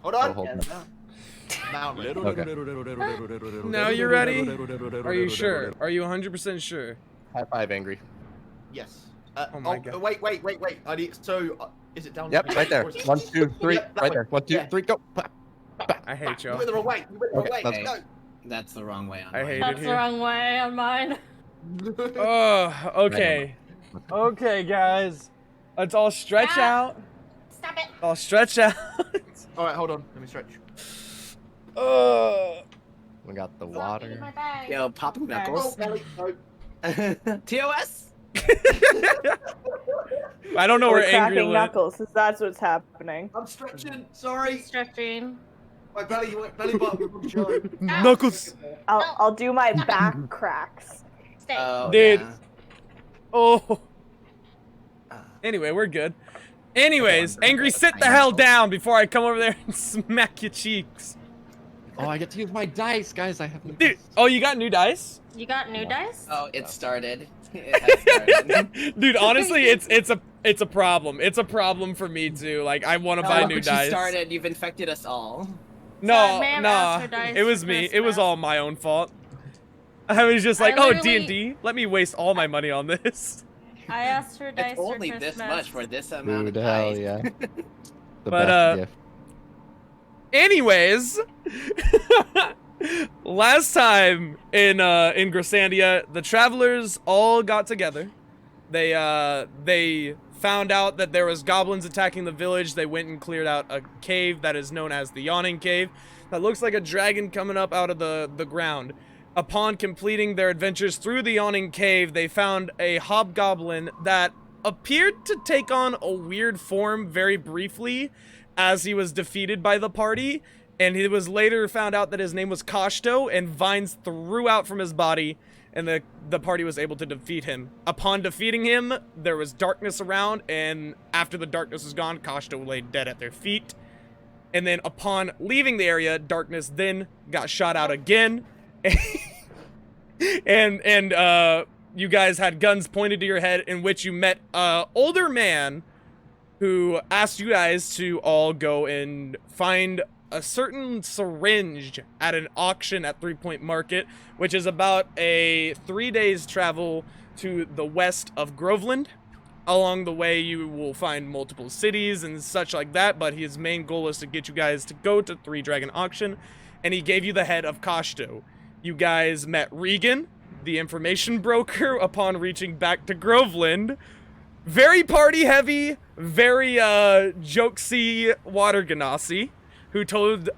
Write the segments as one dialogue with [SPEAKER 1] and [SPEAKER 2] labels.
[SPEAKER 1] Hold on.
[SPEAKER 2] Oh, hold on.
[SPEAKER 1] Now I'm ready.
[SPEAKER 2] Okay.
[SPEAKER 3] Now you're ready? Are you sure? Are you 100% sure?
[SPEAKER 2] High five, Angry.
[SPEAKER 1] Yes.
[SPEAKER 3] Oh my God.
[SPEAKER 1] Wait. I need. So, is it down?
[SPEAKER 2] Yep, right there.
[SPEAKER 1] Or is it-
[SPEAKER 2] 1, 2, 3.
[SPEAKER 1] Yep, that
[SPEAKER 2] Right
[SPEAKER 1] way.
[SPEAKER 2] there. 1, 2,
[SPEAKER 1] Yeah.
[SPEAKER 2] 3, go.
[SPEAKER 3] I hate
[SPEAKER 1] You
[SPEAKER 3] y'all.
[SPEAKER 1] went the wrong way. You went the wrong
[SPEAKER 2] Okay,
[SPEAKER 1] way.
[SPEAKER 2] let's
[SPEAKER 1] Go.
[SPEAKER 4] That's the wrong way on
[SPEAKER 3] I
[SPEAKER 4] mine.
[SPEAKER 3] hate it
[SPEAKER 5] That's the
[SPEAKER 3] here.
[SPEAKER 5] wrong way on mine.
[SPEAKER 3] Oh, okay. Okay, guys. Let's all stretch out.
[SPEAKER 5] Stop it.
[SPEAKER 3] All stretch out.
[SPEAKER 1] All right, hold on. Let me stretch.
[SPEAKER 2] We got the
[SPEAKER 5] Stop
[SPEAKER 2] water.
[SPEAKER 5] eating my bag.
[SPEAKER 4] Yo, popping
[SPEAKER 1] Oh,
[SPEAKER 4] knuckles.
[SPEAKER 1] belly. No.
[SPEAKER 4] TOS?
[SPEAKER 3] I don't know
[SPEAKER 6] We're
[SPEAKER 3] where Angry
[SPEAKER 6] cracking
[SPEAKER 3] went.
[SPEAKER 6] knuckles, because that's what's happening.
[SPEAKER 1] I'm stretching. Sorry.
[SPEAKER 5] Stretching.
[SPEAKER 1] My belly button was show.
[SPEAKER 3] Knuckles.
[SPEAKER 6] I'll do my back cracks.
[SPEAKER 5] Stay.
[SPEAKER 4] Oh,
[SPEAKER 3] Dude.
[SPEAKER 4] yeah.
[SPEAKER 3] Oh. Anyway, we're good. Anyways, Angry, sit the hell down before I come over there and smack your cheeks.
[SPEAKER 2] Oh, I get to use my dice, guys. I have new
[SPEAKER 3] Dude,
[SPEAKER 2] dice.
[SPEAKER 3] oh, you got new dice?
[SPEAKER 5] You got new dice?
[SPEAKER 4] Oh, it started. It has started.
[SPEAKER 3] Dude, honestly, it's a problem. It's a problem for me too. Like, I want to buy new
[SPEAKER 4] You
[SPEAKER 3] dice.
[SPEAKER 4] started. You've infected us all.
[SPEAKER 3] No,
[SPEAKER 5] I may have asked
[SPEAKER 3] nah,
[SPEAKER 5] for dice
[SPEAKER 3] it was
[SPEAKER 5] for
[SPEAKER 3] me. It was
[SPEAKER 5] Christmas.
[SPEAKER 3] all my own fault. I was just like,
[SPEAKER 5] I
[SPEAKER 3] oh,
[SPEAKER 5] literally-
[SPEAKER 3] D&D, let me waste all my money on this.
[SPEAKER 5] I asked for dice
[SPEAKER 4] It's
[SPEAKER 5] for
[SPEAKER 4] only
[SPEAKER 5] Christmas.
[SPEAKER 4] this much for this amount
[SPEAKER 2] Dude,
[SPEAKER 4] of
[SPEAKER 2] hell
[SPEAKER 4] dice.
[SPEAKER 2] yeah. The
[SPEAKER 3] But,
[SPEAKER 2] best gift.
[SPEAKER 3] Anyways, last time in Grisandia, the travelers all got together. They found out that there was goblins attacking the village. They went and cleared out a cave that is known as the Yawning Cave. That looks like a dragon coming up out of the ground. Upon completing their adventures through the Yawning Cave, they found a hobgoblin that appeared to take on a weird form very briefly as he was defeated by the party, and it was later found out that his name was Kashto, and vines threw out from his body, and the party was able to defeat him. Upon defeating him, there was darkness around, and after the darkness was gone, Kashto lay dead at their feet. And then upon leaving the area, darkness then got shot out again. and you guys had guns pointed to your head, in which you met an older man who asked you guys to all go and find a certain syringe at an auction at 3 Point Market, which is about a 3 days travel to the west of Groveland. Along the way, you will find multiple cities and such like that, but his main goal is to get you guys to go to Three Dragon Auction, and he gave you the head of Kashto. You guys met Regan, the information broker, upon reaching back to Groveland. Very party heavy, very jokesy water ganassi, who told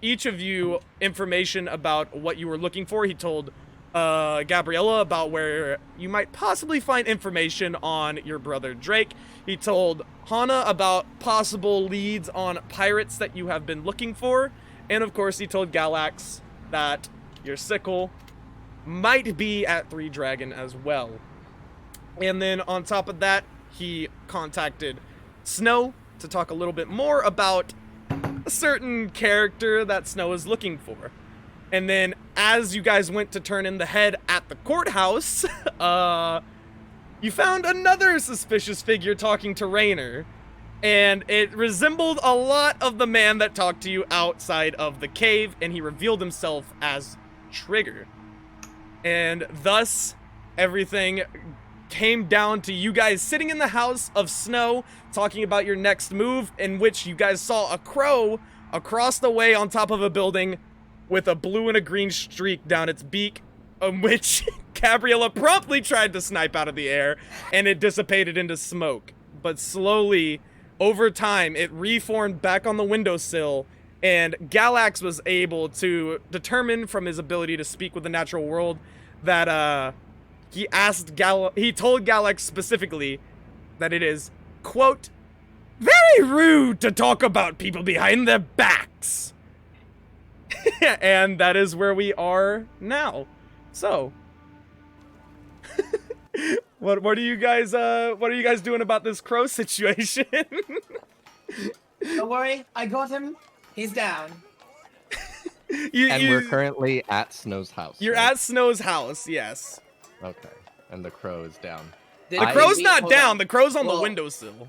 [SPEAKER 3] each of you information about what you were looking for. He told Gabriella about where you might possibly find information on your brother Drake. He told Hana about possible leads on pirates that you have been looking for. And of course, he told Galax that your sickle might be at Three Dragon as well. And then on top of that, he contacted Snow to talk a little bit more about a certain character that Snow is looking for. And then as you guys went to turn in the head at the courthouse, you found another suspicious figure talking to Raynor. And it resembled a lot of the man that talked to you outside of the cave, and he revealed himself as Trigger. And thus, everything came down to you guys sitting in the house of Snow, talking about your next move, in which you guys saw a crow across the way on top of a building with a blue and a green streak down its beak, which Gabriella promptly tried to snipe out of the air, and it dissipated into smoke. But slowly, over time, it reformed back on the windowsill, and Galax was able to determine from his ability to speak with the natural world that he told Galax specifically that it is, quote, very rude to talk about people behind their backs. And that is where we are now. So, what are you guys doing about this crow situation?
[SPEAKER 4] Don't worry, I got him. He's down.
[SPEAKER 2] We're currently at Snow's house.
[SPEAKER 3] You're
[SPEAKER 2] right?
[SPEAKER 3] at Snow's house, yes.
[SPEAKER 2] Okay. And the crow is down.
[SPEAKER 3] The crow's not
[SPEAKER 4] Hold
[SPEAKER 3] down.
[SPEAKER 4] on.
[SPEAKER 3] The crow's on the
[SPEAKER 4] Well,
[SPEAKER 3] windowsill.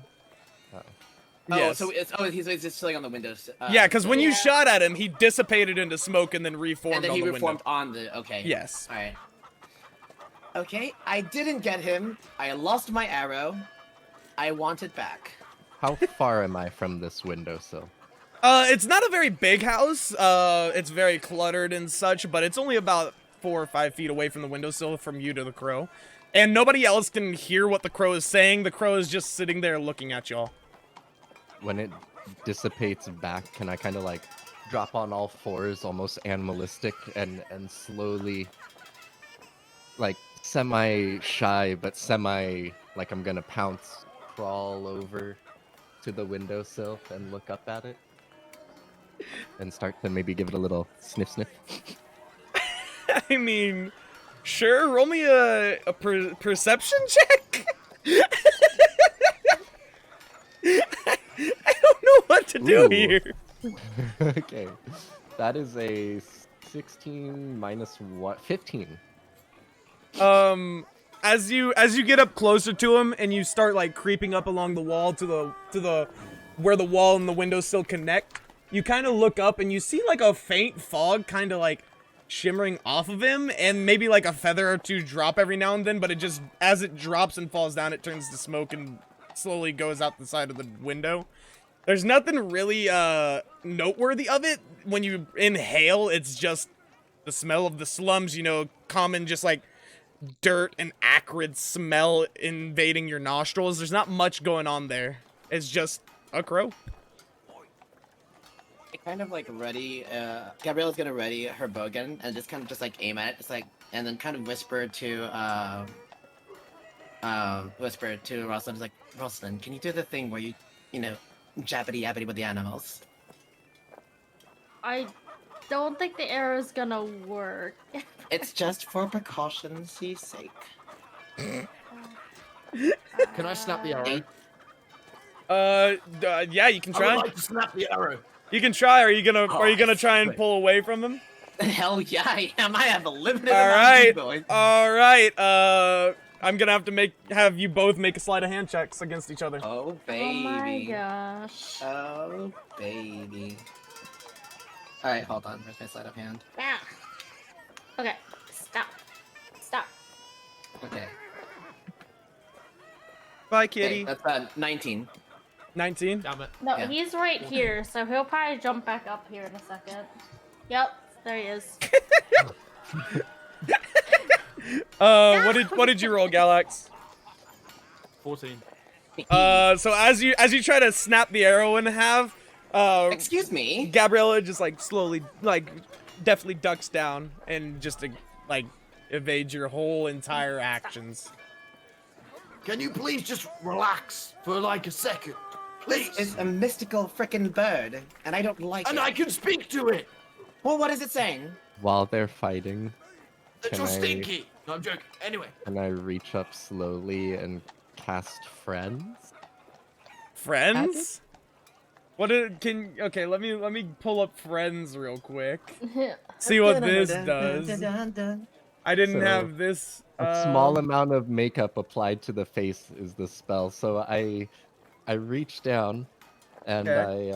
[SPEAKER 4] Oh,
[SPEAKER 3] Yes.
[SPEAKER 4] so he's just chilling on the windows.
[SPEAKER 3] Yeah, because when you
[SPEAKER 5] Yeah.
[SPEAKER 3] shot at him, he dissipated into smoke and then reformed
[SPEAKER 4] and then
[SPEAKER 3] on
[SPEAKER 4] he
[SPEAKER 3] the
[SPEAKER 4] reformed
[SPEAKER 3] window.
[SPEAKER 4] on the. Okay.
[SPEAKER 3] Yes.
[SPEAKER 4] All right. Okay, I didn't get him. I lost my arrow. I want it back.
[SPEAKER 2] How far am I from this windowsill?
[SPEAKER 3] It's not a very big house. It's very cluttered and such, but it's only about 4 or 5 feet away from the windowsill from you to the crow. And nobody else can hear what the crow is saying. The crow is just sitting there looking at y'all.
[SPEAKER 2] When it dissipates back, can I kind of like drop on all fours, almost animalistic, and slowly, like semi-shy, but like I'm gonna pounce, crawl over to the windowsill and look up at it? And start to maybe give it a little sniff sniff.
[SPEAKER 3] I mean, sure, roll me a perception check? I don't know what to do
[SPEAKER 2] Ooh.
[SPEAKER 3] here.
[SPEAKER 2] Okay. That is a 16 minus what? 15.
[SPEAKER 3] As you get up closer to him and you start like creeping up along the wall to the where the wall and the windowsill connect, you kind of look up and you see like a faint fog kind of like shimmering off of him, and maybe like a feather or two drop every now and then, but it just, as it drops and falls down, it turns to smoke and slowly goes out the side of the window. There's nothing really noteworthy of it. When you inhale, it's just the smell of the slums, you know, common just like dirt and acrid smell invading your nostrils. There's not much going on there. It's just a crow.
[SPEAKER 4] Kind of like ready. Gabriella's gonna ready her bow again and just kind of just like aim at it. It's like, and then kind of whisper to Rosalind. It's like, Rosalind, can you do the thing where you know, jabbity yabbity with the animals?
[SPEAKER 5] I don't think the arrow's gonna work.
[SPEAKER 4] It's just for precaution's sake.
[SPEAKER 1] Can I snap the arrow?
[SPEAKER 3] Yeah, you can
[SPEAKER 1] I
[SPEAKER 3] try.
[SPEAKER 1] would like to snap the arrow.
[SPEAKER 3] You can try. Are you gonna
[SPEAKER 4] Oh,
[SPEAKER 3] try and pull away from him?
[SPEAKER 4] Hell yeah, I am. I have a limited
[SPEAKER 3] All
[SPEAKER 4] amount
[SPEAKER 3] right.
[SPEAKER 4] of boys.
[SPEAKER 3] All right. I'm gonna have to have you both make a sleight of hand checks against each other.
[SPEAKER 4] Oh
[SPEAKER 5] Oh
[SPEAKER 4] baby.
[SPEAKER 5] my gosh.
[SPEAKER 4] Oh baby. All right, hold on. Where's my sleight of hand?
[SPEAKER 5] Ah. Okay, stop. Stop.
[SPEAKER 4] Okay.
[SPEAKER 3] Bye,
[SPEAKER 4] Okay,
[SPEAKER 3] kitty.
[SPEAKER 4] that's 19.
[SPEAKER 3] 19.
[SPEAKER 1] Damn it.
[SPEAKER 5] No,
[SPEAKER 4] Yeah.
[SPEAKER 5] he's right here, so he'll probably jump back up here in a second. Yep, there he is.
[SPEAKER 3] What did you roll, Galax?
[SPEAKER 1] 14.
[SPEAKER 3] So as you try to snap the arrow in half,
[SPEAKER 4] Excuse me.
[SPEAKER 3] Gabriella just like slowly, like definitely ducks down and just like evades your whole entire actions.
[SPEAKER 1] Can you please just relax for like a second? Please.
[SPEAKER 4] It's a mystical frickin' bird, and I don't like
[SPEAKER 1] And
[SPEAKER 4] it.
[SPEAKER 1] I can speak to it.
[SPEAKER 4] Well, what is it saying?
[SPEAKER 2] While they're fighting,
[SPEAKER 1] That
[SPEAKER 2] Can
[SPEAKER 1] you're
[SPEAKER 2] I-
[SPEAKER 1] stinky. No, I'm joking. Anyway.
[SPEAKER 2] can I reach up slowly and cast friends?
[SPEAKER 3] Friends? Okay, let me pull up friends real quick. See what this does. I didn't
[SPEAKER 2] So,
[SPEAKER 3] have this.
[SPEAKER 2] A small amount of makeup applied to the face is the spell. So I reach down and
[SPEAKER 3] Okay.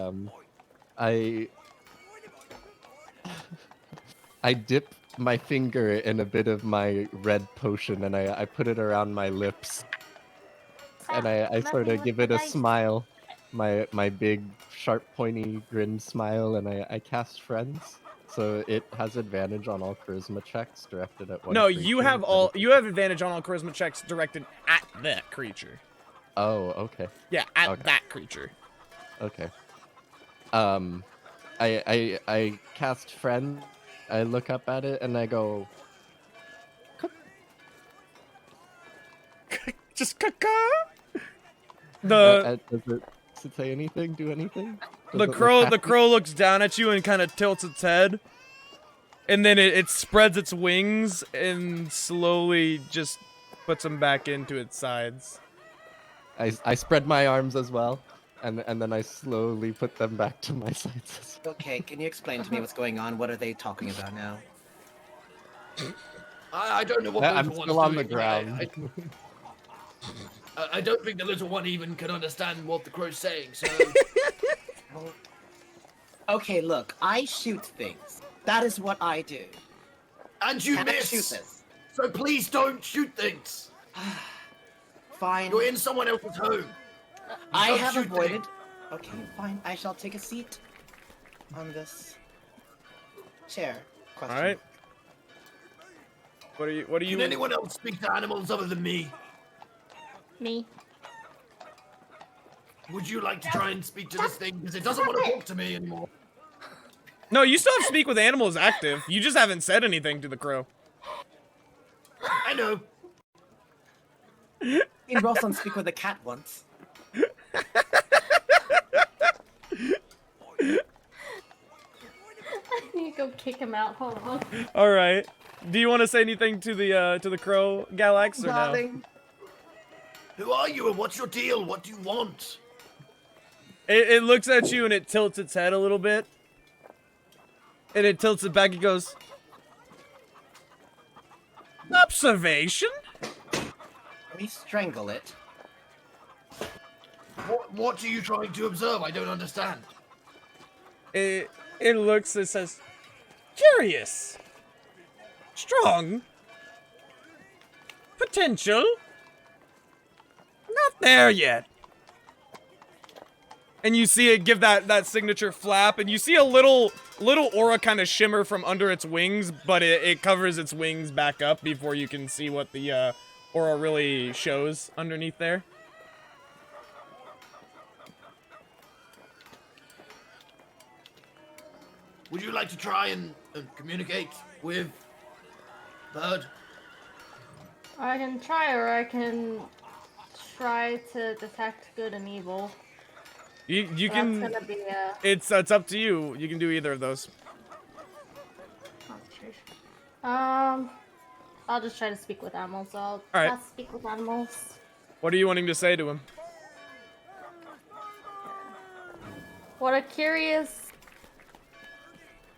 [SPEAKER 2] I dip my finger in a bit of my red potion and I put it around my lips and I sort of give it a smile, my big sharp pointy grin smile, and I cast friends. So it has advantage on all charisma checks directed at one.
[SPEAKER 3] No, you
[SPEAKER 2] creature,
[SPEAKER 3] have
[SPEAKER 2] but
[SPEAKER 3] you have advantage on all charisma checks directed at that creature.
[SPEAKER 2] Oh, okay.
[SPEAKER 3] Yeah, at
[SPEAKER 2] Okay.
[SPEAKER 3] that creature.
[SPEAKER 2] Okay. I cast friend. I look up at it and I go,
[SPEAKER 3] Just caca. The
[SPEAKER 2] does it say anything? Do anything? Does
[SPEAKER 3] the
[SPEAKER 2] it look
[SPEAKER 3] crow
[SPEAKER 2] happy?
[SPEAKER 3] looks down at you and kind of tilts its head, and then it spreads its wings and slowly just puts them back into its sides.
[SPEAKER 2] I spread my arms as well, and then I slowly put them back to my sides as well.
[SPEAKER 4] Okay, can you explain to me what's going on? What are they talking about now?
[SPEAKER 1] I don't know what
[SPEAKER 2] I'm
[SPEAKER 1] Boomer
[SPEAKER 2] still
[SPEAKER 1] wants
[SPEAKER 2] on the
[SPEAKER 1] doing.
[SPEAKER 2] ground.
[SPEAKER 1] I don't think the little one even can understand what the crow's saying, so...
[SPEAKER 4] Okay, look, I shoot things. That is what I do.
[SPEAKER 1] And you
[SPEAKER 4] Can I
[SPEAKER 1] miss!
[SPEAKER 4] shoot this?
[SPEAKER 1] So please don't shoot things!
[SPEAKER 4] Fine.
[SPEAKER 1] You're in someone else's home.
[SPEAKER 4] I
[SPEAKER 1] Don't
[SPEAKER 4] have
[SPEAKER 1] shoot
[SPEAKER 4] avoided. Okay, fine. I shall take a seat on this chair. Question.
[SPEAKER 3] All right. What are you?
[SPEAKER 1] Can anyone else speak to animals other than me?
[SPEAKER 5] Me.
[SPEAKER 1] Would you like to try and speak to this thing? Because it doesn't want to talk to me anymore.
[SPEAKER 3] No, you still have speak with animals active. You just haven't said anything to the crow.
[SPEAKER 1] I know.
[SPEAKER 4] Seen Rosalind speak with a cat once.
[SPEAKER 5] I need to go kick him out. Hold on.
[SPEAKER 3] All right. Do you want to say anything to the crow, Galax, or no?
[SPEAKER 4] Darling.
[SPEAKER 1] Who are you and what's your deal? What do you want?
[SPEAKER 3] It looks at you and it tilts its head a little bit. And it tilts it back and goes, observation?
[SPEAKER 4] Let me strangle it.
[SPEAKER 1] What are you trying to observe? I don't understand.
[SPEAKER 3] It looks, it says, curious. Strong. Potential. Not there yet. And you see it give that signature flap, and you see a little aura kind of shimmer from under its wings, but it covers its wings back up before you can see what the aura really shows underneath there.
[SPEAKER 1] Would you like to try and communicate with Bird?
[SPEAKER 5] I can try, or I can try to detect good and evil.
[SPEAKER 3] You
[SPEAKER 5] That's
[SPEAKER 3] can.
[SPEAKER 5] gonna be a...
[SPEAKER 3] It's up to you. You can do either of those.
[SPEAKER 5] I'll just try to speak with animals. I'll
[SPEAKER 3] Alright.
[SPEAKER 5] speak with animals.
[SPEAKER 3] What are you wanting to say to him?
[SPEAKER 5] What a curious...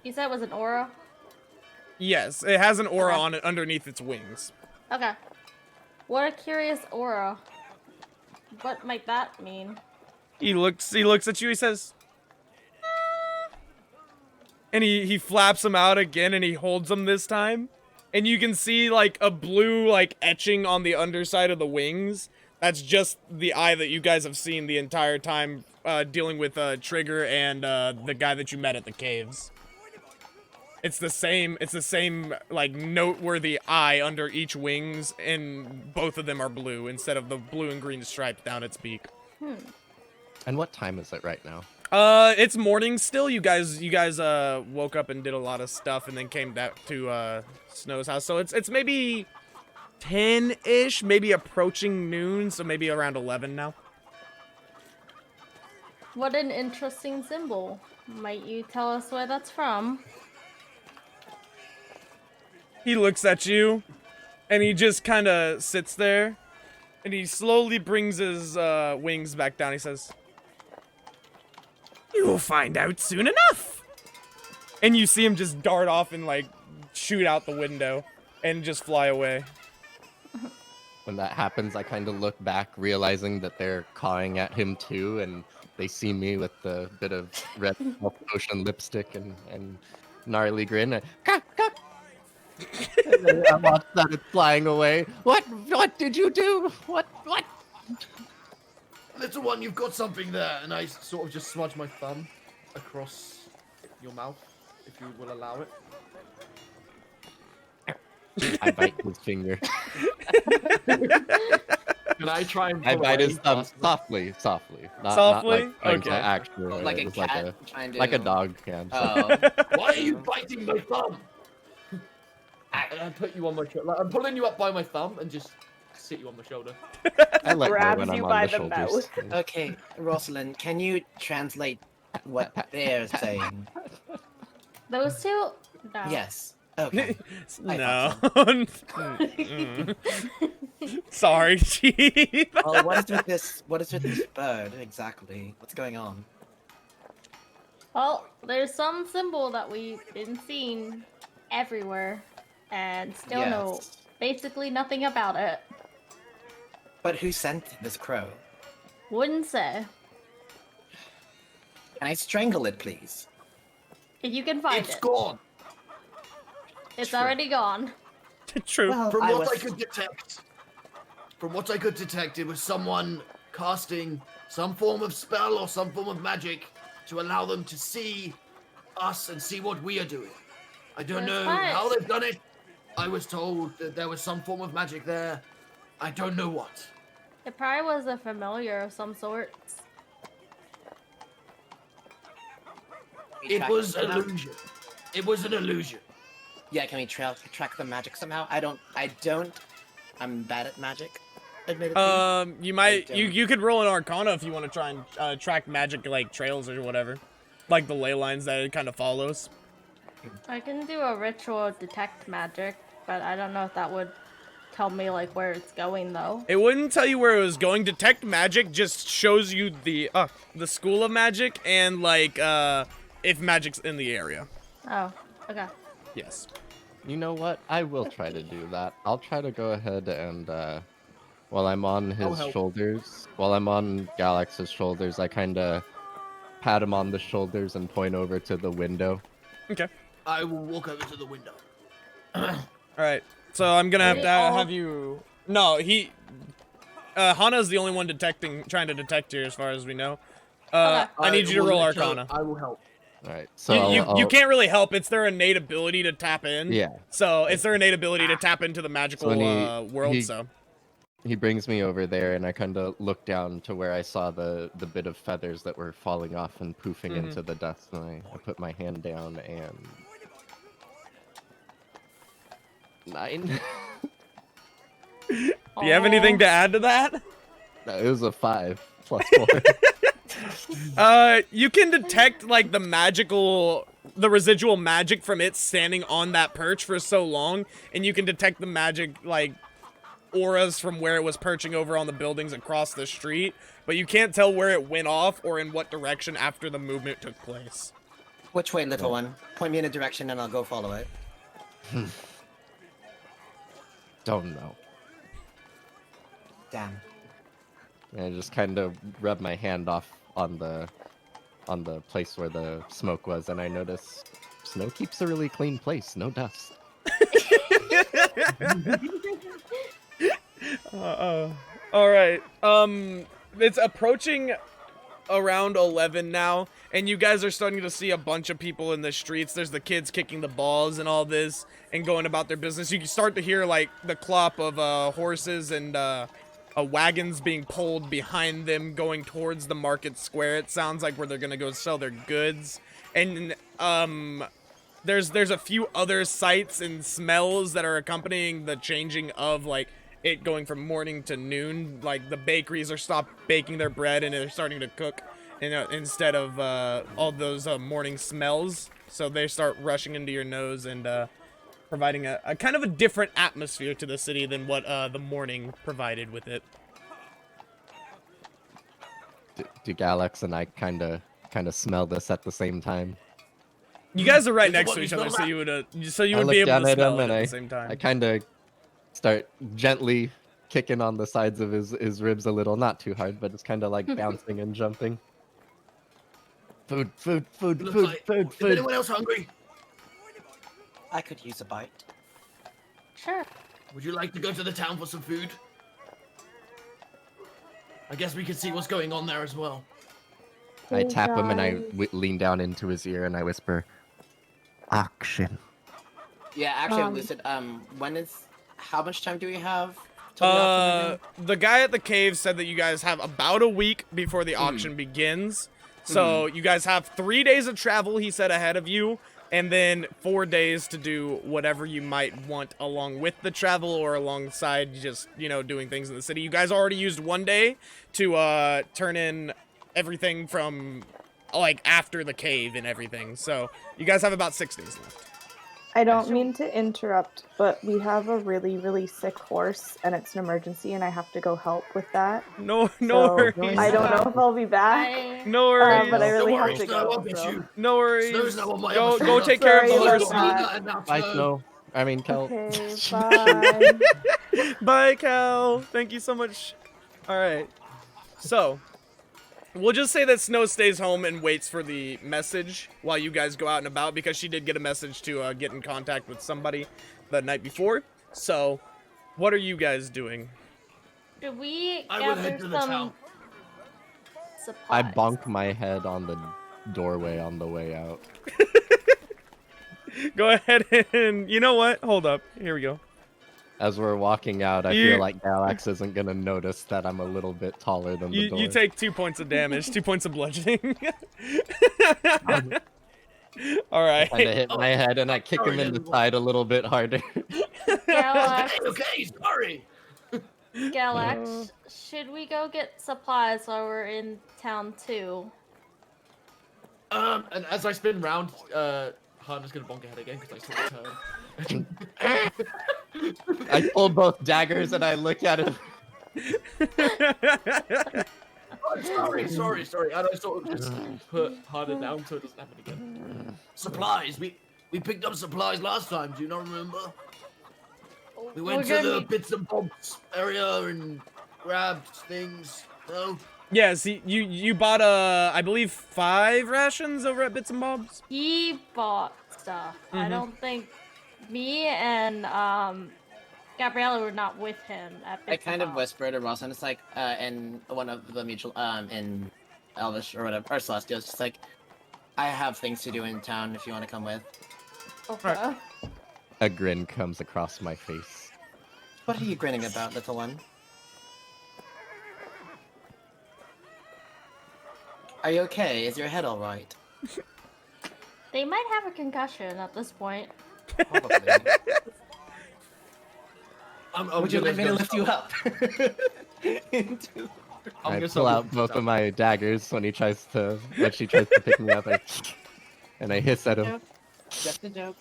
[SPEAKER 5] You said it was an aura?
[SPEAKER 3] Yes, it has an aura
[SPEAKER 5] Okay.
[SPEAKER 3] on it underneath its wings.
[SPEAKER 5] Okay. What a curious aura. What might that mean?
[SPEAKER 3] He looks at you, he says, and he flaps them out again, and he holds them this time. And you can see, like, a blue, like, etching on the underside of the wings. That's just the eye that you guys have seen the entire time dealing with Trigger and the guy that you met at the caves. It's the same, like, noteworthy eye under each wings, and both of them are blue instead of the blue and green stripes down its beak.
[SPEAKER 2] And what time is it right now?
[SPEAKER 3] It's morning still. You guys woke up and did a lot of stuff, and then came back to Snow's house. So it's maybe 10-ish, maybe approaching noon. So maybe around 11 now.
[SPEAKER 5] What an interesting symbol. Might you tell us where that's from?
[SPEAKER 3] He looks at you, and he just kind of sits there, and he slowly brings his wings back down. He says, "You'll find out soon enough." And you see him just dart off and, like, shoot out the window and just fly away.
[SPEAKER 2] When that happens, I kind of look back, realizing that they're cawing at him too, and they see me with the bit of red potion lipstick and gnarly grin. And, "Caw, caw." And then I watch that it's flying away. What did you do? What?
[SPEAKER 1] Little one, you've got something there. And I sort of just smudge my thumb across your mouth, if you will allow it.
[SPEAKER 2] I bite his finger.
[SPEAKER 1] Can I try and
[SPEAKER 2] I
[SPEAKER 1] pull
[SPEAKER 2] bite
[SPEAKER 1] away
[SPEAKER 2] his thumb
[SPEAKER 1] fast?
[SPEAKER 2] softly. Not
[SPEAKER 3] Softly?
[SPEAKER 2] like trying to
[SPEAKER 3] Okay.
[SPEAKER 2] actually,
[SPEAKER 4] Like a
[SPEAKER 2] it's
[SPEAKER 4] cat trying to...
[SPEAKER 2] like a dog can.
[SPEAKER 4] Oh.
[SPEAKER 1] Why are you biting my thumb? And I put you on my shoulder. Like, I'm pulling you up by my thumb and just sit you on my shoulder.
[SPEAKER 2] I let go
[SPEAKER 6] Grabs
[SPEAKER 2] when I'm
[SPEAKER 6] you
[SPEAKER 2] on
[SPEAKER 6] by
[SPEAKER 2] the
[SPEAKER 6] the
[SPEAKER 2] shoulders.
[SPEAKER 4] Okay, Rosalind, can you translate what they're saying?
[SPEAKER 5] Those two? No.
[SPEAKER 4] Yes. Okay.
[SPEAKER 3] No. Mm. Sorry, Chief.
[SPEAKER 4] Well, what is with this bird exactly? What's going on?
[SPEAKER 5] Well, there's some symbol that we've been seeing everywhere and still know
[SPEAKER 4] Yes.
[SPEAKER 5] basically nothing about it.
[SPEAKER 4] But who sent this crow?
[SPEAKER 5] Wouldn't say.
[SPEAKER 4] Can I strangle it, please?
[SPEAKER 5] If you can find
[SPEAKER 1] It's
[SPEAKER 5] it.
[SPEAKER 1] gone.
[SPEAKER 5] It's already gone.
[SPEAKER 3] True.
[SPEAKER 4] Well,
[SPEAKER 1] From
[SPEAKER 4] I
[SPEAKER 1] what
[SPEAKER 4] was...
[SPEAKER 1] I could detect, it was someone casting some form of spell or some form of magic to allow them to see us and see what we are doing. I don't
[SPEAKER 5] That's
[SPEAKER 1] know
[SPEAKER 5] fine.
[SPEAKER 1] how they've done it. I was told that there was some form of magic there. I don't know what.
[SPEAKER 5] It probably was a familiar of some sort.
[SPEAKER 1] It was illusion. It was an illusion.
[SPEAKER 4] Yeah, can we track the magic somehow? I'm bad at magic, admittedly.
[SPEAKER 3] You might,
[SPEAKER 4] I
[SPEAKER 3] you could roll an Arcana if you want to try and track magic like trails or whatever, like the ley lines that it kind of follows.
[SPEAKER 5] I can do a ritual detect magic, but I don't know if that would tell me like where it's going though.
[SPEAKER 3] It wouldn't tell you where it was going. Detect magic just shows you the school of magic and like if magic's in the area.
[SPEAKER 5] Oh, okay.
[SPEAKER 3] Yes.
[SPEAKER 2] You know what? I will try to do that. I'll try to go ahead and, while I'm on his
[SPEAKER 1] help.
[SPEAKER 2] shoulders, while I'm on Galax's shoulders, I kind of pat him on the shoulders and point over to the window.
[SPEAKER 3] Okay.
[SPEAKER 1] I will walk over to the window.
[SPEAKER 3] All right. So I'm gonna have to have you. No, Hana's the only one trying to detect here, as far as we know. I need you to roll Arcana.
[SPEAKER 1] I will help.
[SPEAKER 2] All right. So
[SPEAKER 3] You can't really help. It's their innate ability to tap in.
[SPEAKER 2] Yeah.
[SPEAKER 3] So it's their innate ability to tap into the magical world. So
[SPEAKER 2] he brings me over there, and I kind of look down to where I saw the bit of feathers that were falling off and poofing into the dust, and I put my hand down and 9.
[SPEAKER 3] Do you have anything to add to that?
[SPEAKER 2] No, it was a 5 plus 4.
[SPEAKER 3] You can detect like the residual magic from it standing on that perch for so long, and you can detect the magic like auras from where it was perching over on the buildings across the street, but you can't tell where it went off or in what direction after the movement took place.
[SPEAKER 4] Which way, little one? Point me in a direction and I'll go follow it.
[SPEAKER 2] Don't know.
[SPEAKER 4] Damn.
[SPEAKER 2] And I just kind of rub my hand off on the place where the smoke was, and I notice snow keeps a really clean place, no dust.
[SPEAKER 3] All right. It's approaching around 11 now, and you guys are starting to see a bunch of people in the streets. There's the kids kicking the balls and all this and going about their business. You can start to hear like the clop of horses and wagons being pulled behind them going towards the market square. It sounds like where they're gonna go sell their goods. And there's a few other sights and smells that are accompanying the changing of like it going from morning to noon. Like the bakeries are stopped baking their bread and they're starting to cook, instead of all those morning smells. So they start rushing into your nose and providing a kind of a different atmosphere to the city than what the morning provided with it.
[SPEAKER 2] Do Galax and I kind of smell this at the same time?
[SPEAKER 3] You guys are right next
[SPEAKER 1] What
[SPEAKER 3] to
[SPEAKER 1] you
[SPEAKER 3] each other,
[SPEAKER 1] smell
[SPEAKER 3] so you
[SPEAKER 2] I
[SPEAKER 3] would
[SPEAKER 2] look
[SPEAKER 3] be able
[SPEAKER 2] down
[SPEAKER 3] to
[SPEAKER 2] at
[SPEAKER 3] smell
[SPEAKER 2] him
[SPEAKER 3] it
[SPEAKER 2] and
[SPEAKER 3] at the same time.
[SPEAKER 2] I kind of start gently kicking on the sides of his ribs a little, not too hard, but it's kind of like bouncing and jumping. Food.
[SPEAKER 1] Is anyone else hungry?
[SPEAKER 4] I could use a bite.
[SPEAKER 5] Sure.
[SPEAKER 1] Would you like to go to the town for some food? I guess we could see what's going on there as well.
[SPEAKER 2] I tap him and I lean down into his ear and I whisper, "Action."
[SPEAKER 4] Yeah, actually, Lucid. How much time do we have? till the auction again?
[SPEAKER 3] The guy at the cave said that you guys have about a week before the auction begins. So you guys have 3 days of travel, he said, ahead of you, and then 4 days to do whatever you might want along with the travel or alongside just, you know, doing things in the city. You guys already used 1 day to turn in everything from, like, after the cave and everything. So you guys have about 6 days left.
[SPEAKER 6] I don't mean to interrupt, but we have a really, really sick horse, and it's an emergency, and I have to go help with that.
[SPEAKER 3] No
[SPEAKER 6] So,
[SPEAKER 3] worries.
[SPEAKER 6] I don't know if I'll be back,
[SPEAKER 5] Bye.
[SPEAKER 3] No worries.
[SPEAKER 6] but I really
[SPEAKER 1] Don't
[SPEAKER 6] have
[SPEAKER 1] worry,
[SPEAKER 6] to
[SPEAKER 1] Snow,
[SPEAKER 6] go.
[SPEAKER 1] I'll get
[SPEAKER 6] so.
[SPEAKER 1] you.
[SPEAKER 3] No worries.
[SPEAKER 1] Snow's now on my
[SPEAKER 3] Go
[SPEAKER 1] other
[SPEAKER 3] go
[SPEAKER 1] shoulder.
[SPEAKER 3] take care of
[SPEAKER 6] Sorry
[SPEAKER 3] the
[SPEAKER 6] about
[SPEAKER 3] horse.
[SPEAKER 6] that.
[SPEAKER 2] Bye, Snow. I mean, Kel.
[SPEAKER 6] Okay, bye.
[SPEAKER 3] Bye, Cal. Thank you so much. All right. So, we'll just say that Snow stays home and waits for the message while you guys go out and about, because she did get a message to get in contact with somebody the night before. So, what are you guys doing?
[SPEAKER 5] Should we
[SPEAKER 1] I would head
[SPEAKER 5] gather
[SPEAKER 1] to the
[SPEAKER 5] some
[SPEAKER 1] town.
[SPEAKER 2] I
[SPEAKER 5] supplies?
[SPEAKER 2] bonk my head on the doorway on the way out.
[SPEAKER 3] Go ahead and, you know what? Hold up. Here we go.
[SPEAKER 2] As we're walking out, I
[SPEAKER 3] You-
[SPEAKER 2] feel like Galax isn't gonna notice that I'm a little bit taller than the door.
[SPEAKER 3] You take 2 points of damage, 2 points of bludgeoning. All right.
[SPEAKER 2] Kind of hit my head, and I kick him in the side a little bit harder.
[SPEAKER 5] Galax,
[SPEAKER 1] Okay, sorry.
[SPEAKER 5] Galax, should we go get supplies while we're in town too?
[SPEAKER 1] And as I spin round, I'm just gonna bonk ahead again because I took a turn.
[SPEAKER 2] I pull both daggers and I look at him.
[SPEAKER 1] Oh, sorry. And I sort of just put harder down so it doesn't happen again. Supplies. We picked up supplies last time. Do you not remember? We went
[SPEAKER 5] We're
[SPEAKER 1] to
[SPEAKER 5] gonna
[SPEAKER 1] the
[SPEAKER 5] be-
[SPEAKER 1] bits and bobs area and grabbed things. No.
[SPEAKER 3] Yes, you bought I believe 5 rations over at Bits and Bobs.
[SPEAKER 5] He bought stuff. I
[SPEAKER 3] Mhm.
[SPEAKER 5] don't think me and Gabriella were not with him at
[SPEAKER 4] I
[SPEAKER 5] Bits
[SPEAKER 4] kind
[SPEAKER 5] and
[SPEAKER 4] of
[SPEAKER 5] Bobs.
[SPEAKER 4] whispered to Ross, and it's like, in one of the mutual, in Elvish or whatever, or Celestial, it's just like, I have things to do in town if you want to come with.
[SPEAKER 5] Okay.
[SPEAKER 2] A grin comes across my face.
[SPEAKER 4] What are you grinning about, little one? Are you okay? Is your head alright?
[SPEAKER 5] They might have a concussion at this point.
[SPEAKER 4] Probably.
[SPEAKER 1] I'm
[SPEAKER 4] Would you
[SPEAKER 1] gonna
[SPEAKER 4] like me to
[SPEAKER 1] go
[SPEAKER 4] lift you
[SPEAKER 1] stop.
[SPEAKER 4] up?
[SPEAKER 1] I'm
[SPEAKER 2] I
[SPEAKER 1] gonna
[SPEAKER 2] pull
[SPEAKER 1] stop
[SPEAKER 2] out
[SPEAKER 1] with
[SPEAKER 2] both
[SPEAKER 1] stuff.
[SPEAKER 2] of my daggers when she tries to pick me up, and I hiss at him.
[SPEAKER 4] Just a joke.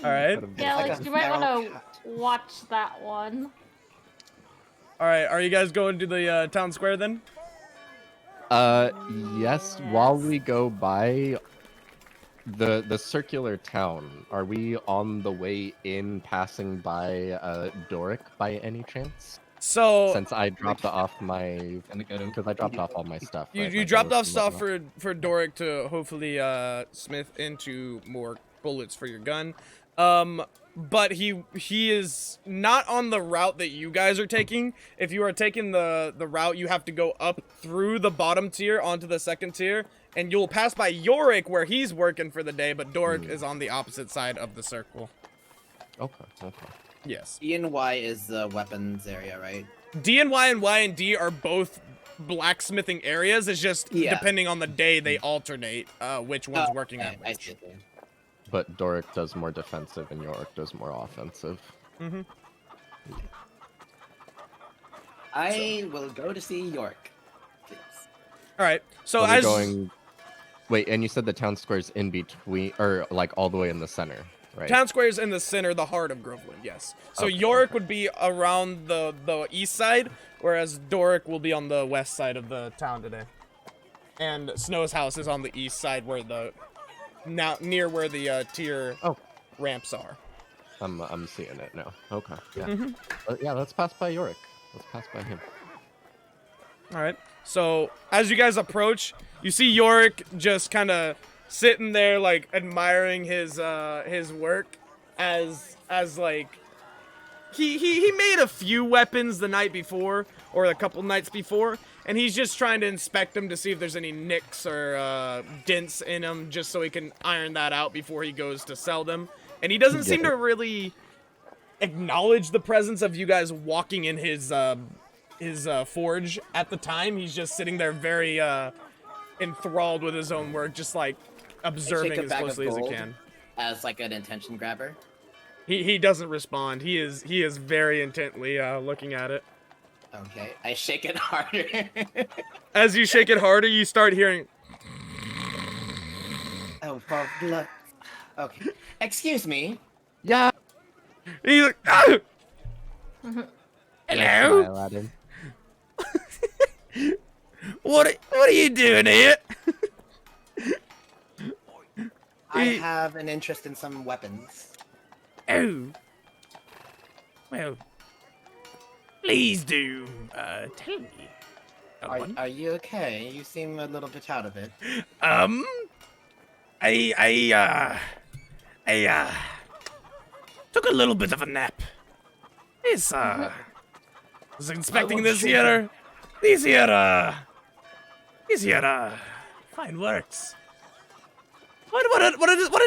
[SPEAKER 3] All right.
[SPEAKER 5] Yeah,
[SPEAKER 4] Like
[SPEAKER 5] Alex,
[SPEAKER 4] a
[SPEAKER 5] you might
[SPEAKER 4] feral
[SPEAKER 5] want to
[SPEAKER 4] cat.
[SPEAKER 5] watch that one.
[SPEAKER 3] All right. Are you guys going to the town square then?
[SPEAKER 2] Yes. While we go by the circular town, are we on the way in, passing by Doric by any chance?
[SPEAKER 3] So
[SPEAKER 2] Since I dropped off my, because I dropped off all my stuff.
[SPEAKER 3] you
[SPEAKER 2] right?
[SPEAKER 3] you
[SPEAKER 2] My
[SPEAKER 3] dropped
[SPEAKER 2] bullets
[SPEAKER 3] off
[SPEAKER 2] and
[SPEAKER 3] stuff
[SPEAKER 2] whatnot.
[SPEAKER 3] for Doric to hopefully smith into more bullets for your gun. But he is not on the route that you guys are taking. If you are taking the route, you have to go up through the bottom tier onto the second tier, and you'll pass by Yorick where he's working for the day, but Doric is on the opposite side of the circle.
[SPEAKER 2] Okay.
[SPEAKER 3] Yes.
[SPEAKER 4] E and Y is the weapons area, right?
[SPEAKER 3] D and Y and D are both blacksmithing areas. It's just
[SPEAKER 4] Yeah.
[SPEAKER 3] depending on the day they alternate which one's working
[SPEAKER 4] okay,
[SPEAKER 3] on
[SPEAKER 4] I
[SPEAKER 3] which.
[SPEAKER 4] see.
[SPEAKER 2] But Doric does more defensive, and Yorick does more offensive.
[SPEAKER 3] Mm-hmm.
[SPEAKER 4] I will go to see York. Please.
[SPEAKER 3] All right. So
[SPEAKER 2] Are we
[SPEAKER 3] as
[SPEAKER 2] going? Wait, and you said the town square's in between, or like all the way in the center, right?
[SPEAKER 3] Town Square is in the center, the heart of Groveland, yes. So
[SPEAKER 2] Okay,
[SPEAKER 3] Yorick
[SPEAKER 2] okay.
[SPEAKER 3] would be around the east side, whereas Doric will be on the west side of the town today. And Snow's house is on the east side, where near where the tier
[SPEAKER 2] Oh.
[SPEAKER 3] ramps are.
[SPEAKER 2] I'm seeing it now. Okay. Yeah.
[SPEAKER 3] Mhm.
[SPEAKER 2] Yeah. Let's pass by Yorick. Let's pass by him.
[SPEAKER 3] All right. So as you guys approach, you see Yorick just kind of sitting there, like admiring his work, as like he made a few weapons the night before or a couple nights before, and he's just trying to inspect them to see if there's any nicks or dents in them, just so he can iron that out before he goes to sell them. And he doesn't seem to really acknowledge the presence of you guys walking in his forge at the time. He's just sitting there very enthralled with his own work, just like observing
[SPEAKER 4] a
[SPEAKER 3] as
[SPEAKER 4] bag of
[SPEAKER 3] closely as he
[SPEAKER 4] gold.
[SPEAKER 3] can.
[SPEAKER 4] As like an intention grabber.
[SPEAKER 3] He doesn't respond. He is very intently looking at it.
[SPEAKER 4] Okay, I shake it harder.
[SPEAKER 3] As you shake it harder, you start hearing.
[SPEAKER 4] Oh, for blood. Okay. Excuse me.
[SPEAKER 2] Yeah.
[SPEAKER 3] He's like, "Ah!" Hello.
[SPEAKER 2] Smile at him.
[SPEAKER 3] What are you doing here?
[SPEAKER 4] I have an interest in some weapons.
[SPEAKER 3] Oh. Well, Please do, tell me.
[SPEAKER 4] Are you okay? You seem a little bit out of it.
[SPEAKER 3] I took a little bit of a nap. Was expecting
[SPEAKER 1] was
[SPEAKER 3] these here fine works. What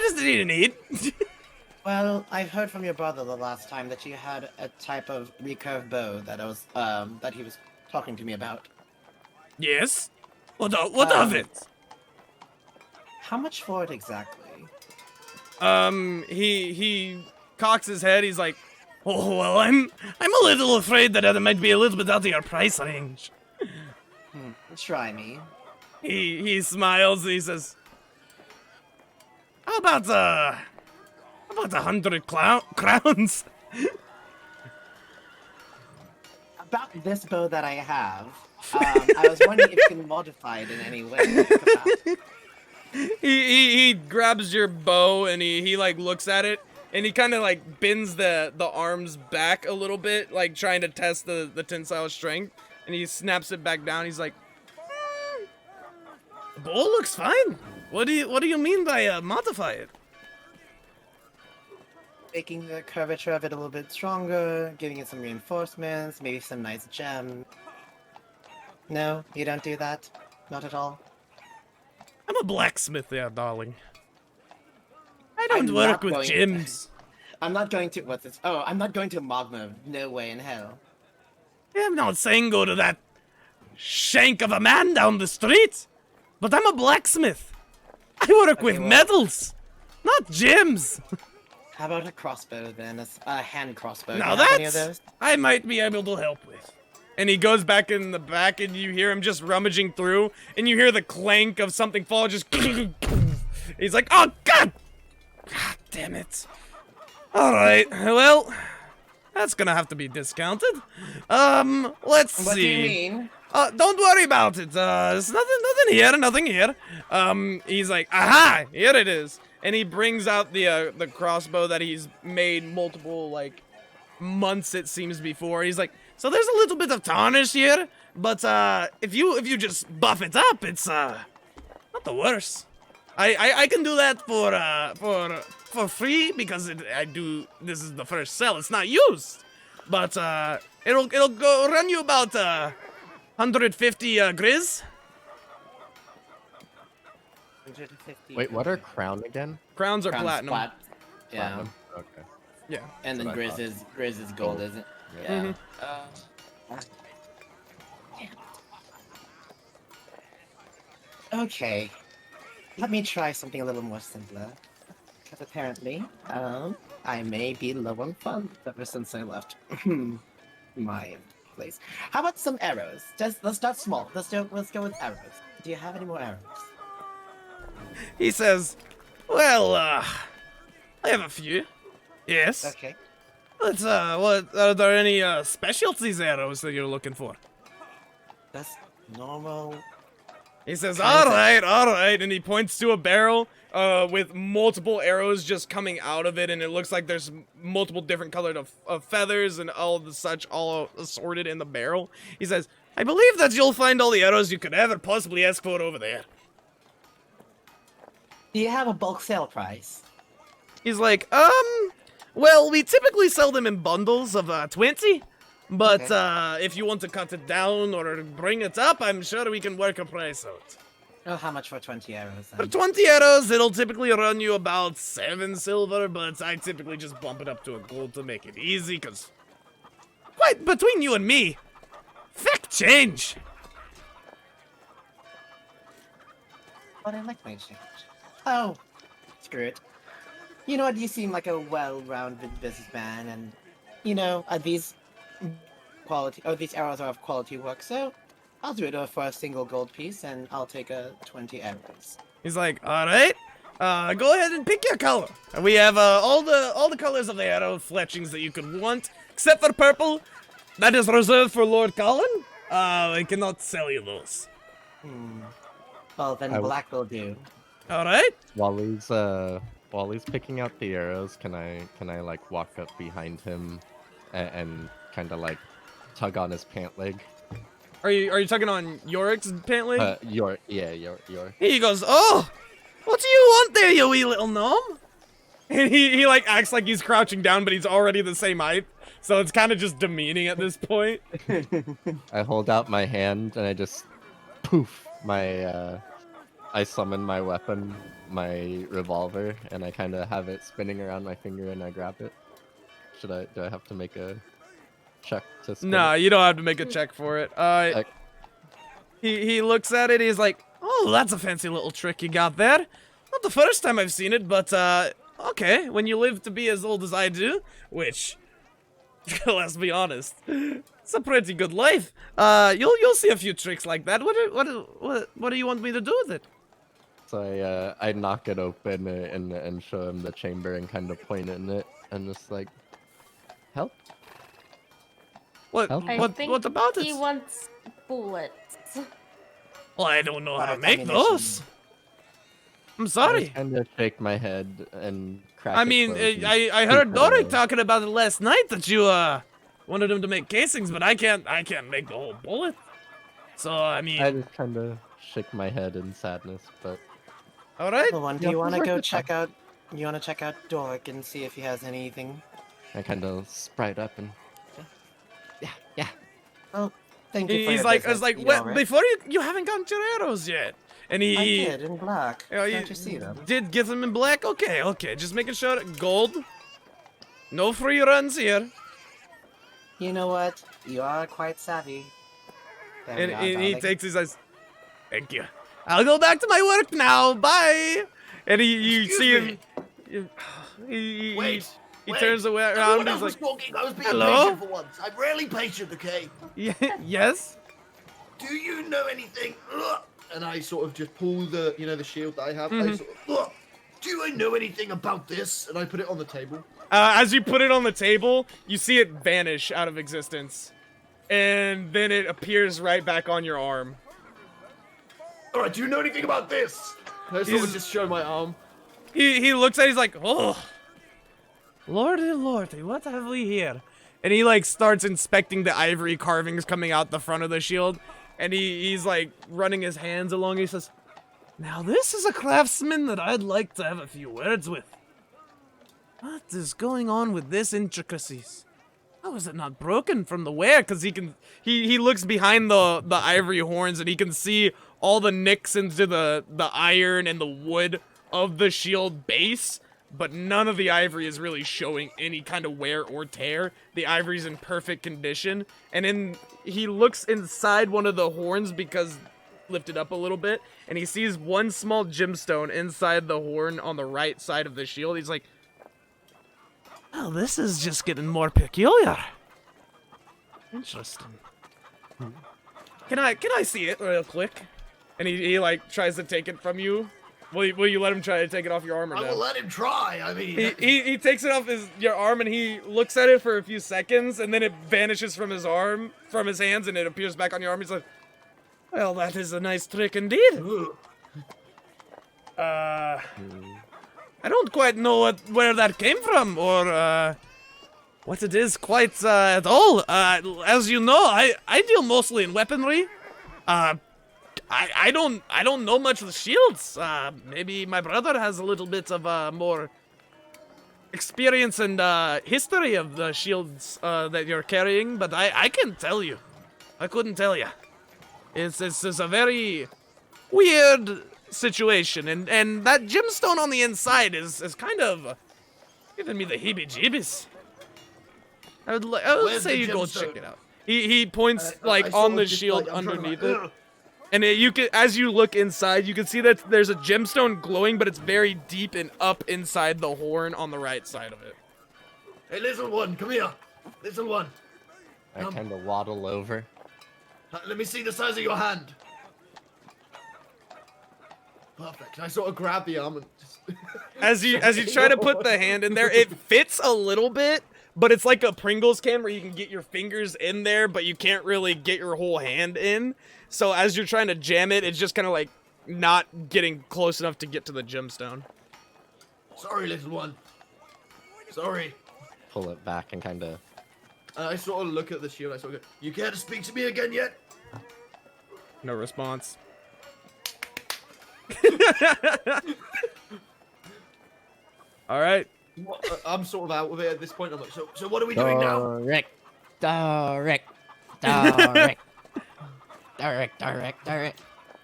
[SPEAKER 3] does he need?
[SPEAKER 4] Well, I've heard from your brother the last time that you had a type of recurve bow that he was talking to me about.
[SPEAKER 3] Yes? What of it?
[SPEAKER 4] How much for it exactly?
[SPEAKER 3] He cocks his head, he's like, oh, well, I'm a little afraid that it might be a little bit out of your price range.
[SPEAKER 4] Try me.
[SPEAKER 3] He smiles and he says, how about 100 crowns?
[SPEAKER 4] About this bow that I have, I was wondering if you can modify it in any way.
[SPEAKER 3] He grabs your bow and he like looks at it and he kind of like bends the arms back a little bit, like trying to test the tensile strength, and he snaps it back down. He's like, the bow looks fine. What do you mean by modify it?
[SPEAKER 4] Making the curvature of it a little bit stronger, giving it some reinforcements, maybe some nice gem. No, you don't do that? Not at all?
[SPEAKER 3] I'm a blacksmith there, darling. I don't
[SPEAKER 4] I'm
[SPEAKER 3] work
[SPEAKER 4] not
[SPEAKER 3] with
[SPEAKER 4] going-
[SPEAKER 3] gems.
[SPEAKER 4] I'm not going to, what's this? Oh, I'm not going to Magma. No way in hell.
[SPEAKER 3] I'm not saying go to that shank of a man down the street, but I'm a blacksmith. I work with
[SPEAKER 4] well-
[SPEAKER 3] metals, not gems.
[SPEAKER 4] How about a crossbow then? A hand crossbow. Do
[SPEAKER 3] Now
[SPEAKER 4] you have any of
[SPEAKER 3] that's
[SPEAKER 4] those?
[SPEAKER 3] I might be able to help with. And he goes back in the back, and you hear him just rummaging through, and you hear the clank of something fall. Just he's like, "Oh God, God damn it! All right, well, that's gonna have to be discounted. Let's see.
[SPEAKER 4] What do you mean?
[SPEAKER 3] Don't worry about it. There's nothing here. He's like, aha, here it is. And he brings out the crossbow that he's made multiple, like, months, it seems, before. He's like, so there's a little bit of tarnish here, but, if you just buff it up, it's, not the worst. I can do that for free, because this is the first sell. It's not used. But, it'll go run you about, 150 grizz.
[SPEAKER 4] 150.
[SPEAKER 2] Wait, what are crown again?
[SPEAKER 3] Crowns are
[SPEAKER 4] Crown's
[SPEAKER 3] platinum.
[SPEAKER 4] flat. Yeah.
[SPEAKER 2] Platinum? Okay.
[SPEAKER 3] Yeah.
[SPEAKER 4] And then
[SPEAKER 2] That's what I
[SPEAKER 4] Grizz is gold, isn't it?
[SPEAKER 2] Yeah.
[SPEAKER 4] Yeah. Okay. Let me try something a little more simpler. Because apparently, I may be low on funds ever since I left my place. How about some arrows? Let's start small. Let's go with arrows. Do you have any more arrows?
[SPEAKER 3] He says, well, I have a few. Yes.
[SPEAKER 4] Okay.
[SPEAKER 3] Let's, what, are there any, specialties arrows that you're looking for?
[SPEAKER 4] That's normal.
[SPEAKER 3] He says,
[SPEAKER 4] Kinda.
[SPEAKER 3] all right, and he points to a barrel, with multiple arrows just coming out of it, and it looks like there's multiple different colored of feathers and all the such, all assorted in the barrel. He says, I believe that you'll find all the arrows you could ever possibly ask for over there.
[SPEAKER 4] Do you have a bulk sale price?
[SPEAKER 3] He's like, well, we typically sell them in bundles of, 20. But,
[SPEAKER 4] Okay.
[SPEAKER 3] if you want to cut it down or bring it up, I'm sure we can work a price out.
[SPEAKER 4] Oh, how much for 20 arrows
[SPEAKER 3] For
[SPEAKER 4] then?
[SPEAKER 3] 20 arrows, it'll typically run you about 7 silver, but I typically just bump it up to a gold to make it easy, because, quite between you and me, feck change.
[SPEAKER 4] But I like my change. Oh, screw it. You know what, you seem like a well-rounded businessman, and, you know, these arrows are of quality work, so I'll do it for a single gold piece, and I'll take 20 arrows.
[SPEAKER 3] He's like, all right, go ahead and pick your color. We have all the colors of the arrow fletchings that you could want, except for purple. That is reserved for Lord Colin. I cannot sell you those.
[SPEAKER 4] Well, then
[SPEAKER 2] I-
[SPEAKER 4] black will do.
[SPEAKER 3] All right.
[SPEAKER 2] While he's picking out the arrows, can I like walk up behind him and kind of like tug on his pant leg.
[SPEAKER 3] Are you tugging on Yorick's pant leg?
[SPEAKER 2] York.
[SPEAKER 3] He goes, "Oh, what do you want there, you wee little gnome?" And he like acts like he's crouching down, but he's already the same height. So it's kind of just demeaning at this point.
[SPEAKER 2] I hold out my hand and I just poof I summon my weapon, my revolver, and I kind of have it spinning around my finger and I grab it. Do I have to make a check to spin
[SPEAKER 3] Nah,
[SPEAKER 2] it?
[SPEAKER 3] you don't have to make a check for it. He looks at it, he's like, "Oh, that's a fancy little trick you got there. Not the first time I've seen it, but okay, when you live to be as old as I do, which let's be honest, it's a pretty good life. You'll see a few tricks like that. What do you want me to do with it?"
[SPEAKER 2] So I knock it open and show him the chamber and kind of point in it and just like, help.
[SPEAKER 3] What
[SPEAKER 2] Help?
[SPEAKER 3] what about it?
[SPEAKER 5] He wants bullets.
[SPEAKER 3] Well, I don't know how to
[SPEAKER 4] Product
[SPEAKER 3] make
[SPEAKER 4] ammunition.
[SPEAKER 3] those. I'm sorry.
[SPEAKER 2] I kind of shake my head and crack.
[SPEAKER 3] I
[SPEAKER 2] it
[SPEAKER 3] mean,
[SPEAKER 2] closed and
[SPEAKER 3] I heard
[SPEAKER 2] peek
[SPEAKER 3] Doric
[SPEAKER 2] away.
[SPEAKER 3] talking about it last night that you wanted him to make casings, but I can't make the whole bullet. So I mean,
[SPEAKER 2] I just kind of shake my head in sadness, but
[SPEAKER 3] all right.
[SPEAKER 4] Little one, do
[SPEAKER 2] Yeah,
[SPEAKER 4] you want to
[SPEAKER 2] worth
[SPEAKER 4] go
[SPEAKER 2] it,
[SPEAKER 4] check out? You want to check out Doric and see if he has anything?
[SPEAKER 2] I kind of sprite up and yeah.
[SPEAKER 4] Oh, thank you for
[SPEAKER 3] He's
[SPEAKER 4] your
[SPEAKER 3] like,
[SPEAKER 4] visit.
[SPEAKER 3] I was like,
[SPEAKER 4] You
[SPEAKER 3] what?
[SPEAKER 4] all right?
[SPEAKER 3] Before you haven't gotten your arrows yet, and
[SPEAKER 4] I
[SPEAKER 3] he
[SPEAKER 4] did in black.
[SPEAKER 3] Oh,
[SPEAKER 4] Can't you see them?
[SPEAKER 3] did get them in black. Okay, just making sure. Gold. No free runs here.
[SPEAKER 4] You know what? You are quite savvy. There we
[SPEAKER 3] And
[SPEAKER 4] are,
[SPEAKER 3] he
[SPEAKER 4] darling.
[SPEAKER 3] takes his eyes. Thank you. I'll go back to my work now. Bye. And you
[SPEAKER 1] Excuse
[SPEAKER 3] see him.
[SPEAKER 1] me.
[SPEAKER 3] He
[SPEAKER 1] Wait.
[SPEAKER 3] He
[SPEAKER 1] wait.
[SPEAKER 3] turns away
[SPEAKER 1] Everyone
[SPEAKER 3] around.
[SPEAKER 1] else
[SPEAKER 3] He's
[SPEAKER 1] was
[SPEAKER 3] like,
[SPEAKER 1] talking. I was being
[SPEAKER 3] "Hello?"
[SPEAKER 1] patient for once. I'm rarely patient, okay?
[SPEAKER 3] yes.
[SPEAKER 1] Do you know anything? Ugh. And I sort of just pull the, the shield that I have. I
[SPEAKER 3] Mhm.
[SPEAKER 1] sort of, ugh. Do I know anything about this? And I put it on the table.
[SPEAKER 3] As you put it on the table, you see it vanish out of existence, and then it appears right back on your arm.
[SPEAKER 1] All right. Do you know anything about this? And I sort of
[SPEAKER 3] He's-
[SPEAKER 1] just show my arm.
[SPEAKER 3] He looks at it, he's like, "Oh, lordy, what have we here?" And he like starts inspecting the ivory carvings coming out the front of the shield, and he's like running his hands along. He says, "Now this is a craftsman that I'd like to have a few words with. What is going on with this intricacies? How is it not broken from the wear?" Because he looks behind the ivory horns and he can see all the nicks into the iron and the wood of the shield base, but none of the ivory is really showing any kind of wear or tear. The ivory's in perfect condition, and he looks inside one of the horns because lifted up a little bit, and he sees one small gemstone inside the horn on the right side of the shield. He's like, "Oh, this is just getting more peculiar. Interesting. Can I see it real quick?" And he like tries to take it from you. Will you let him try to take it off your arm or
[SPEAKER 1] I
[SPEAKER 3] no?
[SPEAKER 1] will let him try. I mean,
[SPEAKER 3] He takes it off your arm and he looks at it for a few seconds and then it vanishes from his hands and it appears back on your arm. He's like, "Well, that is a nice trick indeed.
[SPEAKER 1] ugh.
[SPEAKER 3] I don't quite know where that came from or what it is quite at all. As you know, I deal mostly in weaponry. I don't know much of the shields. Maybe my brother has a little bit of more experience and history of the shields that you're carrying, but I can't tell you. I couldn't tell you. It's a very weird situation, and that gemstone on the inside is kind of giving me the heebie-jeebies. I would
[SPEAKER 1] Where's
[SPEAKER 3] say
[SPEAKER 1] the
[SPEAKER 3] you go
[SPEAKER 1] gemstone?
[SPEAKER 3] check it out. He points
[SPEAKER 1] I
[SPEAKER 3] like
[SPEAKER 1] sort
[SPEAKER 3] on
[SPEAKER 1] of
[SPEAKER 3] the
[SPEAKER 1] just,
[SPEAKER 3] shield
[SPEAKER 1] like, I'm trying to,
[SPEAKER 3] underneath
[SPEAKER 1] like,
[SPEAKER 3] it.
[SPEAKER 1] ugh.
[SPEAKER 3] And you can, as you look inside, you can see that there's a gemstone glowing, but it's very deep and up inside the horn on the right side of it.
[SPEAKER 1] Hey, little one, come here. Little one.
[SPEAKER 2] I kind of waddle over.
[SPEAKER 1] Let me see the size of your hand. Perfect. I sort of grab the arm and just...
[SPEAKER 3] As you try to put the hand in there, it fits a little bit, but it's like a Pringles can where you can get your fingers in there, but you can't really get your whole hand in. So as you're trying to jam it, it's just kind of like not getting close enough to get to the gemstone.
[SPEAKER 1] Sorry, little one. Sorry.
[SPEAKER 2] Pull it back and kind of
[SPEAKER 1] I sort of look at the shield. I sort of go, "You care to speak to me again yet?"
[SPEAKER 3] No response. All right.
[SPEAKER 1] I'm sort of out of it at this point. I'm like, so what are we doing now?
[SPEAKER 2] Direct.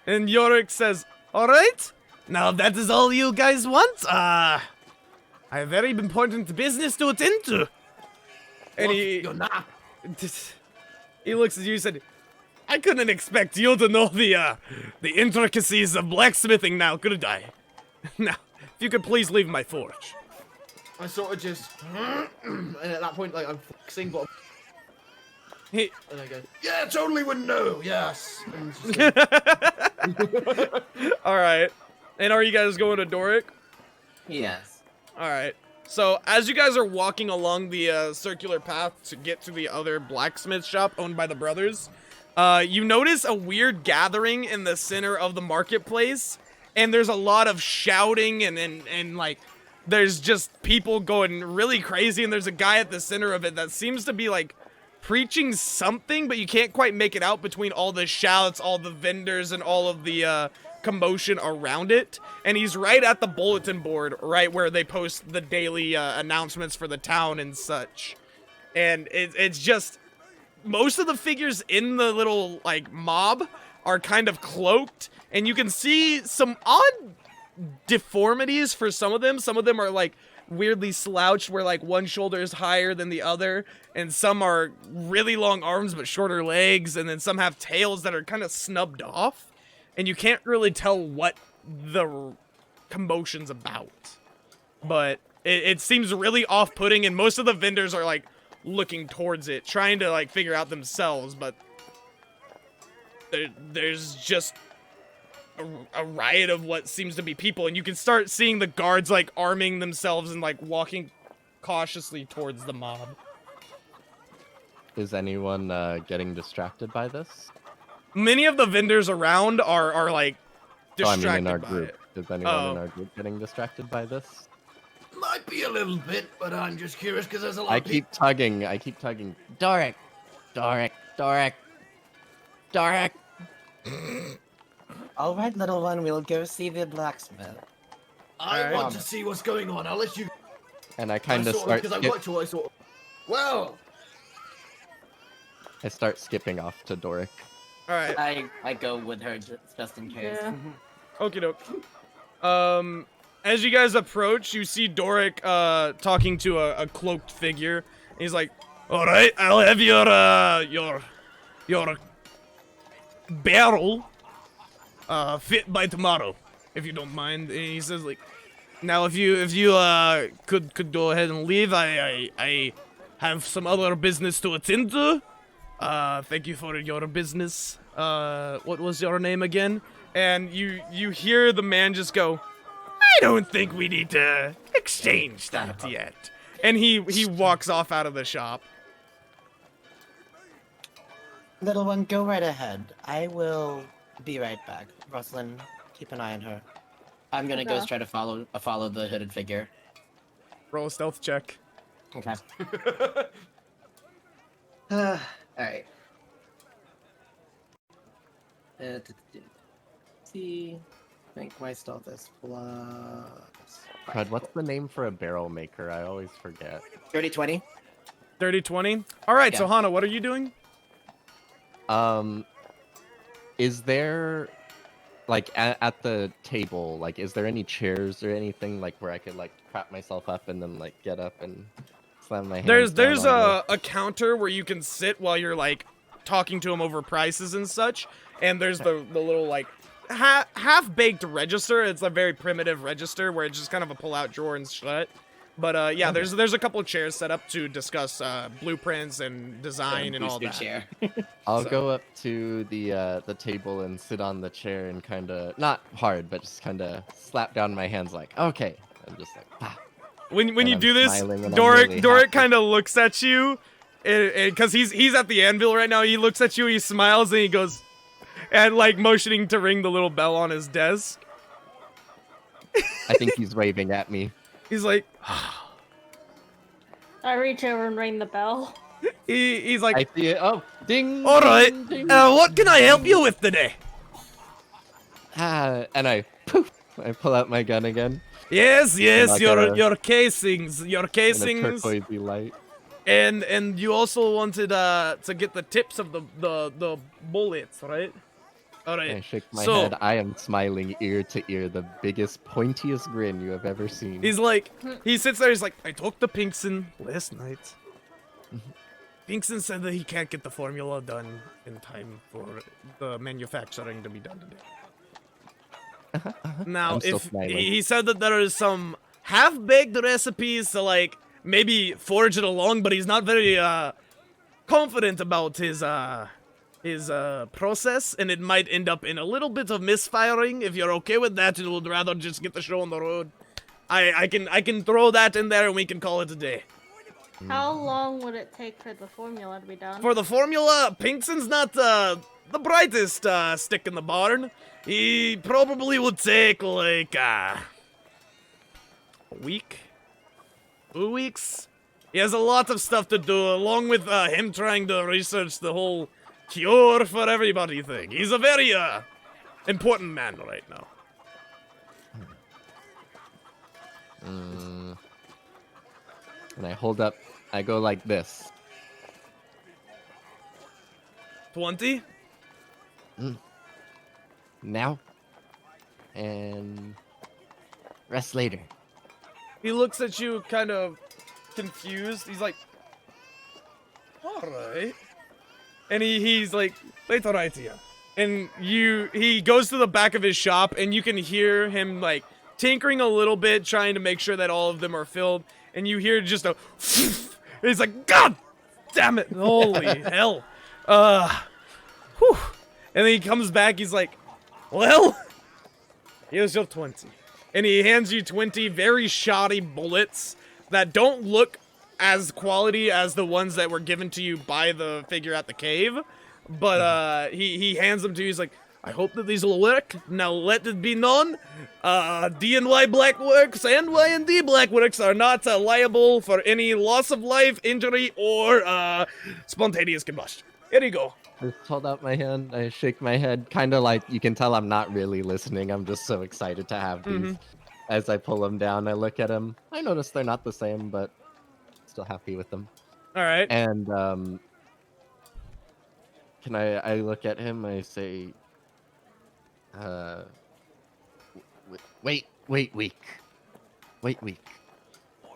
[SPEAKER 3] And Yorick says, "All right. Now if that is all you guys want, I have very important business to attend to." And
[SPEAKER 1] You're not.
[SPEAKER 3] he looks at you and said, "I couldn't expect you to know the intricacies of blacksmithing now, could I? Now, if you could please leave my forge."
[SPEAKER 1] I sort of just, and at that point, like I'm flexing, but
[SPEAKER 3] He,
[SPEAKER 1] and I go, "Yeah, totally would know. Yes." And just
[SPEAKER 3] all right. And are you guys going to Doric?
[SPEAKER 4] Yes.
[SPEAKER 3] All right. So as you guys are walking along the circular path to get to the other blacksmith shop owned by the brothers, you notice a weird gathering in the center of the marketplace, and there's a lot of shouting and like there's just people going really crazy, and there's a guy at the center of it that seems to be like preaching something, but you can't quite make it out between all the shouts, all the vendors, and all of the commotion around it. And he's right at the bulletin board, right where they post the daily announcements for the town and such. And it's just, most of the figures in the little like mob are kind of cloaked, and you can see some odd deformities for some of them. Some of them are like weirdly slouched where like one shoulder is higher than the other, and some are really long arms but shorter legs, and then some have tails that are kind of snubbed off, and you can't really tell what the commotion's about. But it seems really off-putting, and most of the vendors are like looking towards it, trying to like figure out themselves, but there's just a riot of what seems to be people, and you can start seeing the guards like arming themselves and like walking cautiously towards the mob.
[SPEAKER 2] Is anyone getting distracted by this?
[SPEAKER 3] Many of the vendors around are like distracted
[SPEAKER 2] I mean in our
[SPEAKER 3] by
[SPEAKER 2] group.
[SPEAKER 3] it.
[SPEAKER 2] Is anyone in our group getting distracted by this?
[SPEAKER 1] might be a little bit, but I'm just curious because there's a lot
[SPEAKER 2] I
[SPEAKER 1] of people.
[SPEAKER 2] I keep tugging. Doric.
[SPEAKER 4] All right, little one, we'll go see the blacksmith.
[SPEAKER 1] I want to see what's going on. I'll let you.
[SPEAKER 2] And I kind of start.
[SPEAKER 1] Because I watch you, I sort of. Well.
[SPEAKER 2] I start skipping off to Doric.
[SPEAKER 3] All right.
[SPEAKER 4] I go with her just in case.
[SPEAKER 5] Yeah.
[SPEAKER 3] Okie doke. As you guys approach, you see Doric talking to a cloaked figure. He's like, "All right, I'll have your barrel fit by tomorrow, if you don't mind." And he says like, "Now, if you could go ahead and leave, I have some other business to attend to. Thank you for your business. What was your name again?" And you hear the man just go, "I don't think we need to exchange that yet." And he walks off out of the shop.
[SPEAKER 4] Little one, go right ahead. I will be right back. Rosalind, keep an eye on her. I'm gonna go
[SPEAKER 5] Okay.
[SPEAKER 4] try to follow the hooded figure.
[SPEAKER 3] Roll a stealth check.
[SPEAKER 4] Okay. Alright. See. I think my stealth is plus.
[SPEAKER 2] God, what's the name for a barrel maker? I always forget.
[SPEAKER 4] 30-20.
[SPEAKER 3] 30-20. All right, so
[SPEAKER 4] Yeah.
[SPEAKER 3] Hana, what are you doing?
[SPEAKER 2] Is there, like, at the table, like, is there any chairs or anything, like, where I could, like, prop myself up and then, like, get up and slam my hands
[SPEAKER 3] There's
[SPEAKER 2] down on
[SPEAKER 3] a counter where you can sit while you're like talking to him over prices and such, and there's the little like half-baked register. It's a very primitive register where it's just kind of a pull-out drawer and shut. But yeah, there's a couple of chairs set up to discuss blueprints and design and all that.
[SPEAKER 4] Chair.
[SPEAKER 2] I'll
[SPEAKER 3] So-
[SPEAKER 2] go up to the table and sit on the chair and kind of, not hard, but just kind of slap down my hands like, okay. I'm just like, ah.
[SPEAKER 3] When
[SPEAKER 2] And
[SPEAKER 3] you
[SPEAKER 2] I'm
[SPEAKER 3] do this,
[SPEAKER 2] smiling and I'm
[SPEAKER 3] Doric
[SPEAKER 2] really
[SPEAKER 3] Doric
[SPEAKER 2] happy.
[SPEAKER 3] kind of looks at you, because he's at the anvil right now. He looks at you, he smiles, and he goes, and like motioning to ring the little bell on his desk.
[SPEAKER 2] I think he's waving at me.
[SPEAKER 3] He's like,
[SPEAKER 5] I reach over and ring the bell.
[SPEAKER 3] He's like,
[SPEAKER 2] I see it. Oh, ding.
[SPEAKER 3] all right.
[SPEAKER 2] ding, ding.
[SPEAKER 3] What can I help you with today?
[SPEAKER 2] And I pull out my gun again
[SPEAKER 3] Yes,
[SPEAKER 2] like
[SPEAKER 3] your casings,
[SPEAKER 2] in a turquoisey light.
[SPEAKER 3] and you also wanted to get the tips of the bullets, right? All
[SPEAKER 2] I
[SPEAKER 3] right.
[SPEAKER 2] shake my
[SPEAKER 3] So-
[SPEAKER 2] head. I am smiling ear to ear, the biggest, pointiest grin you have ever seen.
[SPEAKER 3] He's like, he sits there. He's like, I talked to Pinkson last night. Pinkson said that he can't get the formula done in time for the manufacturing to be done today. Now,
[SPEAKER 2] I'm still
[SPEAKER 3] if
[SPEAKER 2] smiling.
[SPEAKER 3] he said that there is some half-baked recipes to like maybe forge it along, but he's not very confident about his process, and it might end up in a little bit of misfiring. If you're okay with that, and would rather just get the show on the road, I can throw that in there and we can call it a day.
[SPEAKER 5] How long would it take for the formula to be done?
[SPEAKER 3] For the formula, Pinkson's not the brightest stick in the barn. He probably would take like a week, 2 weeks. He has a lot of stuff to do, along with him trying to research the whole cure for everybody thing. He's a very important man right now.
[SPEAKER 2] And I hold up. I go like this.
[SPEAKER 3] 20?
[SPEAKER 2] Now. And rest later.
[SPEAKER 3] He looks at you kind of confused. He's like, alright. And he's like, wait right here. And he goes to the back of his shop and you can hear him like tinkering a little bit, trying to make sure that all of them are filled. And you hear just a he's like, God damn it. Holy hell. Whew. And then he comes back, he's like, well, here's your 20. And he hands you 20 very shoddy bullets that don't look as quality as the ones that were given to you by the figure at the cave. But he hands them to you. He's like, I hope that these will work. Now let it be known, D&Y Blackworks and Y&D Blackworks are not liable for any loss of life, injury, or spontaneous combustion. Here you go.
[SPEAKER 2] I just hold out my hand. I shake my head, kind of like you can tell I'm not really listening. I'm just so excited to have these. As I pull them down, I look at them. I notice they're not the same, but still happy with them.
[SPEAKER 3] All right.
[SPEAKER 2] And can I look at him? I say, wait week. Wait week.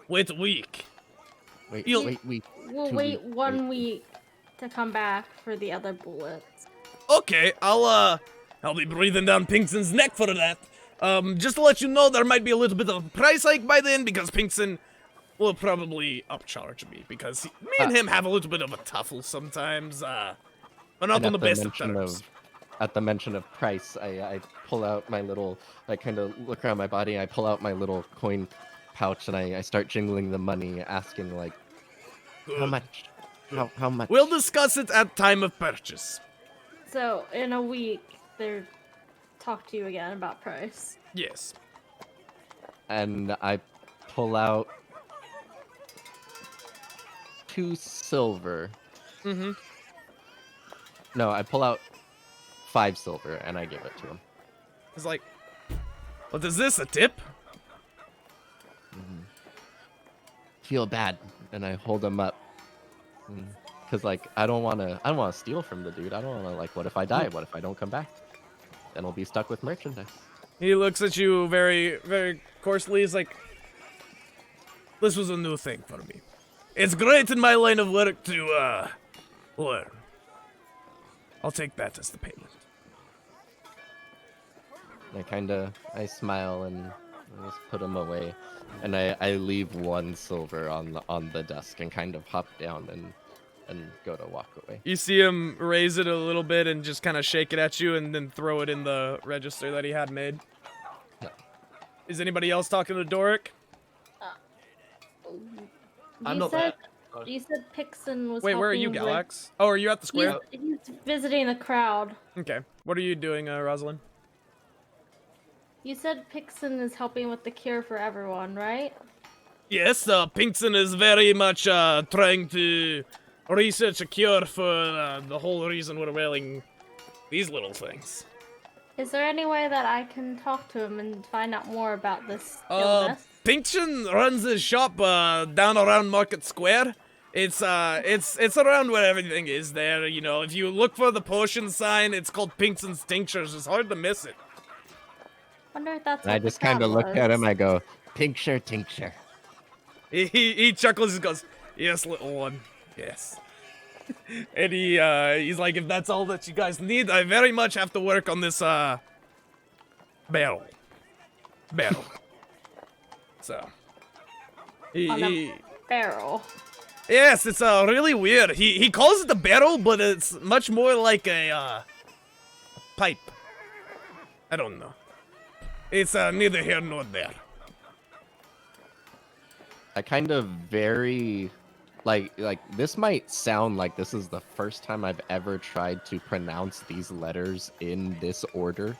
[SPEAKER 3] Wait a week.
[SPEAKER 2] Wait
[SPEAKER 3] You'll-
[SPEAKER 2] week.
[SPEAKER 5] We'll
[SPEAKER 2] 2
[SPEAKER 5] wait
[SPEAKER 2] weeks,
[SPEAKER 5] 1 week to come back for the other bullets.
[SPEAKER 3] Okay, I'll be breathing down Pinkson's neck for that. Just to let you know, there might be a little bit of a price hike by then because Pinkson will probably upcharge me because me and him have a little bit of a tuffle sometimes. But not
[SPEAKER 2] And
[SPEAKER 3] on the
[SPEAKER 2] at
[SPEAKER 3] best of
[SPEAKER 2] mention
[SPEAKER 3] terms.
[SPEAKER 2] At the mention of price, I pull out my little, I kind of look around my body, I pull out my little coin pouch, and I start jingling the money, asking, like, how
[SPEAKER 3] Good.
[SPEAKER 2] much? How much?
[SPEAKER 3] We'll discuss it at time of purchase.
[SPEAKER 5] So in a week, they'll talk to you again about price.
[SPEAKER 3] Yes.
[SPEAKER 2] And I pull out 2 silver.
[SPEAKER 3] Mm-hmm.
[SPEAKER 2] No, I pull out 5 silver, and I give it to him.
[SPEAKER 3] He's like, what is this, a tip?
[SPEAKER 2] Feel bad, and I hold him up. Cause like I don't wanna steal from the dude. I don't wanna, like, what if I die? What if I don't come back? Then we'll be stuck with merchandise.
[SPEAKER 3] He looks at you very, very coarsely. He's like, this was a new thing for me. It's great in my line of work to, learn. I'll take that as the payment.
[SPEAKER 2] I smile and I just put him away, and I leave 1 silver on the desk and kind of hop down and go to walk away.
[SPEAKER 3] You see him raise it a little bit and just kind of shake it at you and then throw it in the register that he had made.
[SPEAKER 2] Yeah.
[SPEAKER 3] Is anybody else talking to Doric?
[SPEAKER 1] I'm not there. Sorry.
[SPEAKER 5] You said Pixon was
[SPEAKER 3] Wait, where are you,
[SPEAKER 5] helping with-
[SPEAKER 3] Galax? Oh, are you at the square?
[SPEAKER 5] He's visiting the crowd.
[SPEAKER 3] Okay. What are you doing, Rosalind?
[SPEAKER 5] You said Pixon is helping with the cure for everyone, right?
[SPEAKER 3] Yes, Pinkson is very much trying to research a cure for the whole reason we're wearing these little things.
[SPEAKER 5] Is there any way that I can talk to him and find out more about this illness?
[SPEAKER 3] Pinkston runs his shop down around Market Square. It's around where everything is there, you know. If you look for the potion sign, it's called Pinkston's Tinctures. It's hard to miss it.
[SPEAKER 5] Wonder if that's
[SPEAKER 2] And I
[SPEAKER 5] what the
[SPEAKER 2] just kind of
[SPEAKER 5] cat
[SPEAKER 2] look at him.
[SPEAKER 5] was.
[SPEAKER 2] I go, tincture, tincture.
[SPEAKER 3] He chuckles and goes, "Yes, little one, yes." And he's like, "If that's all that you guys need, I very much have to work on this barrel. So
[SPEAKER 5] On a barrel.
[SPEAKER 3] yes, it's really weird. He calls it the barrel, but it's much more like a pipe. I don't know. It's neither here nor there."
[SPEAKER 2] I kind of very, like this might sound like this is the first time I've ever tried to pronounce these letters in this order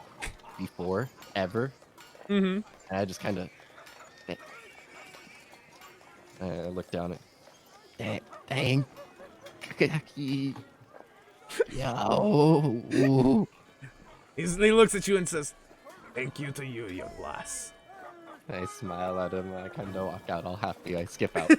[SPEAKER 2] before, ever.
[SPEAKER 3] Mm-hmm.
[SPEAKER 2] And I just kind of, I look down at, thank you. Yo.
[SPEAKER 3] He looks at you and says, "Thank you to you, young lass."
[SPEAKER 2] I smile at him. I kind of walk out all happy. I skip out.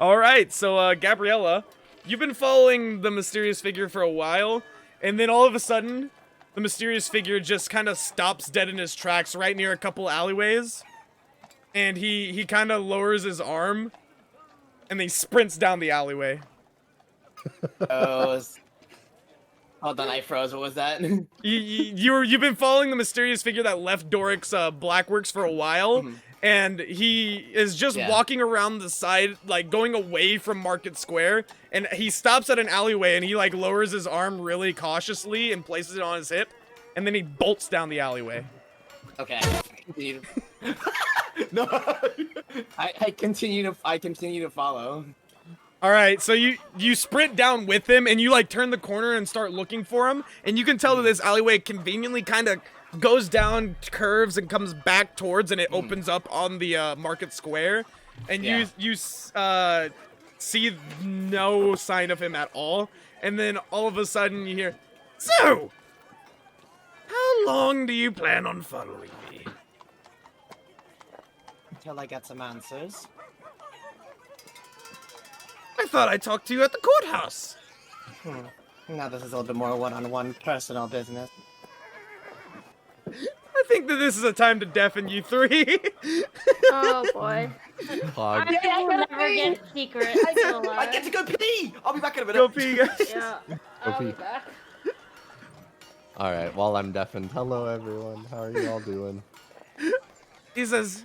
[SPEAKER 3] All right, so Gabriella, you've been following the mysterious figure for a while, and then all of a sudden, the mysterious figure just kind of stops dead in his tracks right near a couple alleyways, and he kind of lowers his arm, and he sprints down the alleyway.
[SPEAKER 4] Hold on, I froze. What was that?
[SPEAKER 3] You've been following the mysterious figure that left Doric's Blackworks for a while, and he is just walking around the side, like going away from Market Square, and he stops at an alleyway and he like lowers his arm really cautiously and places it on his hip, and then he bolts down the alleyway.
[SPEAKER 4] Okay. No. I continue to follow.
[SPEAKER 3] All right, so you sprint down with him, and you like turn the corner and start looking for him, and you can tell that this alleyway conveniently kind of goes down, curves, and comes back towards, and it opens up on the Market Square, and you see no sign of him at all, and then all of a sudden you hear, "So, how long do you plan on following me?"
[SPEAKER 4] Until I get some answers.
[SPEAKER 3] "I thought I talked to you at the courthouse."
[SPEAKER 4] Now this is a little bit more one-on-one personal business.
[SPEAKER 3] I think that this is a time to deafen you three.
[SPEAKER 5] Oh boy.
[SPEAKER 2] Hog.
[SPEAKER 5] I will never get secrets.
[SPEAKER 1] I get to go pee! I'll be back in a minute.
[SPEAKER 3] Go pee, guys.
[SPEAKER 5] Yeah.
[SPEAKER 2] Go
[SPEAKER 5] I'll be
[SPEAKER 2] pee.
[SPEAKER 5] back.
[SPEAKER 2] All right, while I'm deafened, hello everyone. How are you all doing?
[SPEAKER 3] He says,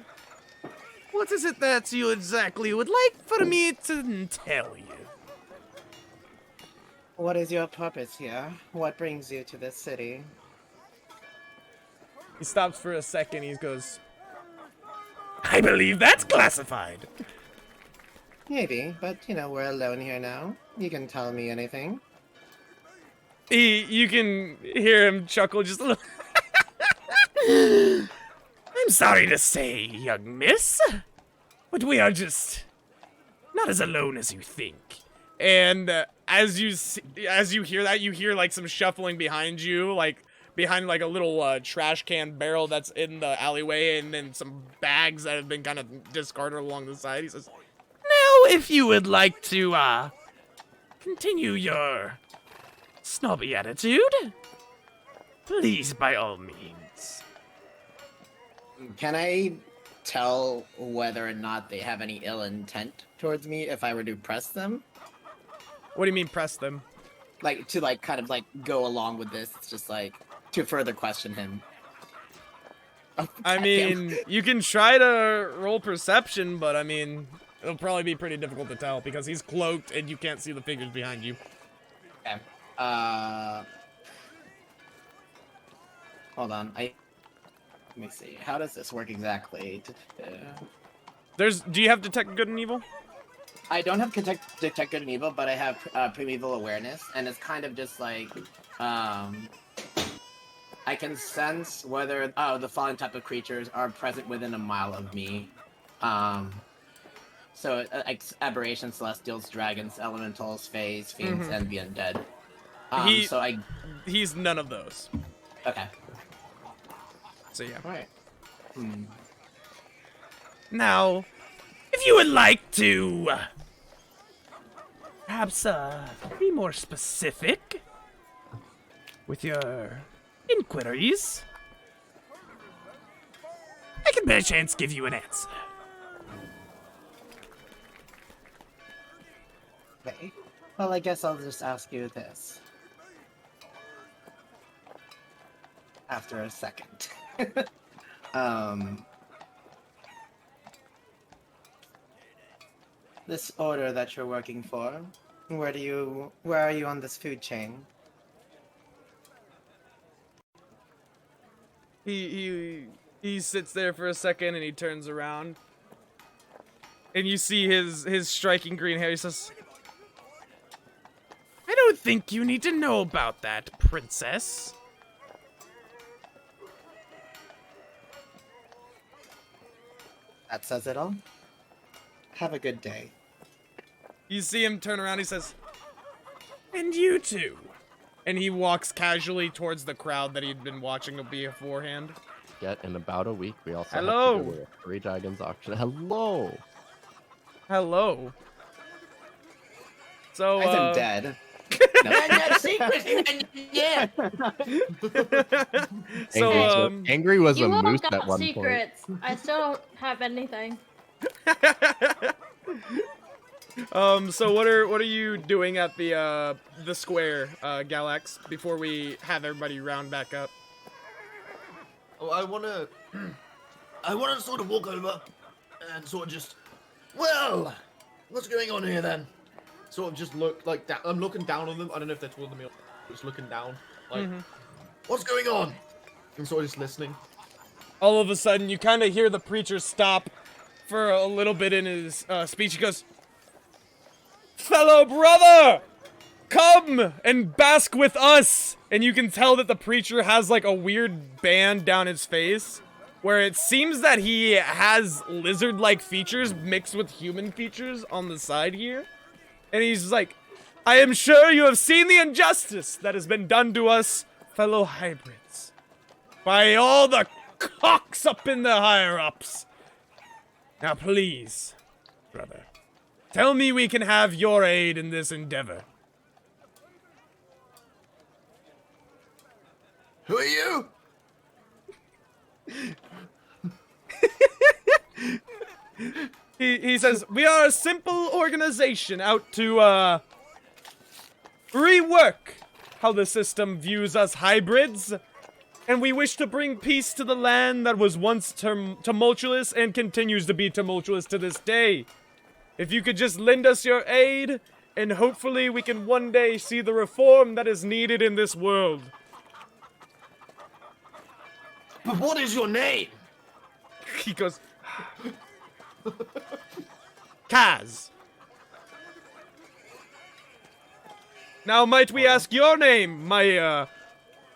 [SPEAKER 3] "What is it that you exactly would like for me to tell you?"
[SPEAKER 4] What is your purpose here? What brings you to this city?
[SPEAKER 3] He stops for a second. He goes, "I believe that's classified."
[SPEAKER 4] Maybe, but you know, we're alone here now. You can tell me anything.
[SPEAKER 3] You can hear him chuckle just a little. "I'm sorry to say, young miss, but we are just not as alone as you think." And as you hear that, you hear like some shuffling behind you, like behind like a little trash can barrel that's in the alleyway, and then some bags that have been kind of discarded along the side. He says, "Now, if you would like to continue your snobby attitude, please, by all means."
[SPEAKER 4] Can I tell whether or not they have any ill intent towards me if I were to press them?
[SPEAKER 3] What do you mean, press them?
[SPEAKER 4] Like, to like kind of like go along with this, it's just like to further question him. Oh,
[SPEAKER 3] I mean, you can try to roll perception, but I mean, it'll probably be pretty difficult to tell because he's cloaked and you can't see the figures behind you.
[SPEAKER 4] okay. Hold on. Let me see. How does this work exactly?
[SPEAKER 3] Do you have detect good and evil?
[SPEAKER 4] I don't have detect good and evil, but I have primeval awareness, and it's kind of just like I can sense whether the following type of creatures are present within a mile of me. So, like, aberrations, celestials, dragons, elementals, fays, fiends, and the undead.
[SPEAKER 3] He's none of those.
[SPEAKER 4] Okay.
[SPEAKER 3] So yeah.
[SPEAKER 4] Alright.
[SPEAKER 3] Now, if you would like to perhaps be more specific with your inquiries, I can by chance give you an answer.
[SPEAKER 4] Okay. Well, I guess I'll just ask you this. After a second. This order that you're working for, where are you on this food chain?
[SPEAKER 3] He sits there for a second and he turns around. And you see his striking green hair. He says, I don't think you need to know about that, princess.
[SPEAKER 4] That says it all. Have a good day.
[SPEAKER 3] You see him turn around, he says, and you too. And he walks casually towards the crowd that he'd been watching beforehand.
[SPEAKER 2] Yet in about a week, we also
[SPEAKER 3] Hello.
[SPEAKER 2] have to do a Three Dragons auction. Hello.
[SPEAKER 3] Hello. So,
[SPEAKER 4] I'm dead.
[SPEAKER 1] Yeah.
[SPEAKER 3] So,
[SPEAKER 2] Angry was
[SPEAKER 5] You
[SPEAKER 2] a
[SPEAKER 5] all
[SPEAKER 2] moose
[SPEAKER 5] got
[SPEAKER 2] at one
[SPEAKER 5] secrets. I still don't have anything.
[SPEAKER 3] So what are you doing at the square, Galax, before we have everybody round back up?
[SPEAKER 1] Oh, I wanna sort of walk over and sort of just, well, what's going on here then? Sort of just look like that. I'm looking down on them. I don't know if they're taller me or just looking down. Like, what's going on? I'm sort of just listening.
[SPEAKER 3] All of a sudden, you kind of hear the preacher stop for a little bit in his speech. He goes, fellow brother, come and bask with us. And you can tell that the preacher has like a weird band down his face where it seems that he has lizard-like features mixed with human features on the side here. And he's like, I am sure you have seen the injustice that has been done to us, fellow hybrids, by all the cocks up in the higher-ups. Now please, brother, tell me we can have your aid in this endeavor.
[SPEAKER 1] Who are you?
[SPEAKER 3] He says, we are a simple organization out to, rework how the system views us hybrids, and we wish to bring peace to the land that was once tumultuous and continues to be tumultuous to this day. If you could just lend us your aid, and hopefully we can one day see the reform that is needed in this world.
[SPEAKER 1] But what is your name?
[SPEAKER 3] He goes, Kaz. Now might we ask your name, my,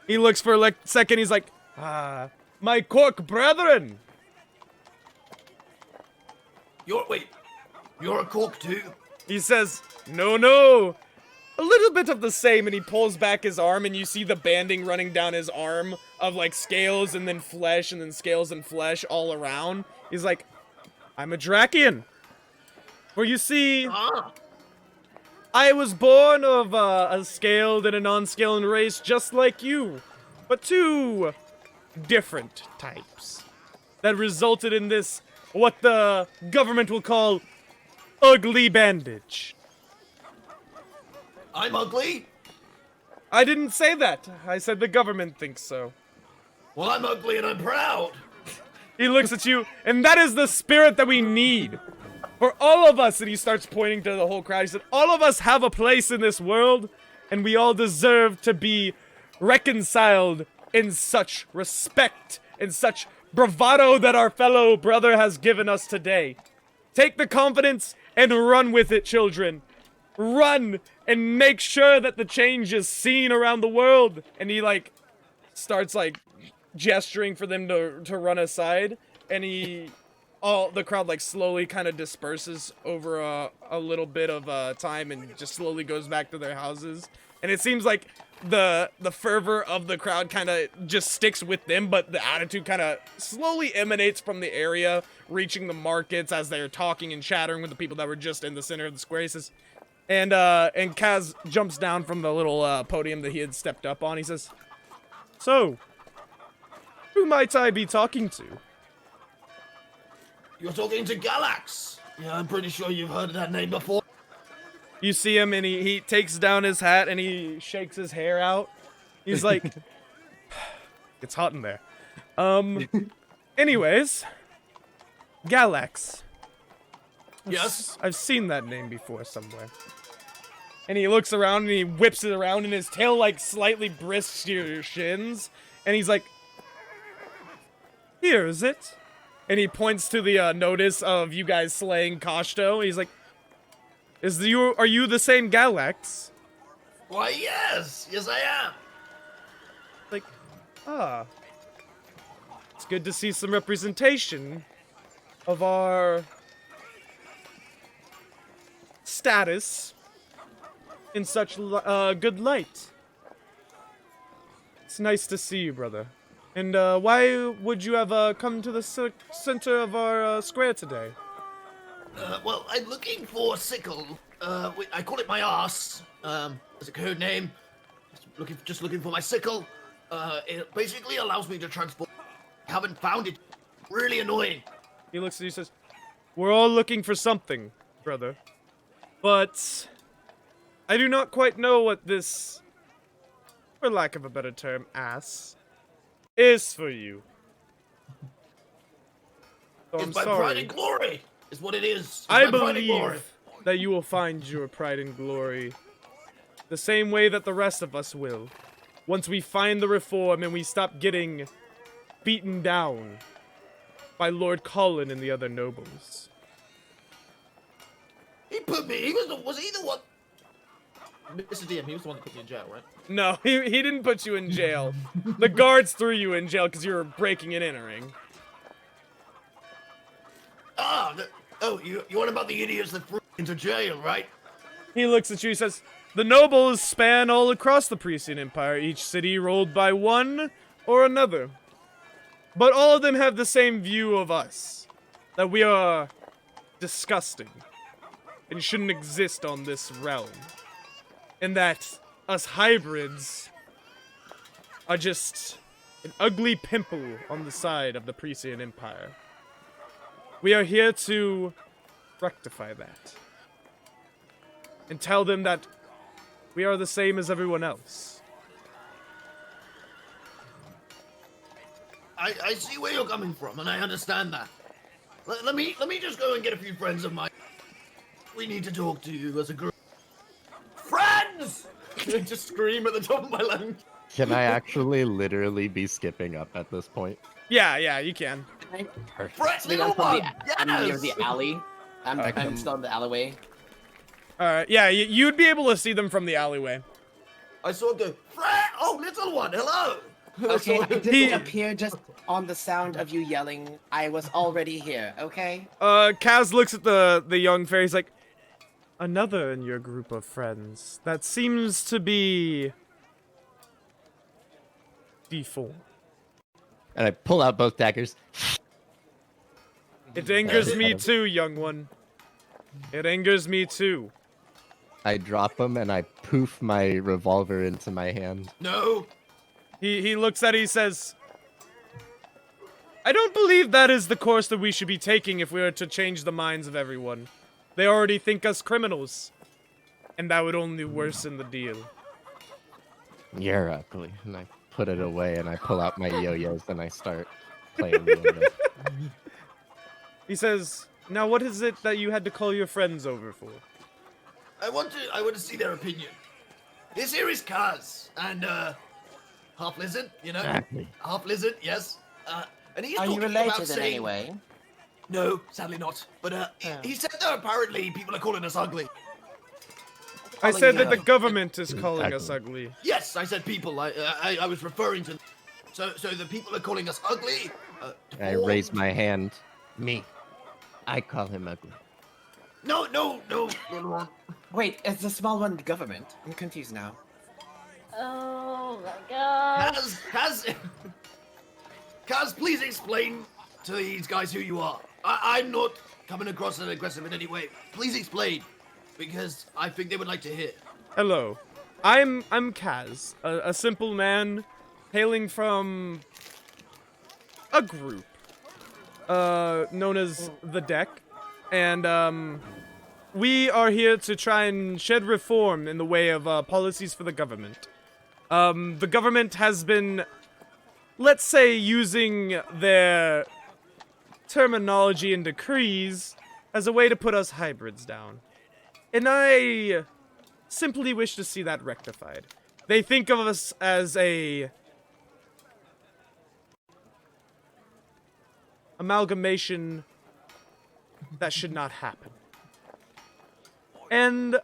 [SPEAKER 3] he looks for a second, he's like, my cork brethren.
[SPEAKER 1] You're a cork too?
[SPEAKER 3] He says, no, a little bit of the same, and he pulls back his arm, and you see the banding running down his arm of, like, scales and then flesh and then scales and flesh all around. He's like, I'm a Drakian. For you see, I was born of a scaled and a non-scaled race just like you, but two different types that resulted in this, what the government will call, ugly bandage.
[SPEAKER 1] I'm ugly?
[SPEAKER 3] I didn't say that. I said the government thinks so.
[SPEAKER 1] Well, I'm ugly and I'm proud.
[SPEAKER 3] He looks at you, and that is the spirit that we need. For all of us, and he starts pointing to the whole crowd, he said, all of us have a place in this world, and we all deserve to be reconciled in such respect, in such bravado that our fellow brother has given us today. Take the confidence and run with it, children. Run and make sure that the change is seen around the world. And he, like, starts, like, gesturing for them to run aside, and he all the crowd like slowly kind of disperses over a little bit of time and just slowly goes back to their houses. And it seems like the fervor of the crowd kind of just sticks with them, but the attitude kind of slowly emanates from the area, reaching the markets as they're talking and chattering with the people that were just in the center of the square. He says, and Kaz jumps down from the little podium that he had stepped up on. He says, "So, who might I be talking to?"
[SPEAKER 1] You're talking to Galax. Yeah, I'm pretty sure you've heard of that name before.
[SPEAKER 3] You see him, and he takes down his hat, and he shakes his hair out. He's like, it's hot in there. Anyways, Galax.
[SPEAKER 1] Yes?
[SPEAKER 3] I've seen that name before somewhere. And he looks around, and he whips it around, and his tail, like, slightly brisks your shins. And he's like, here, is it? And he points to the notice of you guys slaying Kashto. He's like, are you the same Galax?
[SPEAKER 1] Why, yes. Yes, I am.
[SPEAKER 3] Like, it's good to see some representation of our status in such good light. It's nice to see you, brother. And why would you have come to the center of our square today?
[SPEAKER 1] Well, I'm looking for Sickle. I call it my arse. As a code name. Just looking for my sickle. It basically allows me to transport. I haven't found it. Really annoying.
[SPEAKER 3] He looks at you and says, we're all looking for something, brother. But I do not quite know what this, for lack of a better term, ass, is for you. So
[SPEAKER 1] It's my pride and glory, is what it is. It's
[SPEAKER 3] I
[SPEAKER 1] my pride and glory.
[SPEAKER 3] believe that you will find your pride and glory the same way that the rest of us will. Once we find the reform and we stop getting beaten down by Lord Colin and the other nobles.
[SPEAKER 1] He put me. Was he the one? Mr. DM, he was the one that put me in jail, right?
[SPEAKER 3] No, he didn't put you in jail. The guards threw you in jail because you were breaking and entering.
[SPEAKER 1] You want about the idiots that threw into jail, right?
[SPEAKER 3] He looks at you, he says, the nobles span all across the Prician Empire, each city ruled by one or another. But all of them have the same view of us, that we are disgusting and shouldn't exist on this realm. And that us hybrids are just an ugly pimple on the side of the Prician Empire. We are here to rectify that. And tell them that we are the same as everyone else.
[SPEAKER 1] I see where you're coming from, and I understand that. Let me just go and get a few friends of mine. We need to talk to you as a group. Friends! I just scream at the top of my lungs.
[SPEAKER 2] Can I actually literally be skipping up at this point?
[SPEAKER 3] Yeah, you can.
[SPEAKER 2] Perfect.
[SPEAKER 1] Friends,
[SPEAKER 4] I'm
[SPEAKER 1] little one!
[SPEAKER 4] near
[SPEAKER 1] Yes!
[SPEAKER 4] the alley. I'm still in the alleyway.
[SPEAKER 3] Alright, yeah, you'd be able to see them from the alleyway.
[SPEAKER 1] I saw him go, Fred! Oh, little one, hello!
[SPEAKER 4] Okay, I didn't appear just on the sound of you yelling. I was already here, okay?
[SPEAKER 3] Kaz looks at the young fairy, he's like, another in your group of friends. That seems to be D4.
[SPEAKER 2] And I pull out both daggers.
[SPEAKER 3] It angers me too, young one. It angers me too.
[SPEAKER 2] I drop them and I poof my revolver into my hand.
[SPEAKER 1] No!
[SPEAKER 3] He looks at it, he says, I don't believe that is the course that we should be taking if we are to change the minds of everyone. They already think us criminals. And that would only worsen the deal.
[SPEAKER 2] You're ugly. And I put it away and I pull out my yo-yos and I start playing yo-yo.
[SPEAKER 3] He says, now what is it that you had to call your friends over for?
[SPEAKER 1] I want to see their opinion. This here is Kaz, and half lizard, you know?
[SPEAKER 2] Exactly.
[SPEAKER 1] Half lizard, yes. And he's
[SPEAKER 4] Are you
[SPEAKER 1] talking
[SPEAKER 4] related
[SPEAKER 1] about
[SPEAKER 4] in
[SPEAKER 1] saying,
[SPEAKER 4] any way?
[SPEAKER 1] No, sadly not. But he said that apparently people are calling us ugly.
[SPEAKER 3] I said that the
[SPEAKER 1] you-
[SPEAKER 3] government is calling us ugly.
[SPEAKER 1] Yes, I said people. I was referring to. So the people are calling us ugly.
[SPEAKER 2] I raise my hand. Me. I call him ugly.
[SPEAKER 1] No.
[SPEAKER 4] Wait, is the small one the government? I'm confused now.
[SPEAKER 5] Oh my god.
[SPEAKER 1] Kaz, please explain to these guys who you are. I'm not coming across as aggressive in any way. Please explain, because I think they would like to hear.
[SPEAKER 3] Hello, I'm Kaz, a simple man hailing from a group known as the Deck, and we are here to try and shed reform in the way of policies for the government. The government has been, let's say, using their terminology and decrees as a way to put us hybrids down. And I simply wish to see that rectified. They think of us as a amalgamation that should not happen. And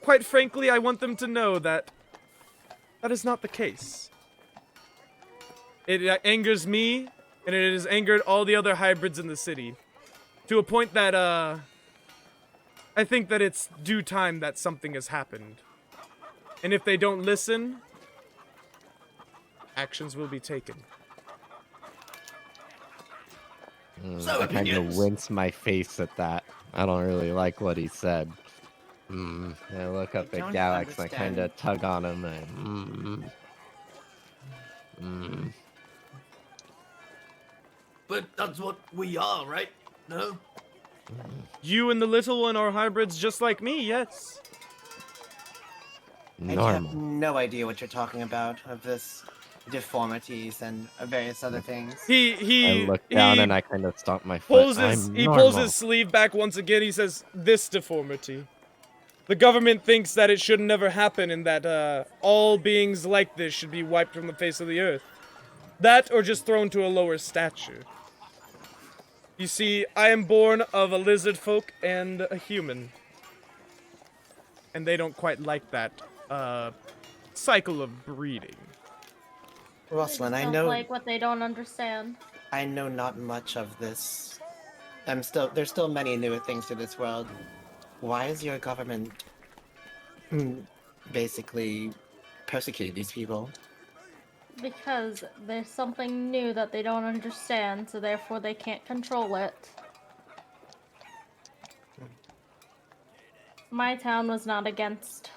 [SPEAKER 3] quite frankly, I want them to know that that is not the case. It angers me, and it has angered all the other hybrids in the city, to a point that, I think that it's due time that something has happened. And if they don't listen, actions will be taken.
[SPEAKER 1] So,
[SPEAKER 2] I kind of
[SPEAKER 1] opinions?
[SPEAKER 2] wince my face at that. I don't really like what he said. I look up
[SPEAKER 4] I
[SPEAKER 2] at
[SPEAKER 4] don't
[SPEAKER 2] Galax and I kind
[SPEAKER 4] understand.
[SPEAKER 2] of tug on him and
[SPEAKER 1] But that's what we are, right? No?
[SPEAKER 3] You and the little one are hybrids just like me, yes.
[SPEAKER 4] I have
[SPEAKER 2] normal.
[SPEAKER 4] no idea what you're talking about of this deformities and various other things.
[SPEAKER 2] I
[SPEAKER 3] He
[SPEAKER 2] look down
[SPEAKER 3] he
[SPEAKER 2] and I kind of stomp my
[SPEAKER 3] pulls
[SPEAKER 2] foot.
[SPEAKER 3] his
[SPEAKER 2] I'm
[SPEAKER 3] he
[SPEAKER 2] normal.
[SPEAKER 3] pulls his sleeve back once again. He says, "This deformity. The government thinks that it should never happen, and that all beings like this should be wiped from the face of the earth. That, or just thrown to a lower stature. You see, I am born of a lizard folk and a human, and they don't quite like that cycle of breeding."
[SPEAKER 4] Rosalind,
[SPEAKER 5] They
[SPEAKER 4] I
[SPEAKER 5] don't
[SPEAKER 4] know
[SPEAKER 5] like what they don't understand.
[SPEAKER 4] I know not much of this. There's still many newer things to this world. Why is your government basically persecuting these people?
[SPEAKER 5] Because there's something new that they don't understand, so therefore they can't control it. My town was not against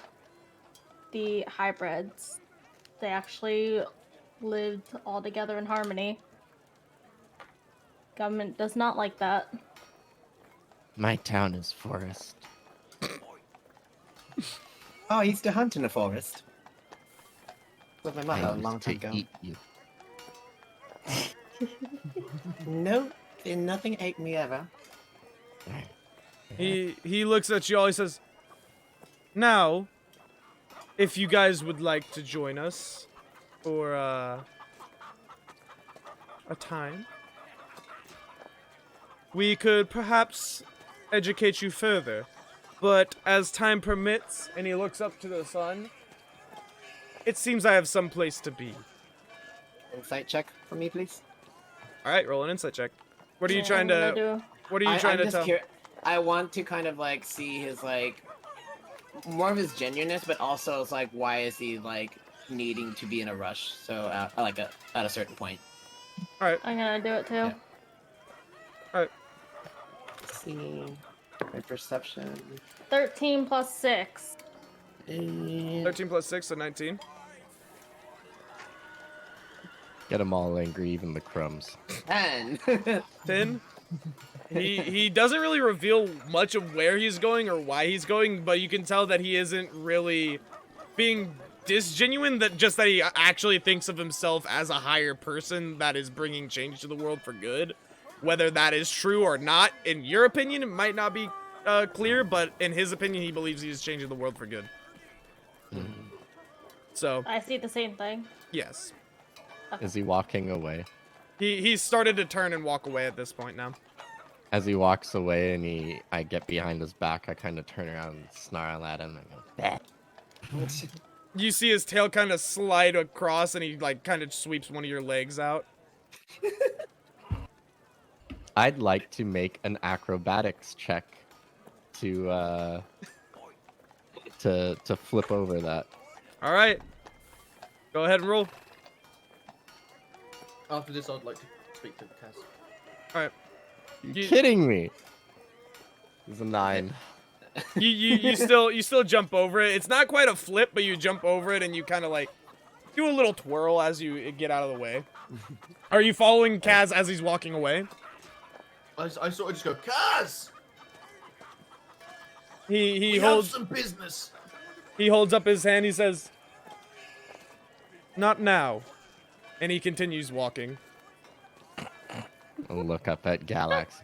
[SPEAKER 5] the hybrids. They actually lived all together in harmony. Government does not like that.
[SPEAKER 2] My town is forest.
[SPEAKER 4] Oh, I used to hunt in the forest. With my mother
[SPEAKER 2] I
[SPEAKER 4] a long
[SPEAKER 2] used
[SPEAKER 4] time
[SPEAKER 2] to
[SPEAKER 4] ago.
[SPEAKER 2] eat you.
[SPEAKER 4] No, nothing ate me ever.
[SPEAKER 3] He looks at you all, he says, "Now, if you guys would like to join us for a time, we could perhaps educate you further. But as time permits," and he looks up to the sun, "it seems I have some place to be."
[SPEAKER 4] Insight check for me, please.
[SPEAKER 3] Alright, roll an insight check. What are you
[SPEAKER 5] Yeah,
[SPEAKER 3] trying
[SPEAKER 5] I'm gonna
[SPEAKER 3] to
[SPEAKER 5] do-
[SPEAKER 3] what are you trying
[SPEAKER 4] I'm
[SPEAKER 3] to
[SPEAKER 4] just
[SPEAKER 3] tell?
[SPEAKER 4] I want to kind of like see his like more of his genuineness, but also it's like why is he like needing to be in a rush? So at a certain point.
[SPEAKER 3] Alright.
[SPEAKER 5] I'm gonna do it too.
[SPEAKER 4] Yeah.
[SPEAKER 3] Alright.
[SPEAKER 4] Let's see my perception.
[SPEAKER 5] 13 plus 6.
[SPEAKER 3] 13 plus 6, so 19.
[SPEAKER 2] Get them all angry, even the crumbs.
[SPEAKER 4] 10.
[SPEAKER 3] 10. He doesn't really reveal much of where he's going or why he's going, but you can tell that he isn't really being disgenuine, that he actually thinks of himself as a higher person that is bringing change to the world for good. Whether that is true or not, in your opinion, it might not be clear, but in his opinion, he believes he is changing the world for good. So,
[SPEAKER 5] I see the same thing.
[SPEAKER 3] yes.
[SPEAKER 2] Is he walking away?
[SPEAKER 3] He started to turn and walk away at this point now.
[SPEAKER 2] As he walks away and I get behind his back, I kind of turn around and snarl at him and go, "Bah."
[SPEAKER 3] You see his tail kind of slide across, and he like kind of sweeps one of your legs out.
[SPEAKER 2] I'd like to make an acrobatics check to flip over that.
[SPEAKER 3] All right. Go ahead and roll.
[SPEAKER 1] After this, I'd like to speak to the Kaz.
[SPEAKER 3] All right.
[SPEAKER 2] You kidding me? It's a 9.
[SPEAKER 3] You still jump over it. It's not quite a flip, but you jump over it and you kind of like do a little twirl as you get out of the way. Are you following Kaz as he's walking away?
[SPEAKER 1] I sort of just go, Kaz!
[SPEAKER 3] He
[SPEAKER 1] We
[SPEAKER 3] holds
[SPEAKER 1] have some business.
[SPEAKER 3] He holds up his hand. He says, "Not now," and he continues walking.
[SPEAKER 2] I'll look up at Galax.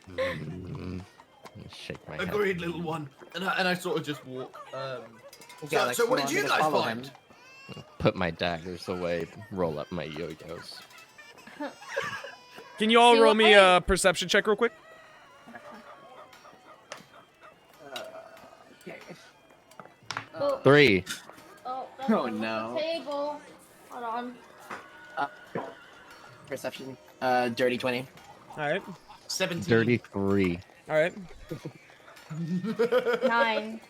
[SPEAKER 2] Shake my head.
[SPEAKER 1] Agreed, little one. And I sort of just walk.
[SPEAKER 4] Galax,
[SPEAKER 1] So what
[SPEAKER 4] you
[SPEAKER 1] did you
[SPEAKER 4] want me to
[SPEAKER 1] guys
[SPEAKER 4] follow
[SPEAKER 1] find?
[SPEAKER 4] him?
[SPEAKER 2] Put my daggers away. Roll up my yo-yos.
[SPEAKER 3] Can you all
[SPEAKER 5] See
[SPEAKER 3] roll
[SPEAKER 5] what
[SPEAKER 3] me
[SPEAKER 5] I-
[SPEAKER 3] a perception check real quick?
[SPEAKER 4] Okay.
[SPEAKER 5] Oh,
[SPEAKER 2] 3.
[SPEAKER 5] oh, that's
[SPEAKER 4] Oh,
[SPEAKER 5] on
[SPEAKER 4] no.
[SPEAKER 5] the table. Hold on.
[SPEAKER 4] Perception. Dirty 20.
[SPEAKER 3] All right.
[SPEAKER 1] 17.
[SPEAKER 2] Dirty 3.
[SPEAKER 3] All right.
[SPEAKER 5] 9.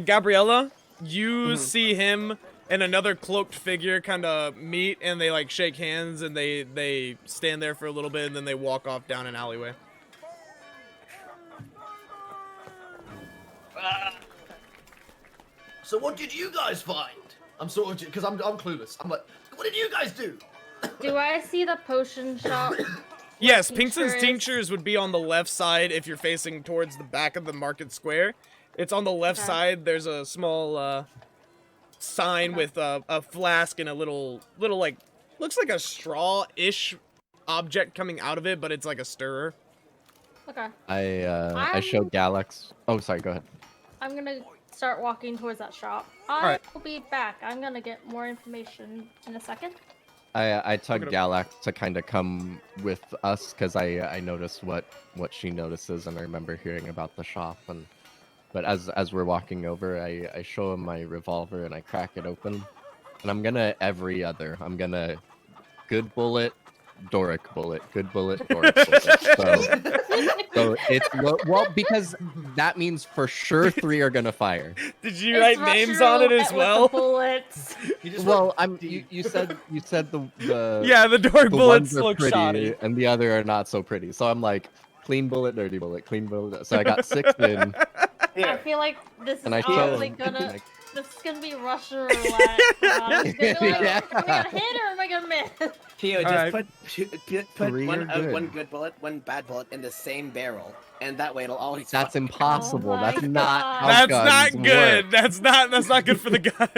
[SPEAKER 3] Gabriella, you see him and another cloaked figure kind of meet, and they like shake hands, and they stand there for a little bit, and then they walk off down an alleyway.
[SPEAKER 1] So what did you guys find? I'm sort of, because I'm clueless. I'm like, what did you guys do?
[SPEAKER 5] Do I see the potion shop?
[SPEAKER 3] Yes,
[SPEAKER 5] Tincture
[SPEAKER 3] Pinkston's
[SPEAKER 5] is-
[SPEAKER 3] Tinctures would be on the left side if you're facing towards the back of the market square. It's on the left
[SPEAKER 5] Okay.
[SPEAKER 3] side. There's a small sign
[SPEAKER 5] Okay.
[SPEAKER 3] with a flask and a little like looks like a straw-ish object coming out of it, but it's like a stirrer.
[SPEAKER 5] Okay.
[SPEAKER 2] I show Galax. Oh, sorry. Go ahead.
[SPEAKER 5] I'm gonna start walking towards that shop. I
[SPEAKER 3] Alright.
[SPEAKER 5] will be back. I'm gonna get more information in a second.
[SPEAKER 2] I tug
[SPEAKER 3] Okay.
[SPEAKER 2] Galax to kind of come with us because I noticed what she notices, and I remember hearing about the shop. But as we're walking over, I show him my revolver and I crack it open, and I'm gonna every other. I'm gonna good bullet, Doric bullet, good bullet, Doric bullet. So it's well because that means for sure 3 are gonna fire.
[SPEAKER 3] Did you
[SPEAKER 5] It's
[SPEAKER 3] write
[SPEAKER 5] Russian
[SPEAKER 3] names on it
[SPEAKER 5] roulette
[SPEAKER 3] as
[SPEAKER 5] with
[SPEAKER 3] well?
[SPEAKER 5] the bullets.
[SPEAKER 1] You just
[SPEAKER 2] Well,
[SPEAKER 1] went
[SPEAKER 2] you
[SPEAKER 1] deep.
[SPEAKER 2] said the
[SPEAKER 3] Yeah, the Dork
[SPEAKER 2] the
[SPEAKER 3] bullets
[SPEAKER 2] ones are
[SPEAKER 3] look
[SPEAKER 2] pretty
[SPEAKER 3] shoddy.
[SPEAKER 2] and the other are not so pretty. So I'm like clean bullet, dirty bullet, clean bullet. So I got 6 in,
[SPEAKER 5] I feel like this is
[SPEAKER 2] and I show
[SPEAKER 5] honestly
[SPEAKER 2] him.
[SPEAKER 5] gonna.
[SPEAKER 2] like,
[SPEAKER 5] This is gonna be Russian roulette. It's gonna be like,
[SPEAKER 2] Yeah.
[SPEAKER 5] am I gonna hit or am I gonna miss?
[SPEAKER 4] Pio, just
[SPEAKER 3] Alright.
[SPEAKER 4] put
[SPEAKER 2] 3
[SPEAKER 4] one,
[SPEAKER 2] are good.
[SPEAKER 4] one good bullet, one bad bullet in the same barrel, and that way it'll always.
[SPEAKER 2] That's
[SPEAKER 4] fire.
[SPEAKER 2] impossible.
[SPEAKER 5] Oh
[SPEAKER 2] That's
[SPEAKER 5] my
[SPEAKER 2] not
[SPEAKER 5] God.
[SPEAKER 2] how
[SPEAKER 3] That's
[SPEAKER 2] guns
[SPEAKER 3] not good.
[SPEAKER 2] work.
[SPEAKER 3] That's not good for the guy.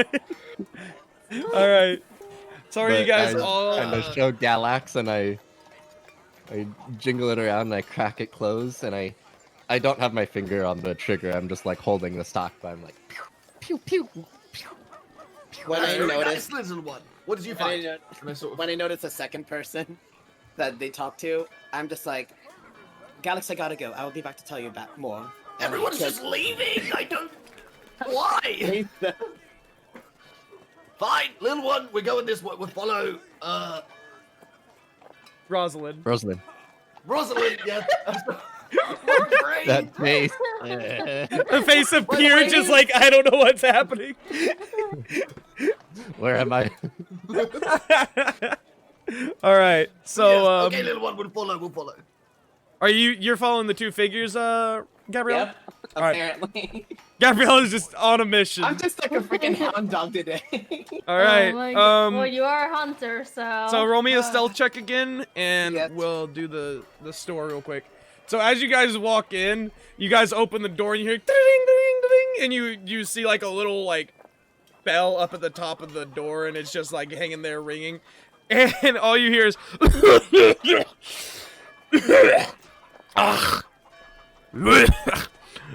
[SPEAKER 3] All right. So are you
[SPEAKER 2] But
[SPEAKER 3] guys
[SPEAKER 2] I
[SPEAKER 3] all?
[SPEAKER 2] kind of show Galax and I jingle it around and I crack it closed and I don't have my finger on the trigger. I'm just like holding the stock, but I'm like pew pew pew pew.
[SPEAKER 4] When I
[SPEAKER 1] Very
[SPEAKER 4] noticed,
[SPEAKER 1] nice, little one. What did you
[SPEAKER 4] when I,
[SPEAKER 1] find?
[SPEAKER 4] no-
[SPEAKER 1] And I sort of,
[SPEAKER 4] when I notice a second person that they talk to, I'm just like, Galax, I gotta go. I will be back to tell you about more. And
[SPEAKER 1] everyone's
[SPEAKER 4] I
[SPEAKER 1] just leaving. I don't. Why?
[SPEAKER 4] take-
[SPEAKER 1] Fine, little one. We're going this way. We'll follow.
[SPEAKER 3] Rosalind.
[SPEAKER 2] Rosalind,
[SPEAKER 1] Rosalind. Yeah. My brain.
[SPEAKER 2] that face.
[SPEAKER 3] The face of
[SPEAKER 1] My
[SPEAKER 3] Pierre
[SPEAKER 1] brain
[SPEAKER 3] just
[SPEAKER 1] is-
[SPEAKER 3] like, I don't know what's happening.
[SPEAKER 2] Where am I?
[SPEAKER 3] All right. So,
[SPEAKER 1] Yes,
[SPEAKER 3] um,
[SPEAKER 1] okay, little one. We'll follow. We'll follow.
[SPEAKER 3] you're following the 2 figures, Gabrielle?
[SPEAKER 4] Yep,
[SPEAKER 3] Alright.
[SPEAKER 4] apparently.
[SPEAKER 3] Gabriella's just on a mission.
[SPEAKER 4] I'm just like a freaking hound dog today.
[SPEAKER 3] All right.
[SPEAKER 5] Oh my God. Well,
[SPEAKER 3] Um,
[SPEAKER 5] you are a hunter, so.
[SPEAKER 3] so roll me a stealth check again, and
[SPEAKER 4] Yes.
[SPEAKER 3] we'll do the store real quick. So as you guys walk in, you guys open the door and you hear ding ding ding, and you see like a little like bell up at the top of the door, and it's just like hanging there ringing, and all you hear is.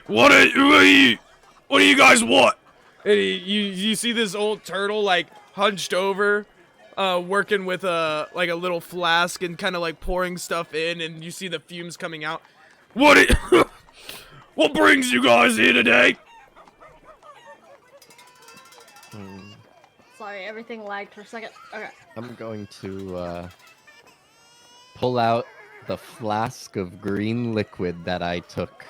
[SPEAKER 3] What do you guys want? And you see this old turtle like hunched over, working with a little flask and kind of like pouring stuff in, and you see the fumes coming out. What brings you guys here today?
[SPEAKER 5] Sorry, everything lagged for a second. Okay.
[SPEAKER 2] I'm going to pull out the flask of green liquid that I took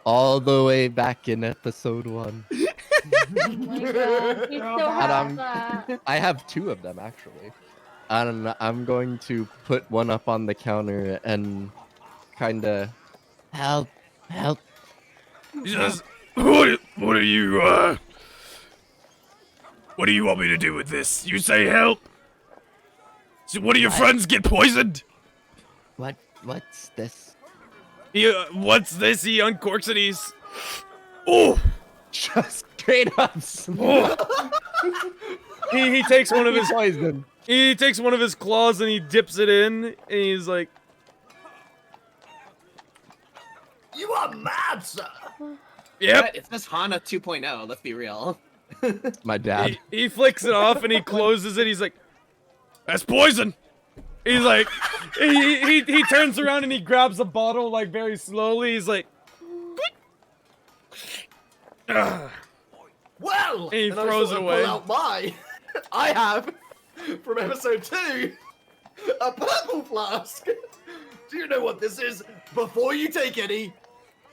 [SPEAKER 2] all the way back in episode 1.
[SPEAKER 5] Oh my god, you still
[SPEAKER 2] And
[SPEAKER 5] have that.
[SPEAKER 2] I have 2 of them actually. And I'm going to put one up on the counter and kind of help.
[SPEAKER 7] He says, what are you, what do you want me to do with this? You say help? So one of your friends get poisoned?
[SPEAKER 2] What's this?
[SPEAKER 3] What's this? He uncorks it. He's
[SPEAKER 7] Oh!
[SPEAKER 2] Just straight up.
[SPEAKER 3] he takes one of his
[SPEAKER 2] poison.
[SPEAKER 3] he takes one of his claws and he dips it in, and he's like,
[SPEAKER 1] You are mad, sir.
[SPEAKER 3] "Yep."
[SPEAKER 4] It's this Hana 2.0, let's be real.
[SPEAKER 2] My dad.
[SPEAKER 3] He flicks it off and he closes it. He's like, "That's poison." He's like, he turns around and he grabs a bottle like very slowly. He's like, "Ugh."
[SPEAKER 1] Well,
[SPEAKER 3] And he
[SPEAKER 1] I
[SPEAKER 3] throws
[SPEAKER 1] sort
[SPEAKER 3] it
[SPEAKER 1] of
[SPEAKER 3] away.
[SPEAKER 1] Pull out my. I have from episode 2 a purple flask. Do you know what this is? Before you take any,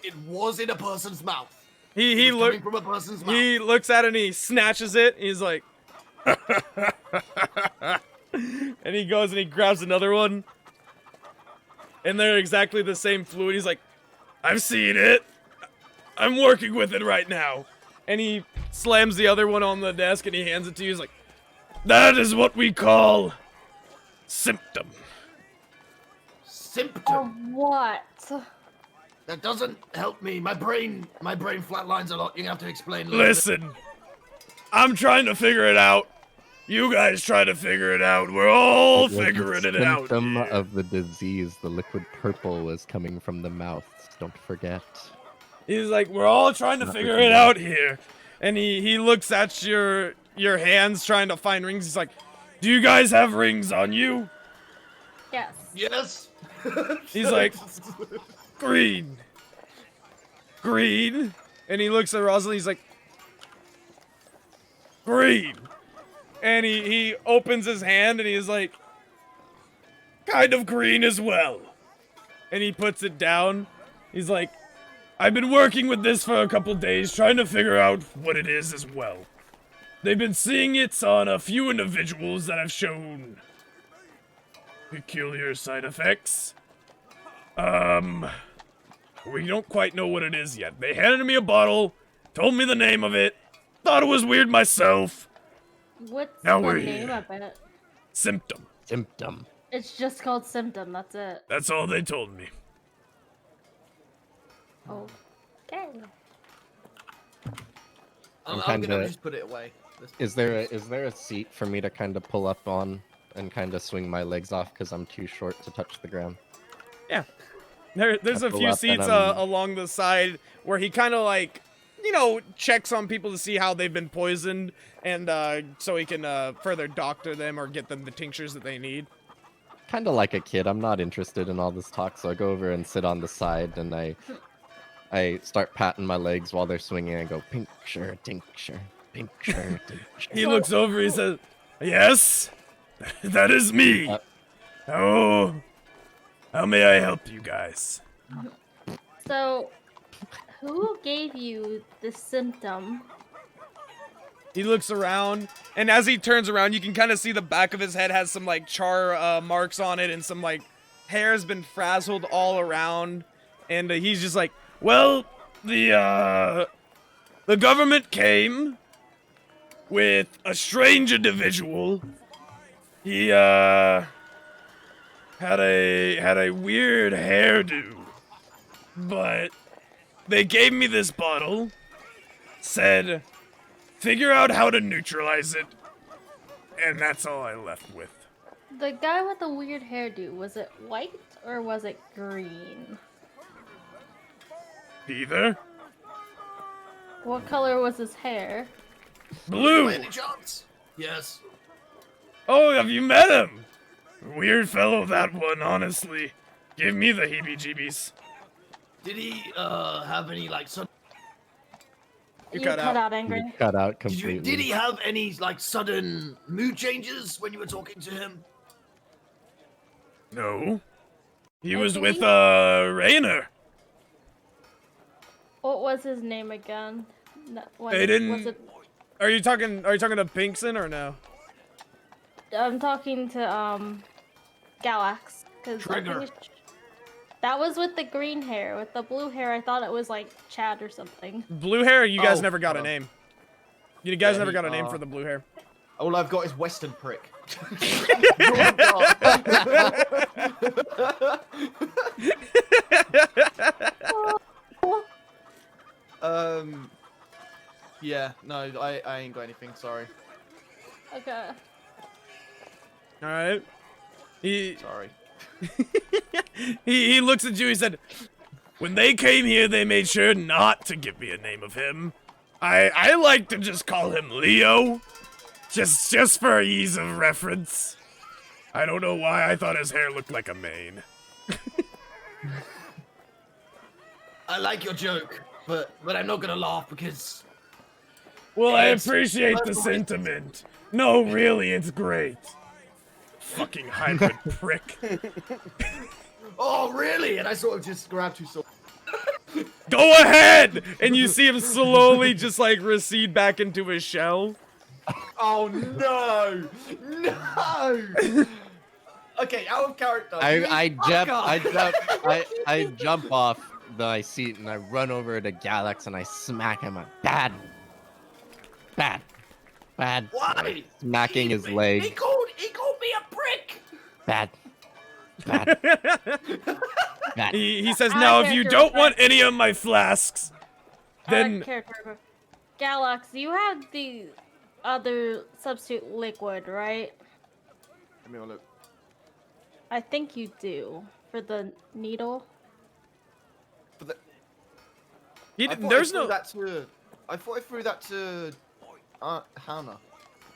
[SPEAKER 1] it was in a person's mouth.
[SPEAKER 3] he
[SPEAKER 1] It was coming
[SPEAKER 3] look
[SPEAKER 1] from a person's mouth.
[SPEAKER 3] he looks at it and he snatches it. He's like, and he goes and he grabs another one, and they're exactly the same fluid. He's like, "I've seen it. I'm working with it right now." And he slams the other one on the desk and he hands it to you. He's like, "That is what we call symptom."
[SPEAKER 1] Symptom.
[SPEAKER 5] What?
[SPEAKER 1] That doesn't help me. My brain flatlines a lot. You have to explain. a little bit.
[SPEAKER 7] Listen, I'm trying to figure it out. You guys try to figure it out. We're all
[SPEAKER 2] It was a
[SPEAKER 7] figuring it out.
[SPEAKER 2] symptom
[SPEAKER 7] here.
[SPEAKER 2] of the disease. The liquid purple was coming from the mouth. Don't forget.
[SPEAKER 3] He's like, "We're all trying to
[SPEAKER 2] Not
[SPEAKER 3] figure
[SPEAKER 2] looking
[SPEAKER 3] it
[SPEAKER 2] good.
[SPEAKER 3] out here." And he looks at your hands trying to find rings. He's like,
[SPEAKER 7] Do you guys have rings on you?
[SPEAKER 5] Yes.
[SPEAKER 1] Yes.
[SPEAKER 3] He's like, "Green. Green." And he looks at Rosalind. He's like, "Green." And he opens his hand and he's like,
[SPEAKER 7] Kind of green as well.
[SPEAKER 3] and he puts it down. He's like,
[SPEAKER 7] I've been working with this for a couple days, trying to figure out what it is as well. They've been seeing it on a few individuals that have shown peculiar side effects. We don't quite know what it is yet. They handed me a bottle, told me the name of it, thought it was weird myself.
[SPEAKER 5] What's
[SPEAKER 7] Now
[SPEAKER 5] the
[SPEAKER 7] we're
[SPEAKER 5] name
[SPEAKER 7] here.
[SPEAKER 5] of it?
[SPEAKER 7] Symptom.
[SPEAKER 2] Symptom.
[SPEAKER 5] It's just called Symptom, that's it.
[SPEAKER 7] That's all they told me.
[SPEAKER 5] Okay.
[SPEAKER 1] I'm
[SPEAKER 2] kinda-
[SPEAKER 1] gonna just put it away.
[SPEAKER 2] Is there a seat for me to kind of pull up on and kind of swing my legs off because I'm too short to touch the ground?
[SPEAKER 3] there's a
[SPEAKER 2] Buckle
[SPEAKER 3] few
[SPEAKER 2] up and
[SPEAKER 3] seats
[SPEAKER 2] I'm-
[SPEAKER 3] along the side where he kind of like, checks on people to see how they've been poisoned, and so he can further doctor them or get them the tinctures that they need.
[SPEAKER 2] Kind of like a kid. I'm not interested in all this talk, so I go over and sit on the side and I start patting my legs while they're swinging and go tincture, tincture, tincture, tincture.
[SPEAKER 7] He looks over, he says, Yes, that is me. How may I help you guys?
[SPEAKER 5] So, who gave you the symptom?
[SPEAKER 3] He looks around, and as he turns around, you can kind of see the back of his head has some like char marks on it, and some like hair has been frazzled all around. And he's just like,
[SPEAKER 7] Well, the government came with a strange individual. He had a weird hairdo, but they gave me this bottle, said, figure out how to neutralize it, and that's all I left with.
[SPEAKER 5] The guy with the weird hairdo, was it white or was it green?
[SPEAKER 7] Either
[SPEAKER 5] What color was his hair?
[SPEAKER 7] blue.
[SPEAKER 1] By any chance? Yes.
[SPEAKER 7] Oh, have you met him? Weird fellow, that one, honestly. Give me the heebie-jeebies.
[SPEAKER 1] Did he have any like sudden?
[SPEAKER 3] You
[SPEAKER 5] You
[SPEAKER 3] cut out.
[SPEAKER 5] angry.
[SPEAKER 2] Cut out
[SPEAKER 1] Did
[SPEAKER 2] completely.
[SPEAKER 1] he have any like sudden mood changes when you were talking to him?
[SPEAKER 7] No. He
[SPEAKER 5] I
[SPEAKER 7] was with
[SPEAKER 5] believe-
[SPEAKER 7] Rainer.
[SPEAKER 5] What was his name again?
[SPEAKER 7] They didn't.
[SPEAKER 5] Was it?
[SPEAKER 7] Are you talking to Pinkson or no?
[SPEAKER 5] I'm talking to Galax.
[SPEAKER 1] Trigger.
[SPEAKER 5] That was with the green hair. With the blue hair, I thought it was like Chad or something.
[SPEAKER 3] Blue hair, you guys
[SPEAKER 1] Oh,
[SPEAKER 3] never got a
[SPEAKER 1] oh.
[SPEAKER 3] name. You guys
[SPEAKER 1] Yeah,
[SPEAKER 3] never
[SPEAKER 1] he-
[SPEAKER 3] got a name for the blue hair.
[SPEAKER 1] All I've got is Western prick. Yeah, no, I ain't got anything. Sorry.
[SPEAKER 5] Okay.
[SPEAKER 3] All right.
[SPEAKER 1] Sorry.
[SPEAKER 7] He looks at you. He said, "When they came here, they made sure not to give me a name of him. I like to just call him Leo, just for ease of reference. I don't know why I thought his hair looked like a mane."
[SPEAKER 1] I like your joke, but I'm not gonna laugh because
[SPEAKER 7] Well, I
[SPEAKER 1] It's-
[SPEAKER 7] appreciate the sentiment. No, really, it's great. Fucking hybrid prick.
[SPEAKER 1] oh really? And I sort of just grabbed two swords.
[SPEAKER 7] Go ahead!
[SPEAKER 3] And you see him slowly just like recede back into his shell.
[SPEAKER 1] Oh no! No! Okay, out of character.
[SPEAKER 2] I
[SPEAKER 1] Fuck
[SPEAKER 2] jump
[SPEAKER 1] off.
[SPEAKER 2] I jump off my seat and I run over to Galax and I smack him. Bad.
[SPEAKER 1] Why?
[SPEAKER 2] Smacking his
[SPEAKER 1] He
[SPEAKER 2] leg.
[SPEAKER 1] called me a prick.
[SPEAKER 2] Bad.
[SPEAKER 3] He says,
[SPEAKER 5] Out of
[SPEAKER 3] "Now, if you
[SPEAKER 5] character
[SPEAKER 3] don't
[SPEAKER 5] real
[SPEAKER 3] want
[SPEAKER 5] fast.
[SPEAKER 3] any of my flasks, then
[SPEAKER 5] Character. Galax, you have the other substitute liquid, right?
[SPEAKER 1] Let me have a look.
[SPEAKER 5] I think you do for the needle.
[SPEAKER 1] But the,
[SPEAKER 3] he,
[SPEAKER 1] I thought
[SPEAKER 3] there's
[SPEAKER 1] I threw
[SPEAKER 3] no.
[SPEAKER 1] That to, I thought I threw that to Hannah.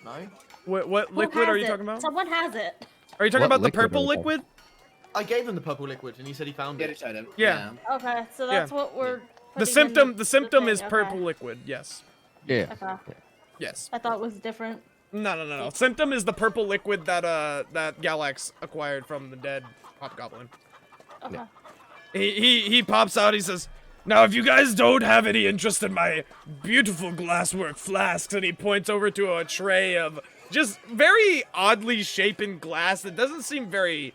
[SPEAKER 1] No.
[SPEAKER 3] What
[SPEAKER 5] Who
[SPEAKER 3] liquid
[SPEAKER 5] has
[SPEAKER 3] are you
[SPEAKER 5] it?
[SPEAKER 3] talking about?
[SPEAKER 5] Someone has it.
[SPEAKER 3] Are you talking
[SPEAKER 2] What
[SPEAKER 3] about the
[SPEAKER 2] liquid are
[SPEAKER 3] purple
[SPEAKER 2] you talking
[SPEAKER 3] liquid?
[SPEAKER 1] I gave him the purple liquid, and he said he found
[SPEAKER 4] Get
[SPEAKER 1] it.
[SPEAKER 4] it, Shadow.
[SPEAKER 3] Yeah.
[SPEAKER 5] Okay, so that's what we're.
[SPEAKER 3] The
[SPEAKER 5] putting in
[SPEAKER 3] symptom
[SPEAKER 5] thing,
[SPEAKER 3] is
[SPEAKER 5] okay.
[SPEAKER 3] purple liquid. Yes.
[SPEAKER 2] Yeah.
[SPEAKER 5] Okay.
[SPEAKER 3] Yes.
[SPEAKER 5] I thought it was different.
[SPEAKER 3] No. Symptom is the purple liquid that that Galax acquired from the dead hobgoblin.
[SPEAKER 5] Okay.
[SPEAKER 3] He pops out. He says,
[SPEAKER 7] Now, if you guys don't have any interest in my beautiful glasswork flasks,
[SPEAKER 3] and he points over to a tray of just very oddly shapen glass that doesn't seem very,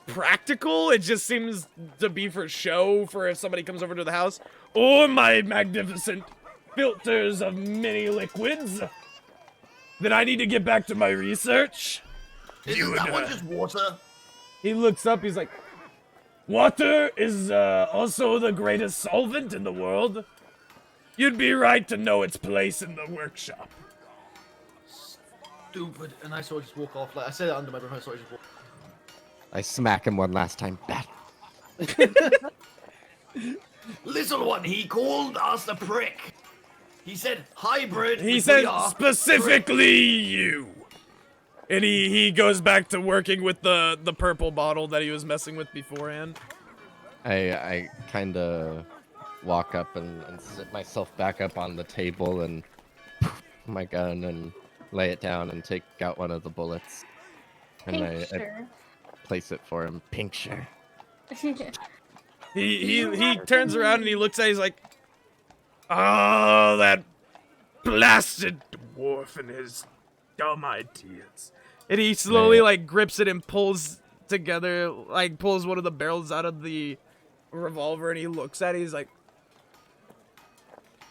[SPEAKER 3] practical. It just seems to be for show for if somebody comes over to the house.
[SPEAKER 7] or my magnificent filters of many liquids, then I need to get back to my research.
[SPEAKER 1] Isn't that one just water?
[SPEAKER 3] He looks up. He's like,
[SPEAKER 7] Water is also the greatest solvent in the world. You'd be right to know its place in the workshop.
[SPEAKER 1] Stupid. And I sort of just walk off. Like I said it under my breath. I sort of just walk.
[SPEAKER 2] I smack him one last time. Bad.
[SPEAKER 1] Little one, he called us a prick. He said hybrid.
[SPEAKER 7] He
[SPEAKER 1] which
[SPEAKER 7] said
[SPEAKER 1] we are.
[SPEAKER 7] specifically you.
[SPEAKER 3] and he goes back to working with the purple bottle that he was messing with beforehand.
[SPEAKER 2] I kind of walk up and sit myself back up on the table and my gun and lay it down and take out one of the bullets. And I place it for him. Pincture.
[SPEAKER 3] He turns around and he looks at it, he's like,
[SPEAKER 7] Oh, that blasted dwarf and his dumb ideas.
[SPEAKER 3] and he slowly
[SPEAKER 2] Yeah.
[SPEAKER 3] like grips it and pulls together, like pulls one of the barrels out of the revolver and he looks at it, he's like,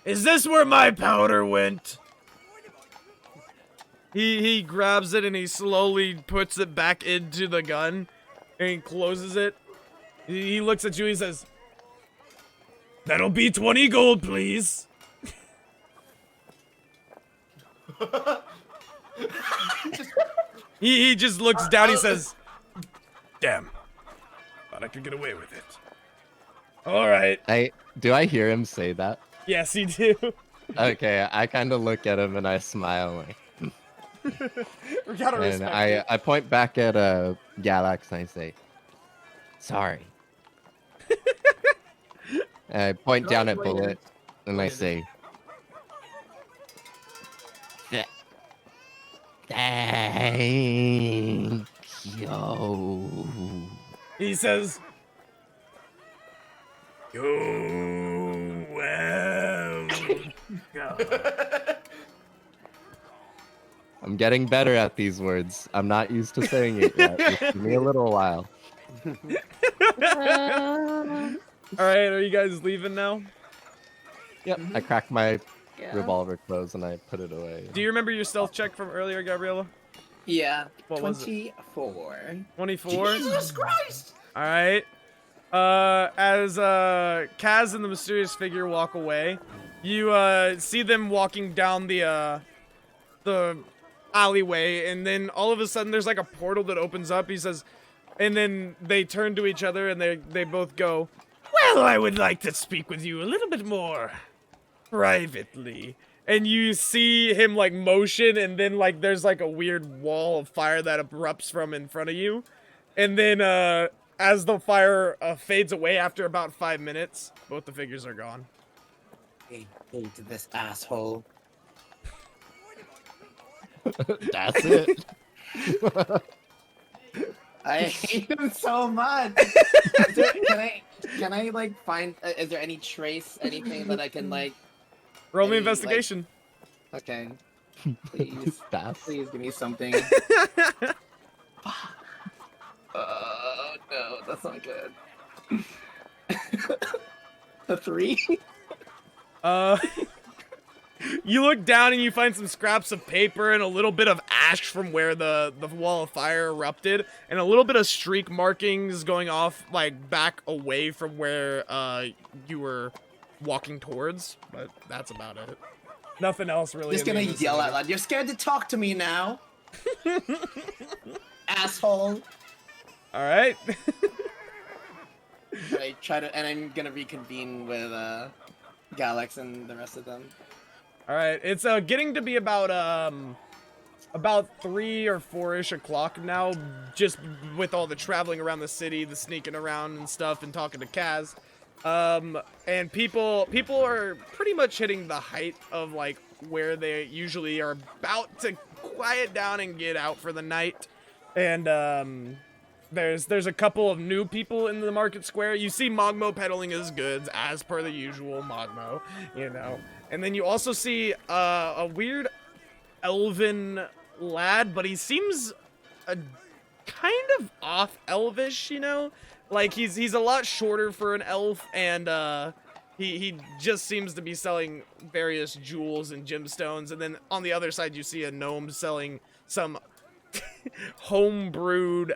[SPEAKER 7] Is this where my powder went?
[SPEAKER 3] he grabs it and he slowly puts it back into the gun and he closes it. He looks at you, he says,
[SPEAKER 7] That'll be 20 gold, please.
[SPEAKER 3] he just looks down, he says,
[SPEAKER 7] Damn. Thought I could get away with it. All right.
[SPEAKER 2] Do I hear him say that?
[SPEAKER 3] yes, you do.
[SPEAKER 2] Okay, I kind of look at him and I smile like,
[SPEAKER 3] We gotta
[SPEAKER 2] and
[SPEAKER 3] respect it.
[SPEAKER 2] I point back at Galax and I say, sorry. And I point down at Bullet and I say, thank Yo.
[SPEAKER 7] He says, "Go well."
[SPEAKER 2] I'm getting better at these words. I'm not used to saying it yet. Just give me a little while.
[SPEAKER 3] All right, are you guys leaving now?
[SPEAKER 2] Yep. I crack my
[SPEAKER 5] Yeah.
[SPEAKER 2] revolver close and I put it away.
[SPEAKER 3] Do you remember your stealth check from earlier, Gabriella?
[SPEAKER 4] Yeah.
[SPEAKER 3] What was it?
[SPEAKER 4] 24.
[SPEAKER 3] 24.
[SPEAKER 1] Jesus Christ!
[SPEAKER 3] All right. As Kaz and the mysterious figure walk away, you see them walking down the alleyway, and then all of a sudden there's like a portal that opens up. He says, and then they turn to each other and they both go,
[SPEAKER 7] Well, I would like to speak with you a little bit more privately.
[SPEAKER 3] and you see him like motion, and then like there's like a weird wall of fire that erupts from in front of you, and then as the fire fades away after about 5 minutes, both the figures are gone.
[SPEAKER 4] I hate this asshole.
[SPEAKER 2] That's it.
[SPEAKER 4] I hate him so much. Can I like find? Is there any trace, anything that I can like?
[SPEAKER 3] Roll me
[SPEAKER 4] Any, like-
[SPEAKER 3] investigation.
[SPEAKER 4] Okay. Please,
[SPEAKER 2] That's
[SPEAKER 4] please give me something. Oh no, that's not good. A 3?
[SPEAKER 3] You look down and you find some scraps of paper and a little bit of ash from where the wall of fire erupted, and a little bit of streak markings going off like back away from where you were walking towards, but that's about it. Nothing else really.
[SPEAKER 4] Just
[SPEAKER 3] in the
[SPEAKER 4] gonna yell
[SPEAKER 3] vicinity.
[SPEAKER 4] out loud. You're scared to talk to me now, asshole.
[SPEAKER 3] All right.
[SPEAKER 4] I try to, and I'm gonna reconvene with Galax and the rest of them.
[SPEAKER 3] All right. It's getting to be about 3 or 4ish o'clock now, just with all the traveling around the city, the sneaking around and stuff, and talking to Kaz. And people are pretty much hitting the height of like where they usually are about to quiet down and get out for the night. And there's a couple of new people in the market square. You see Mogmo peddling his goods as per the usual Mogmo, you know. And then you also see a weird elven lad, but he seems a kind of off elvish, you know. Like he's a lot shorter for an elf, and he just seems to be selling various jewels and gemstones. And then on the other side, you see a gnome selling some homebrewed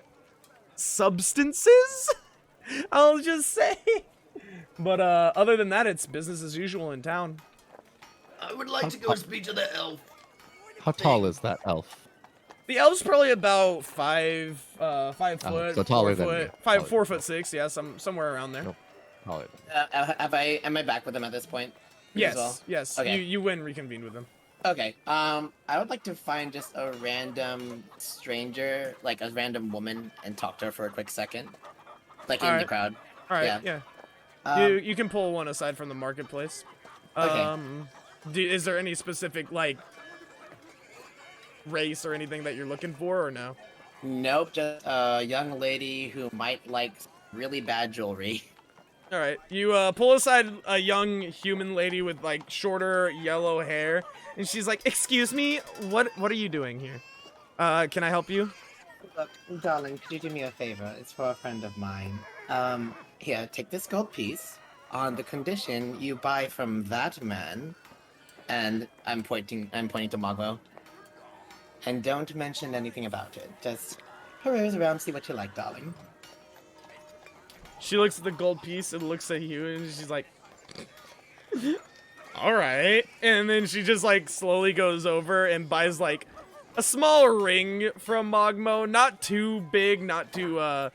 [SPEAKER 3] substances. I'll just say. But other than that, it's business as usual in town.
[SPEAKER 1] I would like to go speak to the elf.
[SPEAKER 2] How tall is that elf?
[SPEAKER 3] The elf's probably about 5 foot,
[SPEAKER 2] so taller
[SPEAKER 3] 4
[SPEAKER 2] than
[SPEAKER 3] foot,
[SPEAKER 2] me.
[SPEAKER 3] 4'6", yeah, somewhere around there.
[SPEAKER 2] Nope. Taller.
[SPEAKER 4] Am I back with them at this point?
[SPEAKER 3] Yes,
[SPEAKER 4] As well?
[SPEAKER 3] yes.
[SPEAKER 4] Okay.
[SPEAKER 3] You win reconvene with them.
[SPEAKER 4] Okay. I would like to find just a random stranger, like a random woman, and talk to her for a quick second, like in the
[SPEAKER 3] Alright.
[SPEAKER 4] crowd.
[SPEAKER 3] All right, yeah.
[SPEAKER 4] Um,
[SPEAKER 3] You can pull one aside from the marketplace.
[SPEAKER 4] Okay.
[SPEAKER 3] Is there any specific like race or anything that you're looking for, or no?
[SPEAKER 4] Nope, just a young lady who might like really bad jewelry.
[SPEAKER 3] All right, you pull aside a young human lady with like shorter yellow hair, and she's like, "Excuse me, what are you doing here? Can I help you?"
[SPEAKER 4] Look, darling, could you do me a favor? It's for a friend of mine. Here, take this gold piece on the condition you buy from that man. And I'm pointing to Mogwell. And don't mention anything about it. Just peruse around, see what you like, darling.
[SPEAKER 3] She looks at the gold piece and looks at you, and she's like, "All right." And then she just like slowly goes over and buys like a small ring from Mogmo, not too big, not too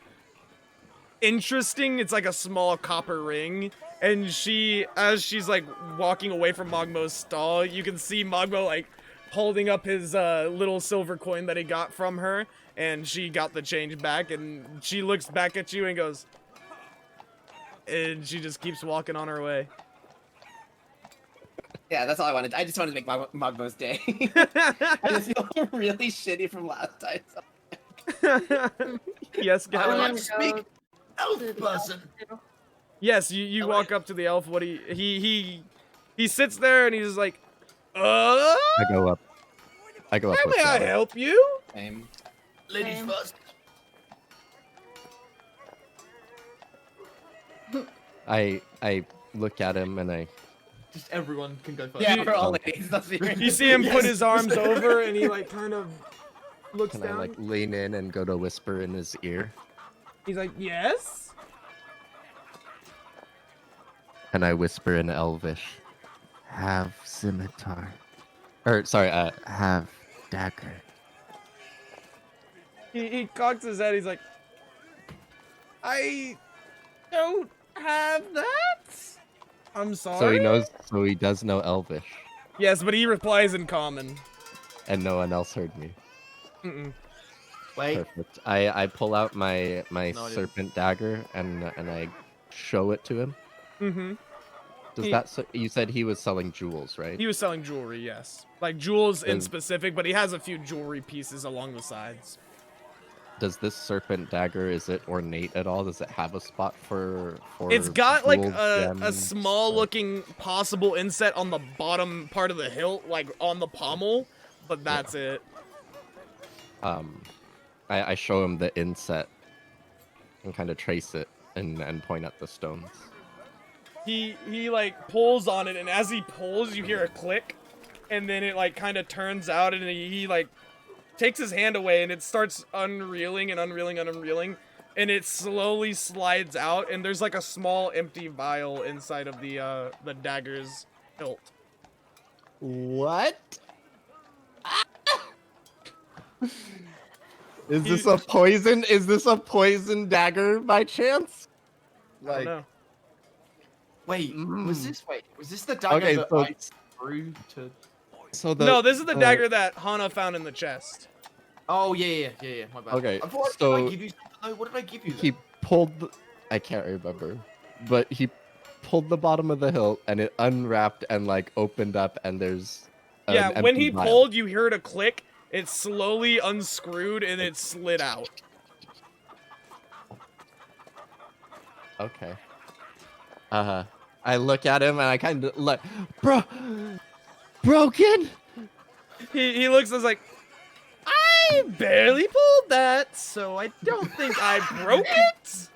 [SPEAKER 3] interesting. It's like a small copper ring. And as she's like walking away from Mogmo's stall, you can see Mogmo like holding up his little silver coin that he got from her, and she got the change back, and she looks back at you and goes, and she just keeps walking on her way.
[SPEAKER 4] Yeah, that's all I wanted. I just wanted to make Mogmo's day. I just feel really shitty from last time. So.
[SPEAKER 3] Yes,
[SPEAKER 1] I
[SPEAKER 3] guys.
[SPEAKER 1] would
[SPEAKER 5] I'm
[SPEAKER 1] like
[SPEAKER 5] gonna
[SPEAKER 1] to speak.
[SPEAKER 5] go
[SPEAKER 1] Elf
[SPEAKER 5] to the
[SPEAKER 1] person.
[SPEAKER 5] elf.
[SPEAKER 3] Yes, you
[SPEAKER 1] I
[SPEAKER 3] walk
[SPEAKER 1] wanna-
[SPEAKER 3] up to the elf. What he sits there and he's like,
[SPEAKER 2] I go up. I go up
[SPEAKER 3] how
[SPEAKER 2] with
[SPEAKER 3] may I
[SPEAKER 2] Gallon.
[SPEAKER 3] help you?
[SPEAKER 4] Same.
[SPEAKER 1] Ladies
[SPEAKER 5] Same.
[SPEAKER 1] first.
[SPEAKER 2] I look at him and I
[SPEAKER 1] Just everyone can go first.
[SPEAKER 4] Yeah, we're all
[SPEAKER 2] Okay.
[SPEAKER 4] ladies. That's the
[SPEAKER 3] You see him put
[SPEAKER 1] Yes.
[SPEAKER 3] his arms over and he like kind of looks
[SPEAKER 2] can
[SPEAKER 3] down.
[SPEAKER 2] I like lean in and go to whisper in his ear,
[SPEAKER 3] He's like, yes.
[SPEAKER 2] and I whisper in Elvish, "Have scimitar," or sorry, have dagger.
[SPEAKER 3] He cocks his head. He's like, I don't have that. I'm sorry.
[SPEAKER 2] So he knows. So he does know Elvish,
[SPEAKER 3] Yes, but he replies in common.
[SPEAKER 2] and no one else heard me.
[SPEAKER 3] Mm-mm.
[SPEAKER 1] Wait.
[SPEAKER 2] Perfect. I pull out my
[SPEAKER 1] No, I didn't.
[SPEAKER 2] serpent dagger and I show it to him.
[SPEAKER 3] Mm-hmm.
[SPEAKER 2] Does
[SPEAKER 3] He-
[SPEAKER 2] that you said he was selling jewels, right?
[SPEAKER 3] He was selling jewelry, yes, like jewels in
[SPEAKER 2] Does-
[SPEAKER 3] specific, but he has a few jewelry pieces along the sides.
[SPEAKER 2] Does this serpent dagger, is it ornate at all? Does it have a spot for
[SPEAKER 3] It's got like
[SPEAKER 2] jeweled
[SPEAKER 3] a
[SPEAKER 2] gems?
[SPEAKER 3] small
[SPEAKER 2] Or-
[SPEAKER 3] looking possible inset on the bottom part of the hilt, like on the pommel, but that's it.
[SPEAKER 2] I show him the inset and kind of trace it and point at the stones.
[SPEAKER 3] He like pulls on it, and as he pulls, you hear a click, and then it like kind of turns out, and he like takes his hand away, and it starts unreeling and unreeling and unreeling, and it slowly slides out, and there's like a small empty vial inside of the dagger's hilt.
[SPEAKER 2] What? Is this a poison? Is this a poison dagger by chance?
[SPEAKER 3] I don't know.
[SPEAKER 1] Wait.
[SPEAKER 2] Mm.
[SPEAKER 1] Was this the dagger
[SPEAKER 2] Okay,
[SPEAKER 1] that
[SPEAKER 2] so
[SPEAKER 1] I threw to?
[SPEAKER 2] so the
[SPEAKER 3] No, this is the dagger that Hana found in the chest.
[SPEAKER 1] Oh yeah. My bad.
[SPEAKER 2] Okay,
[SPEAKER 1] I thought,
[SPEAKER 2] so-
[SPEAKER 1] did I give you something? though? What did I give you?
[SPEAKER 2] he
[SPEAKER 1] then?
[SPEAKER 2] pulled. I can't remember, but he pulled the bottom of the hilt and it unwrapped and like opened up and there's.
[SPEAKER 3] Yeah,
[SPEAKER 2] an
[SPEAKER 3] when
[SPEAKER 2] empty
[SPEAKER 3] he
[SPEAKER 2] vial.
[SPEAKER 3] pulled, you heard a click. It slowly unscrewed and it slid out.
[SPEAKER 2] Okay. I look at him and I kind of like, broken.
[SPEAKER 3] He looks and is like, I barely pulled that, so I don't think I broke it.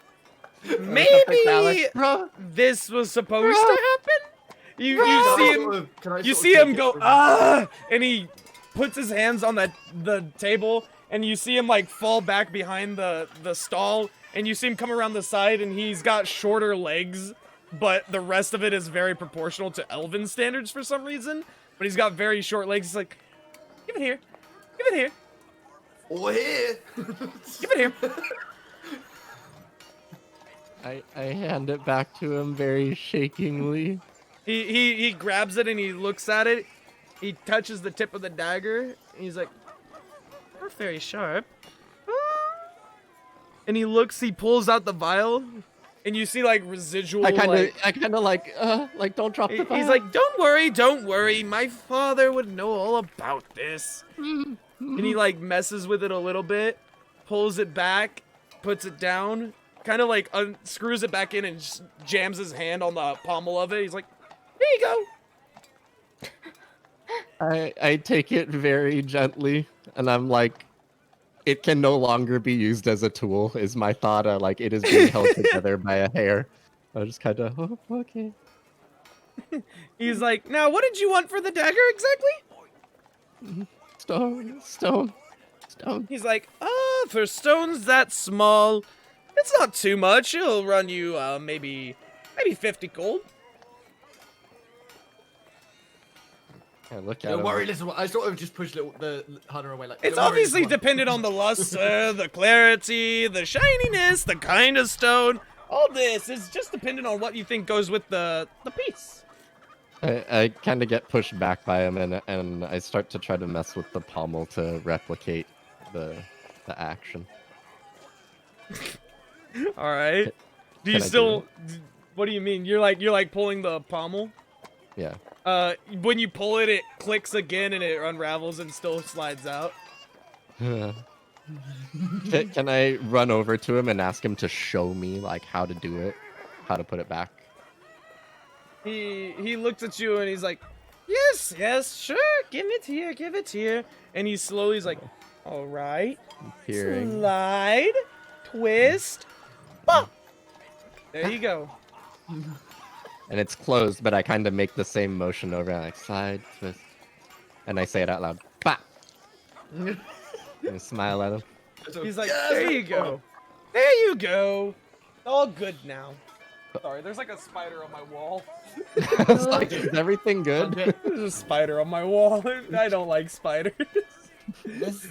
[SPEAKER 3] Maybe
[SPEAKER 2] Bro,
[SPEAKER 3] this was supposed to happen. You
[SPEAKER 1] Can I
[SPEAKER 3] see
[SPEAKER 1] sort
[SPEAKER 3] him.
[SPEAKER 1] of- can I
[SPEAKER 3] You
[SPEAKER 1] sort of
[SPEAKER 3] see
[SPEAKER 1] take
[SPEAKER 3] him
[SPEAKER 1] it
[SPEAKER 3] go
[SPEAKER 1] from-
[SPEAKER 3] and he puts his hands on the table, and you see him like fall back behind the stall, and you see him come around the side, and he's got shorter legs, but the rest of it is very proportional to elven standards for some reason. But he's got very short legs. He's like, give it here, give it here,
[SPEAKER 1] Or here.
[SPEAKER 3] give it here.
[SPEAKER 2] I hand it back to him very shakingly.
[SPEAKER 3] He grabs it and he looks at it. He touches the tip of the dagger, and he's like, not very sharp. And he looks, he pulls out the vial, and you see like residual.
[SPEAKER 2] I kind of like don't drop the
[SPEAKER 3] He's
[SPEAKER 2] vial.
[SPEAKER 3] like, don't worry, my father would know all about this. And he like messes with it a little bit, pulls it back, puts it down, kind of like unscrews it back in and just jams his hand on the pommel of it. He's like, here you go.
[SPEAKER 2] I take it very gently, and I'm like, it can no longer be used as a tool. Is my thought? Like it is being held together by a hair. I just kind of, oh, okay.
[SPEAKER 3] He's like, now what did you want for the dagger exactly?
[SPEAKER 2] Stone.
[SPEAKER 3] He's like, for stones that small, it's not too much. It'll run you maybe 50 gold.
[SPEAKER 2] I look at
[SPEAKER 1] Don't
[SPEAKER 2] him.
[SPEAKER 1] worry, listen. I sort of just pushed the hunter away. Like
[SPEAKER 3] It's
[SPEAKER 1] "Don't worry,
[SPEAKER 3] obviously
[SPEAKER 1] this one."
[SPEAKER 3] dependent on the luster, the clarity, the shininess, the kind of stone. All this is just dependent on what you think goes with the piece.
[SPEAKER 2] I kind of get pushed back by him, and I start to try to mess with the pommel to replicate the action.
[SPEAKER 3] All right. Do
[SPEAKER 2] Can
[SPEAKER 3] you
[SPEAKER 2] I do
[SPEAKER 3] still? What do you mean? You're like pulling the pommel.
[SPEAKER 2] Yeah.
[SPEAKER 3] When you pull it, it clicks again and it unravels and still slides out.
[SPEAKER 2] Can I run over to him and ask him to show me like how to do it, how to put it back?
[SPEAKER 3] He looks at you and he's like, yes, yes, sure, give it here. And he slowly is like, all right,
[SPEAKER 2] Hearing.
[SPEAKER 3] slide, twist, bump. There you go.
[SPEAKER 2] And it's closed, but I kind of make the same motion over, like slide, twist, and I say it out loud. Bah! And smile at him.
[SPEAKER 3] He's like,
[SPEAKER 1] Yes!
[SPEAKER 3] there you go. There you go. All good now. Sorry, there's like a spider on my wall.
[SPEAKER 2] I was like, is everything good?
[SPEAKER 3] There's a spider on my wall. I don't like spiders.
[SPEAKER 4] This,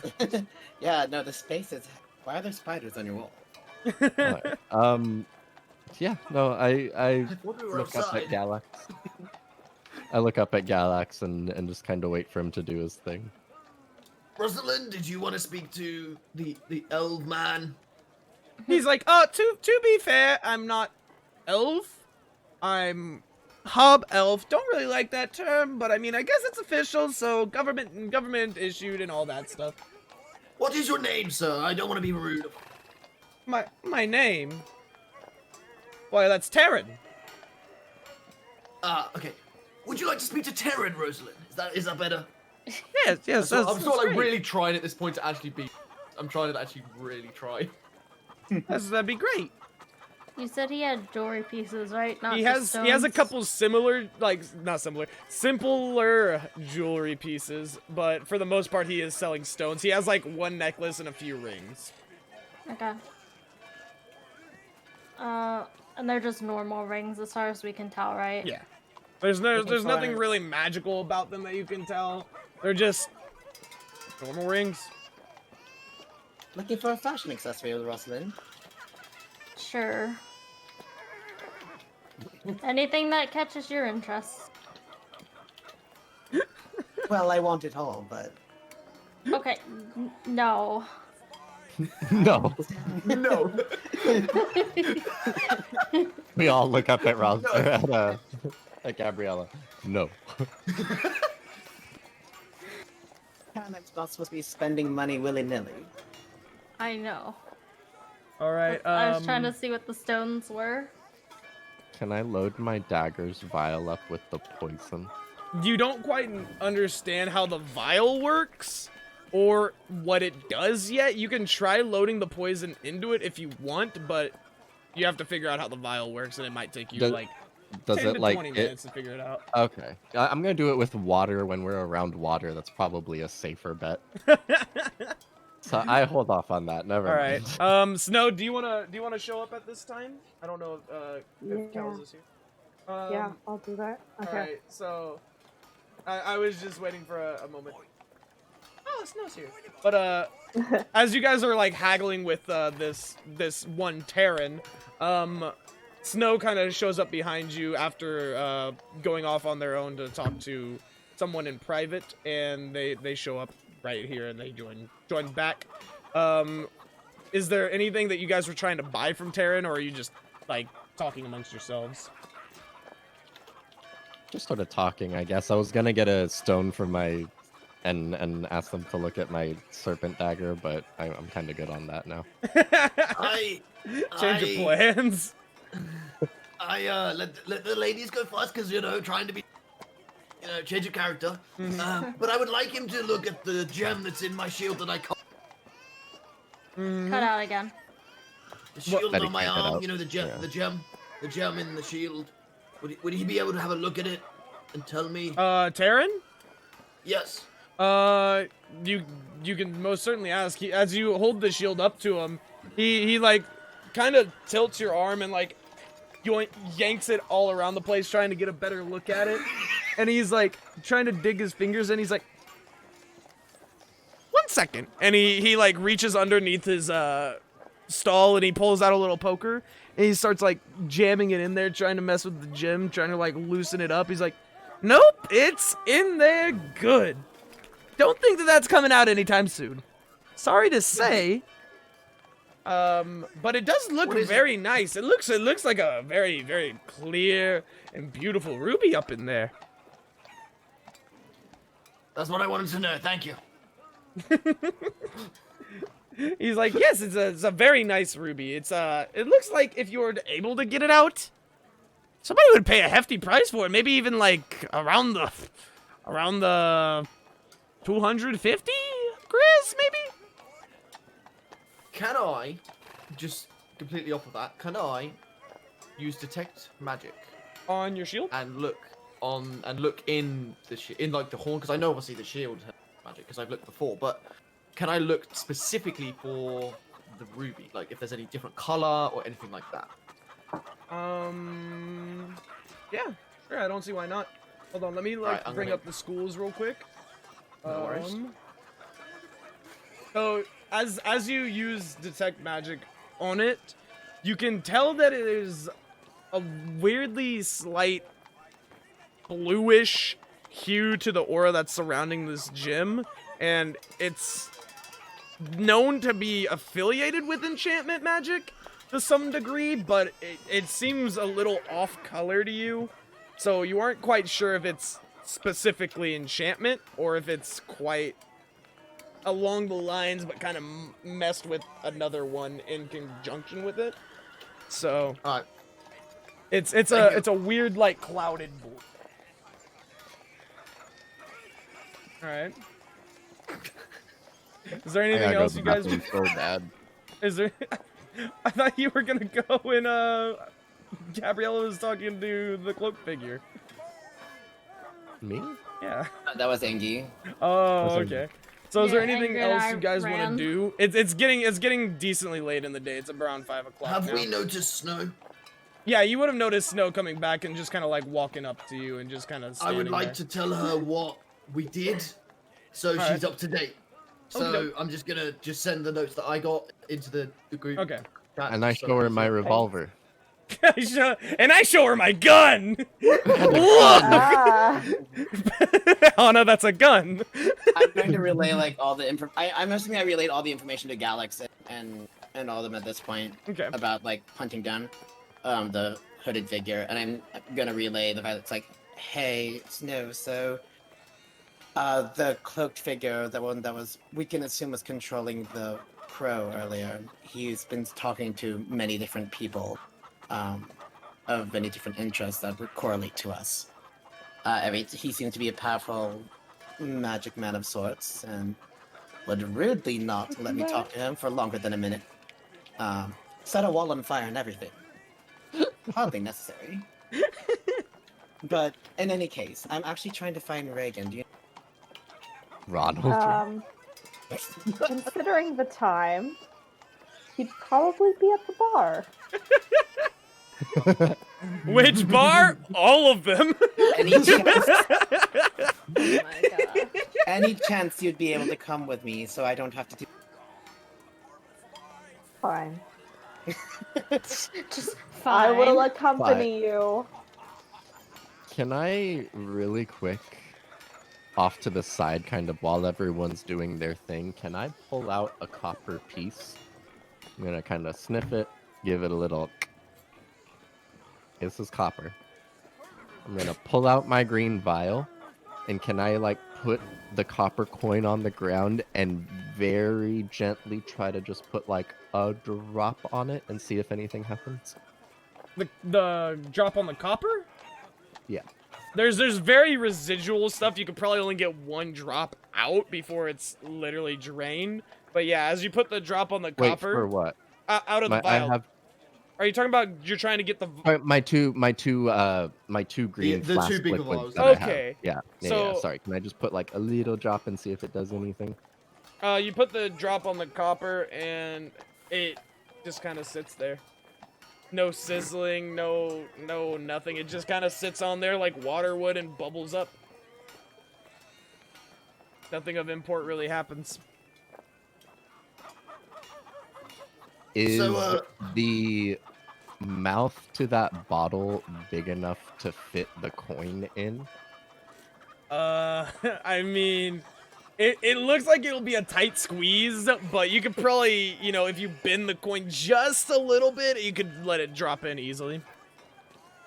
[SPEAKER 4] yeah, no, the space is. Why are there spiders on your wall?
[SPEAKER 2] Alright, yeah, no, I
[SPEAKER 1] thought we were
[SPEAKER 2] look up
[SPEAKER 1] outside.
[SPEAKER 2] at Galax. I look up at Galax and just kind of wait for him to do his thing.
[SPEAKER 1] Rosalind, did you want to speak to the elf man?
[SPEAKER 3] He's like, to be fair, I'm not elf. I'm hub elf. Don't really like that term, but I mean, I guess it's official, so government issued and all that stuff.
[SPEAKER 1] What is your name, sir? I don't want to be rude.
[SPEAKER 3] My name? Why, that's Terran.
[SPEAKER 1] Okay. Would you like to speak to Terran, Rosalind? Is that better?
[SPEAKER 3] Yes,
[SPEAKER 1] I'm sort of like
[SPEAKER 3] great.
[SPEAKER 1] really trying at this point to actually be. I'm trying to actually really try.
[SPEAKER 3] That'd be great.
[SPEAKER 5] You said he had jewelry pieces, right? Not
[SPEAKER 3] He
[SPEAKER 5] just
[SPEAKER 3] has a
[SPEAKER 5] stones?
[SPEAKER 3] couple similar, like, not similar, simpler jewelry pieces, but for the most part he is selling stones. He has like one necklace and a few rings.
[SPEAKER 5] Okay. And they're just normal rings as far as we can tell, right?
[SPEAKER 3] Yeah. There's nothing
[SPEAKER 4] fine.
[SPEAKER 3] really magical about them that you can tell. They're just normal rings.
[SPEAKER 4] Looking for a fashion accessory, Rosalind.
[SPEAKER 5] Sure. Anything that catches your interest.
[SPEAKER 4] Well, I want it all, but
[SPEAKER 5] Okay, no.
[SPEAKER 2] No.
[SPEAKER 1] No.
[SPEAKER 2] We all look up at Ross, at Gabriella. No.
[SPEAKER 4] I'm not supposed to be spending money willy-nilly.
[SPEAKER 5] I know.
[SPEAKER 3] All right.
[SPEAKER 5] I was trying to see what the stones were.
[SPEAKER 2] Can I load my dagger's vial up with the poison?
[SPEAKER 3] You don't quite understand how the vial works or what it does yet. You can try loading the poison into it if you want, but you have to figure out how the vial works, and it might take you
[SPEAKER 2] Does-
[SPEAKER 3] like
[SPEAKER 2] Does
[SPEAKER 3] 10
[SPEAKER 2] it
[SPEAKER 3] to
[SPEAKER 2] like
[SPEAKER 3] 20
[SPEAKER 2] it?
[SPEAKER 3] minutes to figure it out.
[SPEAKER 2] Okay, I'm gonna do it with water when we're around water. That's probably a safer bet. So I hold off on that. Never
[SPEAKER 3] All
[SPEAKER 2] mind.
[SPEAKER 3] right. Snow, do you wanna show up at this time? I don't know if
[SPEAKER 6] Yeah.
[SPEAKER 3] Kels is here.
[SPEAKER 6] Yeah, I'll do that. Okay.
[SPEAKER 3] All right. So I was just waiting for a moment. Oh, Snow's here. But as you guys are like haggling with this one Terran, Snow kind of shows up behind you after going off on their own to talk to someone in private, and they show up right here and they join back. Is there anything that you guys were trying to buy from Terran, or are you just like talking amongst yourselves?
[SPEAKER 2] Just sort of talking, I guess. I was gonna get a stone for my, and ask them to look at my serpent dagger, but I'm kind of good on that now.
[SPEAKER 3] Change your plans.
[SPEAKER 1] Let the ladies go first, because trying to be, change your character. But I would like him to look at the gem that's in my shield that I caught.
[SPEAKER 5] Cut out again.
[SPEAKER 1] The shield
[SPEAKER 2] Betty
[SPEAKER 1] on my
[SPEAKER 2] can't cut
[SPEAKER 1] arm,
[SPEAKER 2] out.
[SPEAKER 1] the gem,
[SPEAKER 2] Yeah.
[SPEAKER 1] the gem in the shield. Would he be able to have a look at it and tell me?
[SPEAKER 3] Terran?
[SPEAKER 1] Yes.
[SPEAKER 3] You can most certainly ask. As you hold the shield up to him, he like kind of tilts your arm and like yanks it all around the place, trying to get a better look at it. And he's like trying to dig his fingers, and he's like, 1 second. And he like reaches underneath his stall, and he pulls out a little poker, and he starts like jamming it in there, trying to mess with the gem, trying to like loosen it up. He's like, nope, it's in there good. Don't think that that's coming out anytime soon. Sorry to say. But it does look
[SPEAKER 1] What is
[SPEAKER 3] very nice. It looks like a very, very clear and beautiful ruby up in there.
[SPEAKER 1] That's what I wanted to know. Thank you.
[SPEAKER 3] He's like, yes, it's a very nice ruby. It looks like if you were able to get it out, somebody would pay a hefty price for it. Maybe even like around the 250, Chris, maybe.
[SPEAKER 1] Can I, just completely off of that, can I use detect magic
[SPEAKER 3] On your shield?
[SPEAKER 1] and look in the in like the horn? Because I know obviously the shield has magic because I've looked before, but can I look specifically for the ruby? Like if there's any different color or anything like that?
[SPEAKER 3] Yeah, sure. I don't see why not. Hold on, let me
[SPEAKER 1] Right,
[SPEAKER 3] bring up the schools real quick.
[SPEAKER 1] No worries.
[SPEAKER 3] So as you use detect magic on it, you can tell that it is a weirdly slight bluish hue to the aura that's surrounding this gym, and it's known to be affiliated with enchantment magic to some degree, but it seems a little off color to you, so you aren't quite sure if it's specifically enchantment or if it's quite along the lines but kind of messed with another one in conjunction with it. So
[SPEAKER 1] Alright.
[SPEAKER 3] it's a weird like clouded blue. All right. Is there anything else you guys?
[SPEAKER 2] So bad.
[SPEAKER 3] Is there? I thought you were gonna go when Gabriella was talking to the cloak figure.
[SPEAKER 2] Me?
[SPEAKER 3] Yeah.
[SPEAKER 4] That was Angie.
[SPEAKER 3] Oh,
[SPEAKER 2] Those are-
[SPEAKER 3] okay. So is there
[SPEAKER 5] Yeah,
[SPEAKER 3] anything
[SPEAKER 5] Ingrid and
[SPEAKER 3] else
[SPEAKER 5] I
[SPEAKER 3] you guys want
[SPEAKER 5] ran.
[SPEAKER 3] to do? It's getting decently late in the day. It's around 5 o'clock
[SPEAKER 1] Have
[SPEAKER 3] now.
[SPEAKER 1] we noticed snow?
[SPEAKER 3] Yeah, you would have noticed Snow coming back and just kind of like walking up to you and just kind of
[SPEAKER 1] I
[SPEAKER 3] standing
[SPEAKER 1] would like
[SPEAKER 3] there.
[SPEAKER 1] to tell her what we did, so
[SPEAKER 3] Alright.
[SPEAKER 1] she's up to date. So
[SPEAKER 3] Okay.
[SPEAKER 1] I'm just gonna send the notes that I got into the group.
[SPEAKER 3] Okay.
[SPEAKER 1] chat
[SPEAKER 2] And I
[SPEAKER 1] so
[SPEAKER 2] show her
[SPEAKER 1] that
[SPEAKER 2] my
[SPEAKER 1] she-
[SPEAKER 2] revolver.
[SPEAKER 3] And I show her my gun. Look,
[SPEAKER 6] Ah,
[SPEAKER 3] Hana, that's a gun.
[SPEAKER 4] I'm trying to relay like all the info. I'm assuming I relayed all the information to Galax and all of them at this point
[SPEAKER 3] Okay.
[SPEAKER 4] about like hunting down the hooded figure, and I'm gonna relay the fact that it's like, hey, Snow, so the cloaked figure, the one that was we can assume was controlling the crow earlier, he's been talking to many different people of many different interests that would correlate to us. He seems to be a powerful magic man of sorts, and would rudely not let me talk to him for longer than a minute. Set a wall on fire and everything. Hardly necessary. But in any case, I'm actually trying to find Reagan. Do you...
[SPEAKER 2] Ronald.
[SPEAKER 6] considering the time, he'd probably be at the bar.
[SPEAKER 3] Which bar? All of them.
[SPEAKER 4] Any chance,
[SPEAKER 5] Oh my god.
[SPEAKER 4] any chance you'd be able to come with me so I don't have to do...
[SPEAKER 6] Fine.
[SPEAKER 5] Just
[SPEAKER 6] I
[SPEAKER 5] fine.
[SPEAKER 6] will accompany you.
[SPEAKER 2] Can I really quick, off to the side, kind of while everyone's doing their thing, can I pull out a copper piece? I'm gonna kind of sniff it, give it a little. This is copper. I'm gonna pull out my green vial, and can I like put the copper coin on the ground and very gently try to just put like a drop on it and see if anything happens?
[SPEAKER 3] The drop on the copper?
[SPEAKER 2] Yeah.
[SPEAKER 3] There's very residual stuff. You could probably only get one drop out before it's literally drained. But yeah, as you put the drop on the
[SPEAKER 2] Wait,
[SPEAKER 3] copper
[SPEAKER 2] for what?
[SPEAKER 3] out of the
[SPEAKER 2] I
[SPEAKER 3] vial.
[SPEAKER 2] have
[SPEAKER 3] Are you talking about you're trying to get the
[SPEAKER 2] my two green
[SPEAKER 1] the
[SPEAKER 2] flask
[SPEAKER 1] two big
[SPEAKER 2] liquids
[SPEAKER 1] vials.
[SPEAKER 2] that I have.
[SPEAKER 3] Okay.
[SPEAKER 2] Yeah.
[SPEAKER 3] So-
[SPEAKER 2] Sorry. Can I just put like a little drop and see if it does anything?
[SPEAKER 3] you put the drop on the copper and it just kind of sits there. No sizzling, no nothing. It just kind of sits on there like water would and bubbles up. Nothing of import really happens.
[SPEAKER 2] Is
[SPEAKER 1] So,
[SPEAKER 2] the mouth to that bottle big enough to fit the coin in?
[SPEAKER 3] I mean, it looks like it'll be a tight squeeze, but you could probably, you know, if you bend the coin just a little bit, you could let it drop in easily.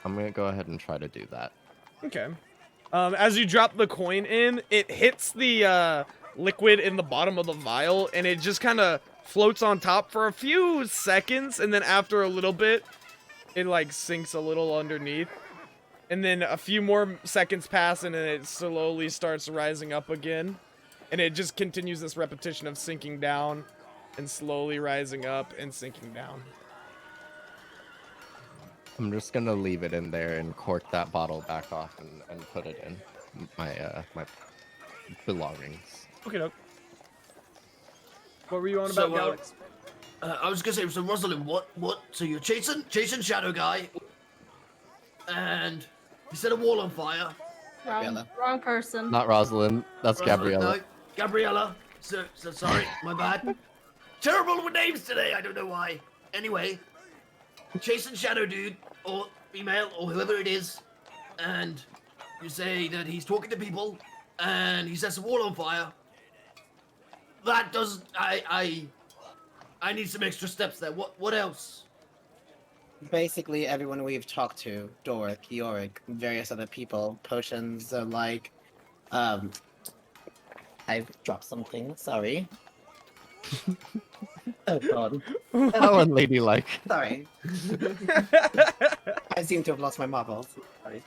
[SPEAKER 2] I'm gonna go ahead and try to do that.
[SPEAKER 3] Okay. As you drop the coin in, it hits the liquid in the bottom of the vial, and it just kind of floats on top for a few seconds, and then after a little bit, it like sinks a little underneath. And then a few more seconds pass, and then it slowly starts rising up again. And it just continues this repetition of sinking down and slowly rising up and sinking down.
[SPEAKER 2] I'm just gonna leave it in there and cork that bottle back off and put it in my my belongings.
[SPEAKER 3] Okay, doke. What were you on
[SPEAKER 1] So,
[SPEAKER 3] about, Alex?
[SPEAKER 1] I was gonna say, so Rosalind, what? So you're chasing Shadow Guy, and you set a wall on fire.
[SPEAKER 5] Wrong person.
[SPEAKER 2] Not Rosalind. That's
[SPEAKER 1] Rosalind,
[SPEAKER 2] Gabriella.
[SPEAKER 1] No, Gabriella. So sorry, my bad. Terrible with names today. I don't know why. Anyway, chasing Shadow Dude or female or whoever it is, and you say that he's talking to people, and he sets a wall on fire. That doesn't. I need some extra steps there. What else?
[SPEAKER 4] Basically, everyone we've talked to, Doric, Yorick, various other people, potions are like, I've dropped something, sorry. Oh god.
[SPEAKER 2] How unladylike.
[SPEAKER 4] Sorry. I seem to have lost my marbles. Sorry.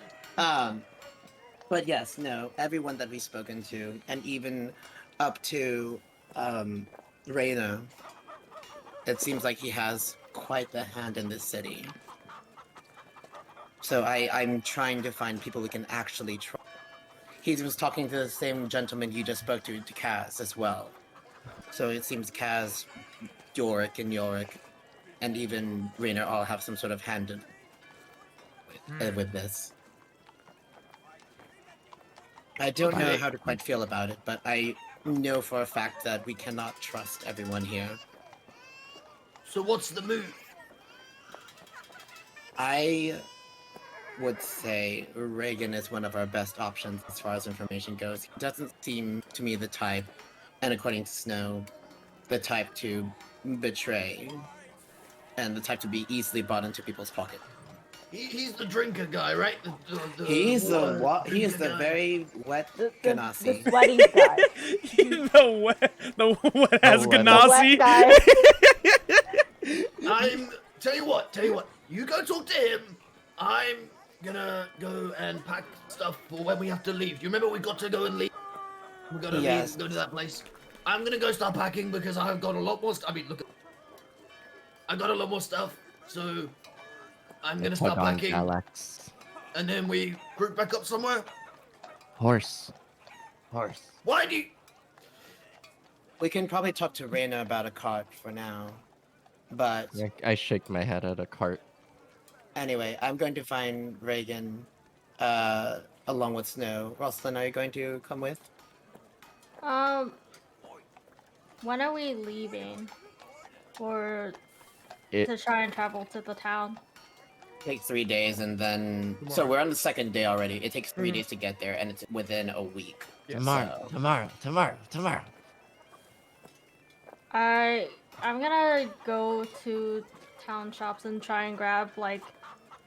[SPEAKER 4] But yes, no, everyone that we've spoken to, and even up to, Reyna, it seems like he has quite the hand in this city. So I'm trying to find people we can actually trust. He was talking to the same gentleman you just spoke to Kaz as well. So it seems Kaz, Yorick, and even Reyna all have some sort of hand in with this. I don't know how to quite feel about it, but I know for a fact that we cannot trust everyone here.
[SPEAKER 1] So what's the move?
[SPEAKER 4] I would say Reagan is one of our best options as far as information goes. He doesn't seem to me the type, and according to Snow, the type to betray, and the type to be easily brought into people's pocket.
[SPEAKER 1] He's the drinker guy, right?
[SPEAKER 4] He's the what? He is the
[SPEAKER 1] guy.
[SPEAKER 4] very wet
[SPEAKER 6] The
[SPEAKER 4] Ganassi.
[SPEAKER 6] sweaty guy.
[SPEAKER 3] the wet ass
[SPEAKER 2] The
[SPEAKER 3] Ganassi.
[SPEAKER 6] wet guy.
[SPEAKER 1] I'm tell you what. You go talk to him. I'm gonna go and pack stuff for when we have to leave. Do you remember we got to go and leave? We gotta
[SPEAKER 4] Yes.
[SPEAKER 1] leave, go to that place. I'm gonna go start packing because I've got a lot more. I mean, look, I've got a lot more stuff. So I'm gonna start
[SPEAKER 2] Hold on,
[SPEAKER 1] packing,
[SPEAKER 2] Alex.
[SPEAKER 1] and then we group back up somewhere.
[SPEAKER 2] Horse.
[SPEAKER 1] Why do you?
[SPEAKER 4] We can probably talk to Reyna about a cart for now. But
[SPEAKER 2] I shake my head at a cart.
[SPEAKER 4] anyway, I'm going to find Reagan along with Snow. Rosalind, are you going to come with?
[SPEAKER 5] When are we leaving? Or
[SPEAKER 2] It
[SPEAKER 5] to try and travel to the town?
[SPEAKER 4] Takes 3 days, and then so we're on the second day already. It takes 3 days to get there, and it's within a week.
[SPEAKER 2] tomorrow.
[SPEAKER 5] I'm gonna go to town shops and try and grab like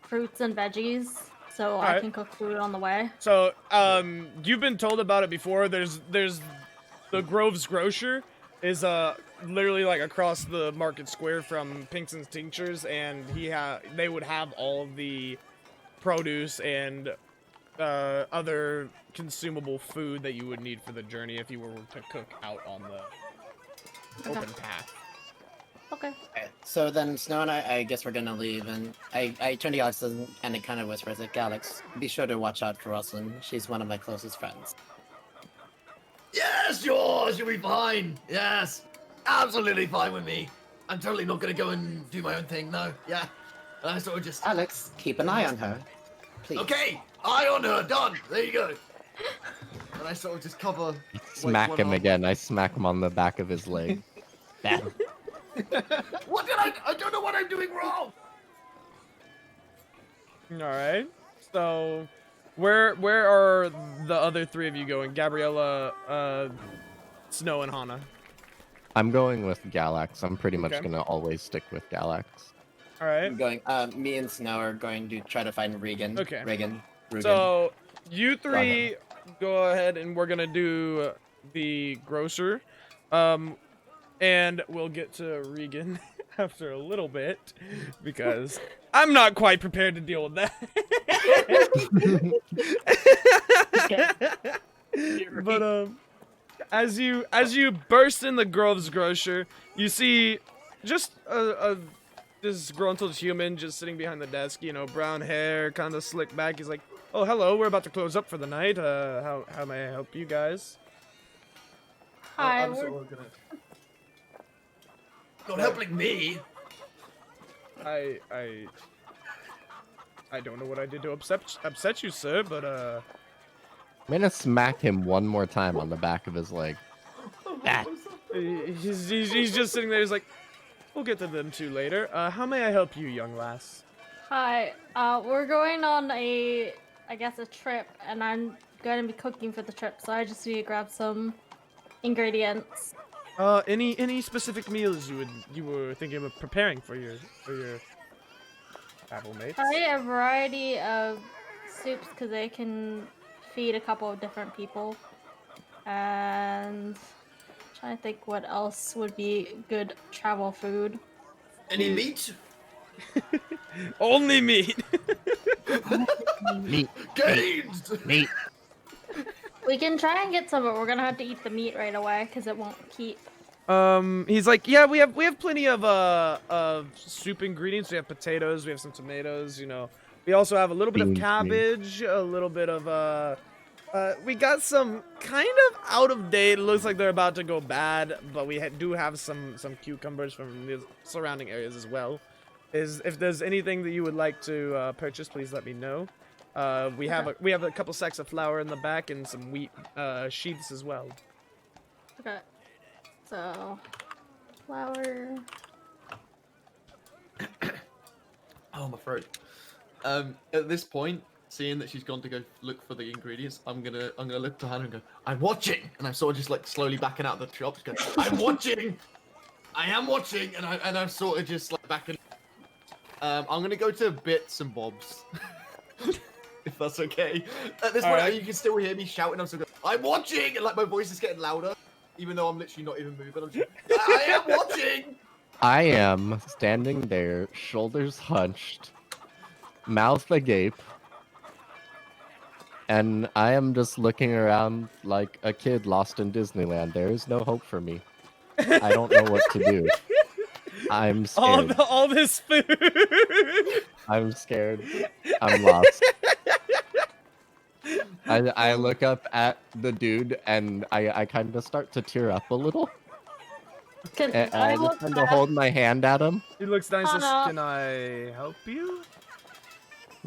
[SPEAKER 5] fruits and veggies so I
[SPEAKER 3] Alright.
[SPEAKER 5] can cook food on the way.
[SPEAKER 3] So, you've been told about it before. There's the Grove's Grocer is literally like across the market square from Pinkston's Tinctures, and they would have all of the produce and other consumable food that you would need for the journey if you were to cook out on the open path.
[SPEAKER 5] Okay.
[SPEAKER 4] Okay, so then Snow and I guess we're gonna leave, and I turn to Alex and it kind of whispers like, Alex, be sure to watch out for Rosalind. She's one of my closest friends.
[SPEAKER 1] Yes, yours. You'll be fine. Yes, absolutely fine with me. I'm totally not gonna go and do my own thing. No. Yeah. I sort of just.
[SPEAKER 4] Alex, keep an eye on her, please.
[SPEAKER 1] Okay, eye on her, done. There you go. And I sort of just cover.
[SPEAKER 2] Smack
[SPEAKER 1] one
[SPEAKER 2] him
[SPEAKER 1] arm.
[SPEAKER 2] again. I smack him on the back of his leg. Bam.
[SPEAKER 1] What did I don't know what I'm doing wrong.
[SPEAKER 3] All right. So, where are the other three of you going? Gabriella, Snow, and Hana.
[SPEAKER 2] I'm going with Galax. I'm pretty much
[SPEAKER 3] Okay.
[SPEAKER 2] gonna always stick with Galax.
[SPEAKER 3] All right.
[SPEAKER 4] I'm going. Me and Snow are going to try to find Regan.
[SPEAKER 3] Okay.
[SPEAKER 4] Regan.
[SPEAKER 3] So, you three go ahead, and we're gonna do the grocer. And we'll get to Regan after a little bit, because I'm not quite prepared to deal with that. But as you burst in the Grove's grocer, you see just this gruntled human just sitting behind the desk, you know, brown hair, kind of slicked back. He's like, "Oh, hello, we're about to close up for the night. How may I help you guys?"
[SPEAKER 5] Hi,
[SPEAKER 1] I'm
[SPEAKER 5] we're
[SPEAKER 1] sort of gonna... Not helping me.
[SPEAKER 3] I don't know what I did to upset you, sir, but
[SPEAKER 2] I'm gonna smack him one more time on the back of his leg.
[SPEAKER 3] he's just sitting there. He's like, "We'll get to them two later. How may I help you, young lass?"
[SPEAKER 5] Hi. We're going on a trip, and I'm going to be cooking for the trip, so I just need to grab some ingredients.
[SPEAKER 3] Any specific meals you were thinking of preparing for your travel mates?
[SPEAKER 5] Probably a variety of soups, because they can feed a couple of different people. And trying to think what else would be good travel food.
[SPEAKER 1] Any meat?
[SPEAKER 3] Only meat.
[SPEAKER 2] Meat.
[SPEAKER 1] Gains!
[SPEAKER 2] Meat.
[SPEAKER 5] We can try and get some, but we're gonna have to eat the meat right away because it won't keep.
[SPEAKER 3] He's like, "Yeah, we have plenty of soup ingredients. We have potatoes, we have some tomatoes, you know. We also have a little bit of
[SPEAKER 2] Beans,
[SPEAKER 3] cabbage, a little bit of we got some kind of out of date. Looks like they're about to go bad, but we do have some cucumbers from the surrounding areas as well. If there's anything that you would like to purchase, please let me know. We have a couple sacks of flour in the back and some wheat sheaths as well."
[SPEAKER 5] Okay. So, flour.
[SPEAKER 1] Oh, my throat. At this point, seeing that she's gone to go look for the ingredients, I'm gonna look to her and go, "I'm watching," and I'm sort of just like slowly backing out of the shop, just going, "I'm watching, I am watching," and I'm sort of just like backing. I'm gonna go to bits and bobs, if that's okay. At this point,
[SPEAKER 3] Alright.
[SPEAKER 1] you can still hear me shouting. I'm still going, "I'm watching," and like my voice is getting louder, even though I'm literally not even moving. I'm just, "I am watching."
[SPEAKER 2] I am standing there, shoulders hunched, mouth agape, and I am just looking around like a kid lost in Disneyland. There is no hope for me. I don't know what to do. I'm scared.
[SPEAKER 3] All this food.
[SPEAKER 2] I'm scared. I'm lost. I look up at the dude and I kind of start to tear up a little.
[SPEAKER 5] Can
[SPEAKER 2] And
[SPEAKER 5] I
[SPEAKER 2] I
[SPEAKER 5] look
[SPEAKER 2] just kind of
[SPEAKER 5] back?
[SPEAKER 2] hold my hand at him.
[SPEAKER 3] He looks down and says,
[SPEAKER 5] Hannah.
[SPEAKER 3] "Can I help you?"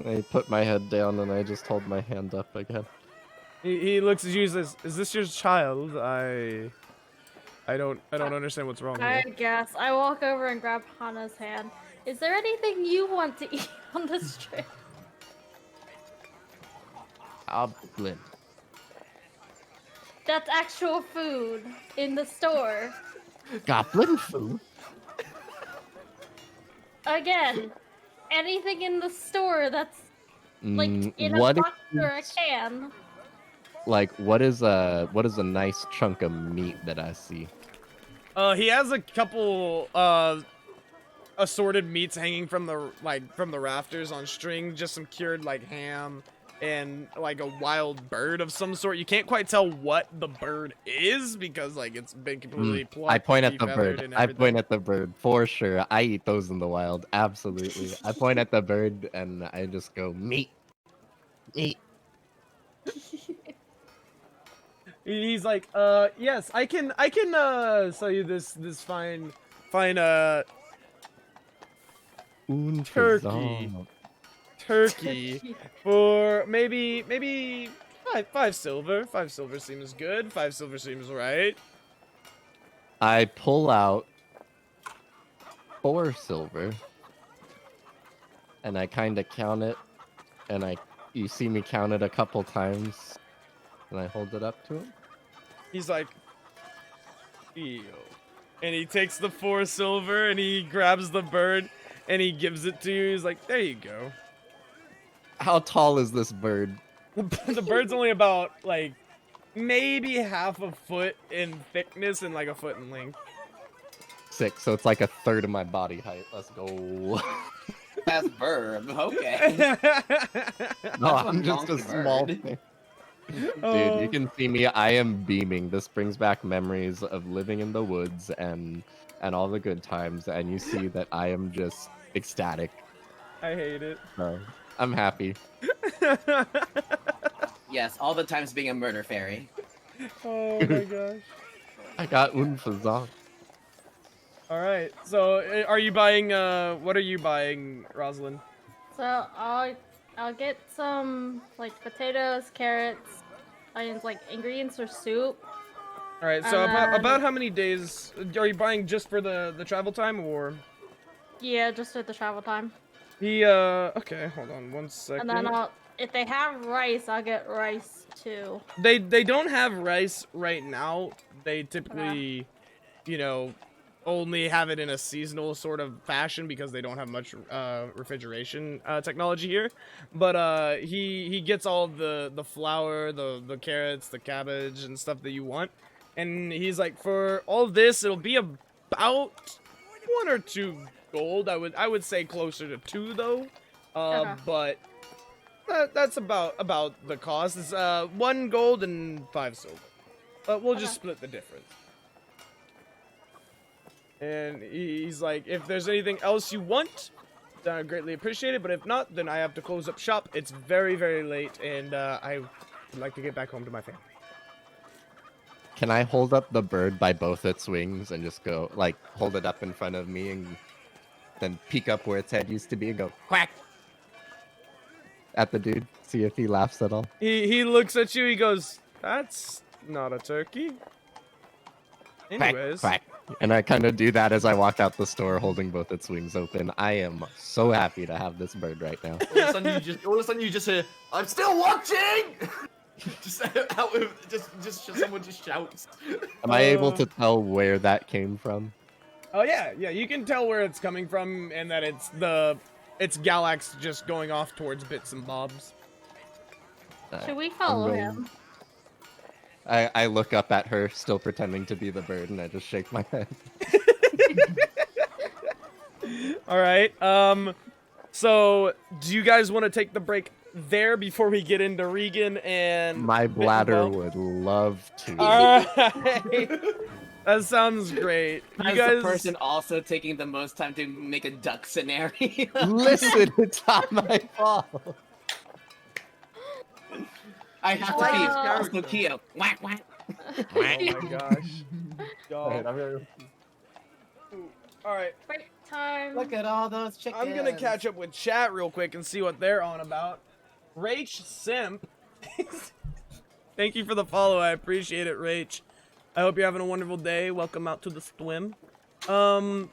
[SPEAKER 2] I put my head down and I just hold my hand up again.
[SPEAKER 3] He looks at you and says, "Is this your child? I don't understand what's wrong
[SPEAKER 5] I
[SPEAKER 3] here."
[SPEAKER 5] guess. I walk over and grab Hannah's hand. Is there anything you want to eat on this trip?
[SPEAKER 2] Goblin.
[SPEAKER 5] That's actual food in the store.
[SPEAKER 2] Goblin food?
[SPEAKER 5] Again, anything in the store that's like in a
[SPEAKER 2] what
[SPEAKER 5] box or a
[SPEAKER 2] is-
[SPEAKER 5] can.
[SPEAKER 2] Like what is a nice chunk of meat that I see?
[SPEAKER 3] He has a couple assorted meats hanging from the rafters on string, just some cured like ham and like a wild bird of some sort. You can't quite tell what the bird is because like it's been completely plucked.
[SPEAKER 2] I point at the
[SPEAKER 3] defeathered,
[SPEAKER 2] bird.
[SPEAKER 3] and
[SPEAKER 2] I point
[SPEAKER 3] everything.
[SPEAKER 2] at the bird for sure. I eat those in the wild. Absolutely. I point at the bird and I just go meat. Meat.
[SPEAKER 3] He's like, yes, I can sell you this fine
[SPEAKER 2] Un
[SPEAKER 3] Turkey.
[SPEAKER 2] faisant.
[SPEAKER 3] turkey for maybe five silver. 5 silver seems good. 5 silver seems right.
[SPEAKER 2] I pull out 4 silver and I kind of count it, and you see me count it a couple times, and I hold it up to him.
[SPEAKER 3] He's like, "Ew," and he takes the 4 silver and he grabs the bird and he gives it to you. He's like, "There you go."
[SPEAKER 2] How tall is this bird?
[SPEAKER 3] The bird's only about like maybe half a foot in thickness and like a foot in length.
[SPEAKER 2] 6, so it's like a third of my body height. Let's go.
[SPEAKER 4] That's verb. Okay.
[SPEAKER 2] No,
[SPEAKER 4] That's
[SPEAKER 2] I'm
[SPEAKER 4] a
[SPEAKER 2] just a
[SPEAKER 4] monkey
[SPEAKER 2] small
[SPEAKER 4] bird.
[SPEAKER 2] thing. Dude, you can see me. I am beaming. This brings back memories of living in the woods and all the good times. And you see that I am just ecstatic.
[SPEAKER 3] I hate it.
[SPEAKER 2] I'm happy.
[SPEAKER 4] Yes, all the times being a murder fairy.
[SPEAKER 3] Oh my gosh.
[SPEAKER 2] I got un faisant.
[SPEAKER 3] All right. So, are you buying? What are you buying, Rosalind?
[SPEAKER 5] So I'll get some like potatoes, carrots, onions, like ingredients for soup.
[SPEAKER 3] All right. So
[SPEAKER 5] And then-
[SPEAKER 3] about how many days are you buying just for the travel time, or?
[SPEAKER 5] Yeah, just at the travel time.
[SPEAKER 3] Okay. Hold on one second.
[SPEAKER 5] And then if they have rice, I'll get rice too.
[SPEAKER 3] They don't have rice right now. They typically, you know, only have it in a seasonal sort of fashion because they don't have much refrigeration technology here. But he gets all the flour, the carrots, the cabbage and stuff that you want. And he's like, for all of this, it'll be about 1 or 2 gold. I would say closer to 2 though. But that's about the cost. It's 1 gold and 5 silver. But we'll just split the difference. And he's like, if there's anything else you want, then I greatly appreciate it. But if not, then I have to close up shop. It's very, very late, and I would like to get back home to my family.
[SPEAKER 2] Can I hold up the bird by both its wings and just go, like, hold it up in front of me and then peek up where its head used to be and go, quack! At the dude, see if he laughs at all.
[SPEAKER 3] He looks at you, he goes, that's not a turkey. Anyways.
[SPEAKER 2] Quack, quack. And I kind of do that as I walk out the store holding both its wings open. I am so happy to have this bird right now.
[SPEAKER 1] All of a sudden you just hear, I'm still watching! Just out of, just someone just shouts.
[SPEAKER 2] Am I able to tell where that came from?
[SPEAKER 3] Oh yeah, you can tell where it's coming from and that it's Galax just going off towards bits and bobs.
[SPEAKER 5] Should we follow him?
[SPEAKER 2] I look up at her, still pretending to be the bird, and I just shake my head.
[SPEAKER 3] All right. So do you guys want to take the break there before we get into Regan and
[SPEAKER 2] My
[SPEAKER 3] Bit and
[SPEAKER 2] bladder
[SPEAKER 3] Bob?
[SPEAKER 2] would love to.
[SPEAKER 3] All right. That sounds great. You
[SPEAKER 4] As
[SPEAKER 3] guys.
[SPEAKER 4] the person also taking the most time to make a duck scenario.
[SPEAKER 2] Listen, it's not my fault.
[SPEAKER 4] I have to be also Keo. Whack whack.
[SPEAKER 3] Oh my gosh.
[SPEAKER 2] Alright,
[SPEAKER 3] Y'all. All right.
[SPEAKER 5] Break time.
[SPEAKER 4] Look at all those chickens.
[SPEAKER 3] I'm gonna catch up with chat real quick and see what they're on about. Rach Simp. Thank you for the follow. I appreciate it, Rach. I hope you're having a wonderful day. Welcome out to the swim.
[SPEAKER 4] Rach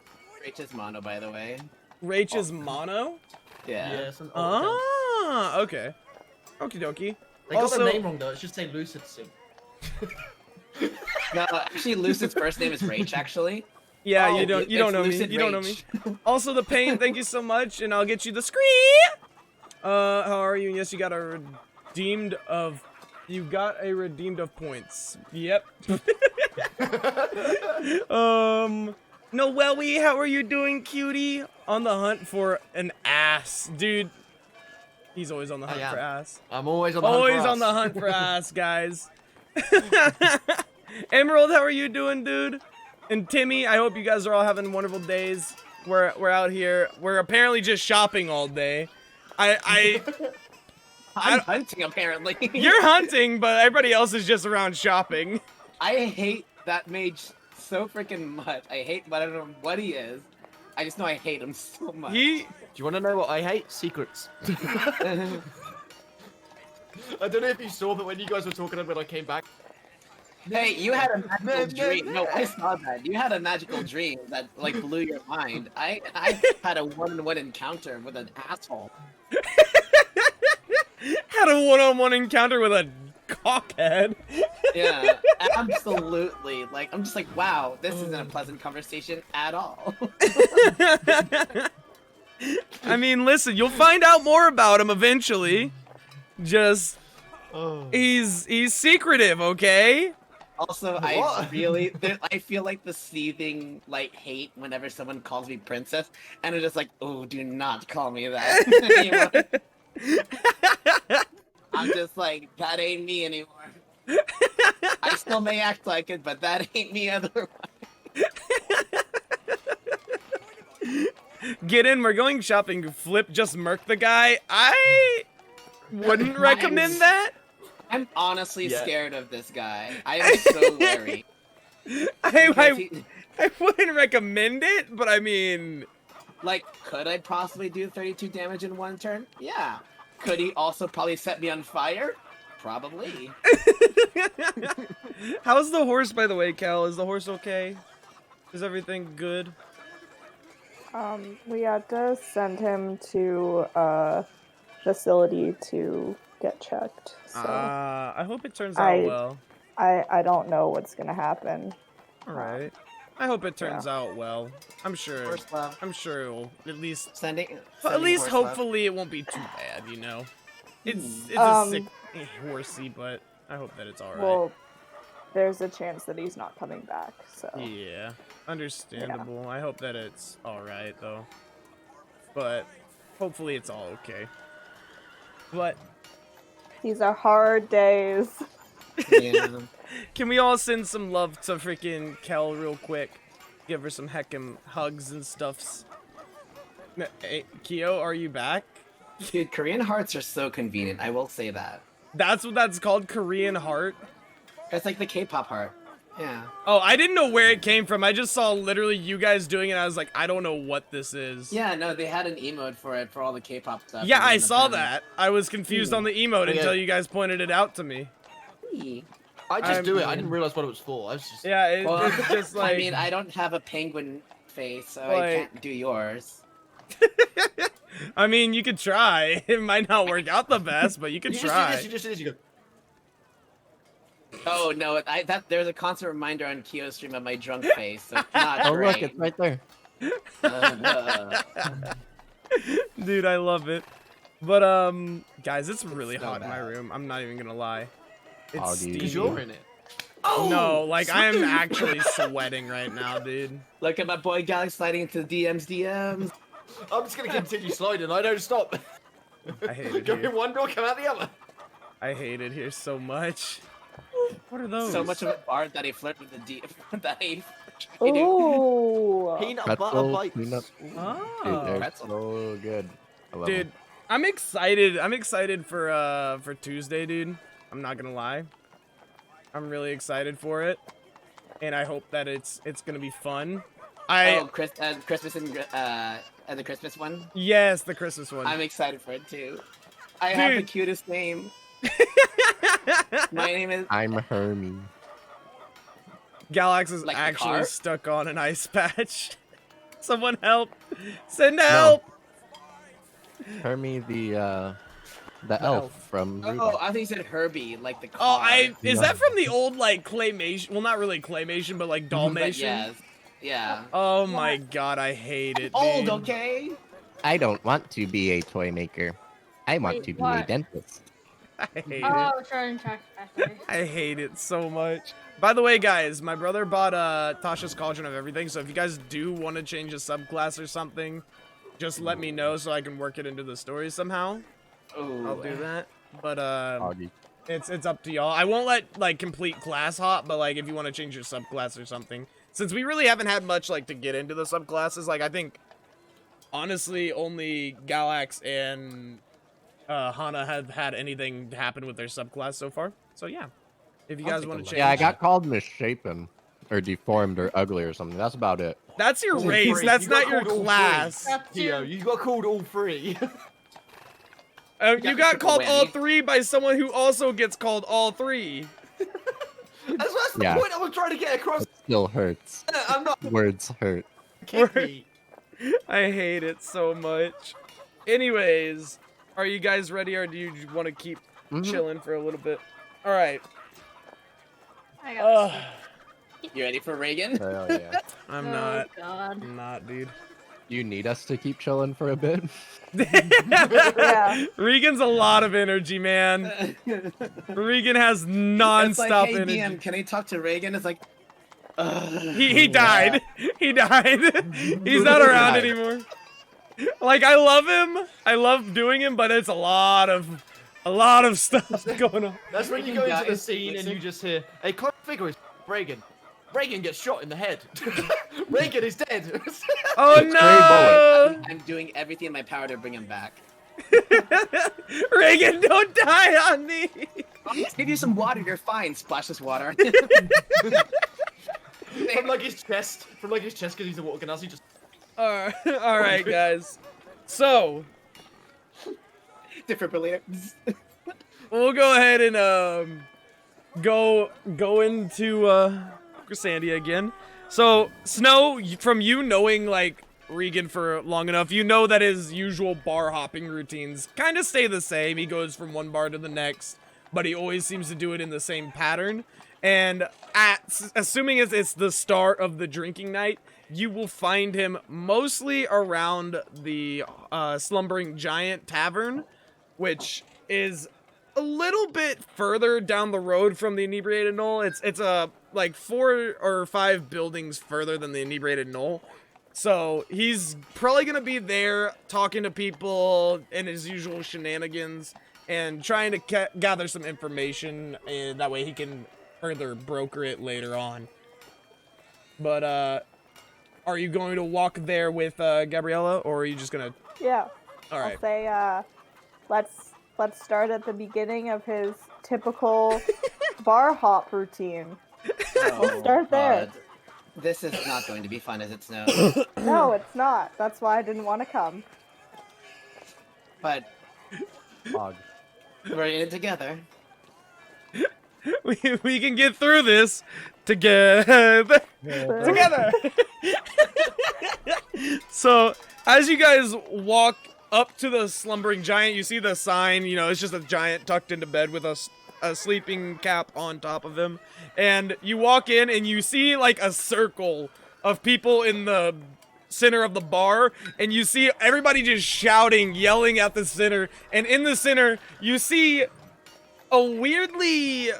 [SPEAKER 4] is mono, by the way.
[SPEAKER 3] Rach is mono.
[SPEAKER 4] Yeah.
[SPEAKER 1] Yes. And
[SPEAKER 3] Okay. Okie dokie.
[SPEAKER 1] They got
[SPEAKER 3] Also-
[SPEAKER 1] the name wrong though. It should say Lucid Sim.
[SPEAKER 4] No, actually, Lucid's first name is Rach. Actually.
[SPEAKER 3] Yeah,
[SPEAKER 4] Oh,
[SPEAKER 3] you don't
[SPEAKER 4] it's
[SPEAKER 3] know me.
[SPEAKER 4] Lucid
[SPEAKER 3] You don't know me.
[SPEAKER 4] Rach.
[SPEAKER 3] Also, the pain. Thank you so much, and I'll get you the screen. How are you? Yes, you got a redeemed of. You got a redeemed of points. Yep. Noelle, how are you doing, cutie? On the hunt for an ass, dude. He's always on the hunt for ass.
[SPEAKER 1] I'm always on the hunt for
[SPEAKER 3] Always on the
[SPEAKER 1] ass.
[SPEAKER 3] hunt for ass, guys. Emerald, how are you doing, dude? And Timmy, I hope you guys are all having wonderful days. We're out here. We're apparently just shopping all day.
[SPEAKER 4] I'm hunting apparently.
[SPEAKER 3] You're hunting, but everybody else is just around shopping.
[SPEAKER 4] I hate that mage so freaking much. I hate, but I don't know what he is. I just know I hate him so much.
[SPEAKER 3] He.
[SPEAKER 1] Do you want to know what I hate? Secrets. I don't know if you saw, but when you guys were talking when I came back.
[SPEAKER 4] Hey, you had a magical dream. No, I saw that. You had a magical dream that like blew your mind. I had a one-on-one encounter with an asshole.
[SPEAKER 3] Had a one-on-one encounter with a cockhead.
[SPEAKER 4] Yeah, absolutely. Like I'm just like, wow, this isn't a pleasant conversation at all.
[SPEAKER 3] I mean, listen, you'll find out more about him eventually. Just he's secretive, okay?
[SPEAKER 4] Also, I feel like the seething like hate whenever someone calls me princess, and it's just like, oh, do not call me that anymore. I'm just like, that ain't me anymore. I still may act like it, but that ain't me otherwise.
[SPEAKER 3] Get in, we're going shopping. Flip, just murk the guy. I wouldn't recommend that.
[SPEAKER 4] I'm honestly scared of this guy. I am so wary.
[SPEAKER 3] I wouldn't recommend it, but I mean...
[SPEAKER 4] Like, could I possibly do 32 damage in one turn? Yeah. Could he also probably set me on fire? Probably.
[SPEAKER 3] How's the horse, by the way, Cal? Is the horse okay? Is everything good?
[SPEAKER 6] We had to send him to a facility to get checked. So
[SPEAKER 3] I hope it turns out well.
[SPEAKER 6] I don't know what's gonna happen.
[SPEAKER 3] All right. I hope it turns out well. I'm sure. I'm sure it'll at least hopefully it won't be too bad. You know, it's a sick horsey, but I hope that it's all right.
[SPEAKER 6] Well, there's a chance that he's not coming back. So
[SPEAKER 3] yeah, understandable. Yeah. I hope that it's all right though. But hopefully it's all okay. But
[SPEAKER 6] these are hard days.
[SPEAKER 4] Yeah.
[SPEAKER 3] Can we all send some love to freaking Kel real quick? Give her some heckin' hugs and stuffs. Hey, Kyo, are you back?
[SPEAKER 4] Dude, Korean hearts are so convenient. I will say that.
[SPEAKER 3] That's what that's called, Korean heart?
[SPEAKER 4] It's like the K-pop heart. Yeah.
[SPEAKER 3] Oh, I didn't know where it came from. I just saw literally you guys doing it. I was like, I don't know what this is.
[SPEAKER 4] Yeah, no, they had an emote for it for all the K-pop stuff.
[SPEAKER 3] Yeah, I saw that. I was confused on the emote until you guys pointed it out to me.
[SPEAKER 1] I just do it. I didn't realize what it was for. I was just...
[SPEAKER 3] Yeah, it's just like...
[SPEAKER 4] I mean, I don't have a penguin face, so I can't do yours.
[SPEAKER 3] I mean, you could try. It might not work out the best, but you could try.
[SPEAKER 1] You just do this, you go...
[SPEAKER 4] Oh, no, there's a constant reminder on Kyo's stream of my drunk face, so it's not great.
[SPEAKER 2] Look, it's right there.
[SPEAKER 3] Dude, I love it. But, guys, it's really hot in my room. I'm not even gonna lie. It's steamy.
[SPEAKER 1] Because you're in it.
[SPEAKER 3] Oh, no, like, I am actually sweating right now, dude.
[SPEAKER 4] Look at my boy Galaxy sliding into the DMs.
[SPEAKER 1] I'm just gonna continue sliding. I don't stop.
[SPEAKER 3] I hate it
[SPEAKER 1] Go
[SPEAKER 3] here.
[SPEAKER 1] in one door, come out the other.
[SPEAKER 3] I hate it here so much. What are those?
[SPEAKER 4] So much of a bard that he flirted with the
[SPEAKER 6] Ooh.
[SPEAKER 1] Peanut butter bites.
[SPEAKER 3] Oh.
[SPEAKER 2] Dude, they're so good. I love
[SPEAKER 3] Dude,
[SPEAKER 2] them.
[SPEAKER 3] I'm excited. I'm excited for Tuesday, dude. I'm not gonna lie. I'm really excited for it, and I hope that it's gonna be fun.
[SPEAKER 4] Christmas and the Christmas one.
[SPEAKER 3] Yes, the Christmas one.
[SPEAKER 4] I'm excited for it too. I have the cutest name. My name is.
[SPEAKER 2] I'm Hermie.
[SPEAKER 3] Galax is
[SPEAKER 4] Like the
[SPEAKER 3] actually
[SPEAKER 4] car?
[SPEAKER 3] stuck on an ice patch. Someone help! Send help!
[SPEAKER 2] Hermie, the elf from.
[SPEAKER 4] Oh, I think you said Herbie, like the car.
[SPEAKER 3] Oh, is that from the old like claymation? Well, not really claymation, but like Dalmatian.
[SPEAKER 4] But yes. Yeah.
[SPEAKER 3] Oh my god, I hate it.
[SPEAKER 4] Old,
[SPEAKER 3] dude.
[SPEAKER 4] okay?
[SPEAKER 2] I don't want to be a toy maker. I want
[SPEAKER 5] Wait,
[SPEAKER 2] to be a
[SPEAKER 5] what?
[SPEAKER 2] dentist.
[SPEAKER 3] I hate it.
[SPEAKER 5] Oh, Charlie Track Factory.
[SPEAKER 3] I hate it so much. By the way, guys, my brother bought Tasha's Cauldron of Everything, so if you guys do want to change a subclass or something, just let me know so I can work it into the story somehow.
[SPEAKER 4] Ooh.
[SPEAKER 3] I'll do that. But it's up to y'all. I won't let like complete class hop, but like if you want to change your subclass or something, since we really haven't had much like to get into the subclasses, like I think honestly only Galax and Hana have had anything happen with their subclass so far. So yeah, if you guys want to change.
[SPEAKER 2] Yeah, I got called misshapen or deformed or ugly or something. That's about it.
[SPEAKER 3] That's your race. That's not your class.
[SPEAKER 1] Theo, you got called all three.
[SPEAKER 3] You got called all three by someone who also gets called all three.
[SPEAKER 1] That's the point I was trying to get across.
[SPEAKER 2] It still hurts.
[SPEAKER 1] I'm not.
[SPEAKER 2] Words hurt.
[SPEAKER 3] I hate it so much. Anyways, are you guys ready, or do you want to keep chilling for a little bit? All right.
[SPEAKER 5] I got
[SPEAKER 4] You ready for Reagan?
[SPEAKER 2] Hell yeah.
[SPEAKER 3] I'm
[SPEAKER 5] Oh,
[SPEAKER 3] not.
[SPEAKER 5] God.
[SPEAKER 3] I'm not, dude.
[SPEAKER 2] You need us to keep chilling for a bit?
[SPEAKER 6] Yeah.
[SPEAKER 3] Regan's a lot of energy, man. Regan has
[SPEAKER 4] It's
[SPEAKER 3] non-stop
[SPEAKER 4] like, hey,
[SPEAKER 3] energy.
[SPEAKER 4] DM, can I talk to Reagan? It's like,
[SPEAKER 3] He died. He died. He's not around
[SPEAKER 4] Died.
[SPEAKER 3] anymore. Like, I love him. I love doing him, but it's a lot of stuff going on.
[SPEAKER 1] That's when you go into the scene and you just hear a close figure is Reagan. Reagan gets shot in the head. Reagan is dead.
[SPEAKER 3] Oh no!
[SPEAKER 4] I'm doing everything in my power to bring him back.
[SPEAKER 3] Reagan, don't die on me.
[SPEAKER 4] I'll just give you some water. You're fine. Splash this water.
[SPEAKER 1] From like his chest, because he's a water genasi, just.
[SPEAKER 3] All right, guys. So
[SPEAKER 4] Defibrillator.
[SPEAKER 3] we'll go ahead and go into Grisandia again. So Snow, from you knowing like Regan for long enough, you know that his usual bar hopping routines kind of stay the same. He goes from one bar to the next, but he always seems to do it in the same pattern. And assuming it's the start of the drinking night, you will find him mostly around the Slumbering Giant Tavern, which is a little bit further down the road from the Inebriated Knoll. It's like 4 or 5 buildings further than the Inebriated Knoll. So he's probably gonna be there talking to people in his usual shenanigans and trying to gather some information, and that way he can further broker it later on. But are you going to walk there with Gabriella, or are you just gonna?
[SPEAKER 6] Yeah.
[SPEAKER 3] All right.
[SPEAKER 6] I'll say, let's start at the beginning of his typical bar hop routine. We'll start there.
[SPEAKER 4] God. This is not going to be fun as it snows.
[SPEAKER 6] No, it's not. That's why I didn't want to come.
[SPEAKER 4] But
[SPEAKER 2] Fog.
[SPEAKER 4] we're in it together.
[SPEAKER 3] We can get through this together. Together. So as you guys walk up to the Slumbering Giant, you see the sign. You know, it's just a giant tucked into bed with a sleeping cap on top of him. And you walk in and you see like a circle of people in the center of the bar, and you see everybody just shouting, yelling at the center. And in the center, you see a weirdly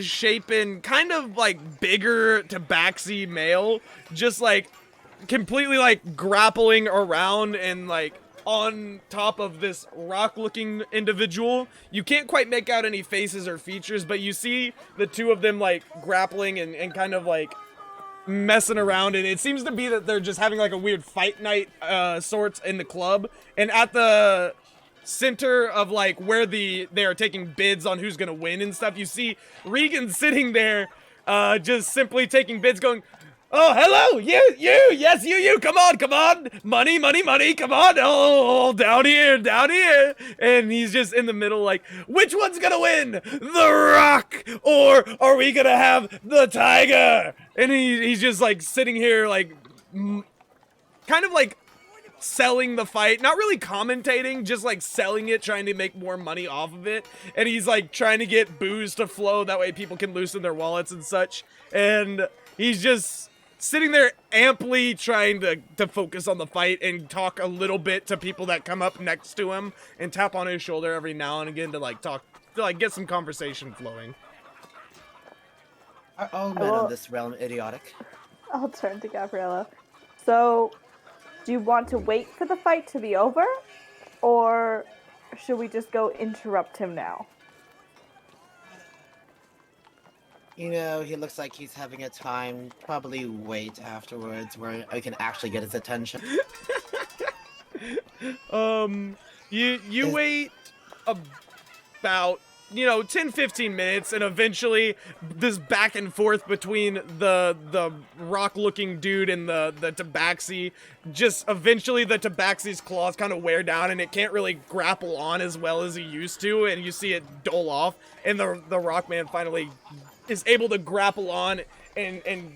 [SPEAKER 3] shapen, kind of like bigger tabaxi male, just like completely like grappling around and like on top of this rock-looking individual. You can't quite make out any faces or features, but you see the two of them like grappling and kind of like messing around, and it seems to be that they're just having like a weird fight night sorts in the club. And at the center of like where they are taking bids on who's gonna win and stuff, you see Regan sitting there just simply taking bids, going, "Oh, hello, yes, you, come on, money, come on, oh, down here, and he's just in the middle like, which one's gonna win, the Rock, or are we gonna have the Tiger? And he's just like sitting here like, kind of like selling the fight, not really commentating, just like selling it, trying to make more money off of it. And he's like trying to get booze to flow, that way people can loosen their wallets and such. And he's just sitting there amply trying to focus on the fight and talk a little bit to people that come up next to him and tap on his shoulder every now and again to like talk, to like get some conversation flowing.
[SPEAKER 4] Are all men of this realm idiotic?
[SPEAKER 6] I'll turn to Gabriella. So, do you want to wait for the fight to be over? Or should we just go interrupt him now?
[SPEAKER 4] You know, he looks like he's having a time. Probably wait afterwards where I can actually get his attention.
[SPEAKER 3] You wait about, 10-15 minutes, and eventually this back and forth between the rock-looking dude and the tabaxi, just eventually the tabaxi's claws kind of wear down and it can't really grapple on as well as he used to, and you see it dull off, and the rock man finally is able to grapple on and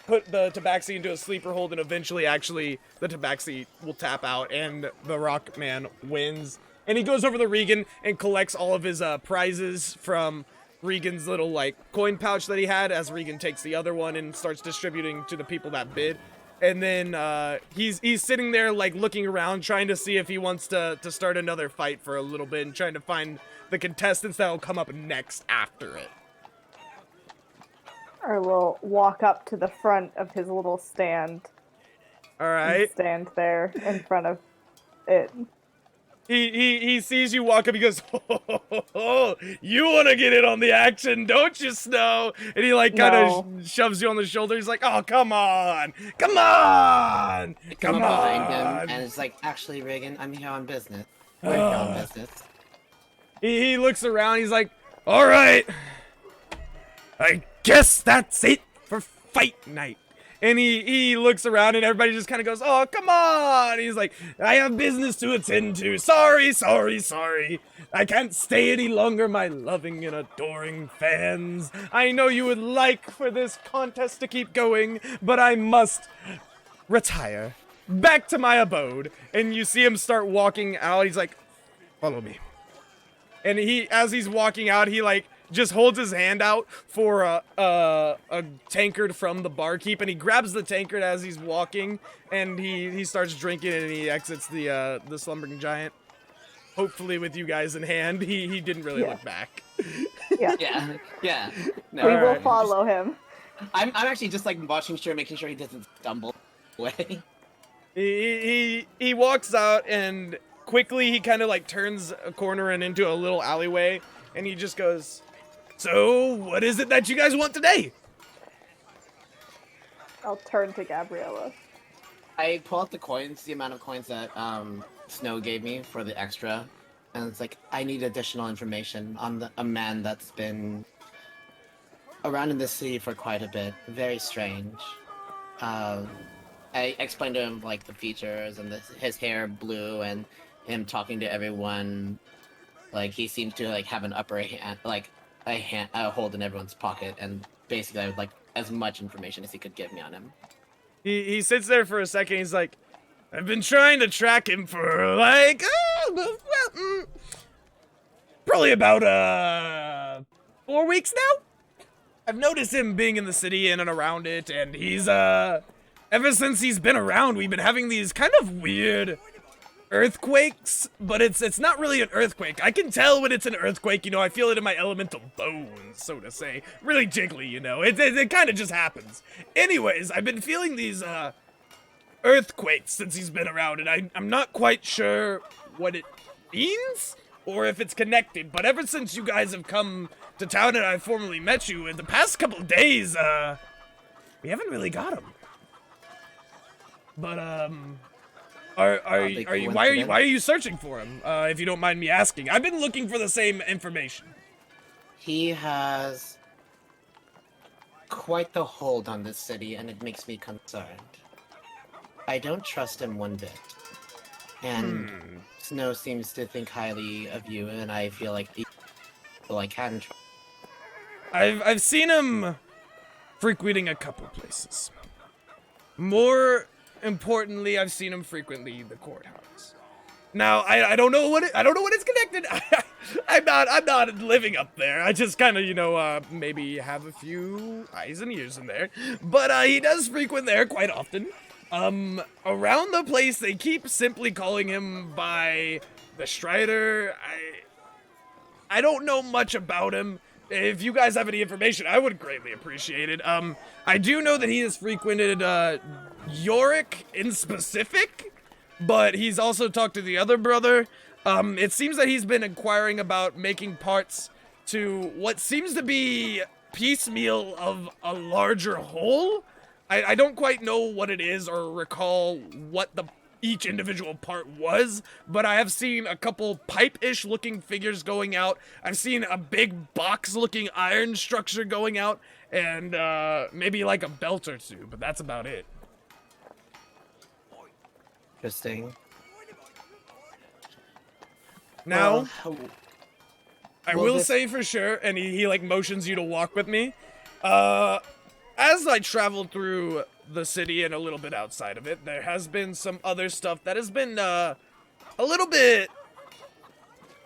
[SPEAKER 3] put the tabaxi into a sleeper hold, and eventually actually the tabaxi will tap out and the rock man wins. And he goes over to Regan and collects all of his prizes from Regan's little like coin pouch that he had, as Regan takes the other one and starts distributing to the people that bid. And then he's sitting there like looking around, trying to see if he wants to start another fight for a little bit and trying to find the contestants that will come up next after it.
[SPEAKER 6] I will walk up to the front of his little stand.
[SPEAKER 3] All right.
[SPEAKER 6] Stand there in front of it.
[SPEAKER 3] He sees you walk up. He goes, "Oh, you want to get in on the action, don't you, Snow?" And he like kind of shoves you on the shoulder. He's like, "Oh, come on, come on, come on!"
[SPEAKER 4] Behind him, and it's like, actually, Reagan, I'm here on business. We're here on business.
[SPEAKER 3] He looks around. He's like, "All right, I guess that's it for fight night." And he looks around and everybody just kind of goes, "Oh, come on." He's like, "I have business to attend to. Sorry, sorry, sorry. I can't stay any longer, my loving and adoring fans. I know you would like for this contest to keep going, but I must retire back to my abode." And you see him start walking out. He's like, "Follow me." And as he's walking out, he like just holds his hand out for a tankard from the barkeep, and he grabs the tankard as he's walking, and he starts drinking, and he exits the slumbering giant. Hopefully with you guys in hand. He didn't really look back.
[SPEAKER 4] Yeah. No,
[SPEAKER 6] we will follow him.
[SPEAKER 4] I'm actually just like making sure he doesn't stumble away.
[SPEAKER 3] He walks out, and quickly he kind of like turns a corner and into a little alleyway, and he just goes, "So, what is it that you guys want today?"
[SPEAKER 6] I'll turn to Gabriella.
[SPEAKER 4] I pull out the coins, the amount of coins that Snow gave me for the extra, and it's like, I need additional information on a man that's been around in the city for quite a bit. Very strange. I explained to him like the features and his hair blue and him talking to everyone. Like he seems to like have an upper hand, like a hold in everyone's pocket, and basically I would like as much information as he could give me on him.
[SPEAKER 3] He sits there for a second. He's like, "I've been trying to track him for like probably about 4 weeks now. I've noticed him being in the city in and around it, and he's ever since he's been around, we've been having these kind of weird earthquakes, but it's not really an earthquake. I can tell when it's an earthquake, you know, I feel it in my elemental bones, so to say. Really jiggly, you know, it kind of just happens. Anyways, I've been feeling these earthquakes since he's been around, and I'm not quite sure what it means or if it's connected, but ever since you guys have come to town and I formally met you, in the past couple of days, we haven't really got him. But why are you searching for him? If you don't mind me asking, I've been looking for the same information.
[SPEAKER 4] He has quite the hold on this city, and it makes me concerned. I don't trust him one bit, and Snow seems to think highly of you, and I feel like I can trust.
[SPEAKER 3] I've seen him frequenting a couple places. More importantly, I've seen him frequently the courthouse. Now, I don't know what it's connected. I'm not living up there. I just kind of, you know, maybe have a few eyes and ears in there. But he does frequent there quite often. Around the place, they keep simply calling him by the Strider. I don't know much about him. If you guys have any information, I would greatly appreciate it. I do know that he has frequented Yorick in specific, but he's also talked to the other brother. It seems that he's been inquiring about making parts to what seems to be piecemeal of a larger whole. I don't quite know what it is or recall what each individual part was, but I have seen a couple pipe-ish looking figures going out. I've seen a big box-looking iron structure going out, and maybe like a belt or two, but that's about it.
[SPEAKER 4] Interesting.
[SPEAKER 3] Now, I
[SPEAKER 4] well,
[SPEAKER 3] will
[SPEAKER 4] this-
[SPEAKER 3] say for sure, and he like motions you to walk with me. As I traveled through the city and a little bit outside of it, there has been some other stuff that has been a little bit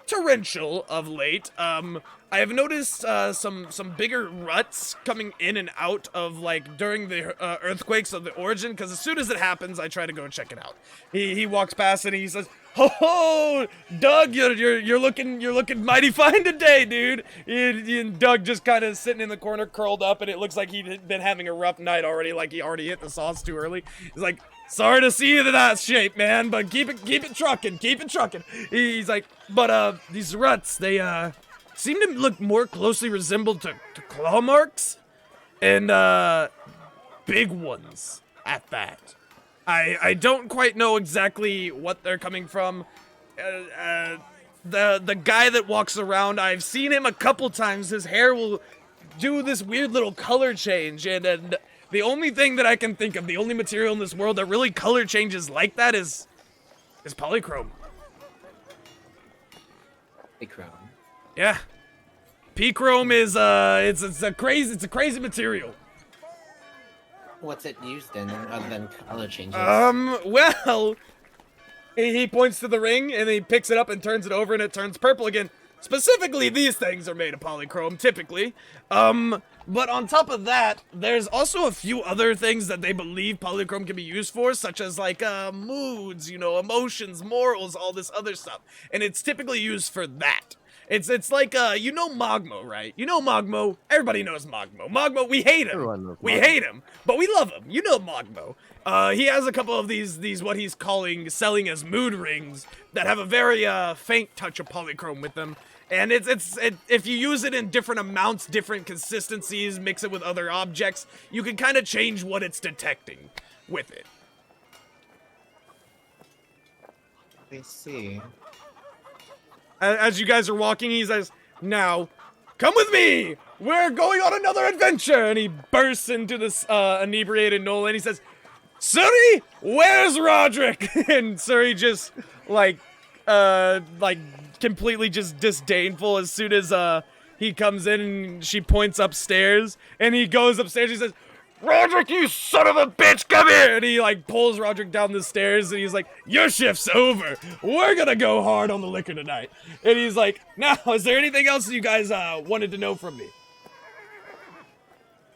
[SPEAKER 3] torrential of late. I I have noticed some bigger ruts coming in and out of like during the earthquakes of the origin. Because as soon as it happens, I try to go check it out. He walks past and he says, "Ho ho, Doug, you're looking mighty fine today, dude." And Doug just kind of sitting in the corner, curled up, and it looks like he'd been having a rough night already. Like he already hit the sauce too early. He's like, "Sorry to see you in that shape, man, but keep it trucking. He's like, "But these ruts, they seem to look more closely resembled to claw marks, and big ones at that. I don't quite know exactly what they're coming from. The guy that walks around, I've seen him a couple times. His hair will do this weird little color change, and the only thing that I can think of, the only material in this world that really color changes like that is polychrome.
[SPEAKER 4] Polychrome.
[SPEAKER 3] Yeah, P-chrome is it's a crazy material.
[SPEAKER 4] What's it used in other than color changes?
[SPEAKER 3] Well, he points to the ring and he picks it up and turns it over and it turns purple again. Specifically, these things are made of polychrome, typically. But on top of that, there's also a few other things that they believe polychrome can be used for, such as like moods, you know, emotions, morals, all this other stuff. And it's typically used for that. It's like, you know Mogmo, right? You know Mogmo. Everybody knows Mogmo. Mogmo, we hate him.
[SPEAKER 2] Everyone knows
[SPEAKER 3] We
[SPEAKER 2] Mogmo.
[SPEAKER 3] hate him, but we love him. You know Mogmo. He has a couple of these what he's selling as mood rings that have a very faint touch of polychrome with them. And if you use it in different amounts, different consistencies, mix it with other objects, you can kind of change what it's detecting with it.
[SPEAKER 4] I see.
[SPEAKER 3] As you guys are walking, he says, "Now, come with me! We're going on another adventure!" And he bursts into this inebriated Nolan and he says, "Suri, where's Roderick?" And Suri just, like completely just disdainful as soon as he comes in and she points upstairs. And he goes upstairs, he says, "Roderick, you son of a bitch, come here!" And he like pulls Roderick down the stairs and he's like, "Your shift's over. We're gonna go hard on the liquor tonight." And he's like, "Now, is there anything else you guys wanted to know from me?"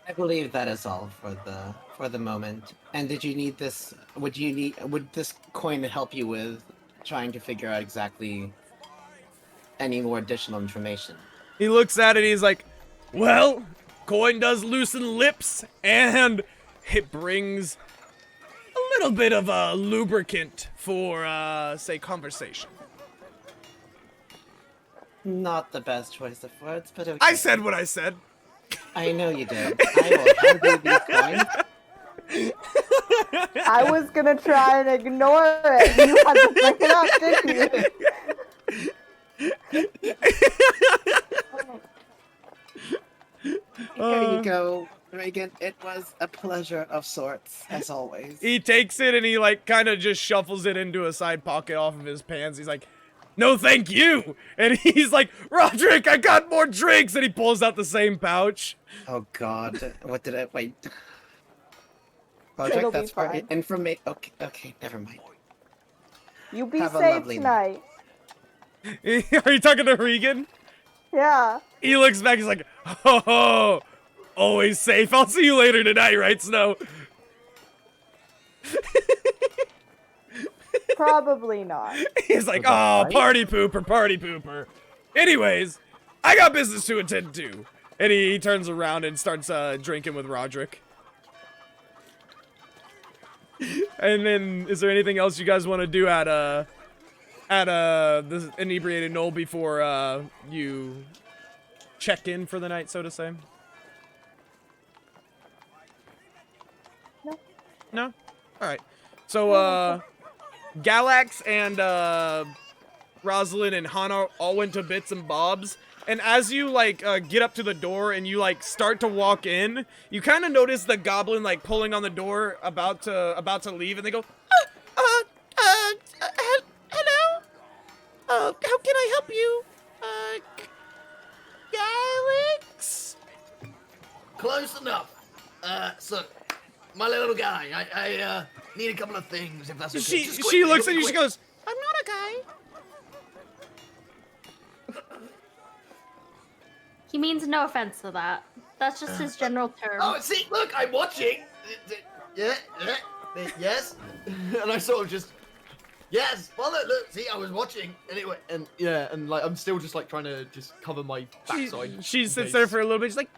[SPEAKER 4] I believe that is all for the moment. And did you need this? Would this coin help you with trying to figure out exactly any more additional information?
[SPEAKER 3] He looks at it and he's like, "Well, coin does loosen lips, and it brings a little bit of a lubricant for, say, conversation."
[SPEAKER 4] Not the best choice of words, but okay.
[SPEAKER 3] I said what I said.
[SPEAKER 4] I know you did. I will hand you these coins.
[SPEAKER 6] I was gonna try and ignore it. You had to bring it up, didn't you?
[SPEAKER 4] Here you go, Reagan. It was a pleasure of sorts, as always.
[SPEAKER 3] He takes it and he, like, kind of just shuffles it into a side pocket off of his pants. He's like, "No, thank you." And he's like, "Roderick, I got more drinks." And he pulls out the same pouch.
[SPEAKER 4] Oh God, what did I wait?
[SPEAKER 6] It'll
[SPEAKER 4] Project,
[SPEAKER 6] be
[SPEAKER 4] that's for
[SPEAKER 6] fine.
[SPEAKER 4] information. Okay, never mind.
[SPEAKER 6] You be
[SPEAKER 4] Have a
[SPEAKER 6] safe
[SPEAKER 4] lovely
[SPEAKER 6] tonight.
[SPEAKER 3] Are you talking to Regan?
[SPEAKER 6] Yeah.
[SPEAKER 3] He looks back, he's like, "Ho ho, always safe. I'll see you later tonight, right, Snow?"
[SPEAKER 6] Probably not.
[SPEAKER 3] He's like, "Oh, party pooper. Anyways, I got business to attend to." And he turns around and starts drinking with Roderick. And then, is there anything else you guys want to do at the inebriated Knoll before you check in for the night, so to say?
[SPEAKER 6] No.
[SPEAKER 3] No? Alright. So, Galax and Rosalind and Hana all went to Bits and Bobs. And as you, like, get up to the door and you, like, start to walk in, you kind of notice the goblin, like, pulling on the door, about to leave, and they go, hello? How can I help you? Galax?
[SPEAKER 1] Close enough. So, my little guy, I need a couple of things, if that's okay.
[SPEAKER 3] She
[SPEAKER 1] Just quickly,
[SPEAKER 3] looks at you,
[SPEAKER 1] quick.
[SPEAKER 3] she goes, "I'm not a guy."
[SPEAKER 5] He means no offense to that. That's just his general term.
[SPEAKER 1] Oh, see, look, I'm watching. Yeah, yes. And I sort of just, yes, well, look, see, I was watching. Anyway, and yeah, and like, I'm still just like trying to just cover my backside.
[SPEAKER 3] She sits there for a little bit. She's like,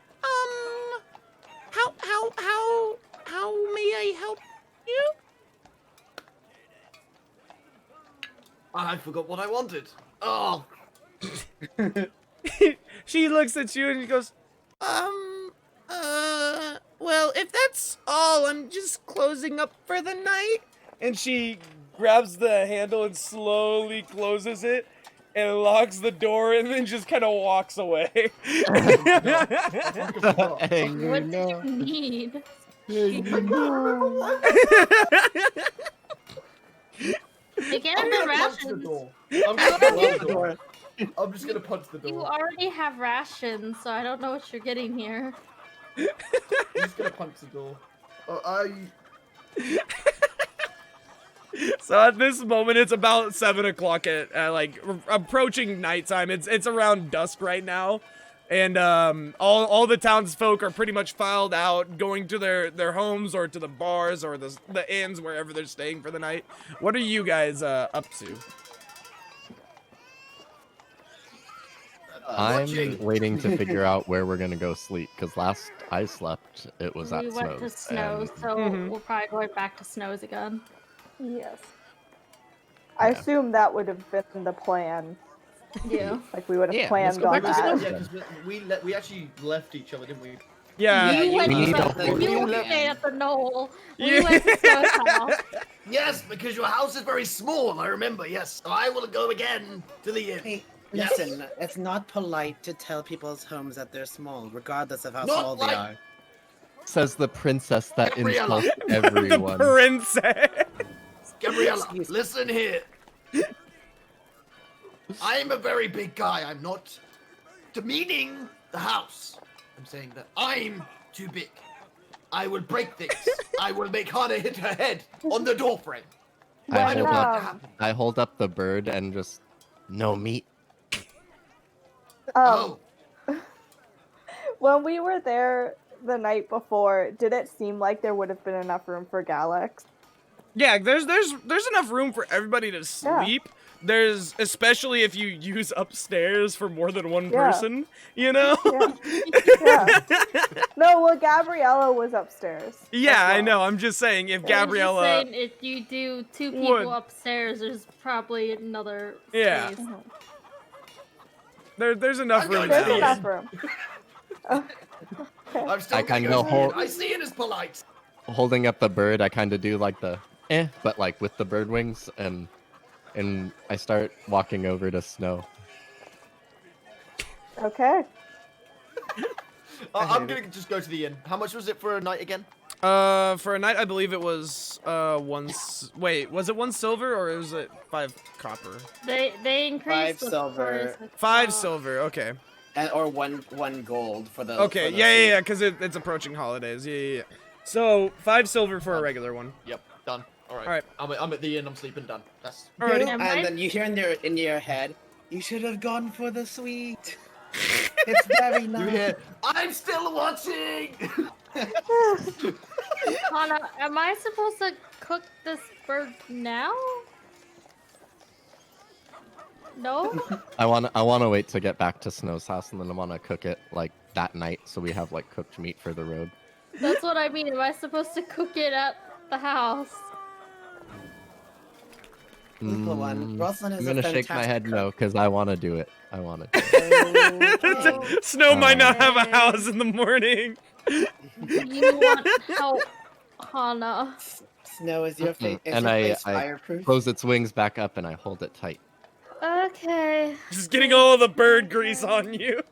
[SPEAKER 3] how may I help you?
[SPEAKER 1] I forgot what I wanted. Oh.
[SPEAKER 3] She looks at you and she goes, well, if that's all, I'm just closing up for the night. And she grabs the handle and slowly closes it and locks the door and then just kind of walks away.
[SPEAKER 2] Angry,
[SPEAKER 5] What
[SPEAKER 2] no.
[SPEAKER 5] did you need? They get
[SPEAKER 1] I'm
[SPEAKER 5] the
[SPEAKER 1] gonna punch the
[SPEAKER 5] rations.
[SPEAKER 1] door. I'm gonna punch the door. I'm just gonna punch the
[SPEAKER 5] You
[SPEAKER 1] door.
[SPEAKER 5] already have rations, so I don't know what you're getting here.
[SPEAKER 1] I'm just gonna punch the door.
[SPEAKER 3] So at this moment, it's about 7 o'clock at like approaching nighttime. It's around dusk right now, and all the townsfolk are pretty much filed out, going to their homes or to the bars or the inns wherever they're staying for the night. What are you guys up to?
[SPEAKER 2] I'm waiting to figure out where we're gonna go sleep, because last I slept, it was at
[SPEAKER 5] We went to
[SPEAKER 2] Snow's.
[SPEAKER 5] Snows,
[SPEAKER 2] and-
[SPEAKER 5] so
[SPEAKER 3] Mhm.
[SPEAKER 5] we're probably going back to Snows again.
[SPEAKER 6] Yes. I
[SPEAKER 2] Yeah.
[SPEAKER 6] assume that would have been the plan.
[SPEAKER 5] Yeah.
[SPEAKER 6] Like we would have
[SPEAKER 2] Yeah,
[SPEAKER 6] planned
[SPEAKER 2] let's go
[SPEAKER 6] on
[SPEAKER 2] back to
[SPEAKER 6] that.
[SPEAKER 2] Snows.
[SPEAKER 1] Yeah, because we actually left each other, didn't we?
[SPEAKER 3] Yeah.
[SPEAKER 5] You went
[SPEAKER 2] need
[SPEAKER 5] to
[SPEAKER 2] a whole
[SPEAKER 5] you
[SPEAKER 2] weekend.
[SPEAKER 5] stayed at the knoll.
[SPEAKER 3] Yeah.
[SPEAKER 5] We went to Snow's house.
[SPEAKER 1] Yes, because your house is very small. I remember. Yes, so I will go again to the inn.
[SPEAKER 4] Hey,
[SPEAKER 1] Yes.
[SPEAKER 4] listen, it's not polite to tell people's homes that they're small, regardless of how
[SPEAKER 1] Not
[SPEAKER 4] small they
[SPEAKER 1] like-
[SPEAKER 4] are.
[SPEAKER 2] Says the princess that
[SPEAKER 1] Gabriella.
[SPEAKER 2] insults
[SPEAKER 3] The
[SPEAKER 2] everyone.
[SPEAKER 3] princess.
[SPEAKER 1] Gabriella,
[SPEAKER 4] Excuse me.
[SPEAKER 1] listen here. I'm a very big guy. I'm not demeaning the house. I'm saying that I'm too big. I will break things. I will make Hana hit her head on the doorframe.
[SPEAKER 2] I
[SPEAKER 1] I
[SPEAKER 6] When,
[SPEAKER 1] don't
[SPEAKER 2] hold
[SPEAKER 1] want
[SPEAKER 2] up,
[SPEAKER 1] to happen.
[SPEAKER 2] I hold up the bird and just no meat.
[SPEAKER 1] Oh,
[SPEAKER 6] When we were there the night before, did it seem like there would have been enough room for Galax?
[SPEAKER 3] Yeah, there's enough room for everybody to sleep. There's, especially if you use upstairs for more than one
[SPEAKER 6] Yeah.
[SPEAKER 3] person, you know?
[SPEAKER 6] Yeah. Yeah. No, well, Gabriella was upstairs.
[SPEAKER 3] Yeah,
[SPEAKER 6] as
[SPEAKER 3] I
[SPEAKER 6] well.
[SPEAKER 3] know. I'm just saying, if
[SPEAKER 5] I'm just
[SPEAKER 3] Gabriella,
[SPEAKER 5] saying, if you do 2 people
[SPEAKER 3] would-
[SPEAKER 5] upstairs, there's probably another
[SPEAKER 3] Yeah.
[SPEAKER 5] space.
[SPEAKER 3] there's enough
[SPEAKER 1] I'm
[SPEAKER 3] room
[SPEAKER 1] going
[SPEAKER 6] There's
[SPEAKER 1] to
[SPEAKER 3] now.
[SPEAKER 6] enough room.
[SPEAKER 1] I'm still
[SPEAKER 2] I
[SPEAKER 1] gonna
[SPEAKER 2] kinda
[SPEAKER 1] go to the
[SPEAKER 2] hold-
[SPEAKER 1] inn. I see it as polite.
[SPEAKER 2] Holding up the bird, I kind of do like the but like with the bird wings, and I start walking over to Snow.
[SPEAKER 6] Okay.
[SPEAKER 1] I'm gonna just go to the inn. How much was it for a night again?
[SPEAKER 3] For a night, I believe it was wait, was it 1 silver or was it 5 copper?
[SPEAKER 5] They increased
[SPEAKER 4] 5
[SPEAKER 5] the
[SPEAKER 4] silver.
[SPEAKER 5] price.
[SPEAKER 3] 5 silver. Okay.
[SPEAKER 4] Or one gold for the.
[SPEAKER 3] Okay.
[SPEAKER 4] for the
[SPEAKER 3] Yeah,
[SPEAKER 4] food.
[SPEAKER 3] because it's approaching holidays. Yeah. So 5 silver for a regular one.
[SPEAKER 1] Yep, done. All right.
[SPEAKER 3] All right.
[SPEAKER 1] I'm at the inn. I'm sleeping. Done. That's.
[SPEAKER 3] Alrighty.
[SPEAKER 5] Am I-
[SPEAKER 4] And then you hear in your head, you should have gone for the sweet. It's very
[SPEAKER 1] You
[SPEAKER 4] nice.
[SPEAKER 1] hear? I'm still watching.
[SPEAKER 5] Hana, am I supposed to cook this bird now? No?
[SPEAKER 2] I wanna wait to get back to Snow's house, and then I wanna cook it like that night, so we have like cooked meat for the road.
[SPEAKER 5] That's what I mean. Am I supposed to cook it at the house?
[SPEAKER 4] Little one, Rosalind
[SPEAKER 2] I'm
[SPEAKER 4] is
[SPEAKER 2] gonna
[SPEAKER 4] a
[SPEAKER 2] shake my head
[SPEAKER 4] fantastic
[SPEAKER 2] no, because I wanna do it. I wanna do it.
[SPEAKER 4] cook.
[SPEAKER 3] Snow might not have a
[SPEAKER 5] Okay.
[SPEAKER 3] house in the morning.
[SPEAKER 5] You want help, Hana?
[SPEAKER 4] Snow is your face.
[SPEAKER 2] And I
[SPEAKER 4] fireproof?
[SPEAKER 2] close its wings back up and I hold it tight.
[SPEAKER 5] Okay.
[SPEAKER 3] Just getting all the bird grease on you.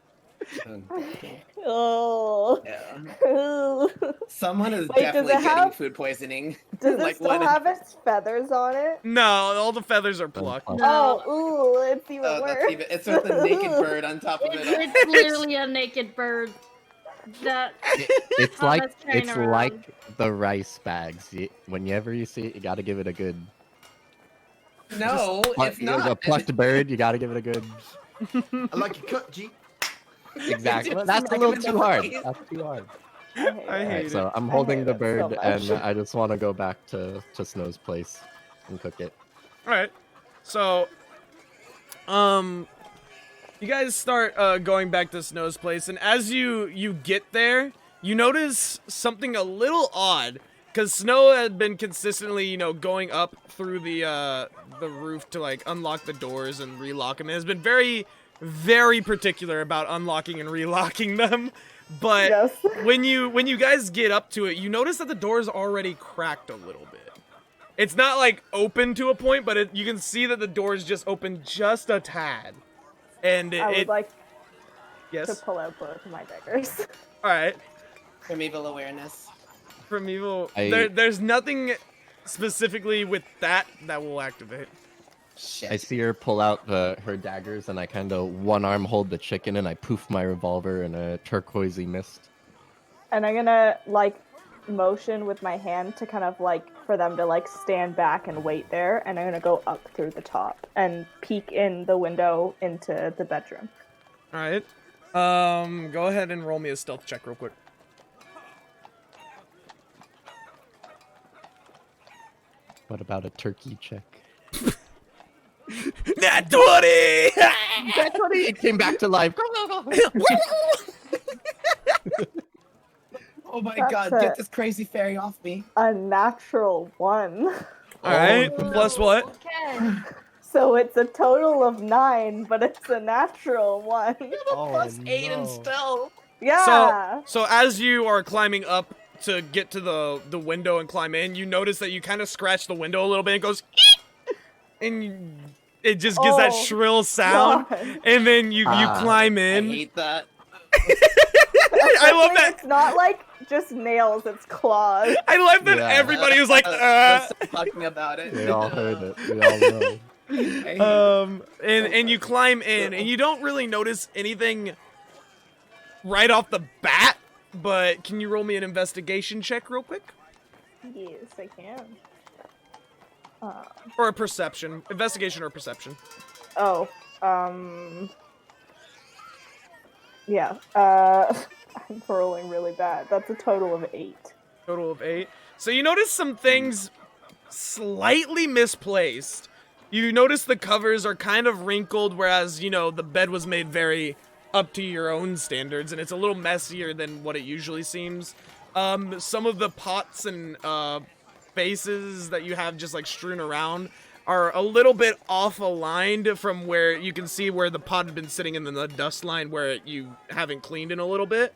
[SPEAKER 6] Oh.
[SPEAKER 4] Yeah. Someone is
[SPEAKER 6] Wait, does
[SPEAKER 4] definitely
[SPEAKER 6] it
[SPEAKER 4] getting
[SPEAKER 6] have-
[SPEAKER 4] food poisoning.
[SPEAKER 6] Does it
[SPEAKER 4] Like,
[SPEAKER 6] still
[SPEAKER 4] what-
[SPEAKER 6] have its feathers on it?
[SPEAKER 3] No, all the feathers are plucked.
[SPEAKER 5] No.
[SPEAKER 6] Oh, ooh, it's even
[SPEAKER 4] Oh,
[SPEAKER 6] worse.
[SPEAKER 4] that's even, it's with a naked bird on top of it.
[SPEAKER 5] It's literally a naked bird. That
[SPEAKER 2] It's
[SPEAKER 5] Oh,
[SPEAKER 2] like
[SPEAKER 5] that's carrying
[SPEAKER 2] it's
[SPEAKER 5] around.
[SPEAKER 2] like the rice bags. Whenever you see it, you gotta give it a good.
[SPEAKER 4] No, it's
[SPEAKER 2] A
[SPEAKER 4] not.
[SPEAKER 2] plucked bird, you gotta give it a good.
[SPEAKER 1] I like your cut, G.
[SPEAKER 2] Exactly.
[SPEAKER 4] Just
[SPEAKER 2] That's a
[SPEAKER 4] smack
[SPEAKER 2] little
[SPEAKER 4] him in the
[SPEAKER 2] too hard.
[SPEAKER 4] face.
[SPEAKER 2] That's too hard.
[SPEAKER 6] I hate
[SPEAKER 3] I
[SPEAKER 6] it.
[SPEAKER 2] Alright,
[SPEAKER 3] hate
[SPEAKER 2] so
[SPEAKER 3] it.
[SPEAKER 2] I'm
[SPEAKER 6] I
[SPEAKER 2] holding
[SPEAKER 6] hate
[SPEAKER 2] the
[SPEAKER 6] it so
[SPEAKER 2] bird, and
[SPEAKER 6] much.
[SPEAKER 2] I just want to go back to Snow's place and cook it.
[SPEAKER 3] All right. So, you guys start going back to Snow's place, and as you get there, you notice something a little odd, because Snow had been consistently, you know, going up through the roof to like unlock the doors and relock them. And has been very, very particular about unlocking and relocking them. But
[SPEAKER 6] Yes.
[SPEAKER 3] when you guys get up to it, you notice that the door's already cracked a little bit. It's not like open to a point, but you can see that the door's just open just a tad. And
[SPEAKER 6] I would like to
[SPEAKER 3] yes.
[SPEAKER 6] pull out both of my daggers.
[SPEAKER 3] All right.
[SPEAKER 4] Primeval awareness.
[SPEAKER 3] From evil,
[SPEAKER 2] I-
[SPEAKER 3] there's nothing specifically with that will activate.
[SPEAKER 4] Shit.
[SPEAKER 2] I see her pull out her daggers, and I kind of one arm hold the chicken, and I poof my revolver in a turquoisey mist.
[SPEAKER 6] And I'm gonna like motion with my hand to kind of like for them to like stand back and wait there, and I'm gonna go up through the top and peek in the window into the bedroom.
[SPEAKER 3] All right. Go ahead and roll me a stealth check real quick.
[SPEAKER 2] What about a turkey check?
[SPEAKER 3] Nat 20!
[SPEAKER 2] That's what it came back to life.
[SPEAKER 4] Oh my
[SPEAKER 6] That's
[SPEAKER 4] god,
[SPEAKER 6] a-
[SPEAKER 4] get this crazy fairy off me.
[SPEAKER 6] A natural 1.
[SPEAKER 3] All right.
[SPEAKER 2] Oh,
[SPEAKER 3] Plus what?
[SPEAKER 5] Okay.
[SPEAKER 6] So it's a total of 9, but it's a natural 1.
[SPEAKER 4] Plus 8 in
[SPEAKER 2] no.
[SPEAKER 4] stealth.
[SPEAKER 6] Yeah.
[SPEAKER 3] So as you are climbing up to get to the window and climb in, you notice that you kind of scratch the window a little bit and it goes "Eek!" and it just gives that
[SPEAKER 6] Oh,
[SPEAKER 3] shrill sound,
[SPEAKER 6] God.
[SPEAKER 3] and then you climb
[SPEAKER 4] I
[SPEAKER 3] in.
[SPEAKER 4] hate that.
[SPEAKER 3] I love that.
[SPEAKER 6] It's not like just nails, it's claws.
[SPEAKER 3] I love that
[SPEAKER 2] Yeah.
[SPEAKER 3] everybody was like,
[SPEAKER 4] Let's stop talking about it.
[SPEAKER 2] We all heard it. We all know.
[SPEAKER 4] I hate it.
[SPEAKER 3] and you climb in, and you don't really notice anything right off the bat. But can you roll me an investigation check real quick,
[SPEAKER 6] Yes, I can.
[SPEAKER 3] or a perception? Investigation or perception?
[SPEAKER 6] Oh, yeah, I'm rolling really bad. That's a total of 8.
[SPEAKER 3] Total of 8. So you notice some things slightly misplaced. You notice the covers are kind of wrinkled, whereas, you know, the bed was made very up to your own standards, and it's a little messier than what it usually seems. Some of the pots and vases that you have just like strewn around are a little bit off aligned from where you can see where the pot had been sitting in the dust line where you haven't cleaned in a little bit.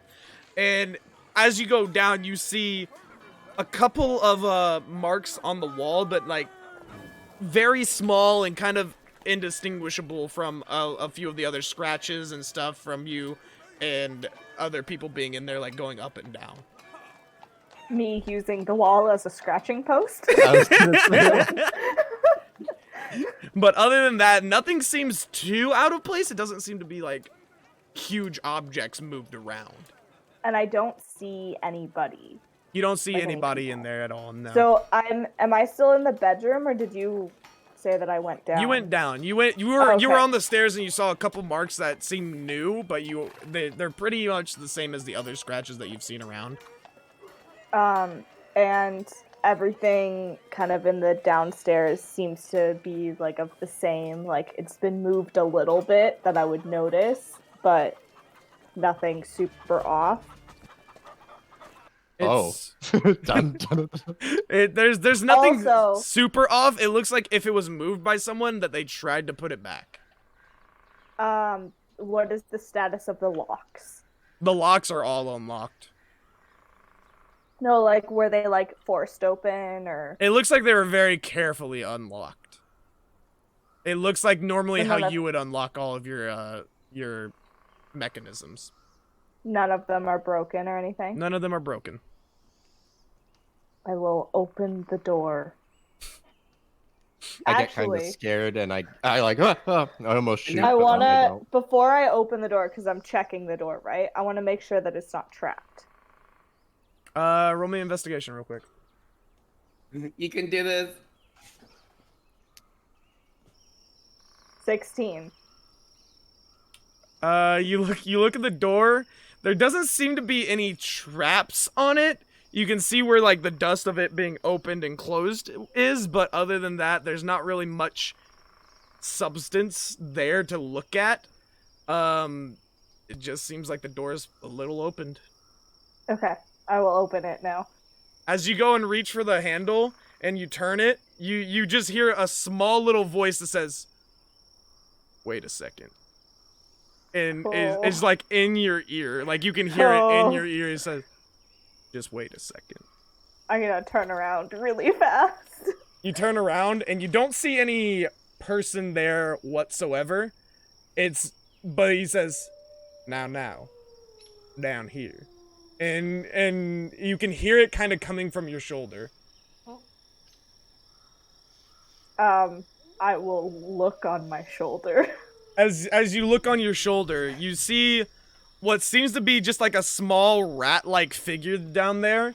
[SPEAKER 3] And as you go down, you see a couple of marks on the wall, but like very small and kind of indistinguishable from a few of the other scratches and stuff from you and other people being in there, like going up and down.
[SPEAKER 6] Me using the wall as a scratching post.
[SPEAKER 2] I was gonna say,
[SPEAKER 3] But other than that, nothing seems too out of place. It doesn't seem to be like huge objects moved around.
[SPEAKER 6] And I don't see anybody.
[SPEAKER 3] You don't see
[SPEAKER 6] Like
[SPEAKER 3] anybody
[SPEAKER 6] anything
[SPEAKER 3] in there at all, no.
[SPEAKER 6] So am I still in the bedroom, or did you say that I went down?
[SPEAKER 3] You went down. You were
[SPEAKER 6] Oh,
[SPEAKER 3] you were
[SPEAKER 6] okay.
[SPEAKER 3] on the stairs and you saw a couple marks that seem new, but they're pretty much the same as the other scratches that you've seen around.
[SPEAKER 6] And everything kind of in the downstairs seems to be like of the same, like it's been moved a little bit that I would notice, but nothing super off.
[SPEAKER 2] oh.
[SPEAKER 3] It's-
[SPEAKER 2] Dun, dun, dun.
[SPEAKER 3] There's nothing
[SPEAKER 6] Also-
[SPEAKER 3] super off. It looks like if it was moved by someone that they tried to put it back.
[SPEAKER 6] What is the status of the locks?
[SPEAKER 3] The locks are all unlocked.
[SPEAKER 6] No, like were they like forced open or?
[SPEAKER 3] It looks like they were very carefully unlocked. It looks like normally
[SPEAKER 6] And
[SPEAKER 3] how
[SPEAKER 6] none of-
[SPEAKER 3] you would unlock all of your mechanisms.
[SPEAKER 6] None of them are broken or anything.
[SPEAKER 3] None of them are broken.
[SPEAKER 6] I will open the door.
[SPEAKER 2] I get kind of
[SPEAKER 6] Actually,
[SPEAKER 2] scared, and I like, I almost shoot.
[SPEAKER 6] I
[SPEAKER 2] but then
[SPEAKER 6] wanna
[SPEAKER 2] don't.
[SPEAKER 6] before I open the door, because I'm checking the door, right? I want to make sure that it's not trapped.
[SPEAKER 3] Roll me investigation real quick.
[SPEAKER 4] You can do this.
[SPEAKER 6] 16.
[SPEAKER 3] You look at the door. There doesn't seem to be any traps on it. You can see where like the dust of it being opened and closed is, but other than that, there's not really much substance there to look at. It just seems like the door's a little opened.
[SPEAKER 6] Okay, I will open it now.
[SPEAKER 3] As you go and reach for the handle and you turn it, you just hear a small little voice that says, "Wait a second." And it's like in your ear. Like you can hear it in your ear. It says, "Just wait a second."
[SPEAKER 6] I'm gonna turn around really fast.
[SPEAKER 3] You turn around and you don't see any person there whatsoever. But he says, now, down here. And you can hear it kind of coming from your shoulder.
[SPEAKER 6] I will look on my shoulder.
[SPEAKER 3] As you look on your shoulder, you see what seems to be just like a small rat-like figure down there.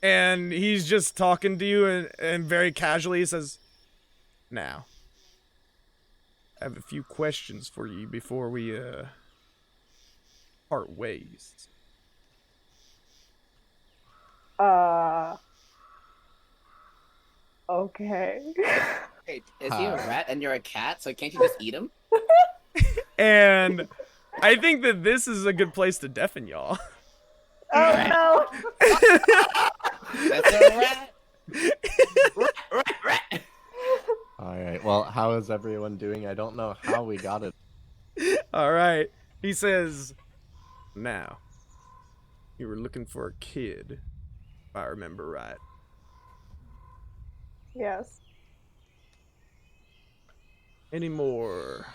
[SPEAKER 3] And he's just talking to you and very casually he says, "Now, I have a few questions for you before we part ways."
[SPEAKER 6] Okay.
[SPEAKER 4] Wait, is he a rat and you're a cat? So can't you just eat him?
[SPEAKER 3] And I think that this is a good place to deafen y'all.
[SPEAKER 6] Oh no!
[SPEAKER 4] That's a rat. Rat.
[SPEAKER 2] All right. Well, how is everyone doing? I don't know how we got it.
[SPEAKER 3] All right. He says, "Now, you were looking for a kid, if I remember right.
[SPEAKER 6] Yes.
[SPEAKER 3] Any more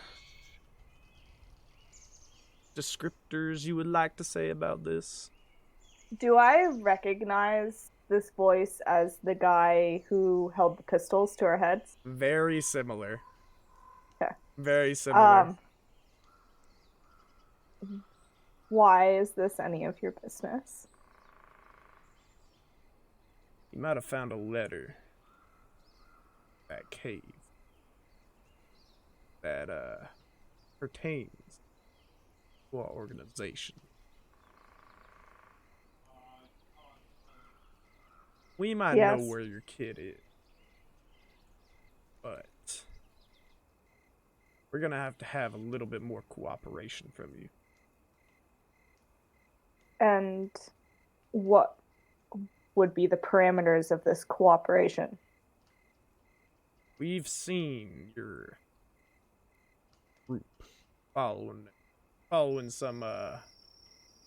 [SPEAKER 3] descriptors you would like to say about this?"
[SPEAKER 6] Do I recognize this voice as the guy who held the pistols to our heads?
[SPEAKER 3] Very similar.
[SPEAKER 6] Okay.
[SPEAKER 3] Very similar.
[SPEAKER 6] Why is this any of your business?
[SPEAKER 3] You might have found a letter. That cave. That, pertains to our organization. We might know
[SPEAKER 6] Yes.
[SPEAKER 3] where your kid is. But we're gonna have a little bit more cooperation from you.
[SPEAKER 6] And what would be the parameters of this cooperation?
[SPEAKER 3] We've seen your group following some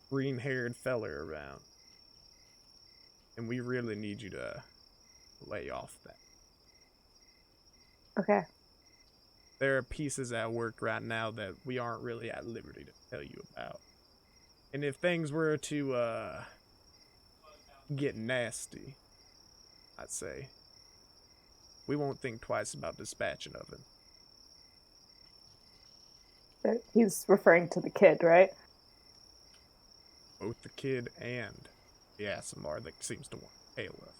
[SPEAKER 3] green-haired feller around. And we really need you to lay off that.
[SPEAKER 6] Okay.
[SPEAKER 3] There are pieces at work right now that we aren't really at liberty to tell you about. And if things were to get nasty, I'd say, we won't think twice about dispatching of him.
[SPEAKER 6] He's referring to the kid, right?
[SPEAKER 3] Both the kid and the Asimar that seems to want to hail us.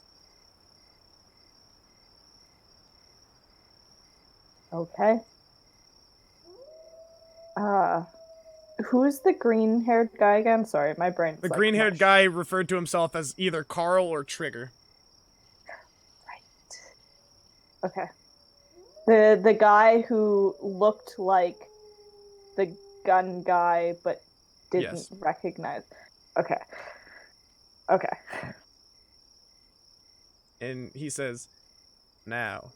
[SPEAKER 6] Okay. Who's the green-haired guy again? Sorry, my brain's
[SPEAKER 3] The
[SPEAKER 6] like
[SPEAKER 3] green-haired
[SPEAKER 6] mush.
[SPEAKER 3] guy referred to himself as either Carl or Trigger.
[SPEAKER 6] Right. Okay. The guy who looked like the gun guy but didn't
[SPEAKER 3] Yes.
[SPEAKER 6] recognize. Okay. Okay.
[SPEAKER 3] And he says, "Now,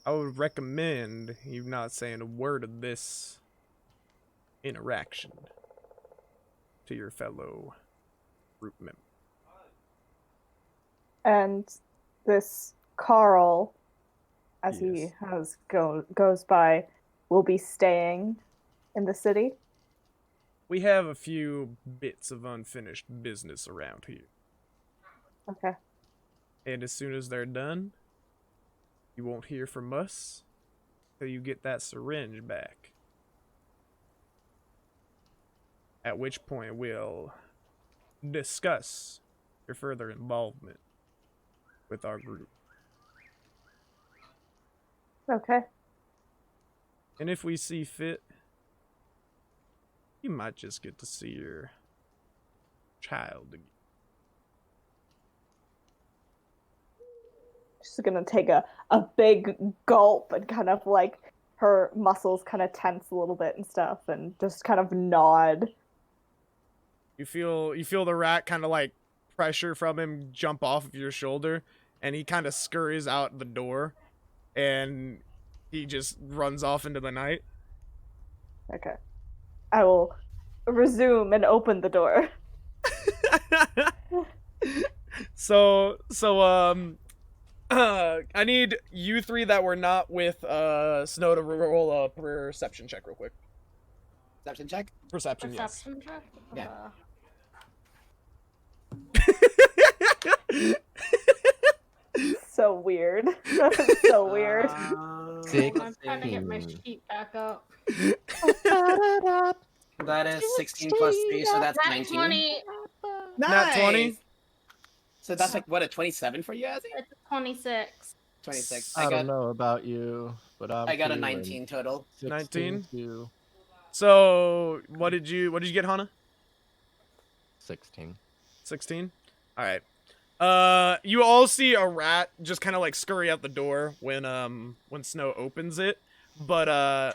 [SPEAKER 3] I would recommend you not saying a word of this interaction to your fellow group member."
[SPEAKER 6] And this Carl, as
[SPEAKER 3] Yes.
[SPEAKER 6] he goes by, will be staying in the city.
[SPEAKER 3] We have a few bits of unfinished business around here.
[SPEAKER 6] Okay.
[SPEAKER 3] And as soon as they're done, you won't hear from us till you get that syringe back. At which point we'll discuss your further involvement with our group.
[SPEAKER 6] Okay.
[SPEAKER 3] And if we see fit, you might just get to see your child again.
[SPEAKER 6] She's gonna take a big gulp and kind of like her muscles kind of tense a little bit and stuff, and just kind of nod.
[SPEAKER 3] You feel the rat kind of like pressure from him jump off of your shoulder, and he kind of scurries out the door, and he just runs off into the night.
[SPEAKER 6] Okay. I will resume and open the door.
[SPEAKER 3] So I need you three that were not with Snow to roll a perception check real quick.
[SPEAKER 4] Perception check?
[SPEAKER 3] Perception, yes.
[SPEAKER 5] Perception check?
[SPEAKER 4] Yeah.
[SPEAKER 6] So weird. So weird.
[SPEAKER 5] I'm trying to get my sheet back up.
[SPEAKER 4] That is 16 plus 3, so that's
[SPEAKER 5] Nat
[SPEAKER 4] 19.
[SPEAKER 5] 20.
[SPEAKER 3] Nat 20?
[SPEAKER 4] So that's like, what, a 27 for you, Azzy?
[SPEAKER 5] It's 26.
[SPEAKER 4] 26.
[SPEAKER 2] I don't know about you, but
[SPEAKER 4] I got a
[SPEAKER 2] feeling
[SPEAKER 4] 19 total.
[SPEAKER 3] 19?
[SPEAKER 2] too.
[SPEAKER 3] So what did you get, Hana?
[SPEAKER 2] 16.
[SPEAKER 3] 16? Alright. You all see a rat just kind of like scurry out the door when Snow opens it. But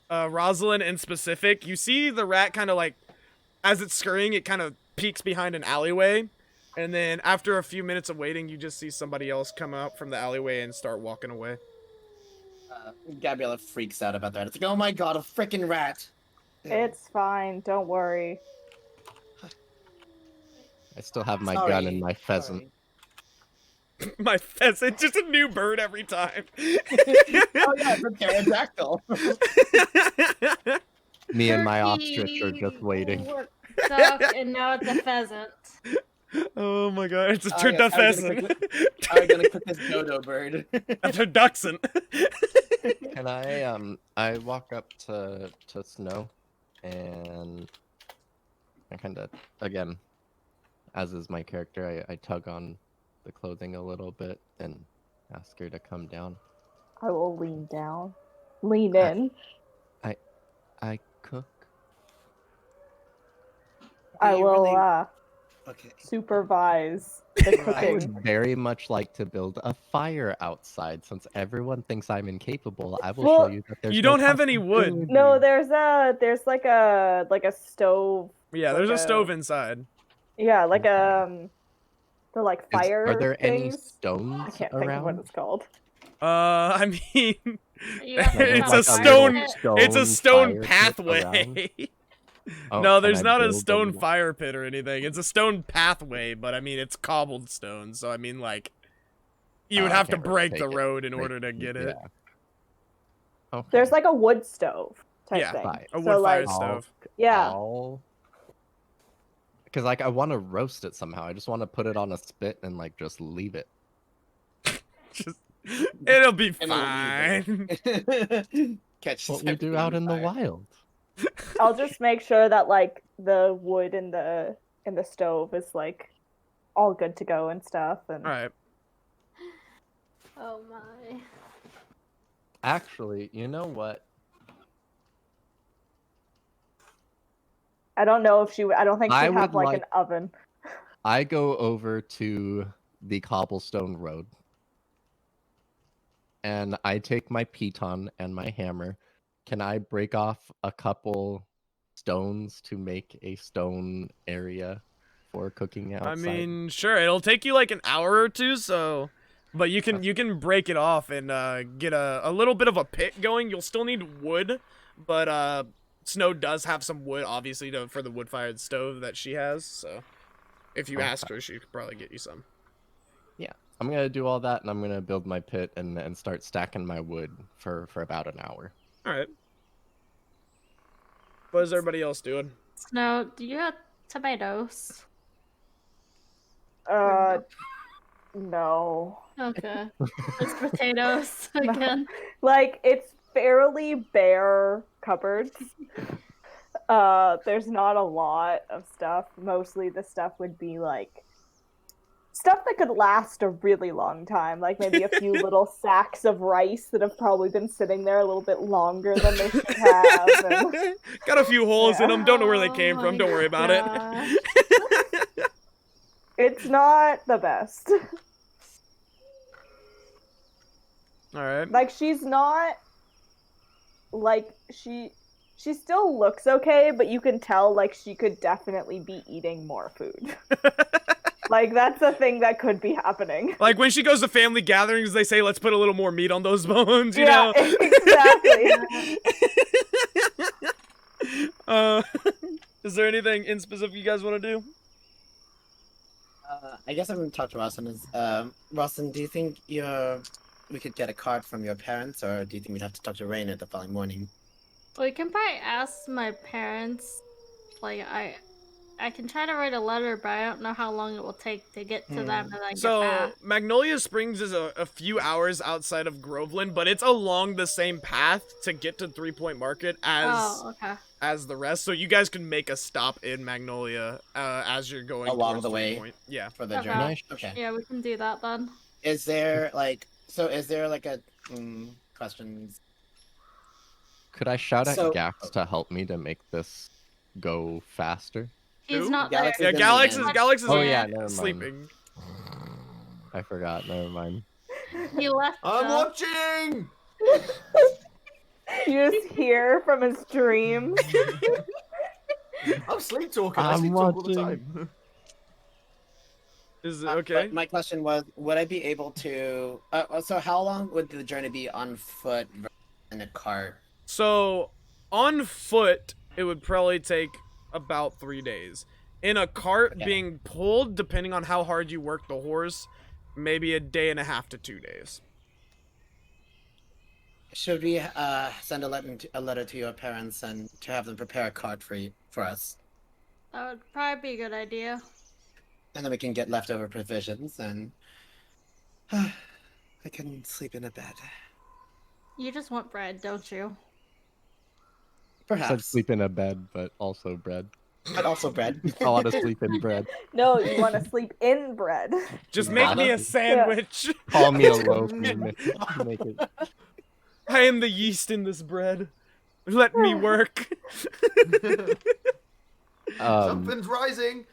[SPEAKER 3] Rosalind in specific, you see the rat kind of like, as it's scurrying, it kind of peeks behind an alleyway. And then after a few minutes of waiting, you just see somebody else come out from the alleyway and start walking away.
[SPEAKER 4] Gabriella freaks out about that. It's like, oh my god, a freaking rat.
[SPEAKER 6] It's fine. Don't worry.
[SPEAKER 2] I still have my
[SPEAKER 4] Sorry.
[SPEAKER 2] gun and my pheasant.
[SPEAKER 3] My pheasant, just a new bird every time.
[SPEAKER 4] Oh yeah, from pterodactyl.
[SPEAKER 2] Me and my
[SPEAKER 5] Turkey
[SPEAKER 2] ostrich are just waiting.
[SPEAKER 5] Duck, and now it's a pheasant.
[SPEAKER 3] Oh my god, it's a
[SPEAKER 4] Are we gonna
[SPEAKER 3] pheasant.
[SPEAKER 4] Are we gonna cook this dodo bird?
[SPEAKER 3] That's a dachshund.
[SPEAKER 2] Can I walk up to Snow, and I kind of, again, as is my character, I tug on the clothing a little bit and ask her to come down.
[SPEAKER 6] I will lean down. Lean in.
[SPEAKER 2] I cook.
[SPEAKER 6] I will
[SPEAKER 4] really- Okay.
[SPEAKER 6] supervise the
[SPEAKER 2] I
[SPEAKER 6] cooking.
[SPEAKER 2] would very much like to build a fire outside. Since everyone thinks I'm incapable, I will show
[SPEAKER 6] Well,
[SPEAKER 2] you that there's
[SPEAKER 3] you
[SPEAKER 2] no
[SPEAKER 3] don't have any wood.
[SPEAKER 2] possibility.
[SPEAKER 6] No, there's like a stove.
[SPEAKER 3] Yeah, there's
[SPEAKER 6] Like
[SPEAKER 3] a stove inside.
[SPEAKER 6] Yeah, like the like fire.
[SPEAKER 2] Are there any
[SPEAKER 6] things.
[SPEAKER 2] stones
[SPEAKER 6] I can't think of what
[SPEAKER 2] around?
[SPEAKER 6] it's called.
[SPEAKER 3] I mean,
[SPEAKER 5] You have to
[SPEAKER 3] it's
[SPEAKER 5] have
[SPEAKER 3] a
[SPEAKER 5] fire
[SPEAKER 3] stone.
[SPEAKER 5] pit.
[SPEAKER 3] It's a stone
[SPEAKER 2] fire pit
[SPEAKER 3] pathway.
[SPEAKER 2] Oh,
[SPEAKER 3] No,
[SPEAKER 2] can
[SPEAKER 3] there's
[SPEAKER 2] I
[SPEAKER 3] not a
[SPEAKER 2] build
[SPEAKER 3] stone
[SPEAKER 2] one?
[SPEAKER 3] fire pit or anything. It's a stone pathway, but I mean, it's cobbled stone, so I mean, like, you would
[SPEAKER 2] I
[SPEAKER 3] have to
[SPEAKER 2] can't really
[SPEAKER 3] break
[SPEAKER 2] take
[SPEAKER 3] the
[SPEAKER 2] it.
[SPEAKER 3] road in order to get it.
[SPEAKER 2] Yeah. Okay.
[SPEAKER 6] There's like a wood stove type
[SPEAKER 3] Yeah,
[SPEAKER 6] thing.
[SPEAKER 2] Fire.
[SPEAKER 3] A wood
[SPEAKER 6] So,
[SPEAKER 3] fire
[SPEAKER 6] like,
[SPEAKER 3] stove.
[SPEAKER 6] Yeah.
[SPEAKER 2] Because like I want to roast it somehow. I just want to put it on a spit and like just leave it.
[SPEAKER 3] Just, it'll be
[SPEAKER 4] And it'll
[SPEAKER 3] fine.
[SPEAKER 4] Catch
[SPEAKER 2] What we do out in the wild.
[SPEAKER 6] I'll just make sure that like the wood in the stove is like all good to go and stuff. And
[SPEAKER 3] All right.
[SPEAKER 5] Oh my.
[SPEAKER 2] Actually, you know what?
[SPEAKER 6] I don't know if I don't think
[SPEAKER 2] I
[SPEAKER 6] she'd have
[SPEAKER 2] would
[SPEAKER 6] like
[SPEAKER 2] like-
[SPEAKER 6] an oven.
[SPEAKER 2] I go over to the cobblestone road. And I take my piton and my hammer. Can I break off a couple stones to make a stone area for cooking outside?
[SPEAKER 3] I mean, sure, it'll take you like an hour or two, so, but you can break it off and get a little bit of a pit going. You'll still need wood, but Snow does have some wood, obviously, for the wood-fired stove that she has. So, if you ask her, she could probably get you some.
[SPEAKER 2] Yeah, I'm gonna do all that, and I'm gonna build my pit and start stacking my wood for about an hour.
[SPEAKER 3] All right. What is everybody else doing?
[SPEAKER 5] Snow, do you have tomatoes?
[SPEAKER 6] No.
[SPEAKER 5] Okay. It's potatoes again.
[SPEAKER 6] Like it's fairly bare cupboards. There's not a lot of stuff. Mostly the stuff would be like stuff that could last a really long time, like maybe a few little sacks of rice that have probably been sitting there a little bit longer than they should have. And...
[SPEAKER 3] Got a few holes in
[SPEAKER 6] Yeah.
[SPEAKER 3] them. Don't know where they came
[SPEAKER 5] Oh
[SPEAKER 3] from.
[SPEAKER 5] my
[SPEAKER 3] Don't worry about
[SPEAKER 5] gosh.
[SPEAKER 3] it.
[SPEAKER 6] It's not the best.
[SPEAKER 3] All right.
[SPEAKER 6] Like, she's not, like, she still looks okay, but you can tell, like, she could definitely be eating more food. Like, that's a thing that could be happening.
[SPEAKER 3] Like when she goes to family gatherings, they say, "Let's put a little more meat on those bones," you
[SPEAKER 6] Yeah,
[SPEAKER 3] know?
[SPEAKER 6] exactly.
[SPEAKER 3] Is there anything in specific you guys want to do?
[SPEAKER 4] I guess I'm gonna talk to Rossin. Rossin, do you think we could get a card from your parents, or do you think we'd have to talk to Raina the following morning?
[SPEAKER 5] Well, you can probably ask my parents. Like, I can try to write a letter, but I don't know how long it will take to get to them and then get
[SPEAKER 3] So
[SPEAKER 5] back.
[SPEAKER 3] Magnolia Springs is a few hours outside of Groveland, but it's along the same path to get to 3 Point Market as the rest. So you guys can make a stop in Magnolia as you're going
[SPEAKER 4] Along
[SPEAKER 3] towards
[SPEAKER 4] the
[SPEAKER 3] 3
[SPEAKER 4] way?
[SPEAKER 3] Point. Yeah.
[SPEAKER 4] For the
[SPEAKER 5] Okay.
[SPEAKER 4] journey? Okay.
[SPEAKER 5] Yeah, we can do that then.
[SPEAKER 4] Is there like a questions?
[SPEAKER 2] Could I shout at
[SPEAKER 4] So-
[SPEAKER 2] Gax to help me to make this go faster?
[SPEAKER 5] He's
[SPEAKER 3] Who?
[SPEAKER 5] not
[SPEAKER 4] Galaxy
[SPEAKER 5] there.
[SPEAKER 3] Yeah,
[SPEAKER 4] Galaxy
[SPEAKER 3] Galax is
[SPEAKER 2] Oh, yeah, never mind.
[SPEAKER 3] sleeping.
[SPEAKER 2] I forgot. Never mind.
[SPEAKER 5] He left.
[SPEAKER 1] I'm
[SPEAKER 5] us.
[SPEAKER 1] watching.
[SPEAKER 6] You just hear from his dreams.
[SPEAKER 1] I'm sleep talking. I
[SPEAKER 2] I'm
[SPEAKER 1] sleep talk all the
[SPEAKER 2] watching.
[SPEAKER 1] time.
[SPEAKER 3] Is it
[SPEAKER 4] But
[SPEAKER 3] okay?
[SPEAKER 4] my question was, would I be able to? So how long would the journey be on foot in a cart?
[SPEAKER 3] So on foot, it would probably take about 3 days. In a cart
[SPEAKER 4] Okay.
[SPEAKER 3] being pulled, depending on how hard you work the horse, maybe a day and a half to 2 days.
[SPEAKER 4] Should we send a letter to your parents and to have them prepare a cart for us,
[SPEAKER 5] That would probably be a good idea.
[SPEAKER 4] and then we can get leftover provisions and I can sleep in a bed.
[SPEAKER 5] You just want bread, don't you?
[SPEAKER 2] I said
[SPEAKER 4] Perhaps,
[SPEAKER 2] sleep in a bed, but also bread.
[SPEAKER 4] but also bread.
[SPEAKER 2] I want to sleep in bread.
[SPEAKER 6] No, you want to sleep in bread.
[SPEAKER 3] Just make me a sandwich.
[SPEAKER 2] Call me a loaf and make it.
[SPEAKER 3] I am the yeast in this bread. Let me work.
[SPEAKER 1] Something's rising.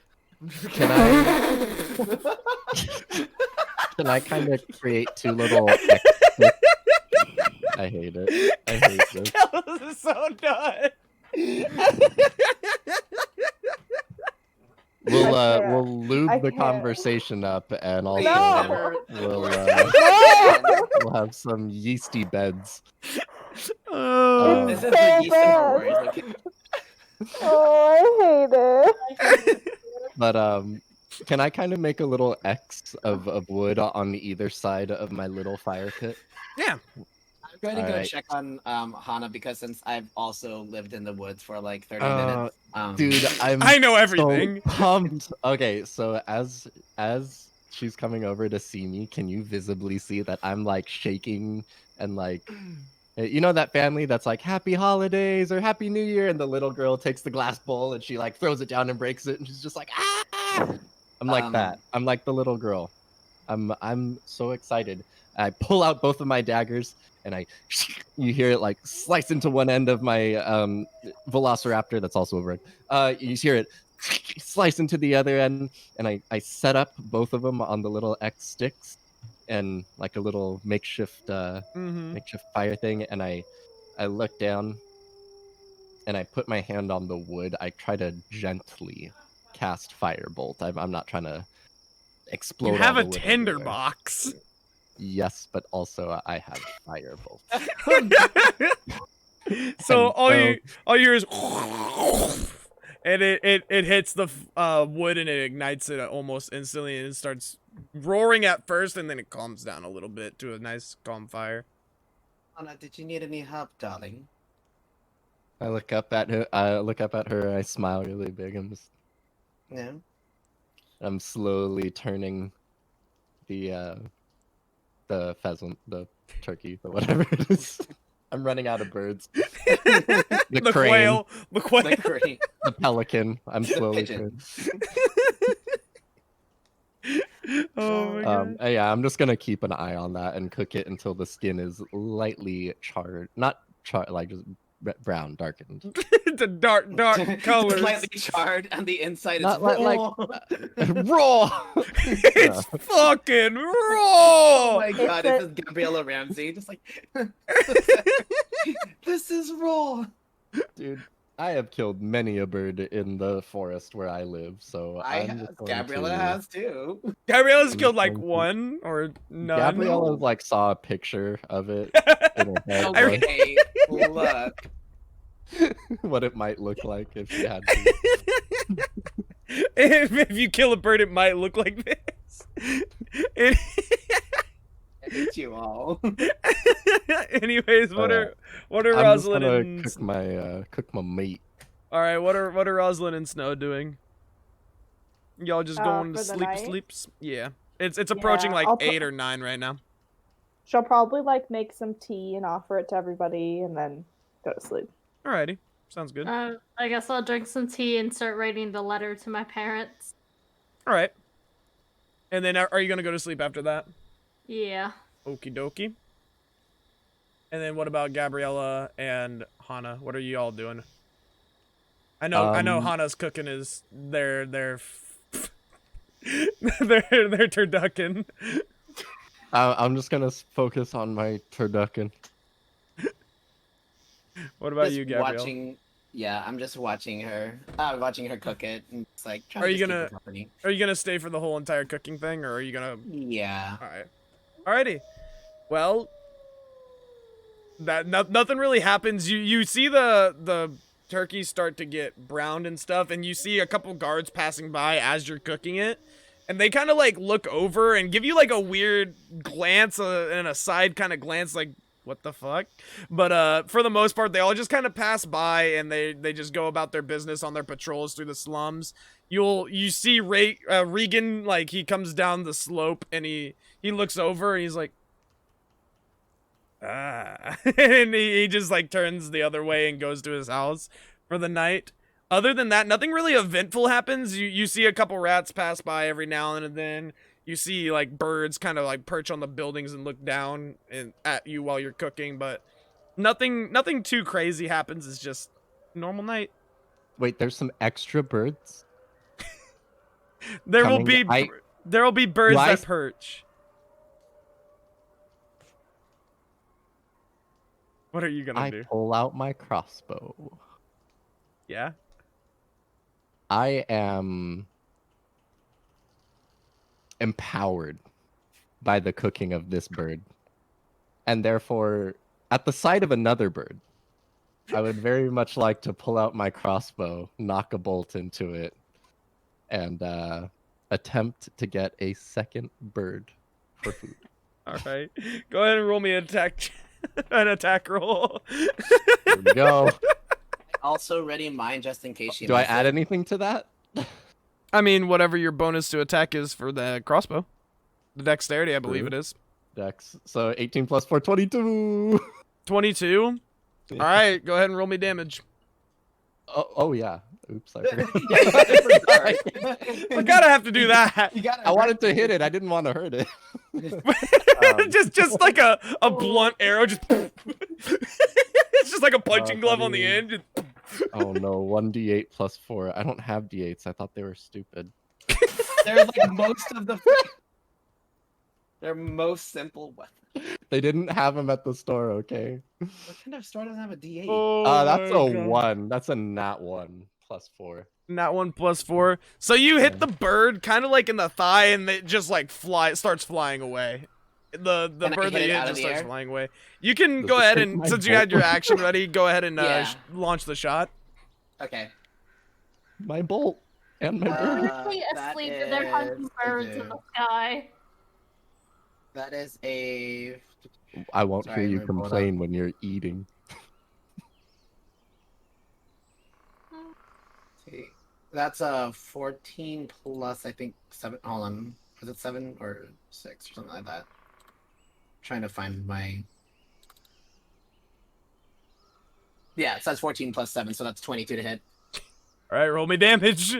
[SPEAKER 2] Can I kind of create two little exits? I hate it. I hate this.
[SPEAKER 3] Kellis is so done.
[SPEAKER 2] We'll lube
[SPEAKER 6] I
[SPEAKER 2] the
[SPEAKER 6] can't.
[SPEAKER 2] conversation up, and also
[SPEAKER 6] No!
[SPEAKER 2] we'll have some yeasty beds.
[SPEAKER 3] Oh.
[SPEAKER 4] This is
[SPEAKER 6] So
[SPEAKER 4] the yeast
[SPEAKER 6] bad.
[SPEAKER 4] and okay.
[SPEAKER 6] Oh, I hate it.
[SPEAKER 2] But can I kind of make a little X of wood on either side of my little fire pit?
[SPEAKER 3] Yeah.
[SPEAKER 4] I'm going to go
[SPEAKER 2] Alright.
[SPEAKER 4] check on Hana because since I've also lived in the woods for like 30
[SPEAKER 2] Uh,
[SPEAKER 4] minutes.
[SPEAKER 2] Dude,
[SPEAKER 3] I know
[SPEAKER 2] so
[SPEAKER 3] everything.
[SPEAKER 2] pumped. Okay, so as she's coming over to see me, can you visibly see that I'm like shaking and like, you know, that family that's like happy holidays or happy new year, and the little girl takes the glass bowl and she like throws it down and breaks it, and she's just like, ah! I'm like that. I'm like the little girl. I'm so excited. I pull out both of my daggers and you hear it like slice into one end of my velociraptor that's also a bird. You hear it slice into the other end, and I set up both of them on the little X sticks and like a little makeshift makeshift fire thing, and I look down and I put my hand on the wood. I try to gently cast firebolt. I'm not trying to explode.
[SPEAKER 3] You have
[SPEAKER 2] all
[SPEAKER 3] a
[SPEAKER 2] the wood
[SPEAKER 3] tinderbox.
[SPEAKER 2] everywhere. Yes, but also I have firebolt.
[SPEAKER 3] So
[SPEAKER 2] And
[SPEAKER 3] all
[SPEAKER 2] so-
[SPEAKER 3] you hear is, and it hits the wood and it ignites it almost instantly, and it starts roaring at first, and then it calms down a little bit to a nice calm fire.
[SPEAKER 4] Hana, did you need any help, darling?
[SPEAKER 2] I look up at her. I smile really big.
[SPEAKER 4] No.
[SPEAKER 2] I'm slowly turning the pheasant, the turkey, the whatever it is. I'm running out of birds. The crane,
[SPEAKER 3] quail, the quail.
[SPEAKER 4] Like great.
[SPEAKER 2] the pelican. I'm
[SPEAKER 4] The
[SPEAKER 2] slowly
[SPEAKER 4] pigeon.
[SPEAKER 2] turning.
[SPEAKER 3] Oh my god.
[SPEAKER 2] Yeah, I'm just gonna keep an eye on that and cook it until the skin is lightly charred, not charred, like just brown, darkened.
[SPEAKER 3] It's a dark colors.
[SPEAKER 4] Slightly charred, and the inside is
[SPEAKER 2] Not
[SPEAKER 4] raw.
[SPEAKER 2] Raw.
[SPEAKER 3] It's fucking raw.
[SPEAKER 4] Oh my god,
[SPEAKER 6] It's
[SPEAKER 4] this is Gabriella Ramsey. Just like, this is raw.
[SPEAKER 2] Dude, I have killed many a bird in the forest where I live, so
[SPEAKER 4] Gabriella has too.
[SPEAKER 3] Gabriella's killed like
[SPEAKER 2] going to-
[SPEAKER 3] one or none.
[SPEAKER 2] Gabriella like saw a picture of it in her head,
[SPEAKER 3] I
[SPEAKER 2] like,
[SPEAKER 4] Okay, look.
[SPEAKER 2] what it might look like if she had to.
[SPEAKER 3] if you kill a bird, it might look like this. It-
[SPEAKER 4] I hate you all.
[SPEAKER 3] Anyways, what are
[SPEAKER 2] I'm just
[SPEAKER 3] Rosalind
[SPEAKER 2] gonna
[SPEAKER 3] and
[SPEAKER 2] cook my meat.
[SPEAKER 3] all right? What are Rosalind and Snow doing? Y'all just going to
[SPEAKER 6] for the
[SPEAKER 3] sleep?
[SPEAKER 6] night?
[SPEAKER 3] Sleeps? Yeah. It's approaching
[SPEAKER 6] Yeah,
[SPEAKER 3] like
[SPEAKER 6] I'll
[SPEAKER 3] 8 or 9 right now.
[SPEAKER 6] She'll probably like make some tea and offer it to everybody, and then go to sleep.
[SPEAKER 3] Alrighty, sounds good.
[SPEAKER 5] I guess I'll drink some tea and start writing the letter to my parents.
[SPEAKER 3] All right. And then are you gonna go to sleep after that?
[SPEAKER 5] Yeah.
[SPEAKER 3] Okie dokie. And then what about Gabriella and Hana? What are you all doing? I know Hana's cooking is their their turducken.
[SPEAKER 2] I'm just gonna focus on my turducken.
[SPEAKER 3] What about
[SPEAKER 4] Just
[SPEAKER 3] you, Gabrielle?
[SPEAKER 4] I'm just watching her. Watching her cook it, and it's like.
[SPEAKER 3] Are you
[SPEAKER 4] keep
[SPEAKER 3] gonna-
[SPEAKER 4] her company.
[SPEAKER 3] Are you gonna stay for the whole entire cooking thing, or are you gonna?
[SPEAKER 4] Yeah.
[SPEAKER 3] All right. Alrighty. Well, nothing really happens. You see the turkey start to get browned and stuff, and you see a couple guards passing by as you're cooking it, and they kind of like look over and give you like a weird glance and a side kind of glance, like what the fuck. But for the most part, they all just kind of pass by and they just go about their business on their patrols through the slums. You see Regan, like he comes down the slope and he looks over and he's like, and he just like turns the other way and goes to his house for the night. Other than that, nothing really eventful happens. You see a couple rats pass by every now and then. You see like birds kind of like perch on the buildings and look down at you while you're cooking, but nothing too crazy happens. It's just normal night.
[SPEAKER 2] Wait, there's some extra birds.
[SPEAKER 3] There will
[SPEAKER 2] Coming-
[SPEAKER 3] be birds
[SPEAKER 2] I-
[SPEAKER 3] that perch. What are you gonna
[SPEAKER 2] I
[SPEAKER 3] do?
[SPEAKER 2] pull out my crossbow.
[SPEAKER 3] Yeah.
[SPEAKER 2] I am empowered by the cooking of this bird. And therefore, at the sight of another bird, I would very much like to pull out my crossbow, knock a bolt into it, and attempt to get a second bird for food.
[SPEAKER 3] All right. Go ahead and roll me an attack roll.
[SPEAKER 2] There we go.
[SPEAKER 4] Also ready mine just in case she.
[SPEAKER 2] Do I
[SPEAKER 4] misses.
[SPEAKER 2] add anything to that?
[SPEAKER 3] I mean, whatever your bonus to attack is for the crossbow. The dexterity, I believe it is.
[SPEAKER 2] Dex. So 18 plus 4, 22.
[SPEAKER 3] 22. All right, go ahead and roll me damage.
[SPEAKER 2] Oh yeah. Oops, I forgot.
[SPEAKER 3] Forgot I have to do that.
[SPEAKER 4] You gotta
[SPEAKER 2] I wanted to hit it. I didn't want to hurt it.
[SPEAKER 3] just like a blunt arrow. Just it's just like a punching glove on the
[SPEAKER 2] buddy.
[SPEAKER 3] end. Just-
[SPEAKER 2] Oh no, 1d8 plus 4. I don't have d8s. I thought they were stupid.
[SPEAKER 4] They're like most of the. They're most simple weapons.
[SPEAKER 2] They didn't have them at the store, okay?
[SPEAKER 4] What kind of store doesn't have a D8?
[SPEAKER 3] Oh
[SPEAKER 2] That's
[SPEAKER 3] my
[SPEAKER 2] a
[SPEAKER 3] God.
[SPEAKER 2] 1. That's a nat 1 plus 4.
[SPEAKER 3] Not 1 plus 4. So you hit the bird kind of like in the thigh, and it just like starts flying away. The
[SPEAKER 4] Can I
[SPEAKER 3] bird
[SPEAKER 4] hit
[SPEAKER 3] that
[SPEAKER 4] it
[SPEAKER 3] you hit
[SPEAKER 4] out of
[SPEAKER 3] just
[SPEAKER 4] the
[SPEAKER 3] starts
[SPEAKER 4] air?
[SPEAKER 3] flying away. You can
[SPEAKER 2] Does
[SPEAKER 3] go
[SPEAKER 2] it
[SPEAKER 3] ahead
[SPEAKER 2] take
[SPEAKER 3] and
[SPEAKER 2] my
[SPEAKER 3] since you had
[SPEAKER 2] bolt?
[SPEAKER 3] your action ready, go ahead and
[SPEAKER 4] Yeah.
[SPEAKER 3] launch the shot.
[SPEAKER 4] Okay.
[SPEAKER 2] My bolt and my bird.
[SPEAKER 5] Technically
[SPEAKER 4] that
[SPEAKER 5] asleep and they're hunting
[SPEAKER 4] is-
[SPEAKER 5] birds in the sky.
[SPEAKER 4] That is a.
[SPEAKER 2] I won't
[SPEAKER 4] Sorry,
[SPEAKER 2] hear you
[SPEAKER 4] let me pull it up.
[SPEAKER 2] complain when you're eating.
[SPEAKER 4] That's a 14 plus, I think, 7. Hold on. Was it 7 or 6 or something like that? Trying to find my. Yeah, it says 14 plus 7, so that's 22 to hit.
[SPEAKER 3] All right, roll me damage.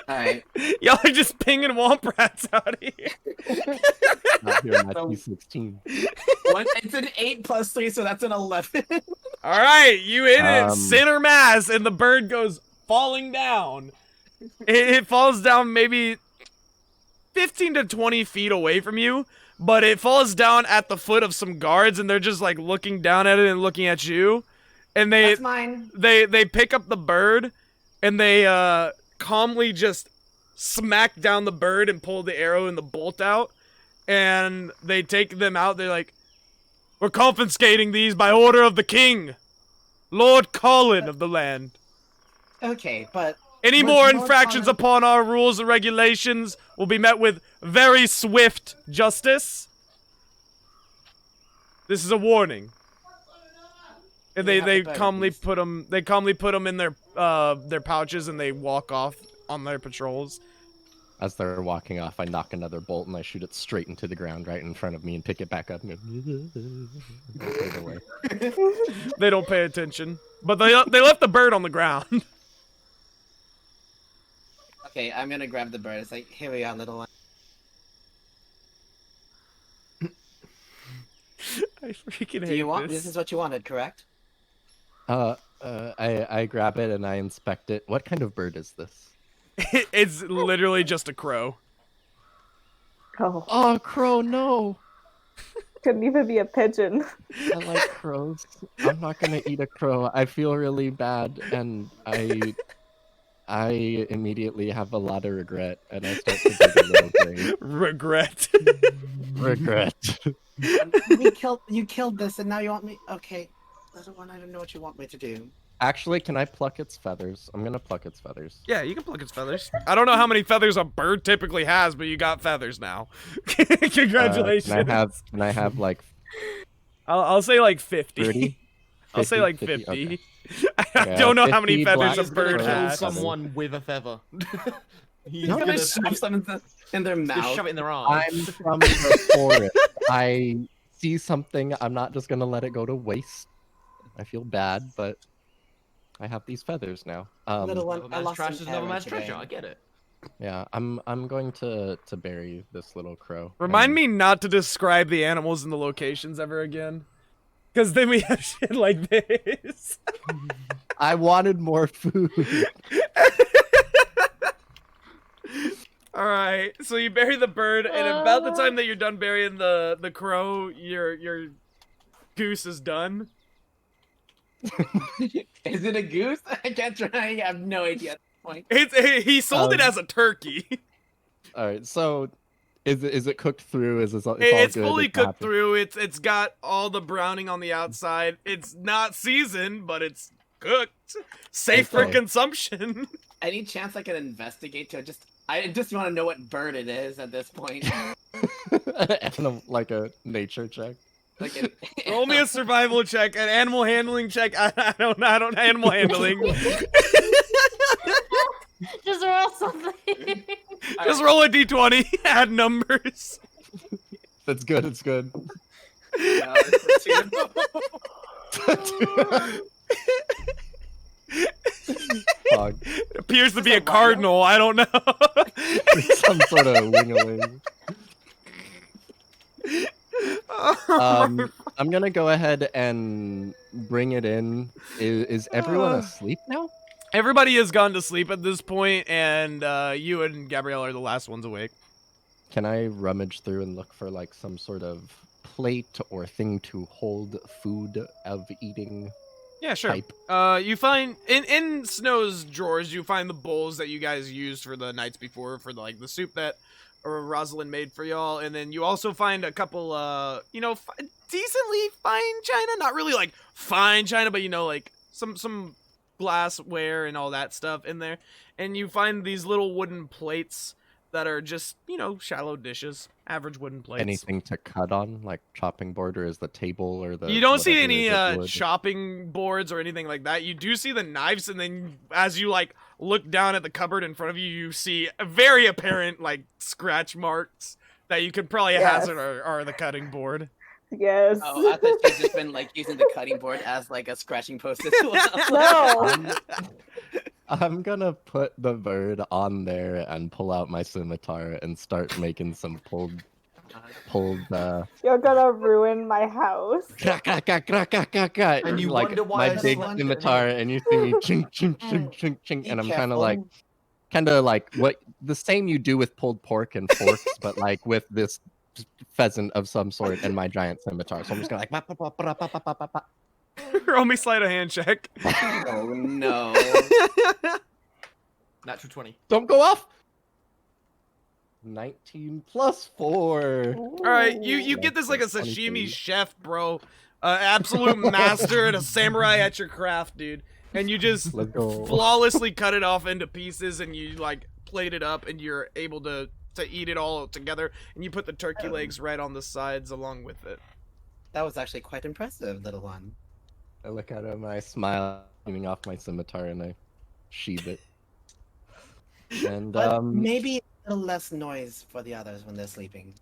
[SPEAKER 4] Alright.
[SPEAKER 3] Y'all are just pinging womp rats out here.
[SPEAKER 2] Not here, my
[SPEAKER 4] So-
[SPEAKER 2] T16.
[SPEAKER 4] It's an 8 plus 3, so that's an 11.
[SPEAKER 3] All right, you hit it,
[SPEAKER 2] Um,
[SPEAKER 3] center mass, and the bird goes falling down. It falls down maybe 15 to 20 feet away from you, but it falls down at the foot of some guards, and they're just like looking down at it and looking at you. And
[SPEAKER 4] That's mine.
[SPEAKER 3] they pick up the bird, and they calmly just smack down the bird and pull the arrow and the bolt out, and they take them out. They're like, "We're confiscating these by order of the king, Lord Colin of the land.
[SPEAKER 4] Okay, but
[SPEAKER 3] Any
[SPEAKER 4] But
[SPEAKER 3] more
[SPEAKER 4] Lord
[SPEAKER 3] infractions
[SPEAKER 4] Colin-
[SPEAKER 3] upon our rules and regulations will be met with very swift justice. This is a warning." And
[SPEAKER 4] We
[SPEAKER 3] they
[SPEAKER 4] have
[SPEAKER 3] they
[SPEAKER 4] the bird,
[SPEAKER 3] calmly
[SPEAKER 4] please.
[SPEAKER 3] put them in their pouches, and they walk off on their patrols.
[SPEAKER 2] As they're walking off, I knock another bolt and I shoot it straight into the ground right in front of me and pick it back up and go take it away.
[SPEAKER 3] They don't pay attention, but they left the bird on the ground.
[SPEAKER 4] okay, I'm gonna grab the bird. It's like, here we are, little one.
[SPEAKER 3] I freaking
[SPEAKER 4] Do
[SPEAKER 3] hate
[SPEAKER 4] you want?
[SPEAKER 3] this.
[SPEAKER 4] This is what you wanted, correct?
[SPEAKER 2] I grab it and I inspect it. What kind of bird is this?
[SPEAKER 3] It's literally just a crow.
[SPEAKER 6] Oh,
[SPEAKER 2] Oh, crow, no!
[SPEAKER 6] couldn't even be a pigeon.
[SPEAKER 2] I like crows. I'm not gonna eat a crow. I feel really bad, and I immediately have a lot of regret, and I start to dig a little grave.
[SPEAKER 3] Regret.
[SPEAKER 2] Regret.
[SPEAKER 4] You killed this, and now you want me? Okay, little one, I don't know what you want me to do.
[SPEAKER 2] Actually, can I pluck its feathers? I'm gonna pluck its feathers.
[SPEAKER 3] Yeah, you can pluck its feathers. I don't know how many feathers a bird typically has, but you got feathers now. Congratulations.
[SPEAKER 2] Can I have like
[SPEAKER 3] I'll say like 50.
[SPEAKER 2] 30?
[SPEAKER 3] I'll say like
[SPEAKER 2] 50?
[SPEAKER 3] 50.
[SPEAKER 2] Okay.
[SPEAKER 3] I
[SPEAKER 2] Okay,
[SPEAKER 3] don't know how many
[SPEAKER 2] 50
[SPEAKER 3] feathers
[SPEAKER 2] black
[SPEAKER 3] a
[SPEAKER 1] He's gonna
[SPEAKER 3] bird
[SPEAKER 1] kill
[SPEAKER 3] has.
[SPEAKER 1] someone with a feather. He's
[SPEAKER 4] You're gonna
[SPEAKER 1] gonna
[SPEAKER 4] shove some in their
[SPEAKER 1] just
[SPEAKER 4] mouth.
[SPEAKER 1] shove it in their arm.
[SPEAKER 2] I'm from the forest. I see something. I'm not just gonna let it go to waste. I feel bad, but I have these feathers now.
[SPEAKER 4] Little one,
[SPEAKER 1] Another
[SPEAKER 4] I
[SPEAKER 1] man's
[SPEAKER 4] lost
[SPEAKER 1] trash
[SPEAKER 4] an
[SPEAKER 1] is another
[SPEAKER 4] arrow
[SPEAKER 1] man's
[SPEAKER 4] today.
[SPEAKER 1] treasure. I get it.
[SPEAKER 2] Yeah, I'm going to bury this little crow.
[SPEAKER 3] Remind
[SPEAKER 2] and-
[SPEAKER 3] me not to describe the animals and the locations ever again. Because then we have shit like this.
[SPEAKER 2] I wanted more food.
[SPEAKER 3] Alright, so you bury the bird, and about the time that you're done burying the crow, your goose is done.
[SPEAKER 4] Is it a goose? I can't try. I have no idea at this point.
[SPEAKER 3] He sold it as a turkey.
[SPEAKER 2] All right, so is it cooked through? Is it's all
[SPEAKER 3] It's
[SPEAKER 2] good?
[SPEAKER 3] fully
[SPEAKER 2] It's
[SPEAKER 3] cooked
[SPEAKER 2] happy?
[SPEAKER 3] through. It's got all the browning on the outside. It's not seasoned, but it's cooked, safe for
[SPEAKER 2] Okay.
[SPEAKER 3] consumption.
[SPEAKER 4] Any chance I can investigate to just? I just want to know what bird it is at this point.
[SPEAKER 2] Like a nature check.
[SPEAKER 4] Like an,
[SPEAKER 3] Roll me a survival check, an animal handling check. I don't animal handling.
[SPEAKER 5] Just roll something.
[SPEAKER 3] Just roll a d20. Add numbers.
[SPEAKER 2] That's good. It's good.
[SPEAKER 4] No, it's a two.
[SPEAKER 2] Fog.
[SPEAKER 3] It appears to be
[SPEAKER 4] Is
[SPEAKER 3] a
[SPEAKER 4] that
[SPEAKER 3] cardinal. I don't know.
[SPEAKER 2] Some sort of wing-a-ling. I'm gonna go ahead and bring it in. Is everyone asleep now?
[SPEAKER 3] Everybody has gone to sleep at this point, and you and Gabrielle are the last ones awake.
[SPEAKER 2] Can I rummage through and look for like some sort of plate or thing to hold food of eating?
[SPEAKER 3] Yeah, sure.
[SPEAKER 2] Type.
[SPEAKER 3] You find in Snow's drawers, you find the bowls that you guys used for the nights before for the soup that Rosalind made for y'all, and then you also find a couple, decently fine china, not really like fine china, but some glassware and all that stuff in there, and you find these little wooden plates that are just shallow dishes, average wooden plates.
[SPEAKER 2] Anything to cut on, like chopping board, or is the table or the?
[SPEAKER 3] You don't see
[SPEAKER 2] whatever,
[SPEAKER 3] any
[SPEAKER 2] is it wood?
[SPEAKER 3] chopping boards or anything like that. You do see the knives, and then as you look down at the cupboard in front of you, you see a very apparent scratch marks that you could probably
[SPEAKER 6] Yes.
[SPEAKER 3] hazard are the cutting board.
[SPEAKER 6] Yes.
[SPEAKER 4] Oh, I thought she's just been using the cutting board as a scratching post as well.
[SPEAKER 6] No.
[SPEAKER 2] I'm gonna put the bird on there and pull out my scimitar and start making some pulled
[SPEAKER 6] You're gonna ruin my house.
[SPEAKER 2] crack, crack, crack, crack, crack, crack, crack,
[SPEAKER 1] And you
[SPEAKER 2] like
[SPEAKER 1] wonder why
[SPEAKER 2] my
[SPEAKER 1] I
[SPEAKER 2] big
[SPEAKER 1] slammed it
[SPEAKER 2] scimitar,
[SPEAKER 1] in.
[SPEAKER 2] and you see me ching, ching, ching, ching, ching,
[SPEAKER 4] Be
[SPEAKER 2] and I'm
[SPEAKER 4] careful.
[SPEAKER 2] kind of like what the same you do with pulled pork and forks, but like with this pheasant of some sort and my giant scimitar. So I'm just gonna like.
[SPEAKER 3] Roll me sleight of hand check.
[SPEAKER 4] Oh no.
[SPEAKER 1] Natural 20.
[SPEAKER 2] Don't go off. 19 plus 4.
[SPEAKER 3] All right, you get this like a
[SPEAKER 2] That's
[SPEAKER 3] sashimi
[SPEAKER 2] 23.
[SPEAKER 3] chef, bro. Absolute master and a samurai at your craft, dude. And you just
[SPEAKER 2] Let's go.
[SPEAKER 3] flawlessly cut it off into pieces, and you like plate it up, and you're able to eat it all together. And you put the turkey legs right on the sides along with it.
[SPEAKER 4] That was actually quite impressive, little one.
[SPEAKER 2] I look at him, I smile, cleaning off my scimitar, and I sheathe it. And
[SPEAKER 4] But maybe a little less noise for the others when they're sleeping.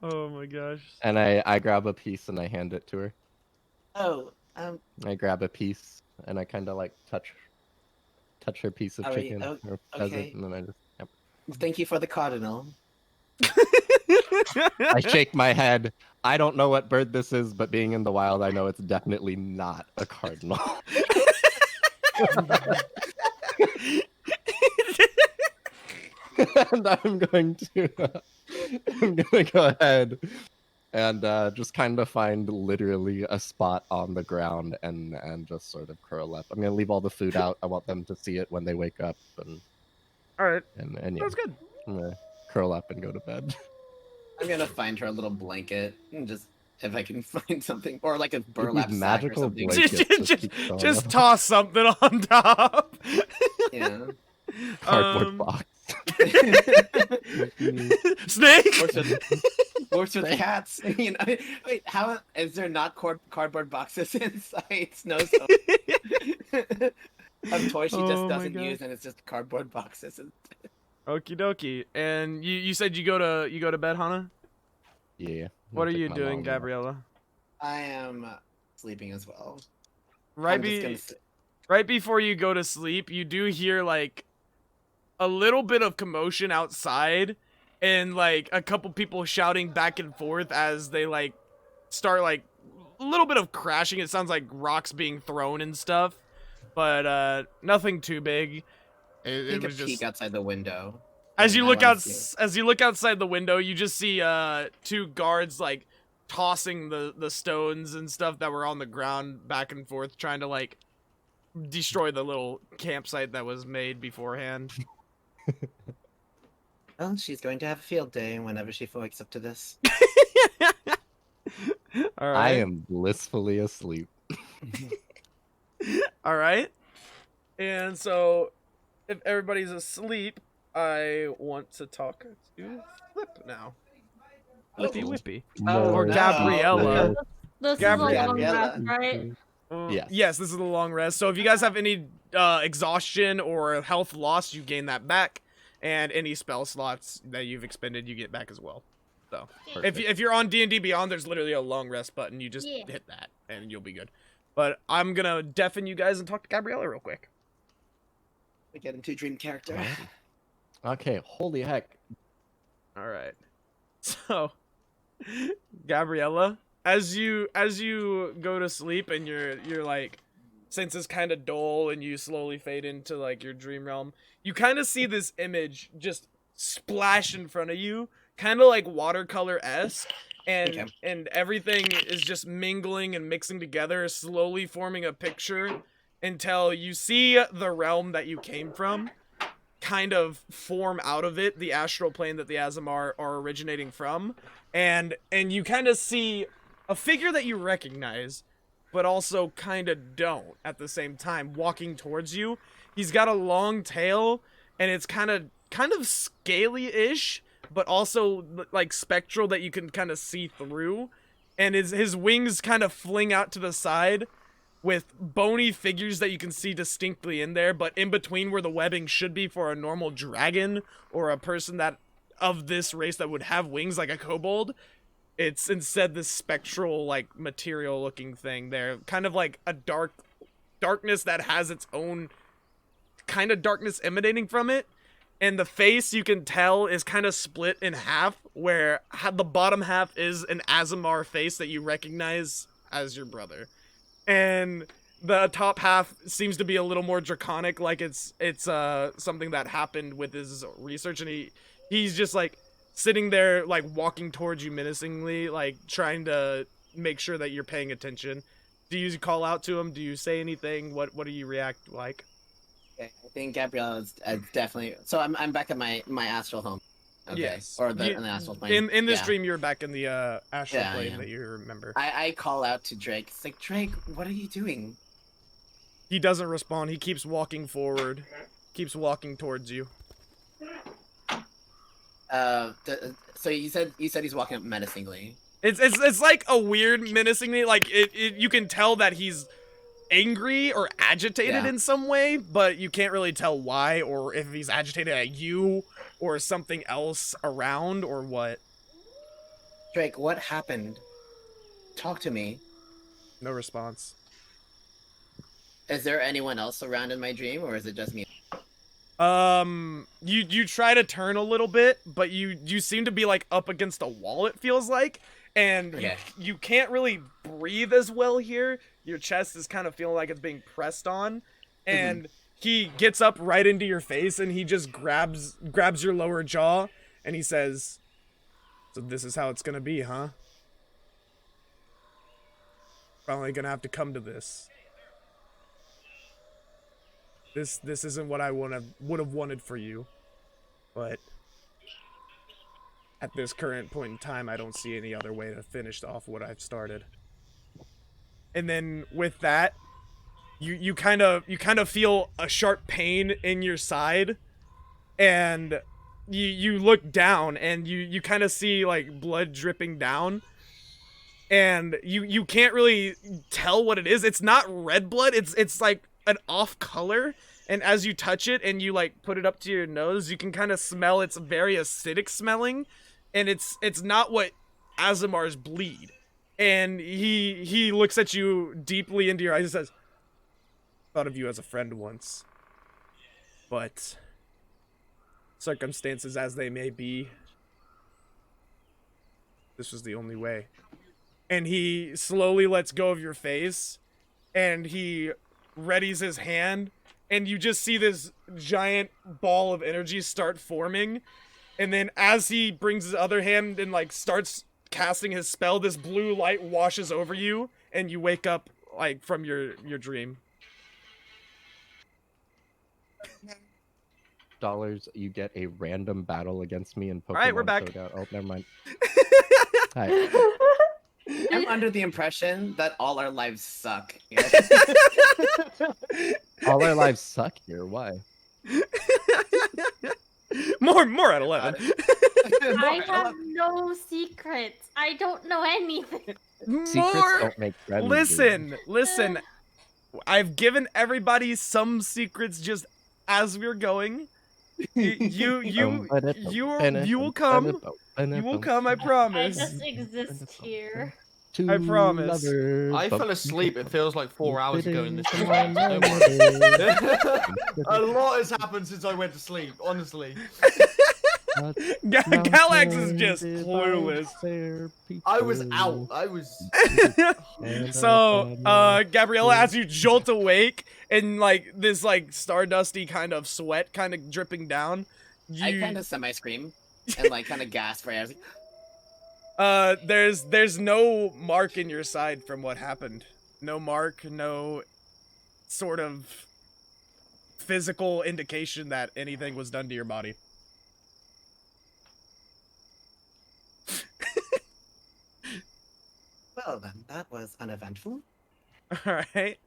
[SPEAKER 3] Oh my gosh.
[SPEAKER 2] and I grab a piece and I hand it to her.
[SPEAKER 4] Oh,
[SPEAKER 2] I grab a piece and I kind of like touch her piece of
[SPEAKER 4] Alright,
[SPEAKER 2] chicken
[SPEAKER 4] oh,
[SPEAKER 2] or pheasant,
[SPEAKER 4] okay.
[SPEAKER 2] and then I just
[SPEAKER 4] thank you for the cardinal.
[SPEAKER 2] I shake my head. I don't know what bird this is, but being in the wild, I know it's definitely not a cardinal. And I'm going to go ahead and just kind of find literally a spot on the ground and just sort of curl up. I'm gonna leave all the food out. I want them to see it when they wake up, and
[SPEAKER 3] All right,
[SPEAKER 2] yeah,
[SPEAKER 3] that's good.
[SPEAKER 2] I'm gonna curl up and go to bed.
[SPEAKER 4] I'm gonna find her a little blanket and just if I can find something or like a burlap sack or
[SPEAKER 2] magical
[SPEAKER 4] something.
[SPEAKER 2] blanket.
[SPEAKER 3] Just toss something on top.
[SPEAKER 4] Yeah.
[SPEAKER 2] Cardboard box.
[SPEAKER 3] Snake.
[SPEAKER 4] Works with cats. You know, wait, how is there not cardboard boxes inside Snow? Of toys she
[SPEAKER 3] Oh
[SPEAKER 4] just
[SPEAKER 3] my
[SPEAKER 4] doesn't
[SPEAKER 3] God.
[SPEAKER 4] use, and it's just cardboard boxes.
[SPEAKER 3] Okie dokie. And you said you go to bed, Hana?
[SPEAKER 2] Yeah.
[SPEAKER 3] What are
[SPEAKER 2] I'll
[SPEAKER 3] you
[SPEAKER 2] take my
[SPEAKER 3] doing,
[SPEAKER 2] long nap.
[SPEAKER 3] Gabriella?
[SPEAKER 4] I am sleeping as well.
[SPEAKER 3] Right
[SPEAKER 4] I'm just gonna sit.
[SPEAKER 3] right before you go to sleep, you do hear like a little bit of commotion outside and like a couple people shouting back and forth as they like start like a little bit of crashing. It sounds like rocks being thrown and stuff, but nothing too big. It
[SPEAKER 4] Take a
[SPEAKER 3] was
[SPEAKER 4] peek
[SPEAKER 3] just
[SPEAKER 4] outside the window.
[SPEAKER 3] as you
[SPEAKER 4] I
[SPEAKER 3] look
[SPEAKER 4] wanna
[SPEAKER 3] out
[SPEAKER 4] see.
[SPEAKER 3] as you look outside the window, you just see two guards like tossing the stones and stuff that were on the ground back and forth, trying to like destroy the little campsite that was made beforehand.
[SPEAKER 4] Well, she's going to have a field day whenever she wakes up to this.
[SPEAKER 3] All right.
[SPEAKER 2] I am blissfully asleep.
[SPEAKER 3] All right. And so, if everybody's asleep, I want to talk to Flip now. Flippy Whippy.
[SPEAKER 4] Oh,
[SPEAKER 3] Or
[SPEAKER 4] no.
[SPEAKER 3] Gabriella.
[SPEAKER 5] This is
[SPEAKER 3] Gabriella.
[SPEAKER 5] a long
[SPEAKER 4] Gabriella.
[SPEAKER 5] rest, right?
[SPEAKER 2] Yes.
[SPEAKER 3] Yes, this is a long rest. So if you guys have any exhaustion or health loss, you gain that back. And any spell slots that you've expended, you get back as well. So if you're on D&D Beyond, there's literally a long rest button. You just hit that, and you'll be good. But I'm going to deafen you guys and talk to Gabriella real quick.
[SPEAKER 4] We get into dream character.
[SPEAKER 2] Okay, holy heck.
[SPEAKER 3] All right. So, Gabriella, as you go to sleep and you're like senses kind of dull and you slowly fade into like your dream realm, you kind of see this image just splash in front of you, kind of like watercolor-esque, and and everything is just mingling and mixing together, slowly forming a picture until you see the realm that you came from kind of form out of it, the astral plane that the Azamar are originating from, and you kind of see a figure that you recognize, but also kind of don't at the same time, walking towards you. He's got a long tail, and it's kind of scaly-ish, but also like spectral that you can kind of see through, and his wings kind of fling out to the side with bony figures that you can see distinctly in there, but in between where the webbing should be for a normal dragon or a person that of this race that would have wings like a kobold, It's instead this spectral, like, material looking thing there. Kind of like a darkness that has its own kind of darkness emanating from it. And the face, you can tell, is kind of split in half, where the bottom half is an Azamar face that you recognize as your brother. And the top half seems to be a little more draconic, like it's something that happened with his research, and he's just, like, sitting there, like, walking towards you menacingly, like, trying to make sure that you're paying attention. Do you call out to him? Do you say anything? What do you react like?
[SPEAKER 4] Okay, I think Gabrielle is definitely. So I'm back at my astral home. Okay.
[SPEAKER 3] Yes.
[SPEAKER 4] Or in the astral plane.
[SPEAKER 3] In this
[SPEAKER 4] Yeah.
[SPEAKER 3] dream, you're back in the astral
[SPEAKER 4] Yeah,
[SPEAKER 3] plane
[SPEAKER 4] yeah.
[SPEAKER 3] that you remember.
[SPEAKER 4] I call out to Drake. It's like, Drake, what are you doing?
[SPEAKER 3] He doesn't respond. He keeps walking forward. Keeps walking towards you.
[SPEAKER 4] So you said he's walking up menacingly.
[SPEAKER 3] It's like a weird menacingly, like you can tell that he's angry or agitated in some way, but you can't really tell why, or if he's agitated at you or something else around or what.
[SPEAKER 4] Drake, what happened? Talk to me.
[SPEAKER 3] No response.
[SPEAKER 4] Is there anyone else around in my dream, or is it just me?
[SPEAKER 3] You try to turn a little bit, but you seem to be, like, up against a wall, it feels like, and you can't really breathe as well here. Your chest is kind of feeling like it's being pressed on, and he gets up right into your face, and he just grabs your lower jaw, and he says, "So this is how it's gonna be, huh? Probably gonna have to come to this. This isn't what I would have wanted for you, but at this current point in time, I don't see any other way to finish off what I've started." And then with that, you kind of feel a sharp pain in your side, and you look down and you kind of see, like, blood dripping down, and you can't really tell what it is. It's not red blood. It's like an off color, and as you touch it and you, like, put it up to your nose, you can kind of smell it's very acidic smelling, and it's not what Azamars bleed. And he looks at you deeply into your eyes and says, "Thought of you as a friend once, but circumstances as they may be, this was the only way." And he slowly lets go of your face, and he readies his hand, and you just see this giant ball of energy start forming. And then as he brings his other hand and, like, starts casting his spell, this blue light washes over you, and you wake up, like, from your dream.
[SPEAKER 2] $, you get a random battle against me in Pokemon
[SPEAKER 3] Alright, we're back.
[SPEAKER 2] Showdown. Oh, never mind. Hi.
[SPEAKER 4] I'm under the impression that all our lives suck.
[SPEAKER 2] All our lives suck here. Why?
[SPEAKER 3] More at 11.
[SPEAKER 5] I have no secrets. I don't know anything.
[SPEAKER 2] Secrets don't make friends.
[SPEAKER 3] Listen. I've given everybody some secrets just as we're going. You will come. You will come, I
[SPEAKER 5] I
[SPEAKER 3] promise.
[SPEAKER 5] just exist here.
[SPEAKER 3] I promise.
[SPEAKER 1] I fell asleep. It feels like 4 hours ago in this.
[SPEAKER 2] A
[SPEAKER 1] A lot has happened since I went to sleep. Honestly,
[SPEAKER 3] Galax is just clueless.
[SPEAKER 1] I was out. I was.
[SPEAKER 3] So, Gabriella, as you jolt awake and, like, this, like, stardusty kind of sweat kind of dripping down,
[SPEAKER 4] I kind of semi-scream and, like, kind of gasp for air.
[SPEAKER 3] there's no mark in your side from what happened. No mark, no sort of physical indication that anything was done to your body.
[SPEAKER 4] Well, then, that was uneventful.
[SPEAKER 3] Alright.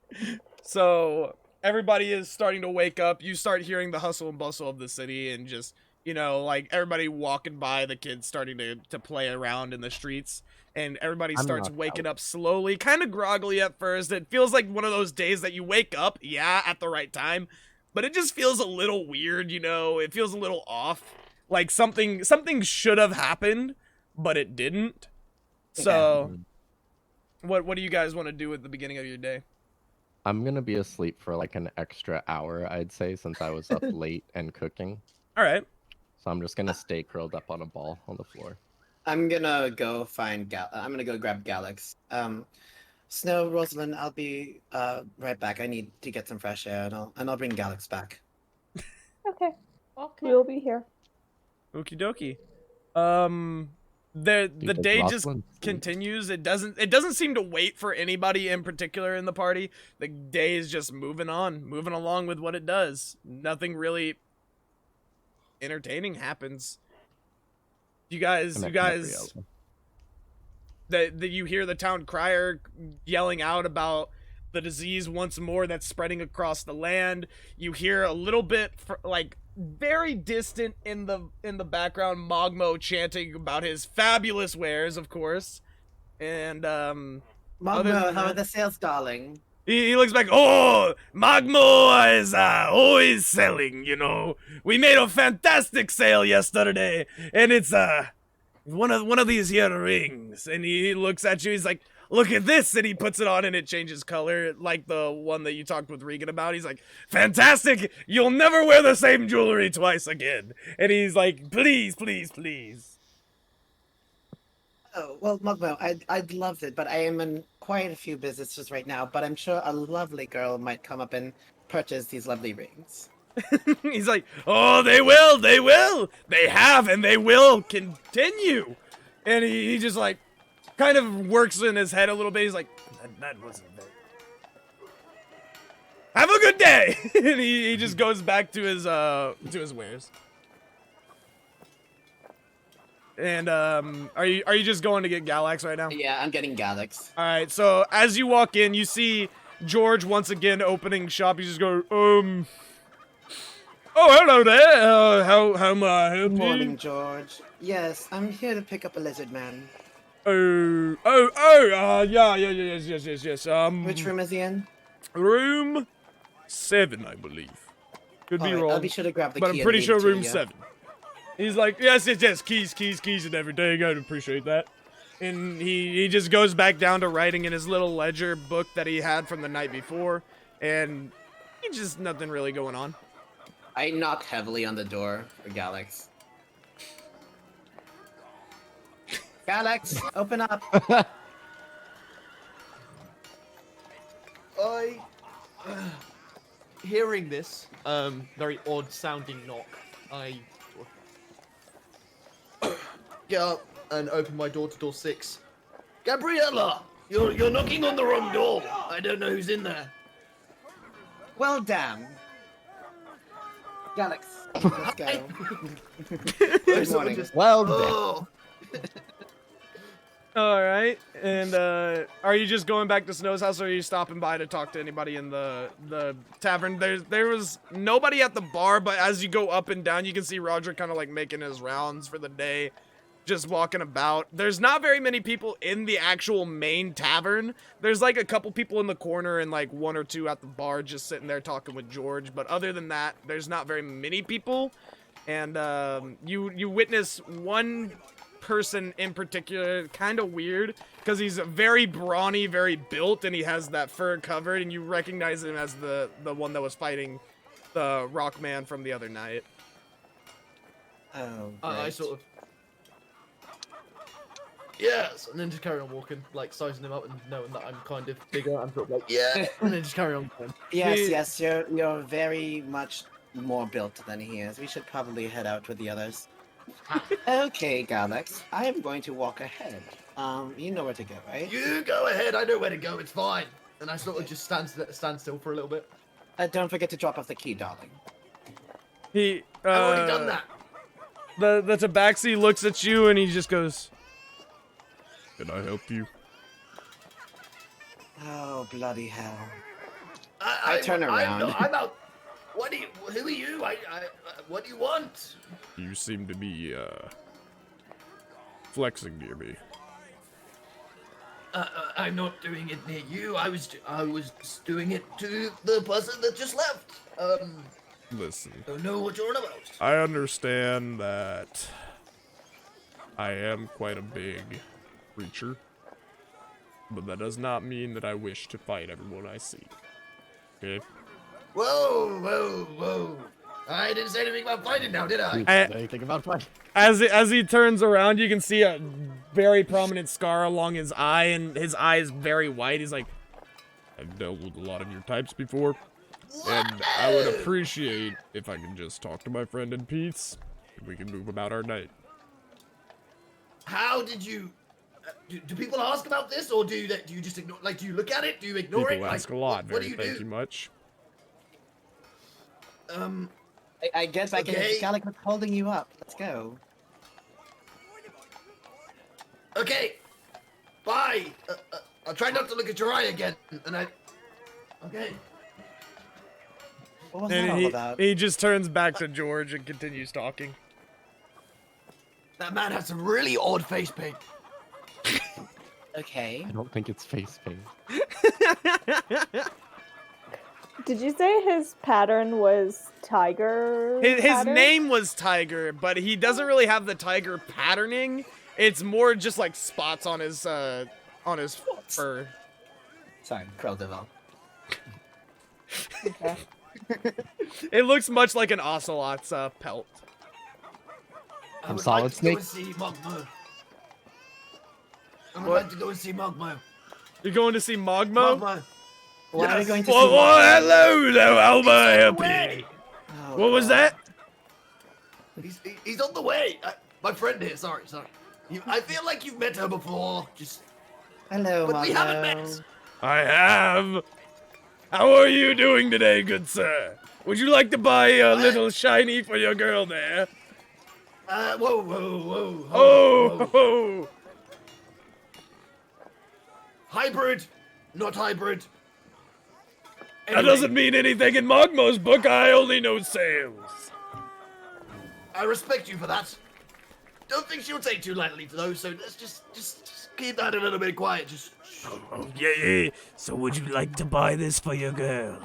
[SPEAKER 3] So, everybody is starting to wake up. You start hearing the hustle and bustle of the city, and just, you know, like, everybody walking by, the kids starting to play around in the streets, and everybody starts waking up slowly, kind of groggily at first. It feels like one of those days that you wake up, yeah, at the right time, but it just feels a little weird, you know? It feels a little off. Like something should have happened, but it didn't. So, what do you guys want to do at the beginning of your day?
[SPEAKER 2] I'm gonna be asleep for like an extra hour, I'd say, since I was up late and cooking.
[SPEAKER 3] All right.
[SPEAKER 2] So I'm just gonna stay curled up on a ball on the floor.
[SPEAKER 4] I'm gonna go find I'm gonna go grab Galax. Snow, Rosalind, I'll be right back. I need to get some fresh air, and I'll bring Galax back.
[SPEAKER 6] Okay,
[SPEAKER 5] Okay.
[SPEAKER 6] we'll be here.
[SPEAKER 3] Okie dokie. The
[SPEAKER 2] Does
[SPEAKER 3] day just
[SPEAKER 2] Rosalind sleep?
[SPEAKER 3] continues. It doesn't seem to wait for anybody in particular in the party. The day is just moving along with what it does. Nothing really entertaining happens. You guys, you hear the town crier yelling out about the disease once more that's spreading across the land. You hear a little bit like very distant in the background Mogmo chanting about his fabulous wares, of course. And
[SPEAKER 4] Mogmo, how are the sales, darling?
[SPEAKER 7] He looks back. Oh, Magmo is always selling. You know, we made a fantastic sale yesterday, and it's one of these here rings. And he looks at you. He's like, "Look at this!" And he puts it on, and it changes color, like the one that you talked with Regan about. He's like, "Fantastic! You'll never wear the same jewelry twice again." And he's like, "Please, please, please."
[SPEAKER 4] Oh, well, Mogmo, I'd love it, but I am in quite a few businesses right now, but I'm sure a lovely girl might come up and purchase these lovely rings.
[SPEAKER 7] He's like, "Oh, they will, they have, and they will continue." And he just like kind of works in his head a little bit. He's like, that wasn't very. Have a good day. And he just goes back to his wares. And are you just going to get Galax right now?
[SPEAKER 4] Yeah, I'm getting Galax.
[SPEAKER 3] All right. So as you walk in, you see George once again opening shop. You just go, Oh, hello there. How may I help
[SPEAKER 4] Good
[SPEAKER 3] you?
[SPEAKER 4] morning, George. Yes, I'm here to pick up a lizard man.
[SPEAKER 3] Yes.
[SPEAKER 4] Which room is he in?
[SPEAKER 3] Room 7, I believe. Could be
[SPEAKER 4] Alright,
[SPEAKER 3] wrong,
[SPEAKER 4] I'll be sure to grab the
[SPEAKER 3] but
[SPEAKER 4] key
[SPEAKER 3] I'm pretty
[SPEAKER 4] and
[SPEAKER 3] sure
[SPEAKER 4] leave it to
[SPEAKER 3] room
[SPEAKER 4] you.
[SPEAKER 3] 7. He's like, yes, keys and everything. I'd appreciate that. And he just goes back down to writing in his little ledger book that he had from the night before, and he just nothing really going on.
[SPEAKER 4] I knock heavily on the door for Galax. Galax, open up.
[SPEAKER 1] Hearing this, very odd sounding knock, I get up and open my door to door 6. Gabriella, you're knocking on the wrong door. I don't know who's in there.
[SPEAKER 4] Well, damn. Galax, let's go. Good morning.
[SPEAKER 2] Well,
[SPEAKER 1] Oh,
[SPEAKER 3] All right, and are you just going back to Snow's house, or are you stopping by to talk to anybody in the tavern? There was nobody at the bar, but as you go up and down, you can see Roger kind of like making his rounds for the day, just walking about. There's not very many people in the actual main tavern. There's like a couple people in the corner and like 1 or 2 at the bar just sitting there talking with George, but other than that, there's not very many people. And you witness one person in particular, kind of weird, because he's very brawny, very built, and he has that fur covered, and you recognize him as the one that was fighting the rock man from the other night.
[SPEAKER 4] Oh,
[SPEAKER 1] I
[SPEAKER 4] great.
[SPEAKER 1] sort of. Yes, and then just carry on walking, like sizing him up and knowing that I'm kind of bigger. I'm sort of like, yeah, and then just carry on going.
[SPEAKER 4] Yes, you're very much more built than he is. We should probably head out with the others. Okay, Galax, I am going to walk ahead. You know where to go, right?
[SPEAKER 1] You go ahead. I know where to go. It's fine. And I sort of just stand still for a little bit.
[SPEAKER 4] Don't forget to drop off the key, darling.
[SPEAKER 3] He
[SPEAKER 1] I've already done that.
[SPEAKER 3] The tabaxi looks at you and he just goes, "Can I help you?"
[SPEAKER 4] Oh, bloody hell.
[SPEAKER 1] I
[SPEAKER 4] turn around.
[SPEAKER 1] I'm out. Who are you? What do you want?
[SPEAKER 7] You seem to be flexing near me.
[SPEAKER 1] I'm not doing it near you. I was doing it to the person that just left.
[SPEAKER 7] Listen,
[SPEAKER 1] Don't know what you're on about.
[SPEAKER 7] I understand that I am quite a big creature,
[SPEAKER 3] but that does not mean that I wish to fight everyone I see. Okay?
[SPEAKER 1] Whoa, whoa, whoa. I didn't say anything about fighting now, did I?
[SPEAKER 2] Anything about fun?
[SPEAKER 3] As he turns around, you can see a very prominent scar along his eye, and his eye is very white. He's like, I've dealt with a lot of your types before, and I would appreciate if I could just talk to my friend in peace, and we can move about our night.
[SPEAKER 1] How did you... do people ask about this, or do you just ignore... Like, do you look at it? Do you ignore it?
[SPEAKER 3] People ask a lot. Very thank you much.
[SPEAKER 4] I guess I can.
[SPEAKER 1] Okay.
[SPEAKER 4] Gallic was holding you up. Let's go.
[SPEAKER 1] Okay. Bye. I'll try not to look at your eye again. And I... Okay.
[SPEAKER 4] What was that
[SPEAKER 3] And
[SPEAKER 4] all about?
[SPEAKER 3] he just turns back to George and continues talking.
[SPEAKER 1] That man has some really odd face paint.
[SPEAKER 4] Okay.
[SPEAKER 2] I don't think it's face paint.
[SPEAKER 6] Did you say his pattern was tiger?
[SPEAKER 3] His
[SPEAKER 6] pattern?
[SPEAKER 3] name was Tiger, but he doesn't really have the tiger patterning. It's more just like spots on his fur.
[SPEAKER 4] Sorry, Krill Devil.
[SPEAKER 6] Okay.
[SPEAKER 3] It looks much like an ocelot's pelt.
[SPEAKER 1] I would
[SPEAKER 2] Solid
[SPEAKER 1] like to
[SPEAKER 2] Snake?
[SPEAKER 1] go and see Mogmo. I would like to go and see Mogmo.
[SPEAKER 3] You're going to see Mogmo?
[SPEAKER 1] Mogmo.
[SPEAKER 4] Why are we
[SPEAKER 1] Yes.
[SPEAKER 4] going to see?
[SPEAKER 7] Hello, how may I help you?
[SPEAKER 4] Oh,
[SPEAKER 7] What was that?
[SPEAKER 1] He's on the way. My friend here. Sorry. I feel like you've met her before.
[SPEAKER 4] Hello,
[SPEAKER 1] But we haven't
[SPEAKER 4] Marlo.
[SPEAKER 1] met.
[SPEAKER 7] I have. How are you doing today, good sir? Would you like to buy a little shiny for your girl there?
[SPEAKER 1] Whoa.
[SPEAKER 7] Oh,
[SPEAKER 1] Hybrid, not hybrid.
[SPEAKER 7] that
[SPEAKER 1] Anyway,
[SPEAKER 7] doesn't mean anything in Mogmo's book. I only know sales.
[SPEAKER 1] I respect you for that. Don't think she'll take too lightly though. So let's just keep that a little bit quiet. Just.
[SPEAKER 7] Oh, yeah. So would you like to buy this for your girl?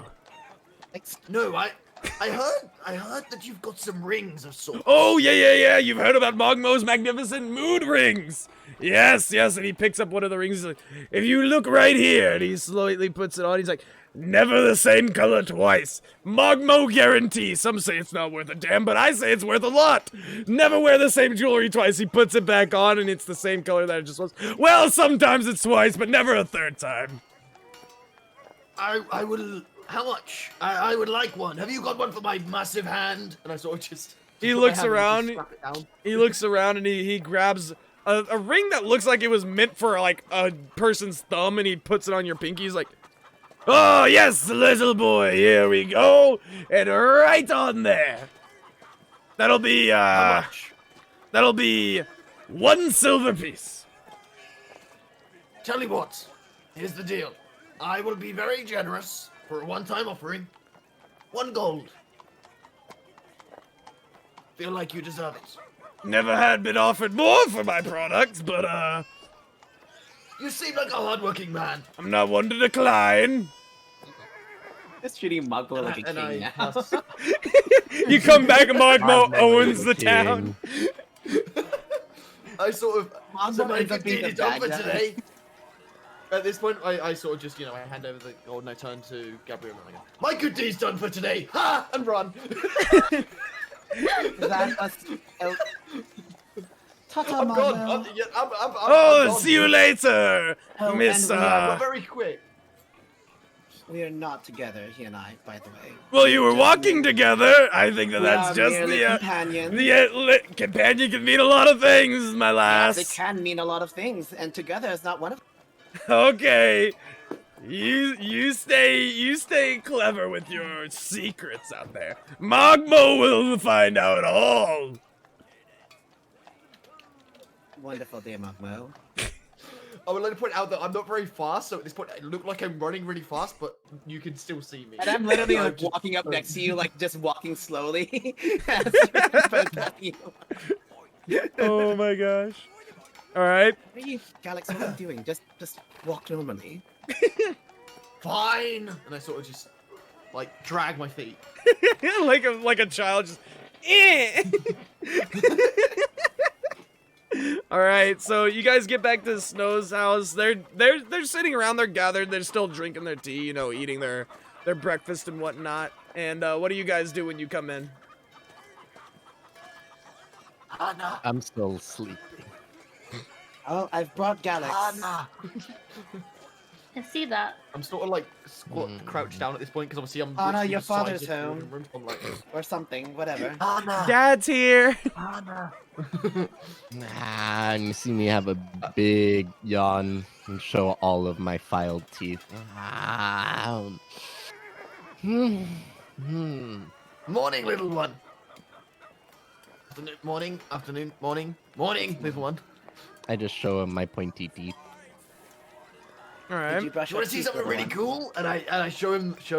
[SPEAKER 1] No, I heard that you've got some rings of sorts.
[SPEAKER 7] Oh, yeah. You've heard about Mogmo's magnificent mood rings. Yes, and he picks up one of the rings. He's like, if you look right here, and he slightly puts it on. He's like, never the same color twice. Mogmo guarantee. Some say it's not worth a damn, but I say it's worth a lot. Never wear the same jewelry twice. He puts it back on, and it's the same color that it just was. Well, sometimes it's twice, but never a third time.
[SPEAKER 1] I will. How much? I would like one. Have you got one for my massive hand? And I sort of just.
[SPEAKER 3] He
[SPEAKER 1] put my
[SPEAKER 3] looks
[SPEAKER 1] hand and
[SPEAKER 3] around.
[SPEAKER 1] just strap it down.
[SPEAKER 3] He looks around and he grabs a ring that looks like it was meant for like a person's thumb, and he puts it on your pinky. He's like,
[SPEAKER 7] Oh, yes, little boy, here we go. And right on there. That'll be,
[SPEAKER 1] How much?
[SPEAKER 7] that'll be 1 silver piece.
[SPEAKER 1] Tell you what. Here's the deal. I will be very generous for a one-time offering. 1 gold. Feel like you deserve it.
[SPEAKER 7] Never had been offered more for my products, but,
[SPEAKER 1] You seem like a hardworking man.
[SPEAKER 7] I'm not one to decline.
[SPEAKER 4] Just treating Mogmo like a
[SPEAKER 1] And
[SPEAKER 4] king
[SPEAKER 1] I-
[SPEAKER 4] now.
[SPEAKER 3] you come back and Mogmo
[SPEAKER 2] Mogmo
[SPEAKER 3] owns
[SPEAKER 2] is
[SPEAKER 3] the
[SPEAKER 2] the
[SPEAKER 3] town.
[SPEAKER 1] I sort of.
[SPEAKER 4] Mogmo
[SPEAKER 1] So my
[SPEAKER 4] ends up
[SPEAKER 1] good
[SPEAKER 4] being
[SPEAKER 1] deed
[SPEAKER 4] the
[SPEAKER 1] is done
[SPEAKER 4] bad
[SPEAKER 1] for
[SPEAKER 4] guy.
[SPEAKER 1] today. At this point, I sort of just, I hand over the gold and I turn to Gabriel and I go, my good deed's done for today! Ha! And run!
[SPEAKER 4] That was. Ta-ta,
[SPEAKER 1] I'm gone!
[SPEAKER 4] Mogmo.
[SPEAKER 1] I'm
[SPEAKER 7] Oh,
[SPEAKER 1] gone.
[SPEAKER 7] see you later,
[SPEAKER 4] Oh,
[SPEAKER 7] Miss,
[SPEAKER 4] and we are
[SPEAKER 1] But very quick.
[SPEAKER 4] We are not together, he and I, by the way.
[SPEAKER 7] well, you were walking together. I think that
[SPEAKER 4] We
[SPEAKER 7] that's
[SPEAKER 4] are
[SPEAKER 7] just
[SPEAKER 4] merely
[SPEAKER 7] the,
[SPEAKER 4] companions.
[SPEAKER 7] companion can mean a lot of things, my lass.
[SPEAKER 4] They can mean a lot of things, and together is not one of them.
[SPEAKER 7] Okay. You stay clever with your secrets out there. Mogmo will find out all.
[SPEAKER 4] Wonderful day, Mogmo.
[SPEAKER 1] I would like to point out that I'm not very fast, so at this point I look like I'm running really fast, but you can still see me.
[SPEAKER 4] And I'm literally
[SPEAKER 1] I'm
[SPEAKER 4] like
[SPEAKER 1] just-
[SPEAKER 4] walking up next to you, like just walking slowly. As we both at you.
[SPEAKER 3] Oh my gosh. All right.
[SPEAKER 4] What are you, Galax, what are you doing? Just walk normally.
[SPEAKER 1] Fine! And I sort of just, like, drag my feet.
[SPEAKER 3] like a child just. Eh. All right, so you guys get back to Snow's house. They're sitting around. They're gathered. They're still drinking their tea, you know, eating their breakfast and whatnot. And what do you guys do when you come in?
[SPEAKER 1] Anna.
[SPEAKER 2] I'm still sleeping.
[SPEAKER 4] Oh, I've brought Galax.
[SPEAKER 1] Anna.
[SPEAKER 5] I see that.
[SPEAKER 1] I'm sort of like crouched down at this point because obviously I'm.
[SPEAKER 4] Anna,
[SPEAKER 1] literally
[SPEAKER 4] your
[SPEAKER 1] beside
[SPEAKER 4] father's
[SPEAKER 1] this
[SPEAKER 4] home.
[SPEAKER 1] living room, so I'm like,
[SPEAKER 4] Or something, whatever.
[SPEAKER 1] Anna.
[SPEAKER 3] Dad's here.
[SPEAKER 1] Anna.
[SPEAKER 2] And you see me have a big yawn and show all of my filed teeth.
[SPEAKER 1] Morning, little one. Afternoon, morning, little one.
[SPEAKER 2] I just show him my pointy teeth.
[SPEAKER 3] All
[SPEAKER 4] Did
[SPEAKER 3] right.
[SPEAKER 4] you brush
[SPEAKER 1] Do you want to
[SPEAKER 4] your
[SPEAKER 1] see
[SPEAKER 4] teeth,
[SPEAKER 1] something
[SPEAKER 4] little
[SPEAKER 1] really
[SPEAKER 4] one?
[SPEAKER 1] cool? And I show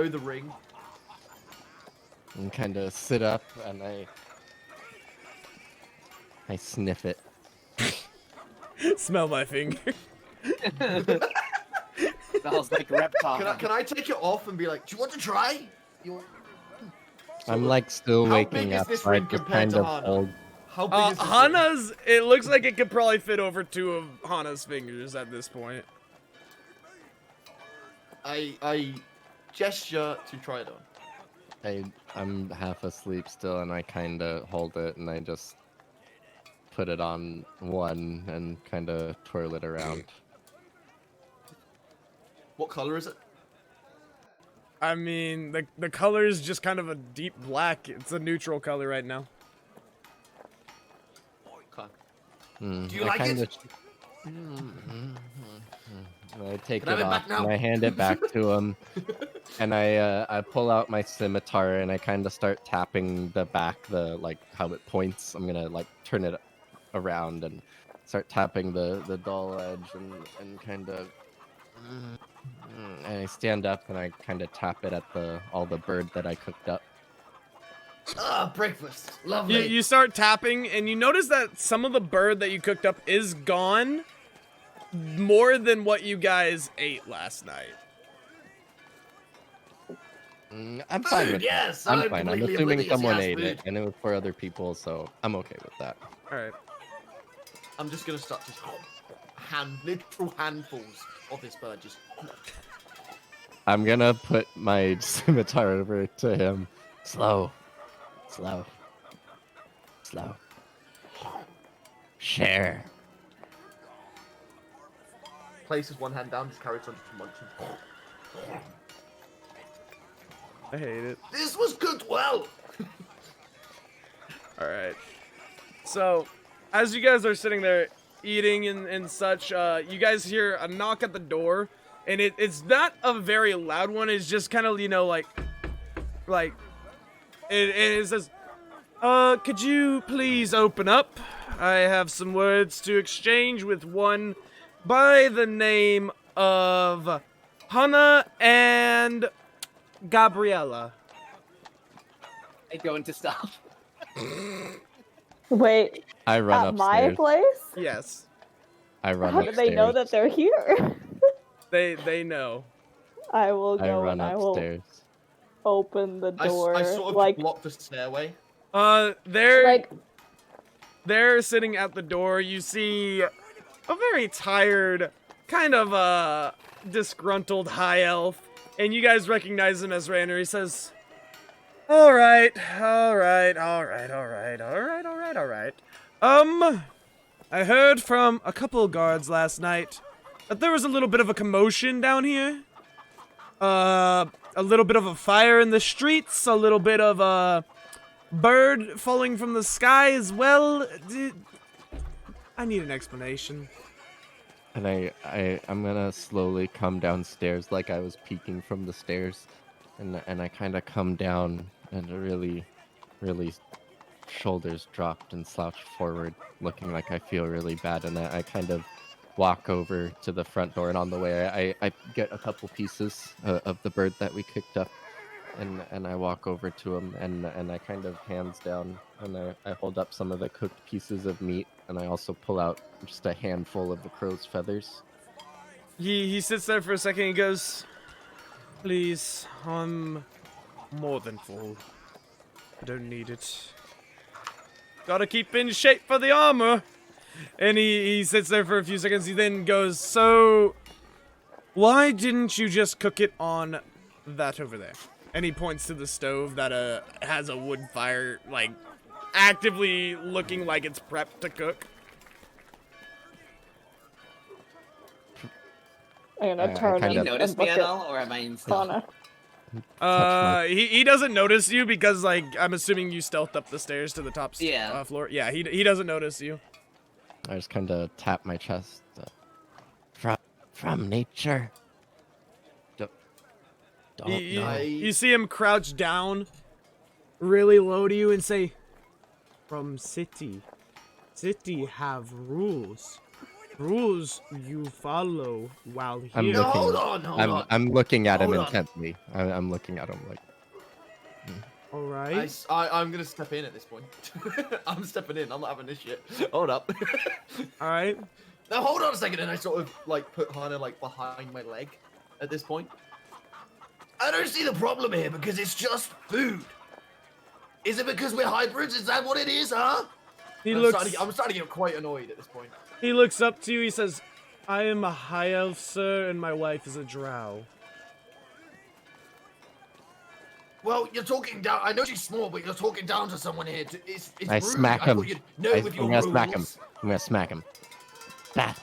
[SPEAKER 1] the ring.
[SPEAKER 2] And kind of sit up and I sniff it.
[SPEAKER 3] Smell my finger.
[SPEAKER 4] Smells like reptile.
[SPEAKER 1] Can I take it off and be like, do you want to try?
[SPEAKER 2] I'm like still
[SPEAKER 1] How
[SPEAKER 2] waking
[SPEAKER 1] big is
[SPEAKER 2] up,
[SPEAKER 1] this
[SPEAKER 2] so I
[SPEAKER 1] ring
[SPEAKER 2] just
[SPEAKER 1] compared
[SPEAKER 2] kind
[SPEAKER 1] to
[SPEAKER 2] of
[SPEAKER 1] Hana?
[SPEAKER 2] hold.
[SPEAKER 1] How big is this ring?
[SPEAKER 3] Hana's. It looks like it could probably fit over 2 of Hana's fingers at this point.
[SPEAKER 1] I gesture to try it on.
[SPEAKER 2] I'm half asleep still, and I kind of hold it, and I just put it on one and kind of twirl it around.
[SPEAKER 1] What color is it?
[SPEAKER 3] I mean, the color is just kind of a deep black. It's a neutral color right now.
[SPEAKER 1] Okay.
[SPEAKER 2] Hmm,
[SPEAKER 1] Do you like
[SPEAKER 2] kinda
[SPEAKER 1] it?
[SPEAKER 2] I take
[SPEAKER 1] Can I
[SPEAKER 2] it
[SPEAKER 1] have it
[SPEAKER 2] off
[SPEAKER 1] back now?
[SPEAKER 2] and I hand it back to him, and I pull out my scimitar and I kind of start tapping the back, like how it points. I'm gonna like turn it around and start tapping the dull edge and kind of. And I stand up and I kind of tap it at all the bird that I cooked up.
[SPEAKER 1] Ah, breakfast. Lovely.
[SPEAKER 3] You start tapping, and you notice that some of the bird that you cooked up is gone. More than what you guys ate last night.
[SPEAKER 2] I'm fine
[SPEAKER 1] Food,
[SPEAKER 2] with
[SPEAKER 1] yes,
[SPEAKER 2] that. I'm
[SPEAKER 1] I'm
[SPEAKER 2] fine. I'm
[SPEAKER 1] completely
[SPEAKER 2] assuming
[SPEAKER 1] oblivious,
[SPEAKER 2] someone
[SPEAKER 1] yes,
[SPEAKER 2] ate it,
[SPEAKER 1] food.
[SPEAKER 2] and it was for other people, so I'm okay with that.
[SPEAKER 3] All right.
[SPEAKER 1] I'm just gonna start just literal handfuls of this bird. Just
[SPEAKER 2] I'm gonna put my scimitar over to him. Slow. Share.
[SPEAKER 1] places one hand down, just carries on just munching.
[SPEAKER 3] I hate it.
[SPEAKER 1] This was cooked well.
[SPEAKER 3] All right. So, as you guys are sitting there eating and such, you guys hear a knock at the door, and it's not a very loud one. It's just kind of, you know, like it says, could you please open up? I have some words to exchange with one by the name of Hana and Gabriella.
[SPEAKER 4] I go into stuff.
[SPEAKER 6] Wait,
[SPEAKER 2] I run
[SPEAKER 6] at my
[SPEAKER 2] upstairs.
[SPEAKER 6] place?
[SPEAKER 3] Yes,
[SPEAKER 2] I run
[SPEAKER 6] How do
[SPEAKER 2] upstairs.
[SPEAKER 6] they know that they're here?
[SPEAKER 3] they know.
[SPEAKER 6] I will
[SPEAKER 2] I
[SPEAKER 6] go
[SPEAKER 2] run
[SPEAKER 6] and I will
[SPEAKER 2] upstairs.
[SPEAKER 6] open the door.
[SPEAKER 1] I sort of
[SPEAKER 6] like,
[SPEAKER 1] block the stairway.
[SPEAKER 3] They're sitting at the door. You see a very tired, kind of disgruntled high elf, and you guys recognize him as Rainer. He says, all right. I heard from a couple guards last night that there was a little bit of a commotion down here. A little bit of a fire in the streets, a little bit of a bird falling from the sky as well. I need an explanation.
[SPEAKER 2] And I'm gonna slowly come downstairs like I was peeking from the stairs, and I kind of come down and really shoulders dropped and slouched forward, looking like I feel really bad. And I kind of walk over to the front door, and on the way I get a couple pieces of the bird that we cooked up, and I walk over to him, and I kind of hands down, and I hold up some of the cooked pieces of meat, and I also pull out just a handful of the crow's feathers.
[SPEAKER 3] He sits there for a second and goes, please, I'm more than full. I don't need it. Gotta keep in shape for the armor. And he sits there for a few seconds. He then goes, so why didn't you just cook it on that over there? And he points to the stove that has a wood fire, like, actively looking like it's prepped to cook.
[SPEAKER 6] I'm gonna turn
[SPEAKER 2] kind
[SPEAKER 4] Did
[SPEAKER 6] and
[SPEAKER 4] you notice
[SPEAKER 6] and
[SPEAKER 4] me
[SPEAKER 6] look
[SPEAKER 4] at all, or am I in stealth?
[SPEAKER 6] Fauna.
[SPEAKER 3] He doesn't notice you because, like, I'm assuming you stealthed up the stairs to the top
[SPEAKER 4] Yeah.
[SPEAKER 3] floor. Yeah, he doesn't notice you.
[SPEAKER 2] I just kind of tap my chest. From nature. Don't
[SPEAKER 3] You,
[SPEAKER 2] know.
[SPEAKER 3] you see him crouch down really low to you and say, from city. City have rules. Rules you follow while here.
[SPEAKER 2] I'm
[SPEAKER 1] No,
[SPEAKER 2] looking.
[SPEAKER 1] hold on.
[SPEAKER 2] I'm looking at him
[SPEAKER 1] Hold on.
[SPEAKER 2] intently. I'm looking at him like.
[SPEAKER 3] Alright.
[SPEAKER 1] I'm gonna step in at this point. I'm stepping in. I'm not having this shit. Hold up.
[SPEAKER 3] Alright.
[SPEAKER 1] Now hold on a second, and I sort of like put Hana like behind my leg at this point. I don't see the problem here because it's just food. Is it because we're hybrids? Is that what it is, huh? I'm starting to get quite annoyed at this point.
[SPEAKER 3] He looks up to you, he says, I am a high elf, sir, and my wife is a drow.
[SPEAKER 1] Well, you're talking down. I know she's small, but you're talking down to someone here. It's
[SPEAKER 2] I
[SPEAKER 1] rude.
[SPEAKER 2] smack
[SPEAKER 1] I
[SPEAKER 2] him.
[SPEAKER 1] thought you'd know
[SPEAKER 2] I'm
[SPEAKER 1] with your
[SPEAKER 2] gonna smack him.
[SPEAKER 1] rules.
[SPEAKER 2] I'm gonna smack him. Bat.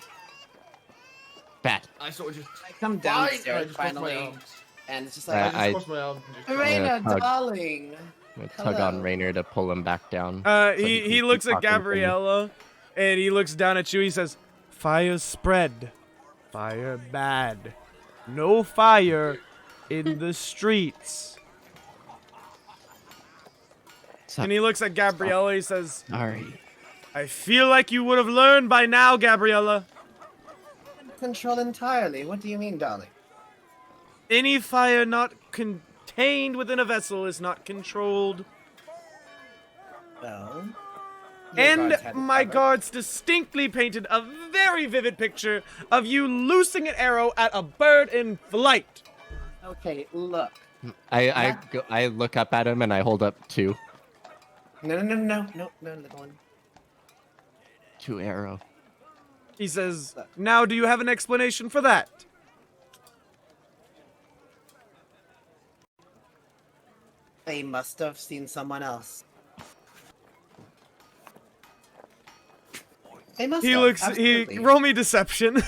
[SPEAKER 2] Bat.
[SPEAKER 1] I sort of just
[SPEAKER 4] I come
[SPEAKER 1] Fine, I
[SPEAKER 4] downstairs
[SPEAKER 1] just cross my
[SPEAKER 4] finally,
[SPEAKER 1] arms.
[SPEAKER 4] and it's just
[SPEAKER 1] I
[SPEAKER 4] like,
[SPEAKER 1] just
[SPEAKER 2] I-
[SPEAKER 1] cross my arms and just
[SPEAKER 4] Arena,
[SPEAKER 2] tug.
[SPEAKER 4] darling.
[SPEAKER 2] I'm gonna tug on
[SPEAKER 4] Hello.
[SPEAKER 2] Rainer to pull him back down.
[SPEAKER 3] He
[SPEAKER 2] can
[SPEAKER 3] he
[SPEAKER 2] keep
[SPEAKER 3] looks at
[SPEAKER 2] talking to me.
[SPEAKER 3] Gabriella, and he looks down at you, he says, fire spread. Fire bad. No fire in the streets.
[SPEAKER 2] Stop.
[SPEAKER 3] And he looks at Gabriella, he says,
[SPEAKER 2] Sorry.
[SPEAKER 3] I feel like you would have learned by now, Gabriella.
[SPEAKER 4] Control entirely. What do you mean, darling?
[SPEAKER 3] Any fire not contained within a vessel is not controlled.
[SPEAKER 4] Well, your
[SPEAKER 3] And
[SPEAKER 4] guards had it
[SPEAKER 3] my
[SPEAKER 4] covered.
[SPEAKER 3] guards distinctly painted a very vivid picture of you loosing an arrow at a bird in flight.
[SPEAKER 4] Okay, look.
[SPEAKER 2] I look up at him and I hold up two.
[SPEAKER 4] No, little one.
[SPEAKER 2] Two arrow.
[SPEAKER 3] He says, now do you have an explanation for that?
[SPEAKER 4] They must have seen someone else. They must
[SPEAKER 3] He
[SPEAKER 4] have.
[SPEAKER 3] looks,
[SPEAKER 4] Absolutely.
[SPEAKER 3] roll me deception.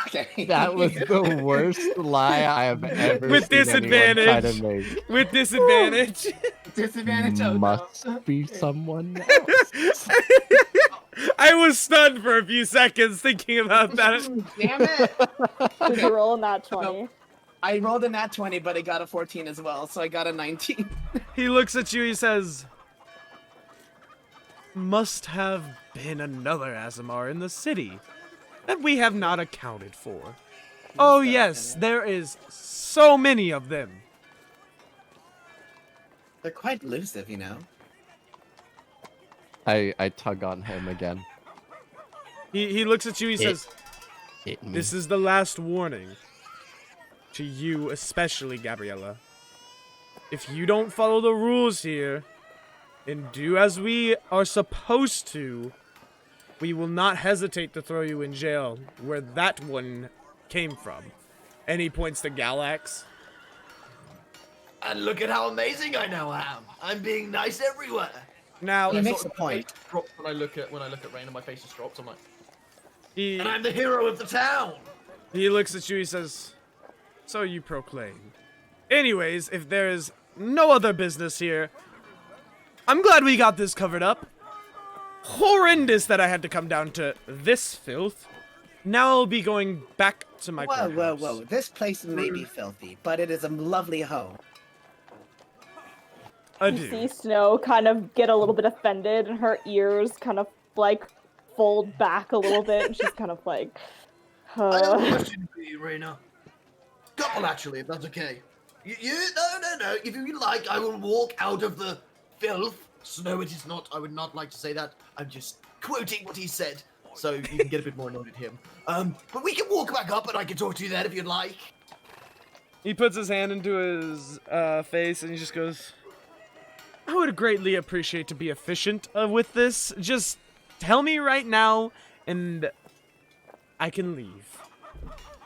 [SPEAKER 4] Okay.
[SPEAKER 2] That was the worst lie I have ever
[SPEAKER 3] With
[SPEAKER 2] seen anyone try to
[SPEAKER 3] disadvantage.
[SPEAKER 2] make.
[SPEAKER 3] With disadvantage.
[SPEAKER 4] Disadvantage. Oh, no.
[SPEAKER 2] Must be someone else.
[SPEAKER 3] I was stunned for a few seconds thinking about that.
[SPEAKER 4] Damn it!
[SPEAKER 6] Did you roll a nat 20?
[SPEAKER 4] I rolled a nat 20, but I got a 14 as well, so I got a 19.
[SPEAKER 3] He looks at you, he says, must have been another Azamar in the city that we have not accounted for. Oh yes, there is so many of them.
[SPEAKER 4] They're quite elusive, you know.
[SPEAKER 2] I tug on him again.
[SPEAKER 3] He looks at you, he says,
[SPEAKER 2] Hit me.
[SPEAKER 3] this is the last warning. To you especially, Gabriella. If you don't follow the rules here, and do as we are supposed to, we will not hesitate to throw you in jail, where that one came from. And he points to Galax.
[SPEAKER 1] And look at how amazing I now am. I'm being nice everywhere.
[SPEAKER 3] Now,
[SPEAKER 4] He
[SPEAKER 1] I
[SPEAKER 4] makes
[SPEAKER 1] sort of-
[SPEAKER 4] a point.
[SPEAKER 1] I drop when I look at Raina, my face just drops. I'm like,
[SPEAKER 3] he,
[SPEAKER 1] and I'm the hero of the town.
[SPEAKER 3] he looks at you, he says, so you proclaim. Anyways, if there is no other business here, I'm glad we got this covered up. Horrendous that I had to come down to this filth. Now I'll be going back to my
[SPEAKER 4] Whoa, whoa,
[SPEAKER 3] courthouse.
[SPEAKER 4] whoa. This place may be filthy, but it is a lovely home.
[SPEAKER 6] You
[SPEAKER 3] Adieu.
[SPEAKER 6] see Snow kind of get a little bit offended, and her ears kind of like fold back a little bit, and she's kind of like,
[SPEAKER 1] I have a question for you, Raina. Couple, actually, if that's okay. No. If you like, I will walk out of the filth. Snow, it is not. I would not like to say that. I'm just quoting what he said, so you can get a bit more annoyed at him. But we can walk back up, and I can talk to you then if you'd like.
[SPEAKER 3] He puts his hand into his face and he just goes, I would greatly appreciate to be efficient with this. Just tell me right now, and I can leave.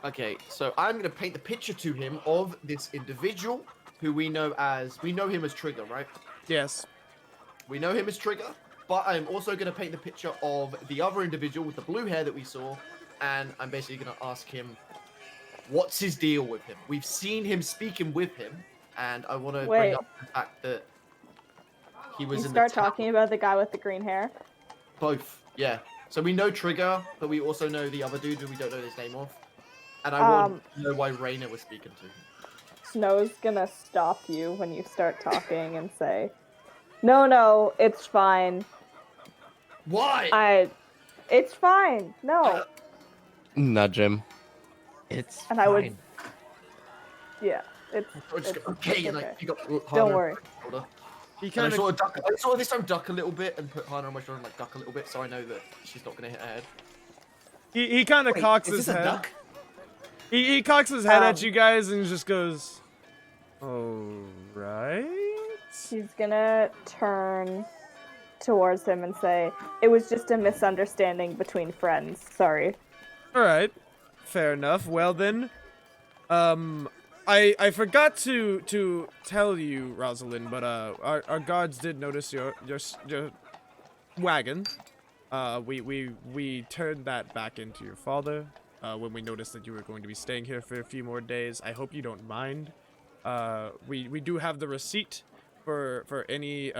[SPEAKER 1] Okay, so I'm gonna paint the picture to him of this individual who we know him as Trigger, right?
[SPEAKER 3] Yes.
[SPEAKER 1] We know him as Trigger, but I'm also gonna paint the picture of the other individual with the blue hair that we saw, and I'm basically gonna ask him, what's his deal with him? We've seen him speaking with him, and I want to bring
[SPEAKER 6] Wait.
[SPEAKER 1] up the fact that he was
[SPEAKER 6] You
[SPEAKER 1] in
[SPEAKER 6] start
[SPEAKER 1] the town.
[SPEAKER 6] talking about the guy with the green hair.
[SPEAKER 1] Both, yeah. So we know Trigger, but we also know the other dude who we don't know his name of. And I want to know why Raina was speaking to him.
[SPEAKER 6] Snow's gonna stop you when you start talking and say, No, it's fine.
[SPEAKER 1] Why?
[SPEAKER 6] It's fine. No.
[SPEAKER 2] Nudge him. It's
[SPEAKER 6] And
[SPEAKER 2] fine.
[SPEAKER 6] I would. Yeah, it's.
[SPEAKER 1] I just go, okay, and I pick up Hana.
[SPEAKER 6] Don't worry.
[SPEAKER 3] He
[SPEAKER 1] And I
[SPEAKER 3] kind
[SPEAKER 1] sort
[SPEAKER 3] of
[SPEAKER 1] of duck. I sort of this time duck a little bit and put Hana on my shoulder and like duck a little bit, so I know that she's not gonna hit her head.
[SPEAKER 3] he kind of cocks
[SPEAKER 4] Is
[SPEAKER 3] his
[SPEAKER 4] this a
[SPEAKER 3] head.
[SPEAKER 4] duck?
[SPEAKER 3] He cocks his head at
[SPEAKER 6] Um,
[SPEAKER 3] you guys and just goes, "All right."
[SPEAKER 6] He's gonna turn towards him and say, "It was just a misunderstanding between friends. Sorry."
[SPEAKER 3] All right, fair enough. Well then, I forgot to tell you, Rosalind, but our guards did notice your wagon. We turned that back into your father when we noticed that you were going to be staying here for a few more days. I hope you don't mind. We do have the receipt for any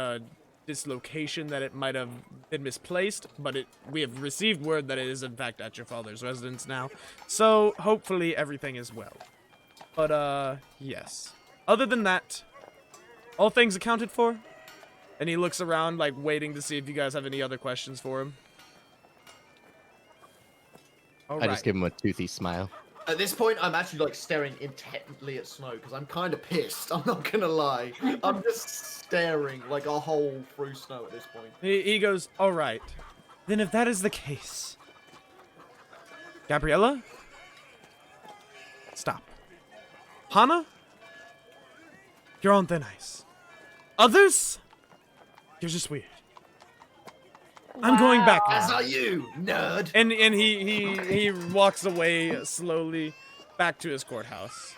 [SPEAKER 3] dislocation that it might have been misplaced, but we have received word that it is in fact at your father's residence now. So hopefully everything is well. But yes. Other than that, all things accounted for. And he looks around like waiting to see if you guys have any other questions for him. All
[SPEAKER 2] I
[SPEAKER 3] right.
[SPEAKER 2] just give him a toothy smile.
[SPEAKER 1] At this point, I'm actually like staring intently at Snow because I'm kind of pissed. I'm not gonna lie. I'm just staring like a hole through Snow at this point.
[SPEAKER 3] He goes, all right. Then if that is the case, Gabriella, stop. Hana, you're on thin ice. Others, you're just weird. I'm going back now.
[SPEAKER 1] As are you, nerd.
[SPEAKER 3] And he walks away slowly back to his courthouse.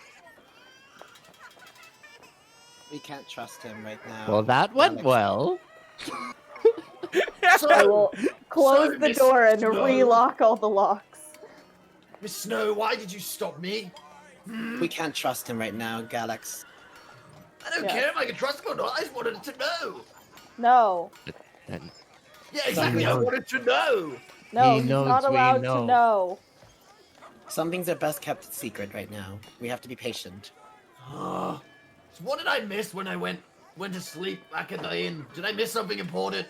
[SPEAKER 4] We can't trust him right now.
[SPEAKER 2] Well, that went
[SPEAKER 4] Alex.
[SPEAKER 2] well.
[SPEAKER 6] I will close
[SPEAKER 1] So,
[SPEAKER 6] the
[SPEAKER 1] Miss
[SPEAKER 6] door and
[SPEAKER 1] Snow.
[SPEAKER 6] relock all the locks.
[SPEAKER 1] Miss Snow, why did you stop me?
[SPEAKER 4] We can't trust him right now, Galax.
[SPEAKER 1] I don't
[SPEAKER 6] Yeah.
[SPEAKER 1] care if I can trust him or not. I just wanted to know.
[SPEAKER 6] No.
[SPEAKER 2] Then
[SPEAKER 1] Yeah, exactly. I
[SPEAKER 2] knows.
[SPEAKER 1] wanted to know.
[SPEAKER 6] No,
[SPEAKER 2] He
[SPEAKER 6] he's
[SPEAKER 2] knows
[SPEAKER 6] not
[SPEAKER 2] we
[SPEAKER 6] allowed
[SPEAKER 2] know.
[SPEAKER 6] to know.
[SPEAKER 4] Some things are best kept secret right now. We have to be patient.
[SPEAKER 1] So what did I miss when I went to sleep back at the inn? Did I miss something important?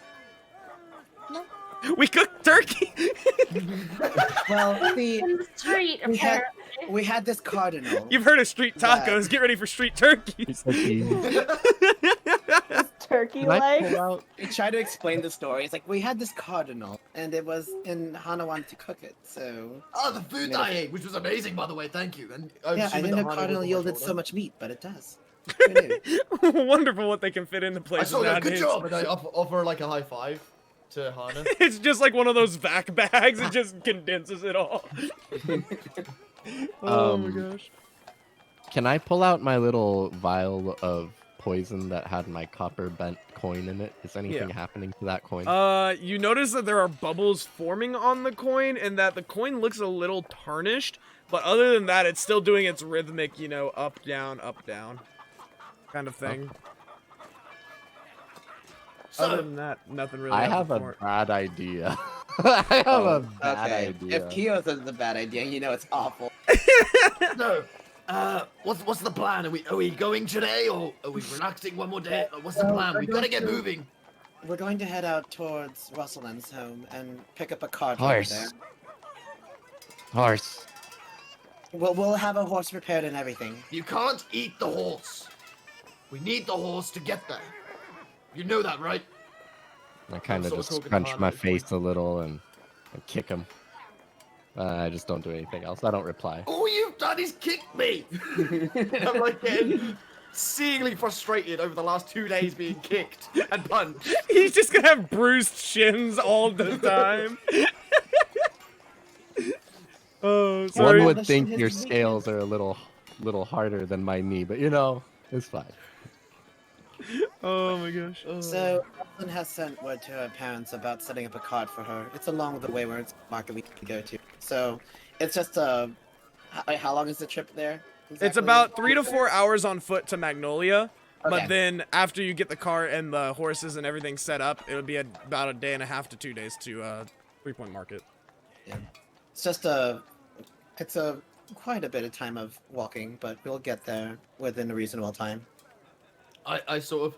[SPEAKER 3] We cooked turkey.
[SPEAKER 4] Well, see,
[SPEAKER 5] In the street,
[SPEAKER 4] we had,
[SPEAKER 5] apparently.
[SPEAKER 4] we had this cardinal.
[SPEAKER 3] You've heard of street
[SPEAKER 4] That-
[SPEAKER 3] tacos. Get ready for street turkeys.
[SPEAKER 6] Turkey
[SPEAKER 2] Can I
[SPEAKER 6] legs.
[SPEAKER 2] pull out?
[SPEAKER 4] We tried to explain the story. It's like we had this cardinal, and Hana wanted to cook it, so
[SPEAKER 1] Oh, the food
[SPEAKER 4] Yeah.
[SPEAKER 1] I ate, which was amazing, by the way. Thank you. And
[SPEAKER 4] yeah. I
[SPEAKER 1] assuming
[SPEAKER 4] didn't
[SPEAKER 1] that
[SPEAKER 4] know
[SPEAKER 1] Hana
[SPEAKER 4] cardinal
[SPEAKER 1] was on my
[SPEAKER 4] yielded
[SPEAKER 1] shoulder.
[SPEAKER 4] so much meat, but it does. Who knew?
[SPEAKER 3] Wonderful what they can fit into
[SPEAKER 1] I
[SPEAKER 3] places
[SPEAKER 1] saw that. Good
[SPEAKER 3] nowadays.
[SPEAKER 1] job. And I offer like a high five to Hana.
[SPEAKER 3] It's just like one of those vac bags. It just condenses it all. Oh my gosh.
[SPEAKER 2] Can I pull out my little vial of poison that had my copper bent coin in it? Is anything happening to that coin?
[SPEAKER 3] You notice that there are bubbles forming on the coin and that the coin looks a little tarnished, but other than that, it's still doing its rhythmic, you know, up, down, kind of thing. Other
[SPEAKER 1] So,
[SPEAKER 3] than that, nothing really.
[SPEAKER 2] I
[SPEAKER 3] out
[SPEAKER 2] have
[SPEAKER 3] of
[SPEAKER 2] a
[SPEAKER 3] the court.
[SPEAKER 2] bad idea. I have a bad
[SPEAKER 4] Okay,
[SPEAKER 2] idea.
[SPEAKER 4] if Kyo says it's a bad idea, you know it's awful.
[SPEAKER 1] no. What's the plan? Are we going today, or are we relaxing one more day? What's the
[SPEAKER 4] Well,
[SPEAKER 1] plan?
[SPEAKER 4] we're
[SPEAKER 1] We've got to
[SPEAKER 4] going
[SPEAKER 1] get
[SPEAKER 4] to-
[SPEAKER 1] moving.
[SPEAKER 4] We're going to head out towards Rosalind's home and pick up a cart
[SPEAKER 2] Horse.
[SPEAKER 4] over there.
[SPEAKER 2] Horse.
[SPEAKER 4] We'll have a horse prepared and everything.
[SPEAKER 1] You can't eat the horse. We need the horse to get there. You know that, right?
[SPEAKER 2] I kind of
[SPEAKER 1] sort of
[SPEAKER 2] just
[SPEAKER 1] talking to
[SPEAKER 2] scrunch
[SPEAKER 1] Hana
[SPEAKER 2] my
[SPEAKER 1] at this point.
[SPEAKER 2] face a little and kick him. I just don't do anything else. I don't reply.
[SPEAKER 1] All you've done is kick me. I'm like getting seemingly frustrated over the last 2 days being kicked and punched.
[SPEAKER 3] He's just gonna have bruised shins all the time. Oh,
[SPEAKER 2] One
[SPEAKER 3] sorry.
[SPEAKER 2] would
[SPEAKER 4] That's
[SPEAKER 2] think
[SPEAKER 4] his
[SPEAKER 2] your
[SPEAKER 4] weakness.
[SPEAKER 2] scales are a little harder than my knee, but you know, it's fine.
[SPEAKER 3] Oh my gosh.
[SPEAKER 4] So, Evelyn has sent word to her parents about setting up a cart for her. It's along the way where it's market we can go to. So, it's just how long is the trip there?
[SPEAKER 3] It's
[SPEAKER 4] exactly?
[SPEAKER 3] about 3 to 4 hours on foot to Magnolia,
[SPEAKER 4] Okay.
[SPEAKER 3] but then after you get the cart and the horses and everything set up, it would be about a day and a half to 2 days to 3 Point Market.
[SPEAKER 4] Yeah. It's just quite a bit of time of walking, but we'll get there within a reasonable time.
[SPEAKER 1] I sort of,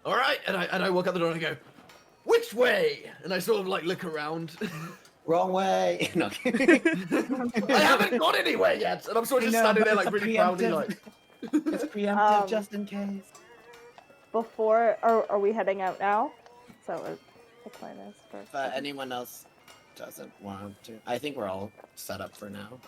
[SPEAKER 1] all right, and I walk out the door and I go, which way? And I sort of like look around.
[SPEAKER 4] Wrong way. No.
[SPEAKER 1] I haven't got anywhere yet, and I'm sort of just standing there like really proudly, like.
[SPEAKER 4] It's preemptive, just in case.
[SPEAKER 6] Before, are we heading out now? So what the plan is for.
[SPEAKER 4] But anyone else doesn't want to. I think we're all set up for now.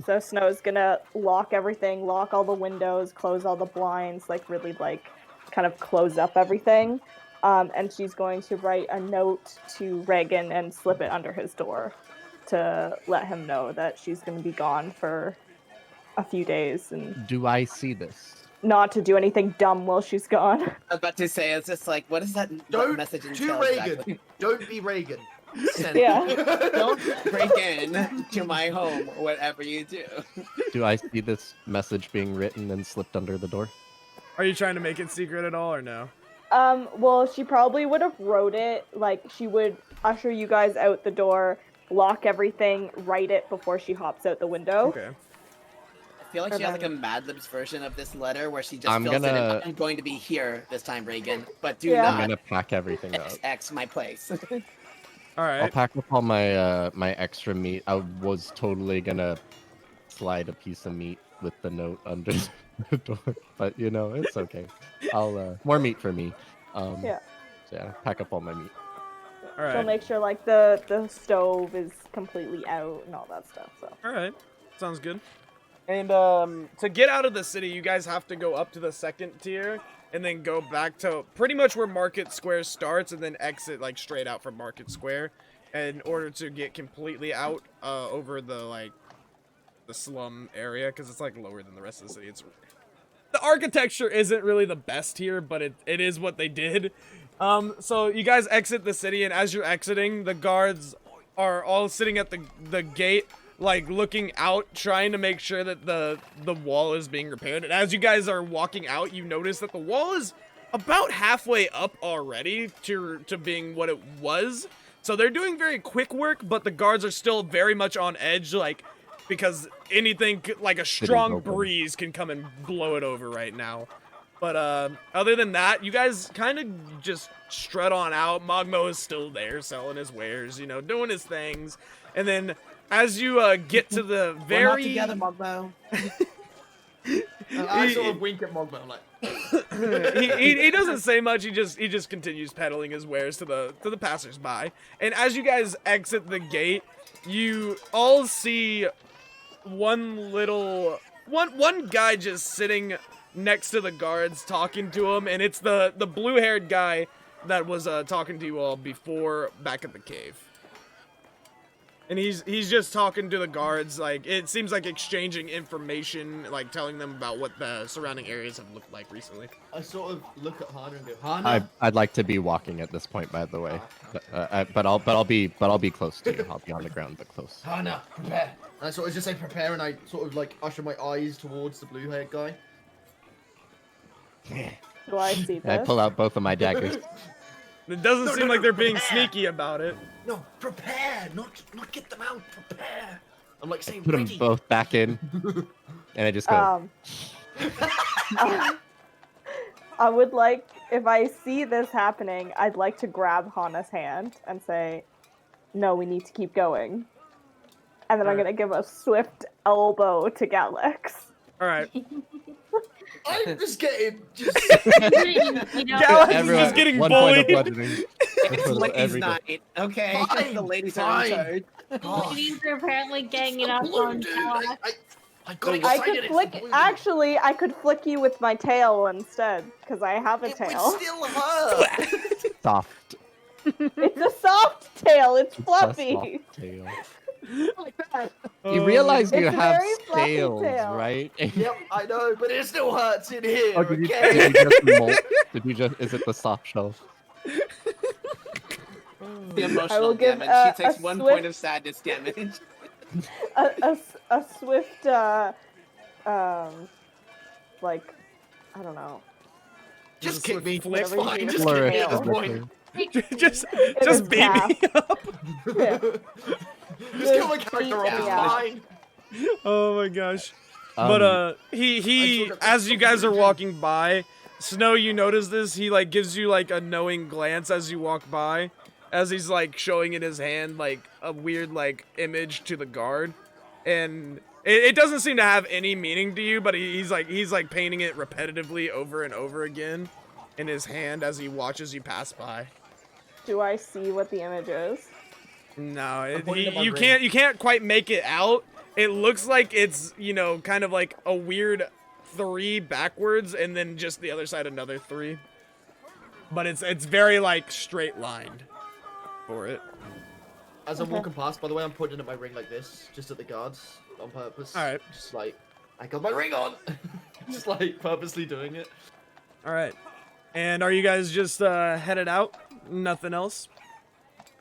[SPEAKER 6] So Snow's gonna lock everything, lock all the windows, close all the blinds, like really like kind of close up everything. And she's going to write a note to Reagan and slip it under his door to let him know that she's gonna be gone for a few days and
[SPEAKER 2] Do I see this?
[SPEAKER 6] not to do anything dumb while she's gone.
[SPEAKER 4] I was about to say, it's just like, what is that
[SPEAKER 1] Don't
[SPEAKER 4] message
[SPEAKER 1] to
[SPEAKER 4] entail
[SPEAKER 1] Reagan.
[SPEAKER 4] exactly?
[SPEAKER 1] Don't be Reagan. Send.
[SPEAKER 6] Yeah.
[SPEAKER 4] Don't break in to my home, whatever you do.
[SPEAKER 2] Do I see this message being written and slipped under the door?
[SPEAKER 3] Are you trying to make it secret at all or no?
[SPEAKER 6] Well, she probably would have wrote it, like, she would usher you guys out the door, lock everything, write it before she hops out the window.
[SPEAKER 3] Okay.
[SPEAKER 4] I feel like she has like a Mad Libs version of this letter where she just
[SPEAKER 2] I'm
[SPEAKER 4] fills it in.
[SPEAKER 2] gonna-
[SPEAKER 4] I'm going to be here this time, Reagan, but do
[SPEAKER 6] Yeah.
[SPEAKER 2] I'm
[SPEAKER 4] not
[SPEAKER 2] gonna pack everything up.
[SPEAKER 4] XX my place.
[SPEAKER 3] All
[SPEAKER 2] I'll
[SPEAKER 3] right.
[SPEAKER 2] pack up all my my extra meat. I was totally gonna slide a piece of meat with the note under the door, but you know, it's okay. I'll more meat for me.
[SPEAKER 6] Yeah.
[SPEAKER 2] So yeah, pack up all my meat.
[SPEAKER 3] All
[SPEAKER 6] She'll
[SPEAKER 3] right.
[SPEAKER 6] make sure, like, the stove is completely out and all that stuff, so.
[SPEAKER 3] All right. Sounds good. And to get out of the city, you guys have to go up to the second tier and then go back to pretty much where Market Square starts and then exit like straight out from Market Square in order to get completely out over the slum area because it's like lower than the rest of the city. It's the architecture isn't really the best here, but it is what they did. So you guys exit the city, and as you're exiting, the guards are all sitting at the gate, like looking out, trying to make sure that the wall is being repaired. And as you guys are walking out, you notice that the wall is about halfway up already to being what it was. So they're doing very quick work, but the guards are still very much on edge, like, because anything like a strong
[SPEAKER 2] open.
[SPEAKER 3] breeze can come and blow it over right now. But other than that, you guys kind of just strut on out. Mogmo is still there selling his wares, you know, doing his things. And then as you get to the
[SPEAKER 4] We're not
[SPEAKER 3] very
[SPEAKER 4] together, Mogmo.
[SPEAKER 1] I sort of wink at Mogmo, I'm like,
[SPEAKER 3] he doesn't say much. He just continues peddling his wares to the passersby. And as you guys exit the gate, you all see one guy just sitting next to the guards talking to him, and it's the blue-haired guy that was talking to you all before back at the cave. And he's just talking to the guards, like, it seems like exchanging information, like telling them about what the surrounding areas have looked like recently.
[SPEAKER 1] I sort of look at Hana and go, Hana.
[SPEAKER 2] I'd like to be walking at this point, by the way. But I'll be close to you. I'll be on the ground, but close.
[SPEAKER 1] Hana, prepare. And I sort of just say prepare, and I sort of like usher my eyes towards the blue-haired guy.
[SPEAKER 6] Do I see
[SPEAKER 2] I
[SPEAKER 6] this?
[SPEAKER 2] pull out both of my daggers.
[SPEAKER 3] It doesn't seem like they're being
[SPEAKER 1] prepare.
[SPEAKER 3] sneaky about it.
[SPEAKER 1] No, prepare, not get them out. Prepare. I'm like saying
[SPEAKER 2] Put them
[SPEAKER 1] ready.
[SPEAKER 2] both back in, and I just go.
[SPEAKER 6] I would like, if I see this happening, I'd like to grab Hana's hand and say, no, we need to keep going. And then I'm going to give a swift elbow to Galax.
[SPEAKER 3] All right.
[SPEAKER 1] I'm just getting just.
[SPEAKER 5] You know,
[SPEAKER 3] Galax is
[SPEAKER 2] Everyone,
[SPEAKER 3] just getting
[SPEAKER 2] 1 point of
[SPEAKER 3] bullied.
[SPEAKER 2] bludgeoning.
[SPEAKER 4] It's ladies'
[SPEAKER 2] Everything.
[SPEAKER 4] night, okay?
[SPEAKER 1] Fine,
[SPEAKER 4] The ladies are in
[SPEAKER 1] fine.
[SPEAKER 4] charge.
[SPEAKER 5] ladies are apparently ganging up
[SPEAKER 1] Blue,
[SPEAKER 5] on
[SPEAKER 1] dude.
[SPEAKER 5] Galax.
[SPEAKER 1] I got
[SPEAKER 6] I
[SPEAKER 1] excited.
[SPEAKER 6] could
[SPEAKER 1] it's
[SPEAKER 6] flick,
[SPEAKER 1] the blue.
[SPEAKER 6] actually, I could flick you with my tail instead, because I have a
[SPEAKER 1] It would
[SPEAKER 6] tail.
[SPEAKER 1] still hurt.
[SPEAKER 2] Soft.
[SPEAKER 6] It's a soft tail. It's
[SPEAKER 2] It's a
[SPEAKER 6] fluffy.
[SPEAKER 2] soft tail.
[SPEAKER 4] Like that.
[SPEAKER 2] You realize you
[SPEAKER 6] It's a
[SPEAKER 2] have
[SPEAKER 6] very fluffy
[SPEAKER 2] scales,
[SPEAKER 6] tail.
[SPEAKER 2] right?
[SPEAKER 1] Yep, I know, but it still hurts in here.
[SPEAKER 2] Oh, did you,
[SPEAKER 1] Okay.
[SPEAKER 2] did you just molt? Did you just? Is it the soft shell?
[SPEAKER 4] The
[SPEAKER 6] I
[SPEAKER 4] emotional
[SPEAKER 6] will give
[SPEAKER 4] damage. She takes
[SPEAKER 6] a
[SPEAKER 4] 1
[SPEAKER 6] swift-
[SPEAKER 4] point of sadness damage.
[SPEAKER 6] A swift like I don't know.
[SPEAKER 1] Just
[SPEAKER 3] Just
[SPEAKER 1] kick me.
[SPEAKER 3] flick
[SPEAKER 1] It's fine.
[SPEAKER 6] me.
[SPEAKER 1] Just kick
[SPEAKER 2] Flourish
[SPEAKER 1] me at this
[SPEAKER 2] of the
[SPEAKER 1] point.
[SPEAKER 2] tail.
[SPEAKER 3] just
[SPEAKER 6] his
[SPEAKER 3] beat me up.
[SPEAKER 6] Yeah.
[SPEAKER 1] Just kill my character off. It's
[SPEAKER 6] Yeah.
[SPEAKER 1] fine.
[SPEAKER 3] Oh my gosh. But he as you guys are walking by, Snow, you notice this, he like gives you like a knowing glance as you walk by, as he's like showing in his hand like a weird like image to the guard. And it doesn't seem to have any meaning to you, but he's like painting it repetitively over and over again in his hand as he watches you pass by.
[SPEAKER 6] Do I see what the image is?
[SPEAKER 3] No,
[SPEAKER 1] pointing at my
[SPEAKER 3] you
[SPEAKER 1] ring.
[SPEAKER 3] can't quite make it out. It looks like it's, you know, kind of like a weird 3 backwards and then just the other side another 3. But it's very like straight lined for it.
[SPEAKER 1] As I'm walking past, by the way, I'm pointing at my ring like this, just at the guards, on purpose.
[SPEAKER 3] Alright.
[SPEAKER 1] Just like, I got my ring on! Just like, purposely doing it.
[SPEAKER 3] All right. And are you guys just headed out? Nothing else?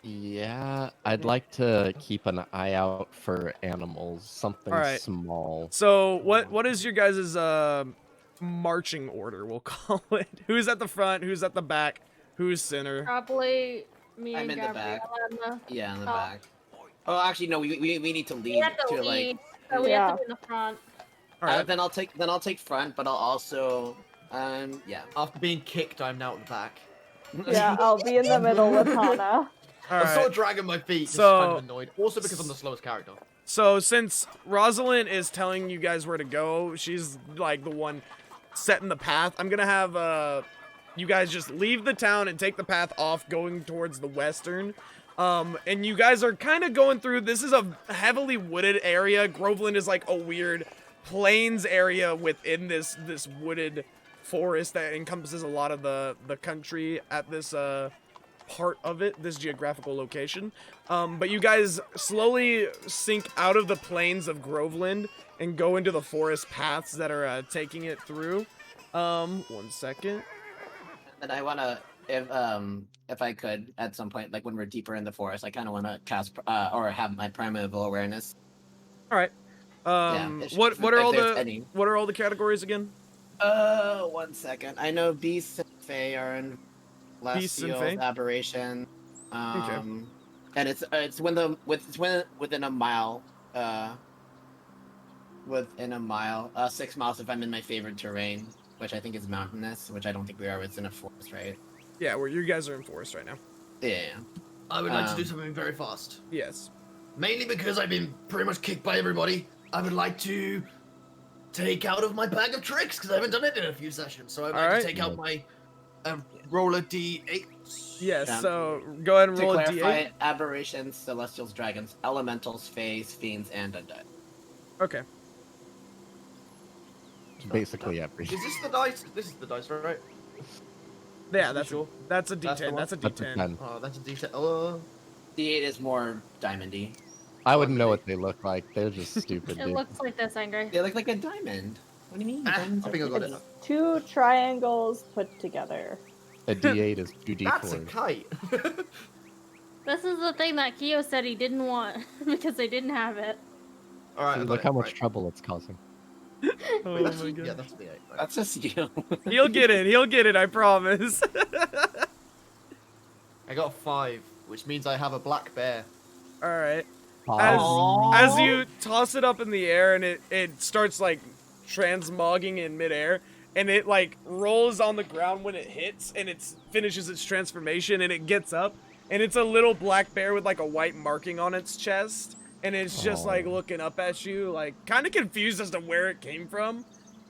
[SPEAKER 2] Yeah, I'd like to keep an eye out for animals, something
[SPEAKER 3] Alright.
[SPEAKER 2] small.
[SPEAKER 3] So what is your guys' marching order, we'll call it? Who's at the front? Who's at the back? Who's center?
[SPEAKER 5] Probably me
[SPEAKER 4] I'm
[SPEAKER 5] and
[SPEAKER 4] in the back.
[SPEAKER 5] Gabriella.
[SPEAKER 4] Yeah, in the
[SPEAKER 5] Oh.
[SPEAKER 4] back. Oh, actually, no. We need to
[SPEAKER 5] We
[SPEAKER 4] lead
[SPEAKER 5] have to
[SPEAKER 4] to
[SPEAKER 5] lead,
[SPEAKER 4] like.
[SPEAKER 5] so we
[SPEAKER 6] Yeah.
[SPEAKER 5] have to be in the front.
[SPEAKER 3] All right.
[SPEAKER 4] Then I'll take front, but I'll also yeah.
[SPEAKER 1] After being kicked, I'm now at the back.
[SPEAKER 6] Yeah, I'll be in the middle with Hana.
[SPEAKER 3] All
[SPEAKER 1] I'm sort
[SPEAKER 3] right.
[SPEAKER 1] of dragging my feet, just
[SPEAKER 3] So-
[SPEAKER 1] kind of annoyed. Also because I'm the slowest character.
[SPEAKER 3] So since Rosalind is telling you guys where to go, she's like the one setting the path. I'm gonna have you guys just leave the town and take the path off going towards the western. And you guys are kind of going through, this is a heavily wooded area. Groveland is like a weird plains area within this wooded forest that encompasses a lot of the country at this part of it, this geographical location. But you guys slowly sink out of the plains of Groveland and go into the forest paths that are taking it through. 1 second.
[SPEAKER 4] And I wanna, if I could, at some point, like when we're deeper in the forest, I kind of wanna cast or have my primeval awareness.
[SPEAKER 3] All right. What are
[SPEAKER 4] if
[SPEAKER 3] all
[SPEAKER 4] there's
[SPEAKER 3] the
[SPEAKER 4] any.
[SPEAKER 3] what are all the categories again?
[SPEAKER 4] 1 second. I know beasts and fae are in
[SPEAKER 3] Beasts and
[SPEAKER 4] celestial
[SPEAKER 3] fae?
[SPEAKER 4] aberration.
[SPEAKER 3] Okay.
[SPEAKER 4] And it's within a mile. Within a mile. 6 miles if I'm in my favorite terrain, which I think is mountainous, which I don't think we are. It's in a forest, right?
[SPEAKER 3] Yeah, where you guys are in forest right now.
[SPEAKER 4] Yeah.
[SPEAKER 1] I would like to do something very fast.
[SPEAKER 3] Yes.
[SPEAKER 1] Mainly because I've been pretty much kicked by everybody. I would like to take out of my bag of tricks, because I haven't done it in a few sessions. So I'd like
[SPEAKER 3] Alright.
[SPEAKER 1] to take out my roller D8.
[SPEAKER 3] Yes.
[SPEAKER 4] Yeah.
[SPEAKER 3] So go ahead and
[SPEAKER 4] To
[SPEAKER 3] roll a
[SPEAKER 4] clarify,
[SPEAKER 3] d8.
[SPEAKER 4] aberrations, celestials, dragons, elementals, faes, fiends, and undead.
[SPEAKER 3] Okay.
[SPEAKER 2] Basically everything.
[SPEAKER 1] Is this the dice? This is the dice, right?
[SPEAKER 3] Yeah,
[SPEAKER 1] You
[SPEAKER 3] that's
[SPEAKER 1] sure?
[SPEAKER 3] that's a
[SPEAKER 1] That's the
[SPEAKER 3] d10.
[SPEAKER 1] one?
[SPEAKER 3] That's a
[SPEAKER 2] That's a
[SPEAKER 3] d10.
[SPEAKER 2] 10.
[SPEAKER 1] Oh, that's a D10.
[SPEAKER 4] D8 is more diamondy.
[SPEAKER 2] I wouldn't know what they look like. They're just stupid,
[SPEAKER 5] It
[SPEAKER 2] dude.
[SPEAKER 5] looks like this, Angry.
[SPEAKER 4] They look like a diamond. What do you mean?
[SPEAKER 1] I
[SPEAKER 4] Diamonds
[SPEAKER 1] think I
[SPEAKER 4] are
[SPEAKER 1] got
[SPEAKER 4] pretty.
[SPEAKER 1] it.
[SPEAKER 6] Two triangles put together.
[SPEAKER 2] A D8 is 2
[SPEAKER 1] That's a
[SPEAKER 2] D4s.
[SPEAKER 1] kite.
[SPEAKER 5] This is the thing that Kyo said he didn't want because they didn't have it.
[SPEAKER 1] All right.
[SPEAKER 2] See,
[SPEAKER 1] I got
[SPEAKER 2] look
[SPEAKER 1] it,
[SPEAKER 2] how much
[SPEAKER 1] right.
[SPEAKER 2] trouble it's causing.
[SPEAKER 3] Oh
[SPEAKER 1] Wait,
[SPEAKER 3] my
[SPEAKER 1] that's, yeah,
[SPEAKER 3] god.
[SPEAKER 1] that's the 8. Right.
[SPEAKER 4] That's just you.
[SPEAKER 3] He'll get it. He'll get it. I promise.
[SPEAKER 1] I got 5, which means I have a black bear.
[SPEAKER 3] All right.
[SPEAKER 2] Aw.
[SPEAKER 3] As you toss it up in the air and it starts like transmogging in midair and it like rolls on the ground when it hits and it finishes its transformation and it gets up and it's a little black bear with like a white marking on its chest and it's just like
[SPEAKER 2] Aw.
[SPEAKER 3] looking up at you like kind of confused as to where it came from,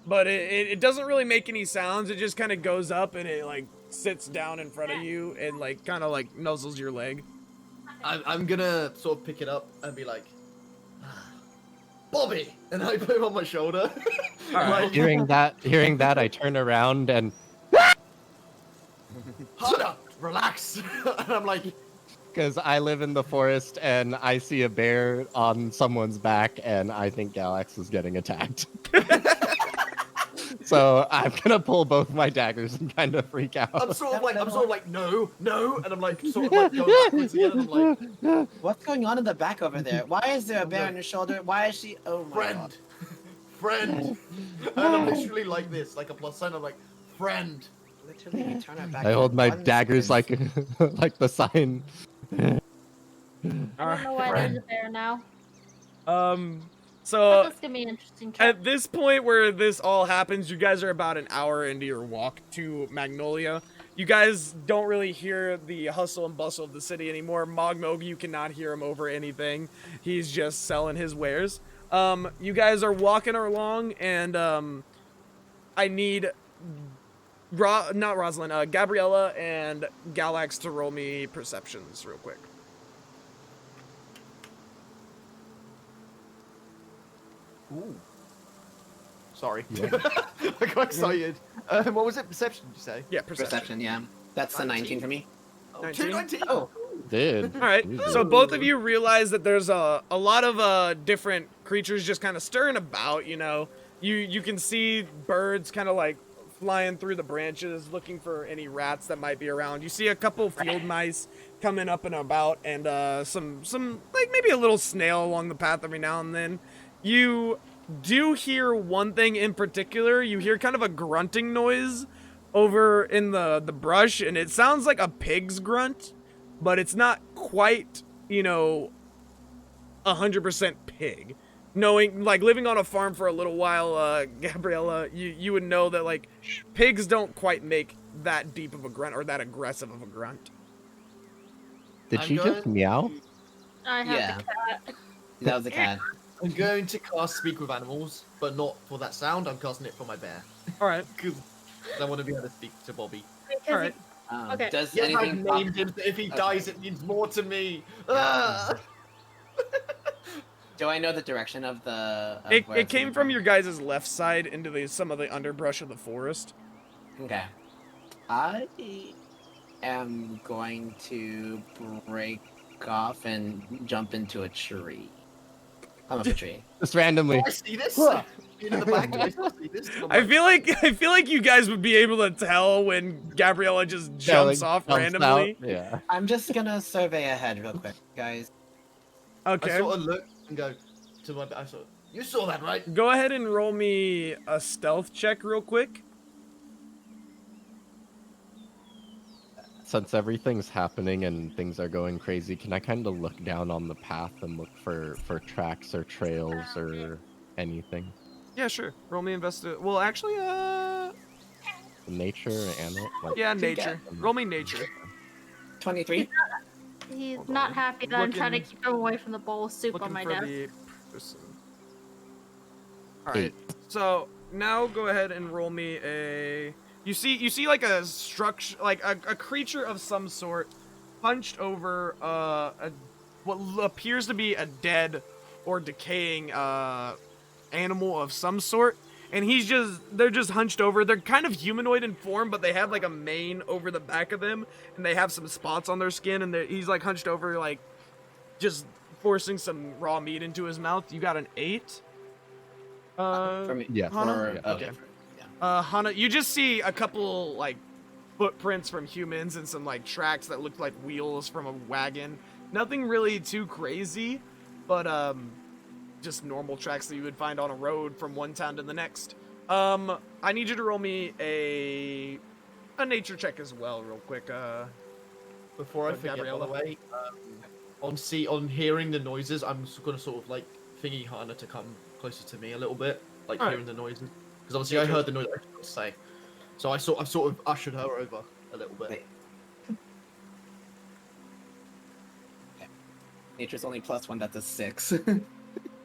[SPEAKER 3] but it doesn't really make any sounds. It just kind of goes up and it like sits down in front of you and like kind of like nuzzles your leg.
[SPEAKER 1] I'm gonna sort of pick it up and be like, Bobby, and I put him on my shoulder.
[SPEAKER 3] Alright.
[SPEAKER 1] Like,
[SPEAKER 2] Hearing that, I turn around and
[SPEAKER 1] Hana, relax. And I'm like,
[SPEAKER 2] Because I live in the forest and I see a bear on someone's back, and I think Galax is getting attacked. So I'm gonna pull both my daggers and kind of freak out.
[SPEAKER 1] I'm sort of like, no, and I'm like, sort of like going backwards again, and I'm like,
[SPEAKER 4] What's going on in the back over there? Why is there a bear on your shoulder? Why is she? Oh my god.
[SPEAKER 1] friend. And I'm literally like this, like a plus sign. I'm like, friend.
[SPEAKER 4] Literally, we turn our back.
[SPEAKER 2] I hold my
[SPEAKER 4] 1
[SPEAKER 2] daggers
[SPEAKER 4] second.
[SPEAKER 2] like the sign.
[SPEAKER 5] I don't know why there's a bear now.
[SPEAKER 3] So
[SPEAKER 5] That's gonna be an interesting trip.
[SPEAKER 3] at this point where this all happens, you guys are about an hour into your walk to Magnolia. You guys don't really hear the hustle and bustle of the city anymore. Mogmog, you cannot hear him over anything. He's just selling his wares. You guys are walking along, and I need not Rosalind, Gabriella and Galax to roll me perceptions real quick.
[SPEAKER 1] Ooh. Sorry. I got excited. What was it? Perception, did you say?
[SPEAKER 3] Yeah, perception.
[SPEAKER 4] Perception, yeah. That's the 19 for me.
[SPEAKER 3] 19?
[SPEAKER 1] 219.
[SPEAKER 4] Oh,
[SPEAKER 2] Did.
[SPEAKER 3] All right, so both of you realize that there's a lot of different creatures just kind of stirring about, you know. You can see birds kind of like flying through the branches looking for any rats that might be around. You see a couple field mice coming up and about, and some like maybe a little snail along the path every now and then. You do hear one thing in particular. You hear kind of a grunting noise over in the brush, and it sounds like a pig's grunt, but it's not quite, you know, 100% pig. Knowing, like, living on a farm for a little while, Gabriella, you would know that, like, pigs don't quite make that deep of a grunt or that aggressive of a grunt.
[SPEAKER 2] Did
[SPEAKER 1] I'm
[SPEAKER 2] she just
[SPEAKER 1] going-
[SPEAKER 2] meow?
[SPEAKER 5] I have
[SPEAKER 4] yeah.
[SPEAKER 5] the cat.
[SPEAKER 4] That was a cat.
[SPEAKER 1] I'm going to cast Speak with Animals, but not for that sound. I'm casting it for my bear.
[SPEAKER 3] All right.
[SPEAKER 1] Because I want to be able to speak to Bobby.
[SPEAKER 5] Because
[SPEAKER 3] All right.
[SPEAKER 5] Okay.
[SPEAKER 4] Does
[SPEAKER 1] Yes, I've
[SPEAKER 4] anything pop?
[SPEAKER 1] named him, so if he dies, it means more to me. Ah!
[SPEAKER 4] Do I know the direction of the? Of
[SPEAKER 3] It
[SPEAKER 4] where it's
[SPEAKER 3] came
[SPEAKER 4] coming
[SPEAKER 3] from your guys' left side into some of the underbrush of the forest.
[SPEAKER 4] Okay. I am going to break off and jump into a tree. I'm up a tree.
[SPEAKER 2] Just randomly.
[SPEAKER 1] Do I see this? In the back, do I still see this? I'm
[SPEAKER 3] I
[SPEAKER 1] like,
[SPEAKER 3] feel like you guys would be able to tell when Gabriella just
[SPEAKER 2] Yeah,
[SPEAKER 3] jumps
[SPEAKER 2] like,
[SPEAKER 3] off
[SPEAKER 2] jumps
[SPEAKER 3] randomly.
[SPEAKER 2] out. Yeah.
[SPEAKER 4] I'm just gonna survey ahead real quick, guys.
[SPEAKER 3] Okay.
[SPEAKER 1] I sort of look and go to my. I sort of, you saw that, right?
[SPEAKER 3] Go ahead and roll me a stealth check real quick.
[SPEAKER 2] Since everything's happening and things are going crazy, can I kind of look down on the path and look for tracks or trails or anything?
[SPEAKER 3] Yeah, sure. Roll me investigate. Well, actually,
[SPEAKER 2] Nature, animal? Like,
[SPEAKER 3] yeah, nature. Roll me nature.
[SPEAKER 4] 23.
[SPEAKER 5] He's
[SPEAKER 3] Hold
[SPEAKER 5] not
[SPEAKER 3] on.
[SPEAKER 5] happy that I'm trying to
[SPEAKER 3] Looking-
[SPEAKER 5] keep him away from the bowl of soup
[SPEAKER 3] Looking
[SPEAKER 5] on my
[SPEAKER 3] for
[SPEAKER 5] desk.
[SPEAKER 3] the person. All right. So now go ahead and roll me a. You see like a structure, like a creature of some sort, hunched over what appears to be a dead or decaying animal of some sort, and they're just hunched over. They're kind of humanoid in form, but they have like a mane over the back of them, and they have some spots on their skin, and he's like hunched over, like just forcing some raw meat into his mouth. You got an 8.
[SPEAKER 4] For me.
[SPEAKER 2] Yeah.
[SPEAKER 3] Hana?
[SPEAKER 4] For,
[SPEAKER 2] Yeah.
[SPEAKER 3] Okay.
[SPEAKER 4] yeah.
[SPEAKER 3] Hana, you just see a couple like footprints from humans and some like tracks that look like wheels from a wagon. Nothing really too crazy, but just normal tracks that you would find on a road from one town to the next. I need you to roll me a nature check as well, real quick.
[SPEAKER 1] Before I forget,
[SPEAKER 3] Gabriella.
[SPEAKER 1] by the way, on hearing the noises, I'm gonna sort of like thingy Hana to come closer to me a little bit, like
[SPEAKER 3] Alright.
[SPEAKER 1] hearing the noises, because obviously I heard the noise. I couldn't say, so I've sort of ushered her over a little bit.
[SPEAKER 4] Wait. Okay. Nature's only +1. That's a 6.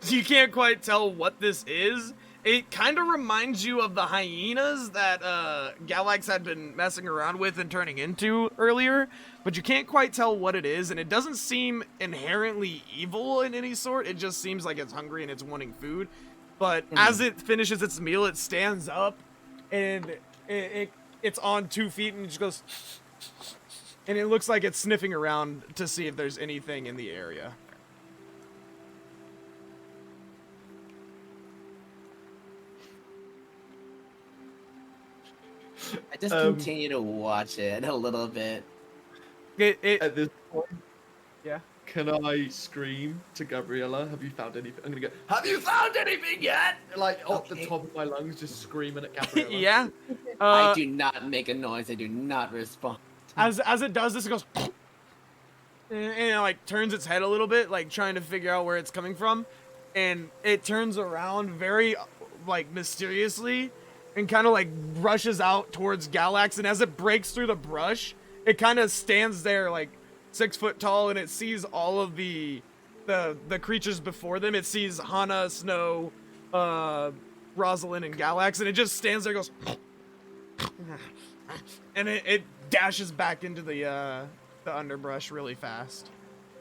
[SPEAKER 3] You can't quite tell what this is. It kind of reminds you of the hyenas that Galax had been messing around with and turning into earlier, but you can't quite tell what it is, and it doesn't seem inherently evil in any sort. It just seems like it's hungry and it's wanting food. But as it finishes its meal, it stands up, and it's on 2 feet, and it just goes and it looks like it's sniffing around to see if there's anything in the area.
[SPEAKER 4] I just continue to watch it a little bit.
[SPEAKER 1] At this point,
[SPEAKER 3] Yeah.
[SPEAKER 1] can I scream to Gabriella? Have you found anything? I'm gonna go. Have you found anything yet? Like off the top of my lungs, just screaming at Gabriella.
[SPEAKER 3] Yeah.
[SPEAKER 4] I do not make a noise. I do not respond.
[SPEAKER 3] As it does this, it goes, and it like turns its head a little bit, like trying to figure out where it's coming from, and it turns around very like mysteriously, and kind of like rushes out towards Galax. And as it breaks through the brush, it kind of stands there like 6 foot tall, and it sees all of the creatures before them. It sees Hana, Snow, Rosalind, and Galax, and it just stands there, and goes, and it dashes back into the underbrush really fast.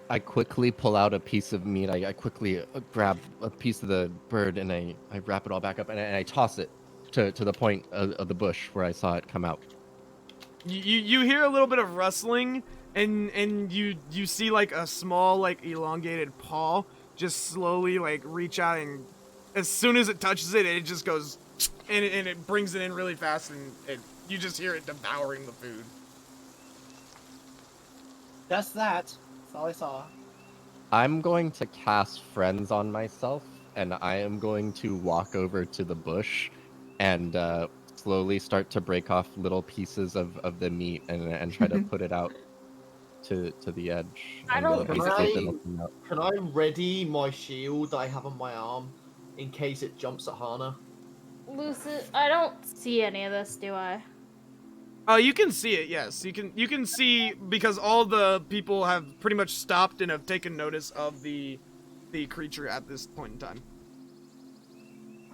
[SPEAKER 2] I quickly pull out a piece of meat. I quickly grab a piece of the bird and I wrap it all back up and I toss it to the point of the bush where I saw it come out.
[SPEAKER 3] You hear a little bit of rustling, and you see like a small like elongated paw just slowly like reach out, and as soon as it touches it, it just goes and it brings it in really fast, and you just hear it devouring the food.
[SPEAKER 4] Just that. That's all I saw.
[SPEAKER 2] I'm going to cast Friends on myself, and I am going to walk over to the bush and slowly start to break off little pieces of the meat and try to put it out to the edge.
[SPEAKER 5] I
[SPEAKER 2] and
[SPEAKER 5] don't-
[SPEAKER 2] basically then open up.
[SPEAKER 1] Can I ready my shield that I have on my arm in case it jumps at Hana?
[SPEAKER 5] Lucid, I don't see any of this, do I?
[SPEAKER 3] Oh, you can see it. Yes, you can see, because all the people have pretty much stopped and have taken notice of the creature at this point in time.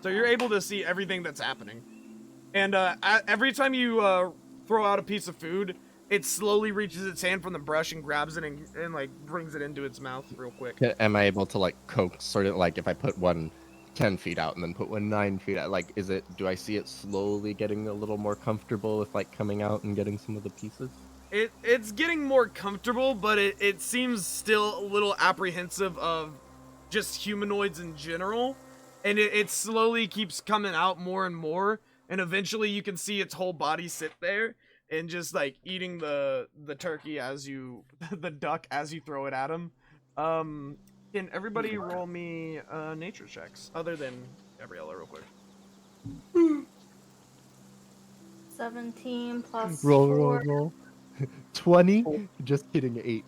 [SPEAKER 3] So you're able to see everything that's happening. And every time you throw out a piece of food, it slowly reaches its hand from the brush and grabs it and like brings it into its mouth real quick.
[SPEAKER 2] Am I able to like coax, sort of like if I put one 10 feet out and then put one 9 feet out, like do I see it slowly getting a little more comfortable with like coming out and getting some of the pieces?
[SPEAKER 3] It's getting more comfortable, but it seems still a little apprehensive of just humanoids in general, and it slowly keeps coming out more and more, and eventually you can see its whole body sit there and just like eating the turkey as you the duck as you throw it at him. Can everybody roll me nature checks other than Gabriella real quick?
[SPEAKER 5] 17 plus
[SPEAKER 2] Roll,
[SPEAKER 5] 4.
[SPEAKER 2] roll. 20? Just kidding, 8.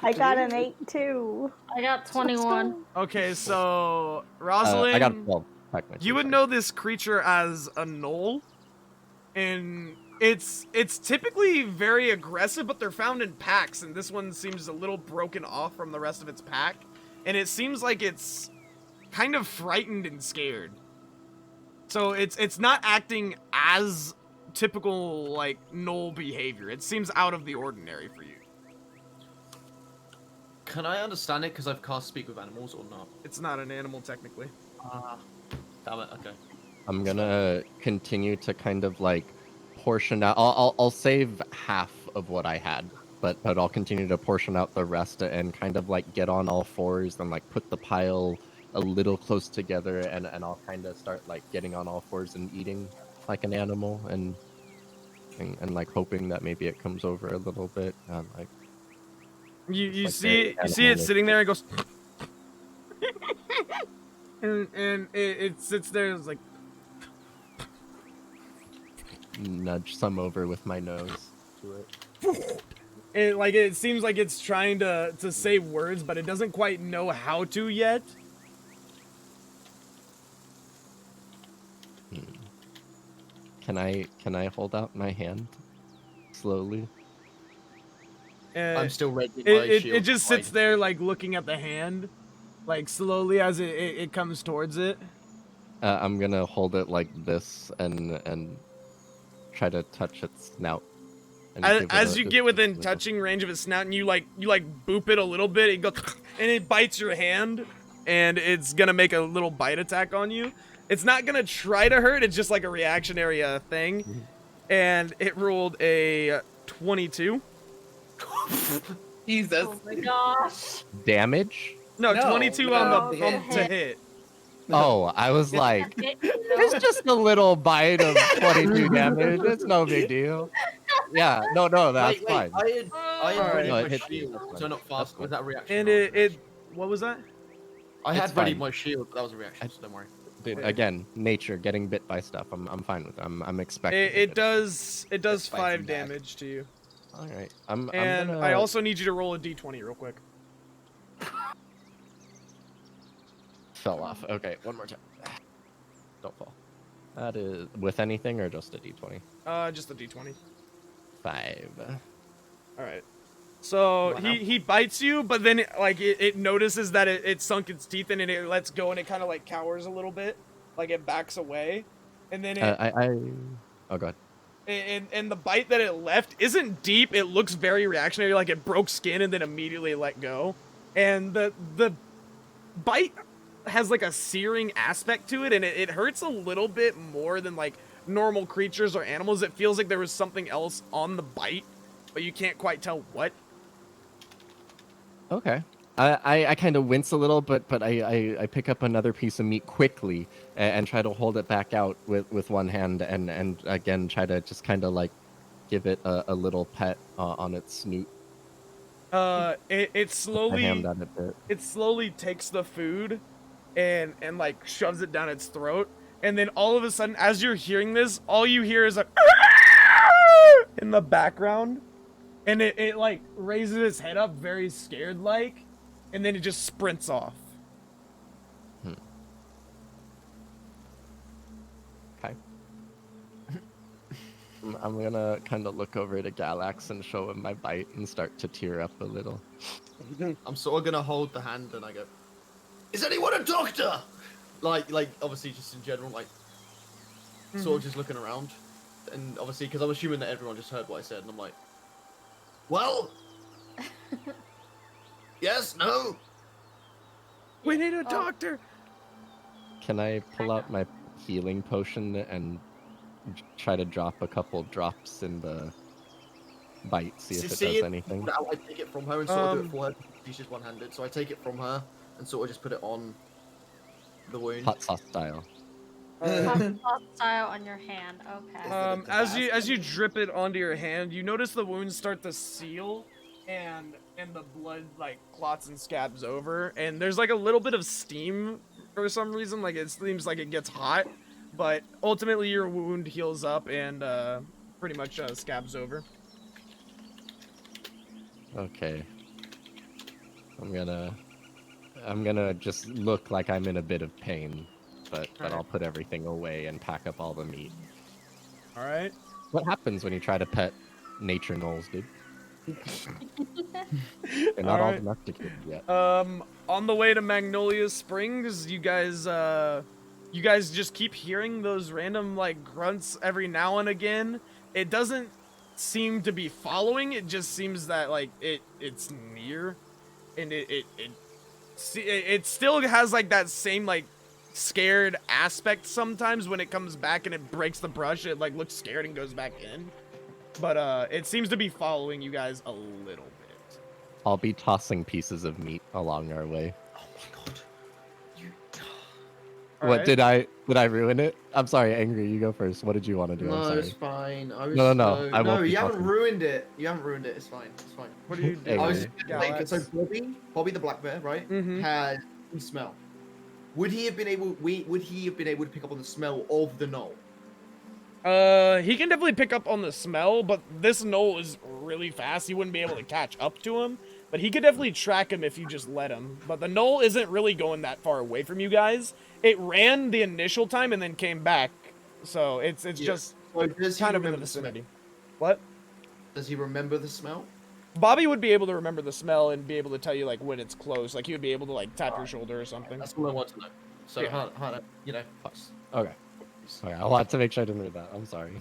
[SPEAKER 6] I got an 8 too.
[SPEAKER 5] I got 21.
[SPEAKER 3] Okay, so Rosalind,
[SPEAKER 2] I got 12. technically.
[SPEAKER 3] you would know this creature as a gnoll, and it's typically very aggressive, but they're found in packs, and this one seems a little broken off from the rest of its pack, and it seems like it's kind of frightened and scared. So it's not acting as typical like gnoll behavior. It seems out of the ordinary for you.
[SPEAKER 1] Can I understand it because I've cast Speak with Animals or not?
[SPEAKER 3] It's not an animal technically.
[SPEAKER 1] Damn it. Okay.
[SPEAKER 2] I'm gonna continue to kind of like portion out. I'll save half of what I had, but I'll continue to portion out the rest and kind of like get on all fours and like put the pile a little close together, and I'll kind of start like getting on all fours and eating like an animal and like hoping that maybe it comes over a little bit. Like
[SPEAKER 3] You
[SPEAKER 2] like
[SPEAKER 3] see it,
[SPEAKER 2] very
[SPEAKER 3] you see it
[SPEAKER 2] animalistic.
[SPEAKER 3] sitting there and goes and it sits there and it's like
[SPEAKER 2] nudge some over with my nose to it.
[SPEAKER 3] it seems like it's trying to say words, but it doesn't quite know how to yet.
[SPEAKER 2] Can I hold out my hand slowly?
[SPEAKER 1] I'm still ready.
[SPEAKER 3] It just sits there like looking at the hand, like slowly as it comes towards it.
[SPEAKER 2] I'm gonna hold it like this and try to touch its snout. And give it
[SPEAKER 3] As
[SPEAKER 2] a-
[SPEAKER 3] you
[SPEAKER 2] just
[SPEAKER 3] get
[SPEAKER 2] a
[SPEAKER 3] within
[SPEAKER 2] little-
[SPEAKER 3] touching range of its snout, and you boop it a little bit, it goes and it bites your hand, and it's gonna make a little bite attack on you. It's not gonna try to hurt. It's just like a reactionary thing, and it rolled a 22.
[SPEAKER 4] Jesus.
[SPEAKER 5] Oh my gosh.
[SPEAKER 2] Damage?
[SPEAKER 3] No,
[SPEAKER 4] No,
[SPEAKER 3] 22
[SPEAKER 4] no,
[SPEAKER 3] on
[SPEAKER 4] to
[SPEAKER 3] the
[SPEAKER 4] hit.
[SPEAKER 3] to hit.
[SPEAKER 2] Oh, I was like, it's just a little bite of 22 damage. It's no big deal. Yeah, no, that's
[SPEAKER 1] Wait,
[SPEAKER 2] fine.
[SPEAKER 1] I had
[SPEAKER 3] Alright.
[SPEAKER 1] ready
[SPEAKER 2] No, it
[SPEAKER 1] my
[SPEAKER 2] hits you,
[SPEAKER 1] shield,
[SPEAKER 2] that's fine.
[SPEAKER 1] so not
[SPEAKER 2] That's
[SPEAKER 1] fast. Was that a reaction?
[SPEAKER 3] And
[SPEAKER 1] or a
[SPEAKER 3] it
[SPEAKER 1] reaction?
[SPEAKER 3] what was that?
[SPEAKER 1] I
[SPEAKER 2] it's
[SPEAKER 1] had ready
[SPEAKER 2] fine.
[SPEAKER 1] my shield, but that was a reaction. So don't worry.
[SPEAKER 2] Dude, again, nature, getting bit by stuff. I'm fine with it. I'm expecting
[SPEAKER 3] It does
[SPEAKER 4] Bites
[SPEAKER 3] 5
[SPEAKER 4] him back.
[SPEAKER 3] damage to you.
[SPEAKER 2] All right. I'm
[SPEAKER 3] And
[SPEAKER 2] gonna...
[SPEAKER 3] I also need you to roll a d20 real quick.
[SPEAKER 2] fell off. Okay, one more time. Don't fall. That is with anything or just a d20?
[SPEAKER 3] Just a d20.
[SPEAKER 2] 5.
[SPEAKER 3] All right. So
[SPEAKER 1] Wow.
[SPEAKER 3] he bites you, but then it notices that it sunk its teeth in and it lets go and it kind of like cowers a little bit, like it backs away, and then it
[SPEAKER 2] Oh god.
[SPEAKER 3] and the bite that it left isn't deep. It looks very reactionary, like it broke skin and then immediately let go, and the bite has like a searing aspect to it, and it hurts a little bit more than like normal creatures or animals. It feels like there was something else on the bite, but you can't quite tell what.
[SPEAKER 2] Okay. I kind of wince a little, but I pick up another piece of meat quickly and try to hold it back out with one hand and again try to just kind of like give it a little pet on its snoot.
[SPEAKER 3] It
[SPEAKER 2] My
[SPEAKER 3] slowly
[SPEAKER 2] hand on it bit.
[SPEAKER 3] it slowly takes the food and like shoves it down its throat, and then all of a sudden, as you're hearing this, all you hear is a in the background, and it like raises its head up very scared like, and then it just sprints off.
[SPEAKER 2] Okay. I'm gonna kind of look over to Galax and show him my bite and start to tear up a little.
[SPEAKER 1] I'm sort of gonna hold the hand and I go, "Is anyone a doctor?" Like obviously just in general, like sort of just looking around, and obviously because I'm assuming that everyone just heard what I said, and I'm like, "Well, yes, no."
[SPEAKER 3] We need a doctor.
[SPEAKER 2] Can I pull out my healing potion and try to drop a couple drops in the bite, see if it does anything?
[SPEAKER 1] I take it from her and sort of do it for her. She's just one-handed, so I take it from her and sort of just put it on the wound.
[SPEAKER 2] Hot sauce style.
[SPEAKER 5] Style on your hand. Okay.
[SPEAKER 3] As you drip it onto your hand, you notice the wounds start to seal, and the blood like clots and scabs over, and there's like a little bit of steam for some reason. Like it seems like it gets hot, but ultimately your wound heals up and pretty much scabs over.
[SPEAKER 2] Okay. I'm gonna just look like I'm in a bit of pain, but
[SPEAKER 3] Alright.
[SPEAKER 2] I'll put everything away and pack up all the meat.
[SPEAKER 3] All right.
[SPEAKER 2] What happens when you try to pet nature gnolls, dude? They're not all
[SPEAKER 3] Alright.
[SPEAKER 2] domesticated yet.
[SPEAKER 3] On the way to Magnolia Springs, you guys just keep hearing those random like grunts every now and again. It doesn't seem to be following. It just seems that like it's near, and it still has like that same like scared aspect sometimes when it comes back and it breaks the brush. It like looks scared and goes back in, but it seems to be following you guys a little bit.
[SPEAKER 2] I'll be tossing pieces of meat along our way.
[SPEAKER 1] Oh my god.
[SPEAKER 2] What did I ruin it? I'm sorry, Angry. You go first. What did you want to do?
[SPEAKER 1] No,
[SPEAKER 2] I'm
[SPEAKER 1] it's
[SPEAKER 2] sorry.
[SPEAKER 1] fine. I was
[SPEAKER 2] No, I won't be
[SPEAKER 1] you haven't
[SPEAKER 2] talking.
[SPEAKER 1] ruined it. You haven't ruined it. It's fine. It's fine.
[SPEAKER 3] What do you do?
[SPEAKER 2] Hey,
[SPEAKER 1] I was
[SPEAKER 2] man.
[SPEAKER 1] just gonna
[SPEAKER 3] Galax?
[SPEAKER 1] say, so Bobby the black bear, right?
[SPEAKER 3] Mhm.
[SPEAKER 1] Had smell. Would he have been able to pick up on the smell of the gnoll?
[SPEAKER 3] He can definitely pick up on the smell, but this gnoll is really fast. He wouldn't be able to catch up to him, but he could definitely track him if you just let him. But the gnoll isn't really going that far away from you guys. It ran the initial time and then came back, so it's
[SPEAKER 1] Yeah.
[SPEAKER 3] just
[SPEAKER 1] So does he
[SPEAKER 3] kind of in the
[SPEAKER 1] remember the smell?
[SPEAKER 3] vicinity. What?
[SPEAKER 1] Does he remember the smell?
[SPEAKER 3] Bobby would be able to remember the smell and be able to tell you like when it's close. Like he would be able to like tap your shoulder or something.
[SPEAKER 1] That's all I want to know. So
[SPEAKER 3] Yeah.
[SPEAKER 1] how you know.
[SPEAKER 2] Okay. Okay, I want to make sure I didn't read that. I'm sorry.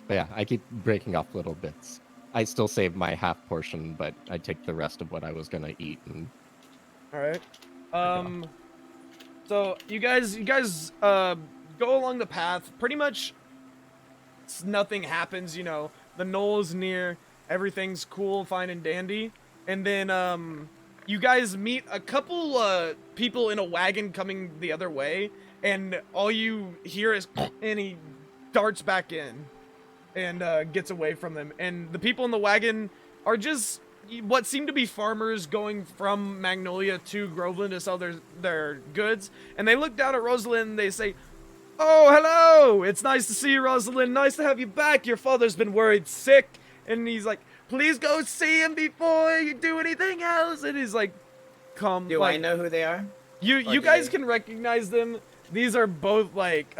[SPEAKER 2] But yeah, I keep breaking off little bits. I still save my half portion, but I take the rest of what I was gonna eat and
[SPEAKER 3] All right. So you guys go along the path. Pretty much nothing happens. You know, the knoll is near. everything's cool, fine and dandy. And then you guys meet a couple people in a wagon coming the other way, and all you hear is and he darts back in and gets away from them. And the people in the wagon are just what seem to be farmers going from Magnolia to Groveland to sell their goods. And they look down at Rosalind and they say, "Oh, hello! It's nice to see you, Rosalind. Nice to have you back. Your father's been worried sick." And he's like, "Please go see him before you do anything else." And he's like, "Come."
[SPEAKER 4] Do I know who they are?
[SPEAKER 3] You guys can recognize them. These are both like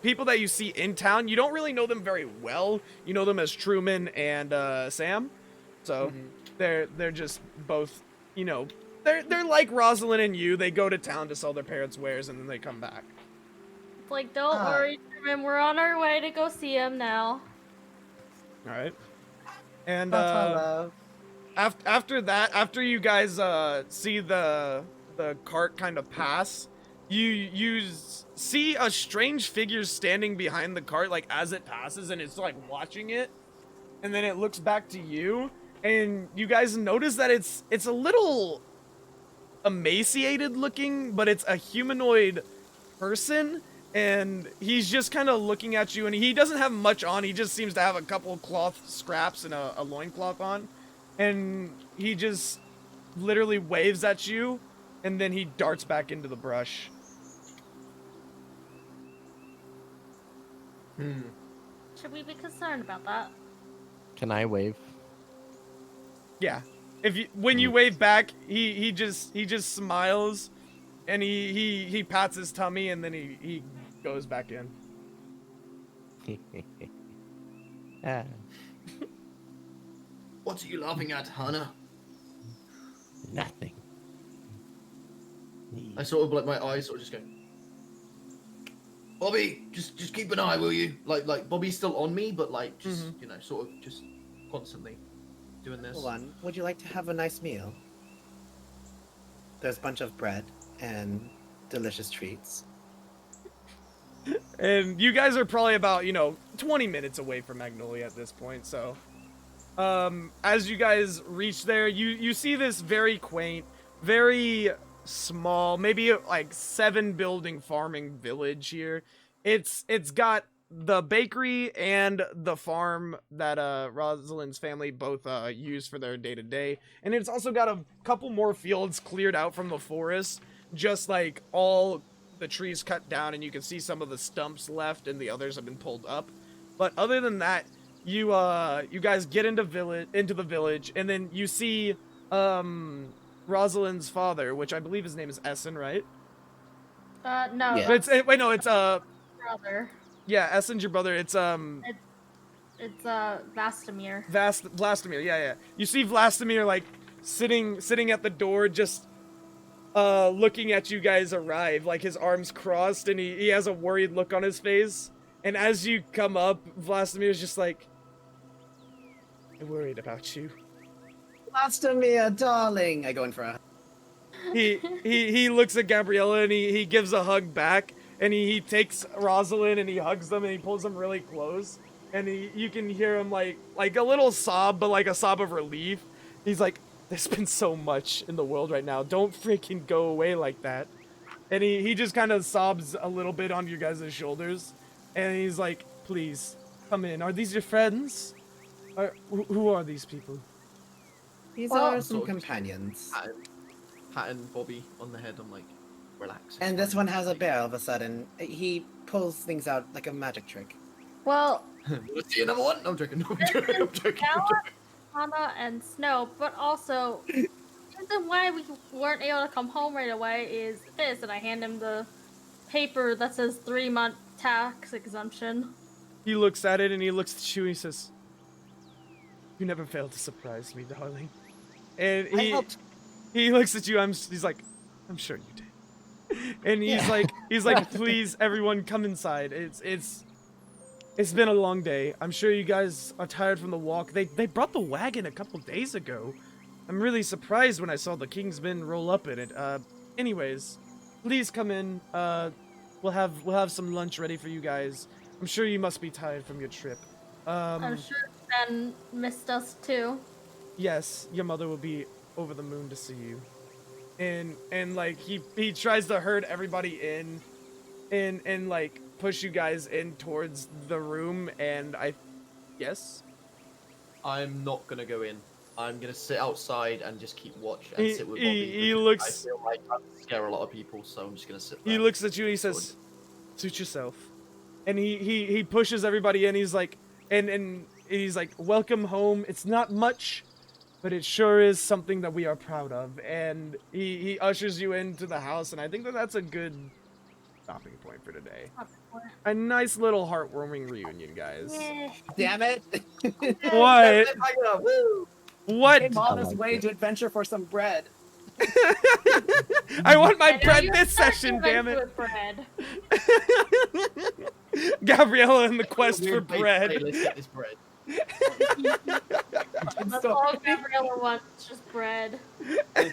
[SPEAKER 3] people that you see in town. You don't really know them very well. You know them as Truman and Sam. So they're just both, you know, they're like Rosalind and you. They go to town to sell their parents' wares and then they come back.
[SPEAKER 5] It's like, don't worry, Truman. We're on our way to go see him now.
[SPEAKER 3] All right. And
[SPEAKER 4] love.
[SPEAKER 3] after that, after you guys see the cart kind of pass, you see a strange figure standing behind the cart, like as it passes, and it's like watching it, and then it looks back to you, and you guys notice that it's a little emaciated looking, but it's a humanoid person. And he's just kind of looking at you, and he doesn't have much on. He just seems to have a couple cloth scraps and a loincloth on. And he just literally waves at you, and then he darts back into the brush.
[SPEAKER 5] Should we be concerned about that?
[SPEAKER 2] Can I wave?
[SPEAKER 3] Yeah. When you wave back, he just smiles, and he pats his tummy, and then he goes back in.
[SPEAKER 2] Ah,
[SPEAKER 1] What are you laughing at, Hannah?
[SPEAKER 2] nothing.
[SPEAKER 1] I sort of like my eyes sort of just go. Bobby, just keep an eye, will you? Like Bobby's still on me, but like just you know, sort of just constantly doing this.
[SPEAKER 4] Hold on. Would you like to have a nice meal? There's a bunch of bread and delicious treats.
[SPEAKER 3] And you guys are probably about, 20 minutes away from Magnolia at this point, so as you guys reach there, you see this very quaint, very small, maybe like 7-building farming village here. It's got the bakery and the farm that Rosalind's family both use for their day-to-day, and it's also got a couple more fields cleared out from the forest, just like all the trees cut down, and you can see some of the stumps left and the others have been pulled up. But other than that, you guys get into the village, and then you see Rosalind's father, which I believe his name is Essen, right?
[SPEAKER 5] No.
[SPEAKER 4] Yeah.
[SPEAKER 5] That's
[SPEAKER 3] It's
[SPEAKER 5] brother.
[SPEAKER 3] yeah, Essen's your brother. It's
[SPEAKER 5] It's Vastamir.
[SPEAKER 3] Vlastimir, yeah. You see Vlastimir like sitting at the door, just looking at you guys arrive, like his arms crossed, and he has a worried look on his face. And as you come up, Vlastimir's just like, "I'm worried about you."
[SPEAKER 4] Vlastimir, darling! I go in for a...
[SPEAKER 3] He looks at Gabriella, and he gives a hug back, and he takes Rosalind and he hugs them, and he pulls them really close, and you can hear him like a little sob, but like a sob of relief. He's like, "There's been so much in the world right now. Don't freaking go away like that." And he just kind of sobs a little bit on your guys' shoulders, and he's like, "Please come in. Are these your friends? Who are these people?"
[SPEAKER 4] These
[SPEAKER 5] Well,
[SPEAKER 4] are some
[SPEAKER 1] sort of
[SPEAKER 4] companions.
[SPEAKER 1] Patting Bobby on the head. I'm like, relax.
[SPEAKER 4] And this one has a bear all of a sudden. He pulls things out like a magic trick.
[SPEAKER 5] Well,
[SPEAKER 1] Let's see another one. No, I'm joking. No, I'm joking. I'm joking.
[SPEAKER 5] Hannah and Snow, but also the reason why we weren't able to come home right away is this, and I hand him the paper that says 3-month tax exemption.
[SPEAKER 3] He looks at it, and he looks at you, and he says, "You never fail to surprise me, darling." And
[SPEAKER 4] I helped.
[SPEAKER 3] he looks at you. He's like, "I'm sure you did." And he's like, "Please, everyone, come inside. It's been a long day. I'm sure you guys are tired from the walk. They brought the wagon a couple days ago. I'm really surprised when I saw the Kingsmen roll up in it. Anyways, please come in. We'll have some lunch ready for you guys. I'm sure you must be tired from your trip."
[SPEAKER 5] I'm sure and missed us too.
[SPEAKER 3] Yes, your mother will be over the moon to see you. And like he tries to herd everybody in and like push you guys in towards the room, and yes.
[SPEAKER 1] I'm not gonna go in. I'm gonna sit outside and just keep watch and sit with
[SPEAKER 3] He
[SPEAKER 1] Bobby. because
[SPEAKER 3] looks-
[SPEAKER 1] I feel like I scare a lot of people, so I'm just gonna sit there.
[SPEAKER 3] He looks at you and he says, "Suit yourself." And he pushes everybody in. He's like, and he's like, "Welcome home. It's not much, but it sure is something that we are proud of." And he ushers you into the house, and I think that that's a good stopping point for today. A nice little heartwarming reunion, guys.
[SPEAKER 5] Yeah.
[SPEAKER 4] Damn it!
[SPEAKER 3] What?
[SPEAKER 1] Woo!
[SPEAKER 3] What?
[SPEAKER 4] Came on his
[SPEAKER 2] like
[SPEAKER 4] way
[SPEAKER 2] it.
[SPEAKER 4] to adventure for some bread.
[SPEAKER 3] I want my
[SPEAKER 5] I know
[SPEAKER 3] bread
[SPEAKER 5] you're
[SPEAKER 3] this
[SPEAKER 5] stuck
[SPEAKER 3] session,
[SPEAKER 5] with
[SPEAKER 3] damn it.
[SPEAKER 5] bread.
[SPEAKER 3] Gabriella in the quest for
[SPEAKER 1] Weird bait to
[SPEAKER 3] bread.
[SPEAKER 1] say, let's get this bread.
[SPEAKER 5] That's
[SPEAKER 4] So-
[SPEAKER 5] all Gabriella wants, just bread.
[SPEAKER 3] I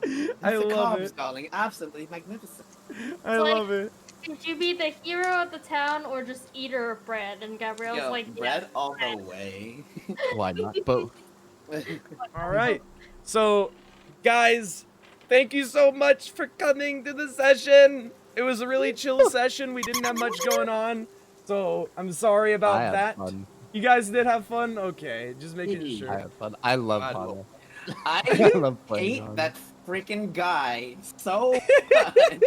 [SPEAKER 4] It's the
[SPEAKER 3] love
[SPEAKER 4] carbs,
[SPEAKER 3] it.
[SPEAKER 4] darling. Absolutely magnificent.
[SPEAKER 3] I
[SPEAKER 5] like-
[SPEAKER 3] love it.
[SPEAKER 5] Could you be the hero of the town or just eater of bread? And Gabriella's
[SPEAKER 4] Yo,
[SPEAKER 5] like,
[SPEAKER 4] bread
[SPEAKER 5] yes,
[SPEAKER 4] all
[SPEAKER 5] bread.
[SPEAKER 4] the way.
[SPEAKER 2] Why not both?
[SPEAKER 3] All right. So, guys, thank you so much for coming to the session. It was a really chill session. We didn't have much going on. So, I'm sorry about
[SPEAKER 2] I had
[SPEAKER 3] that.
[SPEAKER 2] fun.
[SPEAKER 3] You guys did have fun? Okay, just making
[SPEAKER 2] I
[SPEAKER 3] sure.
[SPEAKER 2] had fun. I love
[SPEAKER 1] I
[SPEAKER 2] Hana.
[SPEAKER 4] I
[SPEAKER 2] I love playing
[SPEAKER 4] hate
[SPEAKER 2] Hana.
[SPEAKER 4] that freaking guy so much.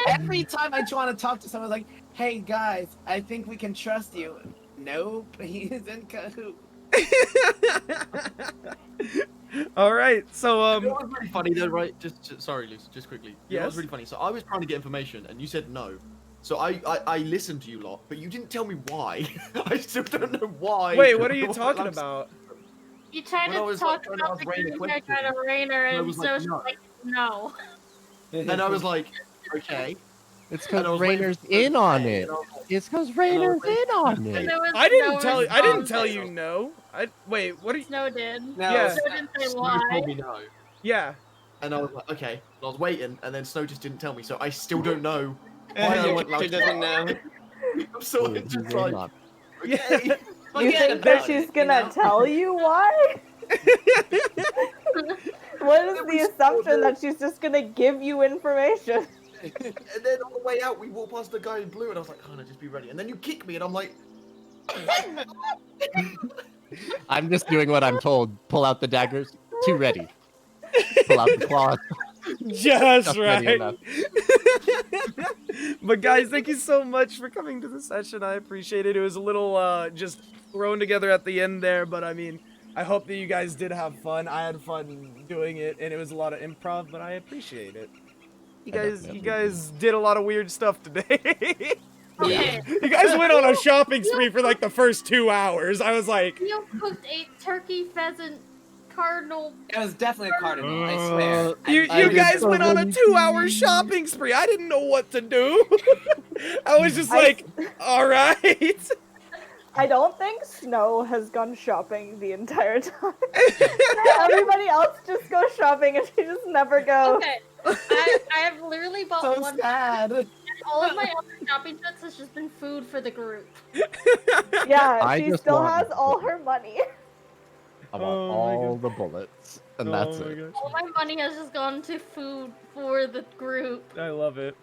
[SPEAKER 4] Every time I try to talk to someone, like, hey guys, I think we can trust you. Nope, he's in cahoots.
[SPEAKER 3] All right. So,
[SPEAKER 1] You know what was really funny though, right? Sorry, Lucy, just quickly. You know
[SPEAKER 3] Yes?
[SPEAKER 1] what's really funny? So I was trying to get information, and you said no. So I listened to you lot, but you didn't tell me why. I still don't know why.
[SPEAKER 3] wait, what are you
[SPEAKER 1] I'm
[SPEAKER 3] talking
[SPEAKER 1] s-
[SPEAKER 3] about?
[SPEAKER 5] You tried
[SPEAKER 1] When I
[SPEAKER 5] to
[SPEAKER 1] was,
[SPEAKER 5] talk
[SPEAKER 1] like, trying to
[SPEAKER 5] about
[SPEAKER 1] ask
[SPEAKER 5] the
[SPEAKER 1] Rain a
[SPEAKER 5] green
[SPEAKER 1] question,
[SPEAKER 5] hair kind of Rainer,
[SPEAKER 1] I
[SPEAKER 5] and
[SPEAKER 1] was
[SPEAKER 5] so
[SPEAKER 1] like,
[SPEAKER 5] she's
[SPEAKER 1] no.
[SPEAKER 5] like, no.
[SPEAKER 1] And I was like, okay.
[SPEAKER 2] It's
[SPEAKER 1] And I
[SPEAKER 2] because
[SPEAKER 1] was waiting
[SPEAKER 2] Rainer's
[SPEAKER 1] for her to
[SPEAKER 2] in on
[SPEAKER 1] say,
[SPEAKER 2] it.
[SPEAKER 1] and I was like,
[SPEAKER 2] It's because Rainer's
[SPEAKER 1] like-
[SPEAKER 2] in on
[SPEAKER 5] And
[SPEAKER 2] it.
[SPEAKER 5] there was
[SPEAKER 3] I didn't
[SPEAKER 5] no
[SPEAKER 3] tell you. I didn't
[SPEAKER 5] response.
[SPEAKER 3] tell you no. Wait. What are you?
[SPEAKER 5] Snow did.
[SPEAKER 4] No,
[SPEAKER 3] Yeah.
[SPEAKER 5] Snow didn't say
[SPEAKER 1] Snow
[SPEAKER 5] why.
[SPEAKER 1] told me no.
[SPEAKER 3] Yeah.
[SPEAKER 1] And I was like, okay. And I was waiting, and then Snow just didn't tell me, so I still don't know why
[SPEAKER 4] Why
[SPEAKER 1] I
[SPEAKER 4] your
[SPEAKER 1] went
[SPEAKER 4] character
[SPEAKER 1] loud.
[SPEAKER 4] doesn't know.
[SPEAKER 1] I'm sort
[SPEAKER 2] He's
[SPEAKER 1] of just
[SPEAKER 2] in
[SPEAKER 1] like,
[SPEAKER 2] on
[SPEAKER 3] Yeah.
[SPEAKER 1] okay.
[SPEAKER 6] You
[SPEAKER 4] Forget
[SPEAKER 6] think that
[SPEAKER 4] about
[SPEAKER 6] she's
[SPEAKER 4] it,
[SPEAKER 6] gonna
[SPEAKER 4] know?
[SPEAKER 6] tell you why? What is
[SPEAKER 1] Then
[SPEAKER 6] the
[SPEAKER 1] we
[SPEAKER 6] assumption
[SPEAKER 1] split
[SPEAKER 6] that she's just gonna give you information?
[SPEAKER 1] And then on the way out, we walked past the guy in blue, and I was like, Hannah, just be ready. And then you kick me, and I'm like,
[SPEAKER 2] I'm just doing what I'm told. Pull out the daggers. Too ready. Pull out the claws.
[SPEAKER 3] Just
[SPEAKER 2] ready
[SPEAKER 3] right.
[SPEAKER 2] enough.
[SPEAKER 3] But guys, thank you so much for coming to the session. I appreciate it. It was a little just thrown together at the end there, but I mean, I hope that you guys did have fun. I had fun doing it, and it was a lot of improv, but I appreciate it. You
[SPEAKER 2] I
[SPEAKER 3] guys,
[SPEAKER 2] definitely
[SPEAKER 3] you guys did a lot of weird stuff today.
[SPEAKER 5] Okay.
[SPEAKER 3] You guys went on a shopping spree for like the first 2 hours. I was like,
[SPEAKER 5] You cooked a turkey, pheasant, cardinal.
[SPEAKER 4] It was definitely a cardinal, I swear.
[SPEAKER 3] you
[SPEAKER 2] I
[SPEAKER 3] you
[SPEAKER 2] did
[SPEAKER 3] guys
[SPEAKER 2] so
[SPEAKER 3] went on a
[SPEAKER 2] many
[SPEAKER 3] 2-hour
[SPEAKER 2] things.
[SPEAKER 3] shopping spree. I didn't know what to do. I was just
[SPEAKER 6] I-
[SPEAKER 3] like, all right.
[SPEAKER 6] I don't think Snow has gone shopping the entire time. Everybody else just goes shopping and she just never goes.
[SPEAKER 5] Okay. I have literally bought
[SPEAKER 4] So
[SPEAKER 5] one.
[SPEAKER 4] sad.
[SPEAKER 5] All of my other shopping trips has just been food for the group.
[SPEAKER 6] Yeah,
[SPEAKER 2] I
[SPEAKER 6] she
[SPEAKER 2] just
[SPEAKER 6] still
[SPEAKER 2] want-
[SPEAKER 6] has all her money.
[SPEAKER 2] I want
[SPEAKER 3] Oh my
[SPEAKER 2] all
[SPEAKER 3] God.
[SPEAKER 2] the bullets, and
[SPEAKER 3] Oh
[SPEAKER 2] that's
[SPEAKER 3] my
[SPEAKER 2] it.
[SPEAKER 3] gosh.
[SPEAKER 5] All my money has just gone to food for the group.
[SPEAKER 3] I love it.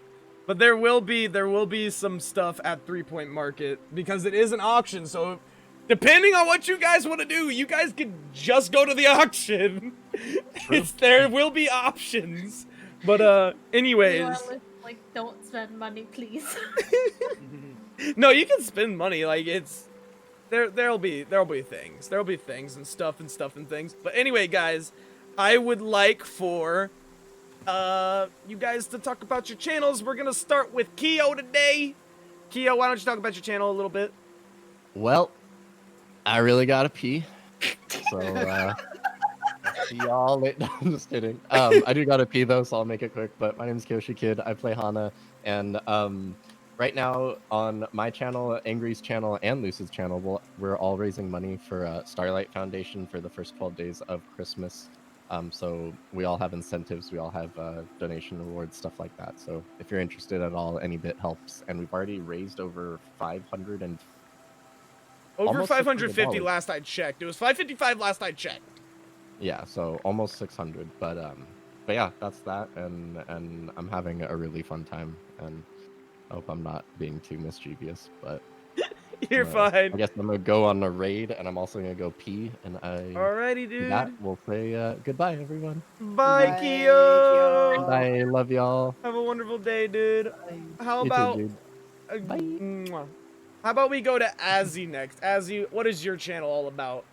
[SPEAKER 3] But there will be some stuff at 3 Point Market because it is an auction. So depending on what you guys want to do, you guys could just go to the auction. There will be options. But anyways,
[SPEAKER 5] You are like, don't spend money, please.
[SPEAKER 3] no, you can spend money. Like it's there'll be things. There'll be things and stuff and things. But anyway, guys, I would like for you guys to talk about your channels. We're gonna start with Keo today. Keo, why don't you talk about your channel a little bit?
[SPEAKER 2] Well, I really gotta pee. So, see y'all later. No, I'm just kidding. I do gotta pee though, so I'll make it quick. But my name is Kyoshi Kid. I play Hana, and right now on my channel, Angry's channel, and Lucid's channel, we're all raising money for Starlight Foundation for the first 12 days of Christmas. So we all have incentives, we all have donation rewards, stuff like that. So if you're interested at all, any bit helps. And we've already raised over
[SPEAKER 3] Over
[SPEAKER 2] almost
[SPEAKER 3] $550
[SPEAKER 2] $600.
[SPEAKER 3] last I checked. It was $555 last I checked.
[SPEAKER 2] Yeah, so almost 600. But yeah, that's that, and I'm having a really fun time, and I hope I'm not being too mischievous, but
[SPEAKER 3] You're fine.
[SPEAKER 2] I guess I'm gonna go on a raid, and I'm also gonna go pee, and
[SPEAKER 3] Alrighty, dude.
[SPEAKER 2] that will say goodbye, everyone.
[SPEAKER 3] Bye,
[SPEAKER 4] Bye,
[SPEAKER 3] Kyo.
[SPEAKER 4] Kyo.
[SPEAKER 2] Bye, love y'all.
[SPEAKER 3] Have a wonderful day, dude. How
[SPEAKER 2] You too,
[SPEAKER 3] about
[SPEAKER 2] dude. Bye.
[SPEAKER 3] mwah. How about we go to Azzy next? Azzy, what is your channel all about?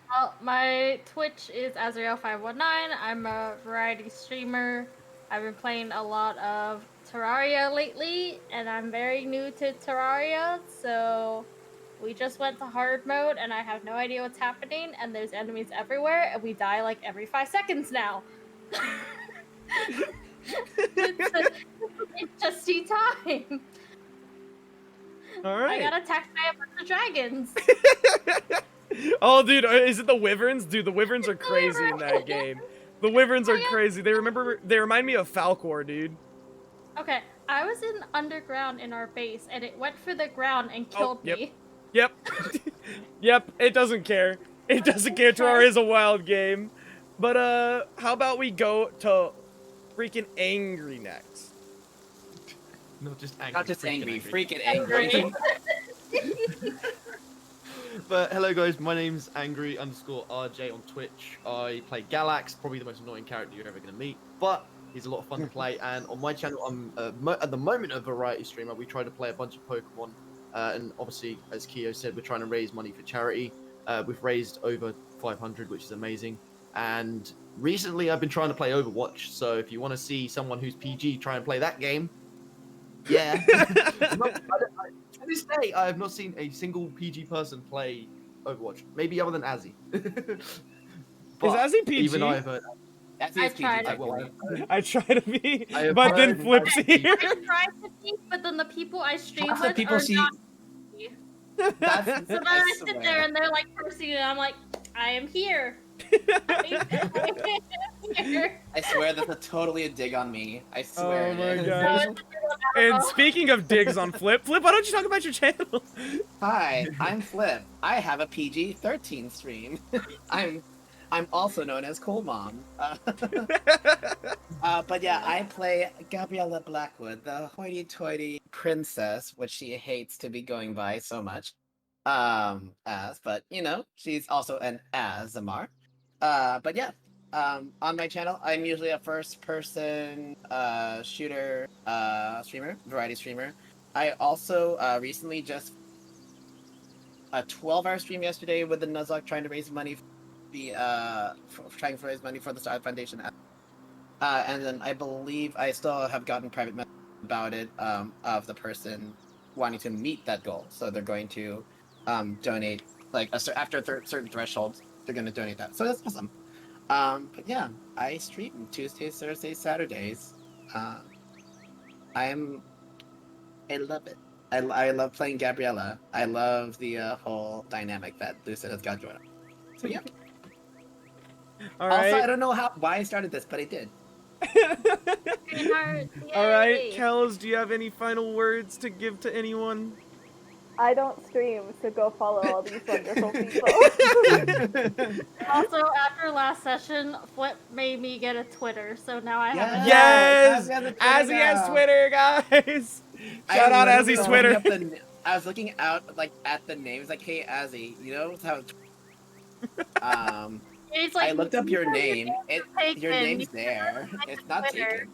[SPEAKER 5] Well, my Twitch is Azrael519. I'm a variety streamer. I've been playing a lot of Terraria lately, and I'm very new to Terraria, so we just went to hard mode, and I have no idea what's happening, and there's enemies everywhere, and we die like every 5 seconds now. It's just tea time.
[SPEAKER 3] All right.
[SPEAKER 5] I got attacked by a bunch of dragons.
[SPEAKER 3] Oh, dude, is it the wyverns? Dude, the wyverns are crazy in that game. The wyverns are crazy. They remind me of Falcor, dude.
[SPEAKER 5] Okay, I was in underground in our base, and it went for the ground and killed me.
[SPEAKER 3] Yep. Yep, it doesn't care. It doesn't care. Terraria is a wild game. But, how about we go to freaking Angry next?
[SPEAKER 1] Not just angry.
[SPEAKER 4] Not just
[SPEAKER 1] freaking
[SPEAKER 4] angry, freaking angry.
[SPEAKER 1] But hello guys, my name's Angry_RJ on Twitch. I play Galax, probably the most annoying character you're ever going to meet, but he's a lot of fun to play. And on my channel, I'm at the moment a variety streamer. We try to play a bunch of Pokemon, and obviously, as Kyo said, we're trying to raise money for charity. We've raised over 500, which is amazing. And recently, I've been trying to play Overwatch. So if you want to see someone who's PG try and play that game, yeah. To this day, I have not seen a single PG person play Overwatch. Maybe other than Azzy.
[SPEAKER 3] Is Azzy PG?
[SPEAKER 1] Even I have heard.
[SPEAKER 4] That's
[SPEAKER 5] I
[SPEAKER 4] PG,
[SPEAKER 5] tried.
[SPEAKER 4] technically.
[SPEAKER 3] I try to be,
[SPEAKER 1] I have
[SPEAKER 3] but then
[SPEAKER 1] heard-
[SPEAKER 3] flips here.
[SPEAKER 5] I tried to be, but then the people I stream
[SPEAKER 4] Half the
[SPEAKER 5] with
[SPEAKER 4] people
[SPEAKER 5] are
[SPEAKER 4] she-
[SPEAKER 5] not.
[SPEAKER 4] That's,
[SPEAKER 5] So then I sit there and they're like cursing, and I'm like, I am here. I am here.
[SPEAKER 4] I swear that's totally a dig on me. I swear.
[SPEAKER 3] Oh
[SPEAKER 4] it
[SPEAKER 3] my
[SPEAKER 4] is.
[SPEAKER 3] gosh.
[SPEAKER 5] So it's a little
[SPEAKER 3] And
[SPEAKER 5] out of-
[SPEAKER 3] speaking of digs on Flip, why don't you talk about your channel?
[SPEAKER 4] Hi, I'm Flip. I have a PG-13 stream. I'm also known as Cool Mom. But yeah, I play Gabriella Blackwood, the hoity-toity princess, which she hates to be going by so much. But you know, she's also an Azamar. But yeah, on my channel, I'm usually a first-person shooter streamer, variety streamer. I also recently just a 12-hour stream yesterday with the Nuzlocke trying to raise money, trying to raise money for the Star Foundation. And then I believe I still have gotten private messages about it of the person wanting to meet that goal. So they're going to donate, like after certain thresholds, they're going to donate that. So that's awesome. But yeah, I stream Tuesdays, Thursdays, Saturdays. I love it. I love playing Gabriella. I love the whole dynamic that Lucid has got going on. So yeah.
[SPEAKER 3] All
[SPEAKER 4] Also, I
[SPEAKER 3] right.
[SPEAKER 4] don't know why I started this, but I did.
[SPEAKER 3] All right,
[SPEAKER 5] Yay.
[SPEAKER 3] Kells, do you have any final words to give to anyone?
[SPEAKER 6] I don't stream, so go follow all these wonderful people.
[SPEAKER 5] Also, after last session, Flip made me get a Twitter, so now I have a
[SPEAKER 3] Yes!
[SPEAKER 4] Azzy
[SPEAKER 3] Azzy has Twitter, guys! Shout out Azzy's Twitter.
[SPEAKER 4] I was looking out like at the names, like, hey Azzy, you know how?
[SPEAKER 5] It's like,
[SPEAKER 4] I looked up your name.
[SPEAKER 5] taken.
[SPEAKER 4] Your name's there.
[SPEAKER 5] Like
[SPEAKER 4] It's not
[SPEAKER 5] Twitter.
[SPEAKER 4] taken.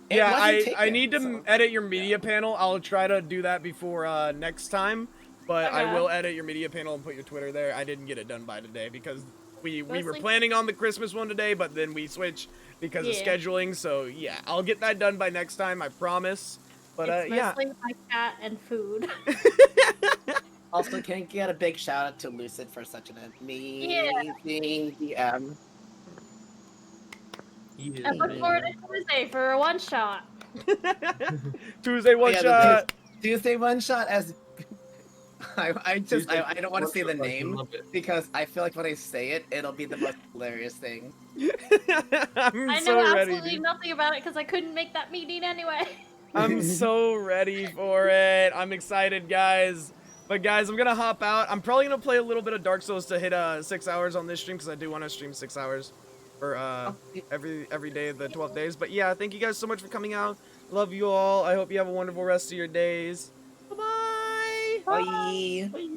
[SPEAKER 4] It
[SPEAKER 3] Yeah,
[SPEAKER 4] wasn't
[SPEAKER 3] I
[SPEAKER 4] taken,
[SPEAKER 3] need to
[SPEAKER 4] so-
[SPEAKER 3] edit your media panel. I'll try to do that before next time, but I
[SPEAKER 5] Okay.
[SPEAKER 3] will edit your media panel and put your Twitter there. I didn't get it done by today because we were
[SPEAKER 5] Mostly-
[SPEAKER 3] planning on the Christmas one today, but then we switched because of
[SPEAKER 5] Yeah.
[SPEAKER 3] scheduling. So yeah, I'll get that done by next time. I promise. But
[SPEAKER 5] It's
[SPEAKER 3] yeah.
[SPEAKER 5] mostly my cat and food.
[SPEAKER 4] Also, can I get a big shout out to Lucid for such an amazing DM?
[SPEAKER 1] Yeah.
[SPEAKER 5] And look forward to Tuesday for a one shot.
[SPEAKER 3] Tuesday one
[SPEAKER 4] Yeah,
[SPEAKER 3] shot.
[SPEAKER 4] Tuesday one shot as I don't want to say the
[SPEAKER 1] One shot, I
[SPEAKER 4] name
[SPEAKER 1] love it.
[SPEAKER 4] because I feel like when I say it, it'll be the most hilarious thing.
[SPEAKER 3] I'm
[SPEAKER 5] I
[SPEAKER 3] so
[SPEAKER 5] know
[SPEAKER 3] ready.
[SPEAKER 5] absolutely
[SPEAKER 3] Dude.
[SPEAKER 5] nothing about it because I couldn't make that meeting anyway.
[SPEAKER 3] I'm so ready for it. I'm excited, guys. But guys, I'm gonna hop out. I'm probably gonna play a little bit of Dark Souls to hit 6 hours on this stream because I do want to stream 6 hours for every day of the 12 days. But yeah, thank you guys so much for coming out. Love you all. I hope you have a wonderful rest of your days. Bye-bye.
[SPEAKER 4] Bye.